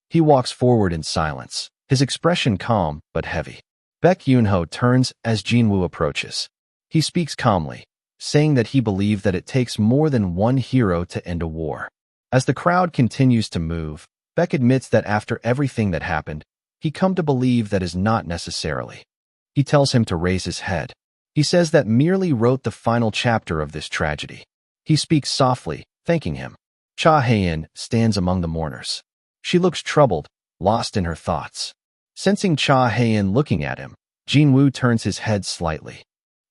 He walks forward in silence, his expression calm but heavy. Baek Yoon-ho turns as Jin-Woo approaches. He speaks calmly, saying that he believed that it takes more than one hero to end a war. As the crowd continues to move, Baek admits that after everything that happened, he come to believe that is not necessarily. He tells him to raise his head. He says that merely wrote the final chapter of this tragedy. He speaks softly, thanking him. Cha Hae-in stands among the mourners. She looks troubled, lost in her thoughts. Sensing Cha Hae-in looking at him, Jin-Woo turns his head slightly.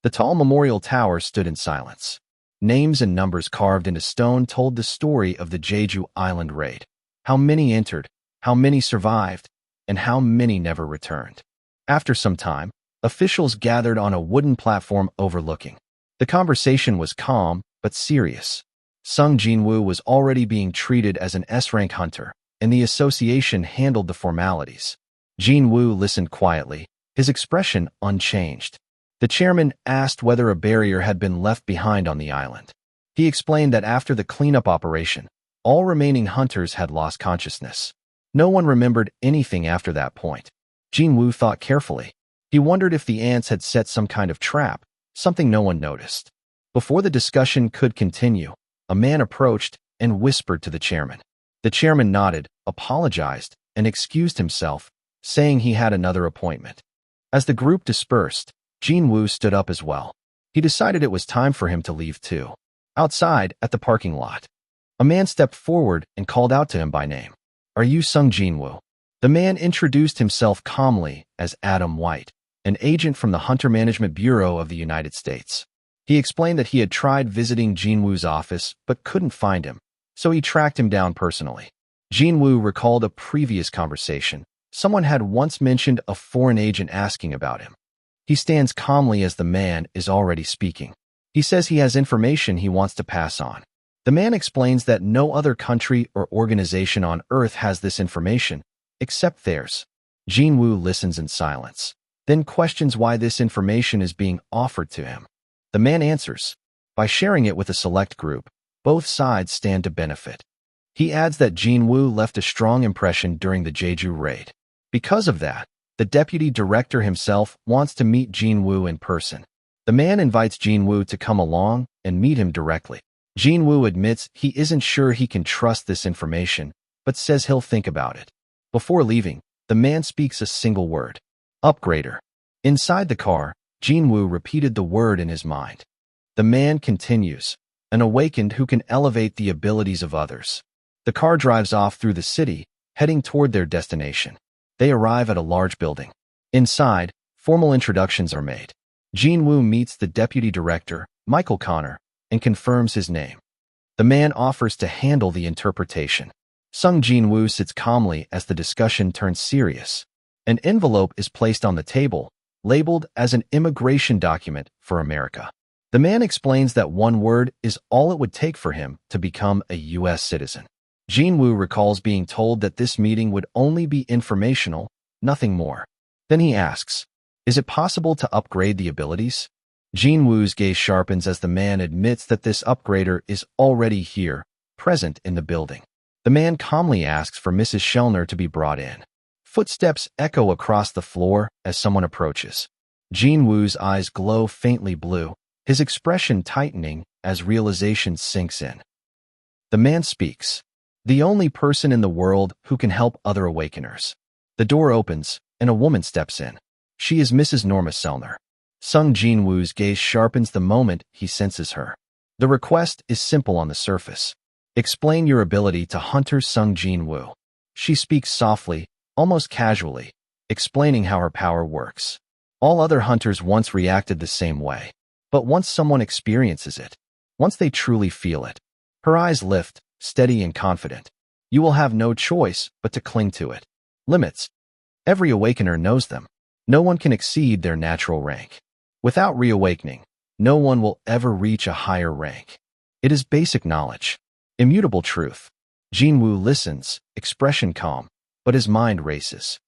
The tall memorial tower stood in silence. Names and numbers carved into stone told the story of the Jeju Island raid. How many entered, how many survived, and how many never returned. After some time, officials gathered on a wooden platform overlooking. The conversation was calm but serious. Sung Jin-Woo was already being treated as an S-rank hunter, and the association handled the formalities. Jin-Woo listened quietly, his expression unchanged. The chairman asked whether a barrier had been left behind on the island. He explained that after the cleanup operation, all remaining hunters had lost consciousness. No one remembered anything after that point. Jin-Woo thought carefully. He wondered if the ants had set some kind of trap, something no one noticed. Before the discussion could continue, a man approached and whispered to the chairman. The chairman nodded, apologized, and excused himself, saying he had another appointment. As the group dispersed, Jin-Woo stood up as well. He decided it was time for him to leave too. Outside, at the parking lot, a man stepped forward and called out to him by name. "Are you Sung Jin-Woo?" The man introduced himself calmly as Adam White, an agent from the Hunter Management Bureau of the United States. He explained that he had tried visiting Jin-Woo's office but couldn't find him, so he tracked him down personally. Jin-Woo recalled a previous conversation. Someone had once mentioned a foreign agent asking about him. He stands calmly as the man is already speaking. He says he has information he wants to pass on. The man explains that no other country or organization on Earth has this information, except theirs. Jin-Woo listens in silence, then questions why this information is being offered to him. The man answers, by sharing it with a select group, both sides stand to benefit. He adds that Jin-Woo left a strong impression during the Jeju raid. Because of that, the deputy director himself wants to meet Jin-Woo in person. The man invites Jin-Woo to come along and meet him directly. Jin-Woo admits he isn't sure he can trust this information, but says he'll think about it. Before leaving, the man speaks a single word: upgrader. Inside the car, Jin-Woo repeated the word in his mind. The man continues, an awakened who can elevate the abilities of others. The car drives off through the city, heading toward their destination. They arrive at a large building. Inside, formal introductions are made. Jin-Woo meets the deputy director, Michael Connor, and confirms his name. The man offers to handle the interpretation. Sung Jin-Woo sits calmly as the discussion turns serious. An envelope is placed on the table, labeled as an immigration document for America. The man explains that one word is all it would take for him to become a U.S. citizen. Jin-Woo recalls being told that this meeting would only be informational, nothing more. Then he asks, is it possible to upgrade the abilities? Jin-Woo's gaze sharpens as the man admits that this upgrader is already here, present in the building. The man calmly asks for Mrs. Shellner to be brought in. Footsteps echo across the floor as someone approaches. Jin-Woo's eyes glow faintly blue, his expression tightening as realization sinks in. The man speaks. The only person in the world who can help other awakeners. The door opens, and a woman steps in. She is Mrs. Norma Sellner. Sung Jin-Woo's gaze sharpens the moment he senses her. The request is simple on the surface. Explain your ability to Hunter Sung Jin-Woo. She speaks softly, almost casually, explaining how her power works. All other hunters once reacted the same way. But once someone experiences it, once they truly feel it, her eyes lift, steady and confident. You will have no choice but to cling to it. Limits. Every awakener knows them. No one can exceed their natural rank. Without reawakening, no one will ever reach a higher rank. It is basic knowledge. Immutable truth. Jin-Woo listens, expression calm, but his mind races.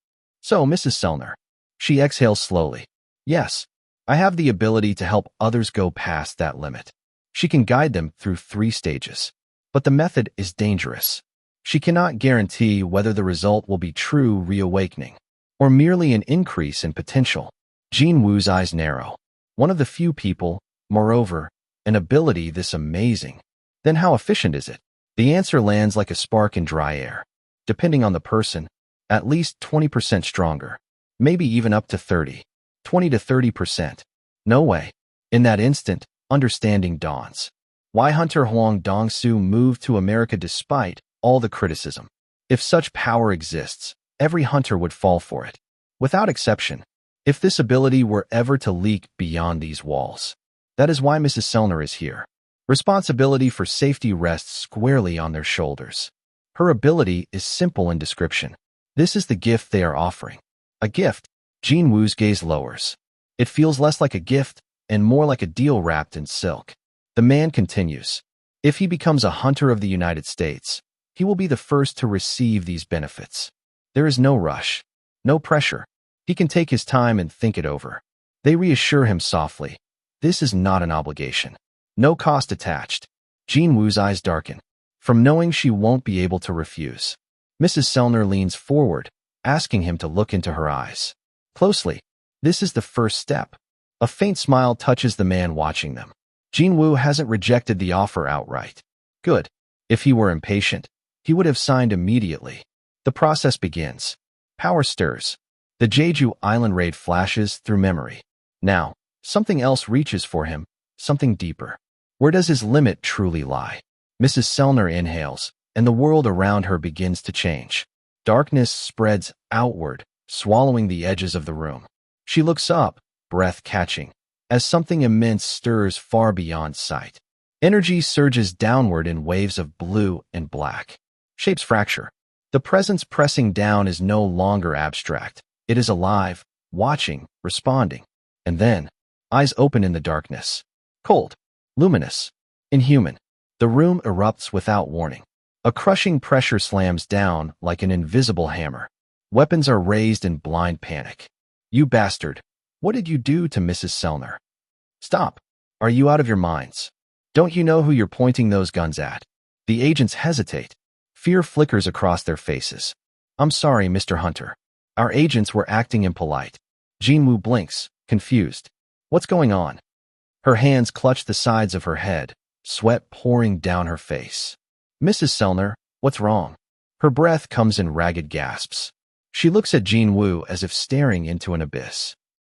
So, Mrs. Sellner. She exhales slowly. Yes, I have the ability to help others go past that limit. She can guide them through 3 stages. But the method is dangerous. She cannot guarantee whether the result will be true reawakening, or merely an increase in potential. Jin-Woo's eyes narrow. One of the few people, moreover, an ability this amazing. Then how efficient is it? The answer lands like a spark in dry air. Depending on the person, at least 20% stronger. Maybe even up to 30. 20 to 30%. No way. In that instant, understanding dawns. Why Hunter Huang Dong-Su moved to America despite all the criticism. If such power exists, every hunter would fall for it. Without exception. If this ability were ever to leak beyond these walls. That is why Mrs. Sellner is here. Responsibility for safety rests squarely on their shoulders. Her ability is simple in description. This is the gift they are offering. A gift. Jin-Woo's gaze lowers. It feels less like a gift and more like a deal wrapped in silk. The man continues. If he becomes a hunter of the United States, he will be the first to receive these benefits. There is no rush, no pressure. He can take his time and think it over. They reassure him softly. This is not an obligation. No cost attached. Jin-Woo's eyes darken, from knowing she won't be able to refuse. Mrs. Sellner leans forward, asking him to look into her eyes. Closely. This is the first step. A faint smile touches the man watching them. Jin-Woo hasn't rejected the offer outright. Good. If he were impatient, he would have signed immediately. The process begins. Power stirs. The Jeju Island raid flashes through memory. Now, something else reaches for him, something deeper. Where does his limit truly lie? Mrs. Sellner inhales, and the world around her begins to change. Darkness spreads outward, swallowing the edges of the room. She looks up, breath catching, as something immense stirs far beyond sight. Energy surges downward in waves of blue and black. Shapes fracture. The presence pressing down is no longer abstract. It is alive, watching, responding. And then, eyes open in the darkness. Cold, luminous, inhuman. The room erupts without warning. A crushing pressure slams down like an invisible hammer. Weapons are raised in blind panic. You bastard. What did you do to Mrs. Selner? Stop. Are you out of your minds? Don't you know who you're pointing those guns at? The agents hesitate. Fear flickers across their faces. I'm sorry, Mr. Hunter. Our agents were acting impolite. Jin-Woo blinks, confused. What's going on? Her hands clutch the sides of her head, sweat pouring down her face. Mrs. Selner, what's wrong? Her breath comes in ragged gasps. She looks at Jin-Woo as if staring into an abyss.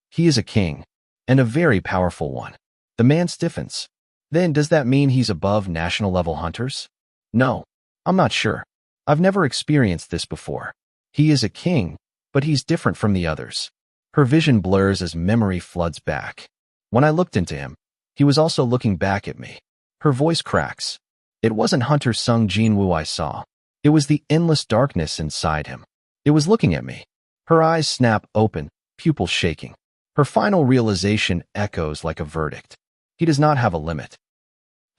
He is a king, and a very powerful one. The man stiffens. Then does that mean he's above national-level hunters? No, I'm not sure. I've never experienced this before. He is a king, but he's different from the others. Her vision blurs as memory floods back. When I looked into him, he was also looking back at me. Her voice cracks. It wasn't Hunter Sung Jin-Woo I saw. It was the endless darkness inside him. It was looking at me. Her eyes snap open, pupils shaking. Her final realization echoes like a verdict. He does not have a limit.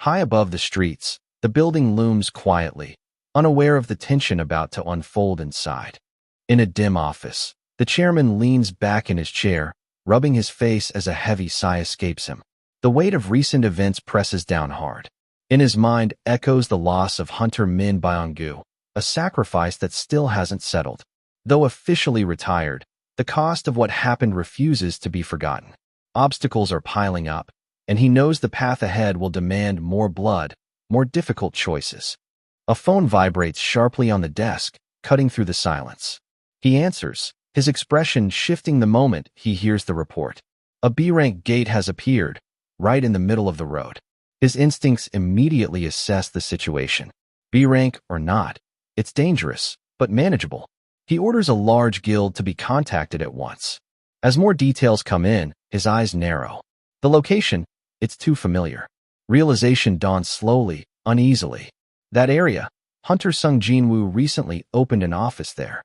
High above the streets, the building looms quietly, unaware of the tension about to unfold inside. In a dim office, the chairman leans back in his chair, rubbing his face as a heavy sigh escapes him. The weight of recent events presses down hard. In his mind echoes the loss of Hunter Min Byung-gu, a sacrifice that still hasn't settled. Though officially retired, the cost of what happened refuses to be forgotten. Obstacles are piling up, and he knows the path ahead will demand more blood, more difficult choices. A phone vibrates sharply on the desk, cutting through the silence. He answers, his expression shifting the moment he hears the report. A B-rank gate has appeared, right in the middle of the road. His instincts immediately assess the situation. B-rank or not, it's dangerous, but manageable. He orders a large guild to be contacted at once. As more details come in, his eyes narrow. The location, it's too familiar. Realization dawns slowly, uneasily. That area, Hunter Sung Jin-Woo recently opened an office there.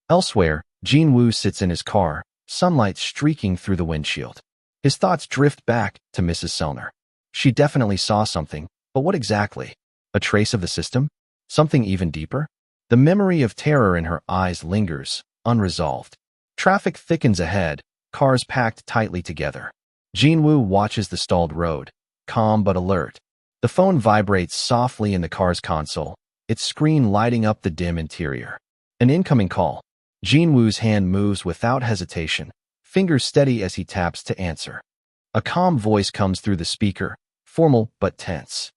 Elsewhere, Jin-Woo sits in his car, sunlight streaking through the windshield. His thoughts drift back to Mrs. Selner. She definitely saw something, but what exactly? A trace of the system? Something even deeper? The memory of terror in her eyes lingers, unresolved. Traffic thickens ahead, cars packed tightly together. Jin-Woo watches the stalled road, calm but alert. The phone vibrates softly in the car's console, its screen lighting up the dim interior. An incoming call. Jin-Woo's hand moves without hesitation, fingers steady as he taps to answer. A calm voice comes through the speaker, formal but tense.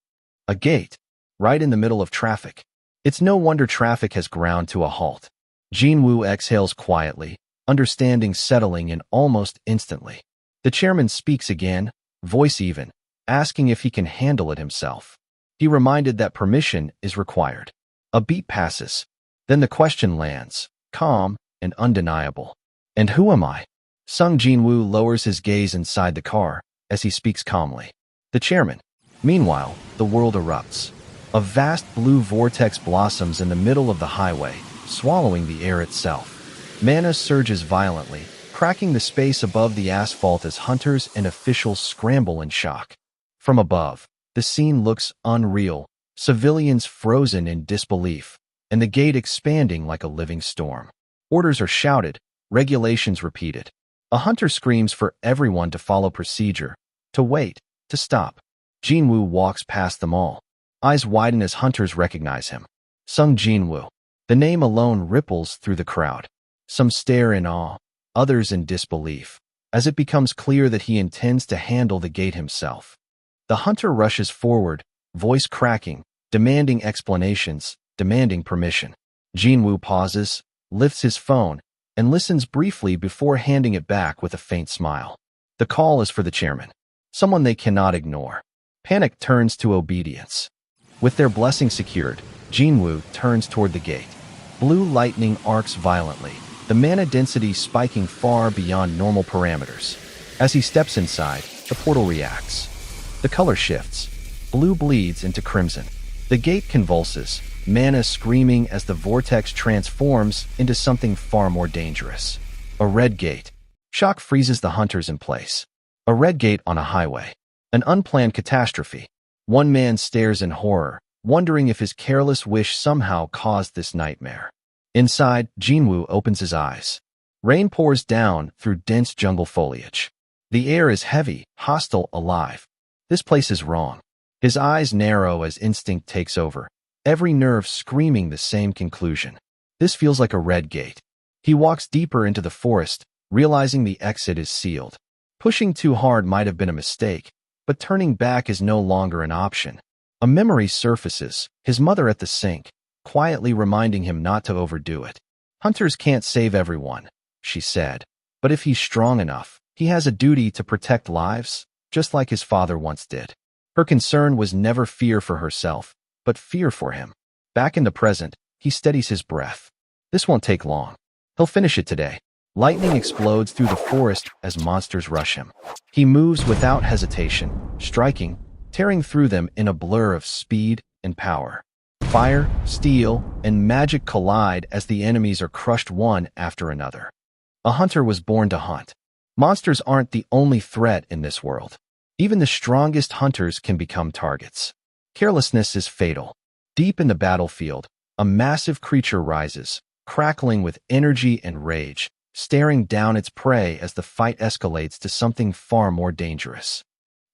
A gate, right in the middle of traffic. It's no wonder traffic has ground to a halt. Jin-Woo exhales quietly, understanding settling in almost instantly. The chairman speaks again, voice even, asking if he can handle it himself. He reminded that permission is required. A beat passes. Then the question lands, calm and undeniable. And who am I? Sung Jin-Woo lowers his gaze inside the car as he speaks calmly. The chairman. Meanwhile, the world erupts. A vast blue vortex blossoms in the middle of the highway, swallowing the air itself. Mana surges violently, cracking the space above the asphalt as hunters and officials scramble in shock. From above, the scene looks unreal, civilians frozen in disbelief, and the gate expanding like a living storm. Orders are shouted, regulations repeated. A hunter screams for everyone to follow procedure, to wait, to stop. Jin-Woo walks past them all. Eyes widen as hunters recognize him. Sung Jin-Woo. The name alone ripples through the crowd. Some stare in awe, others in disbelief, as it becomes clear that he intends to handle the gate himself. The hunter rushes forward, voice cracking, demanding explanations, demanding permission. Jin-Woo pauses, lifts his phone, and listens briefly before handing it back with a faint smile. The call is for the chairman, someone they cannot ignore. Panic turns to obedience. With their blessing secured, Jin-Woo turns toward the gate. Blue lightning arcs violently, the mana density spiking far beyond normal parameters. As he steps inside, the portal reacts. The color shifts. Blue bleeds into crimson. The gate convulses, mana screaming as the vortex transforms into something far more dangerous. A red gate. Shock freezes the hunters in place. A red gate on a highway. An unplanned catastrophe. One man stares in horror, wondering if his careless wish somehow caused this nightmare. Inside, Jin-Woo opens his eyes. Rain pours down through dense jungle foliage. The air is heavy, hostile, alive. This place is wrong. His eyes narrow as instinct takes over, every nerve screaming the same conclusion. This feels like a red gate. He walks deeper into the forest, realizing the exit is sealed. Pushing too hard might have been a mistake, but turning back is no longer an option. A memory surfaces, his mother at the sink, quietly reminding him not to overdo it. Hunters can't save everyone, she said, but if he's strong enough, he has a duty to protect lives, just like his father once did. Her concern was never fear for herself, but fear for him. Back in the present, he steadies his breath. This won't take long. He'll finish it today. Lightning explodes through the forest as monsters rush him. He moves without hesitation, striking, tearing through them in a blur of speed and power. Fire, steel, and magic collide as the enemies are crushed one after another. A hunter was born to hunt. Monsters aren't the only threat in this world. Even the strongest hunters can become targets. Carelessness is fatal. Deep in the battlefield, a massive creature rises, crackling with energy and rage, staring down its prey as the fight escalates to something far more dangerous.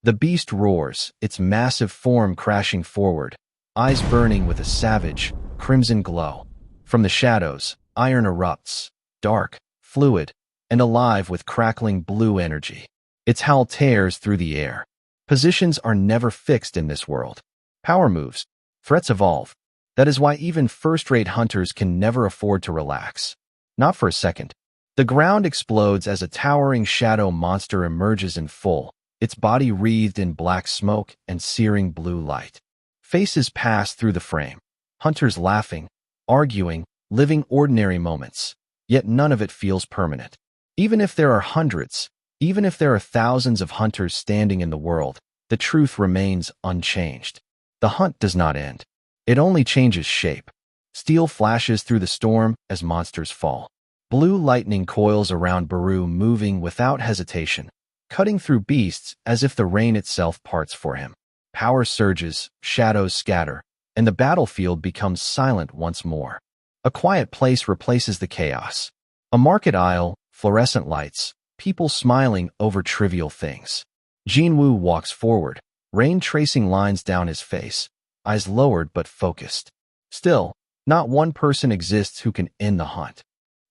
The beast roars, its massive form crashing forward, eyes burning with a savage, crimson glow. From the shadows, iron erupts, dark, fluid, and alive with crackling blue energy. Its howl tears through the air. Positions are never fixed in this world. Power moves. Threats evolve. That is why even first-rate hunters can never afford to relax. Not for a second. The ground explodes as a towering shadow monster emerges in full, its body wreathed in black smoke and searing blue light. Faces pass through the frame. Hunters laughing, arguing, living ordinary moments. Yet none of it feels permanent. Even if there are hundreds, even if there are thousands of hunters standing in the world, the truth remains unchanged. The hunt does not end. It only changes shape. Steel flashes through the storm as monsters fall. Blue lightning coils around Baru, moving without hesitation, cutting through beasts as if the rain itself parts for him. Power surges, shadows scatter, and the battlefield becomes silent once more. A quiet place replaces the chaos. A market aisle, fluorescent lights, people smiling over trivial things. Jin-Woo walks forward, rain tracing lines down his face, eyes lowered but focused. Still, not one person exists who can end the hunt.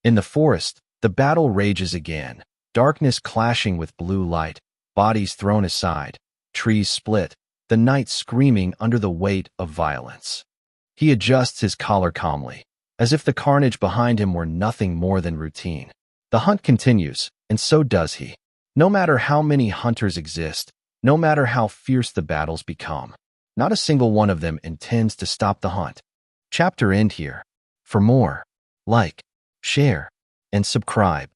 In the forest, the battle rages again, darkness clashing with blue light, bodies thrown aside, trees split, the night screaming under the weight of violence. He adjusts his collar calmly, as if the carnage behind him were nothing more than routine. The hunt continues, and so does he. No matter how many hunters exist, no matter how fierce the battles become, not a single one of them intends to stop the hunt. Chapter end here. For more, like, share, and subscribe.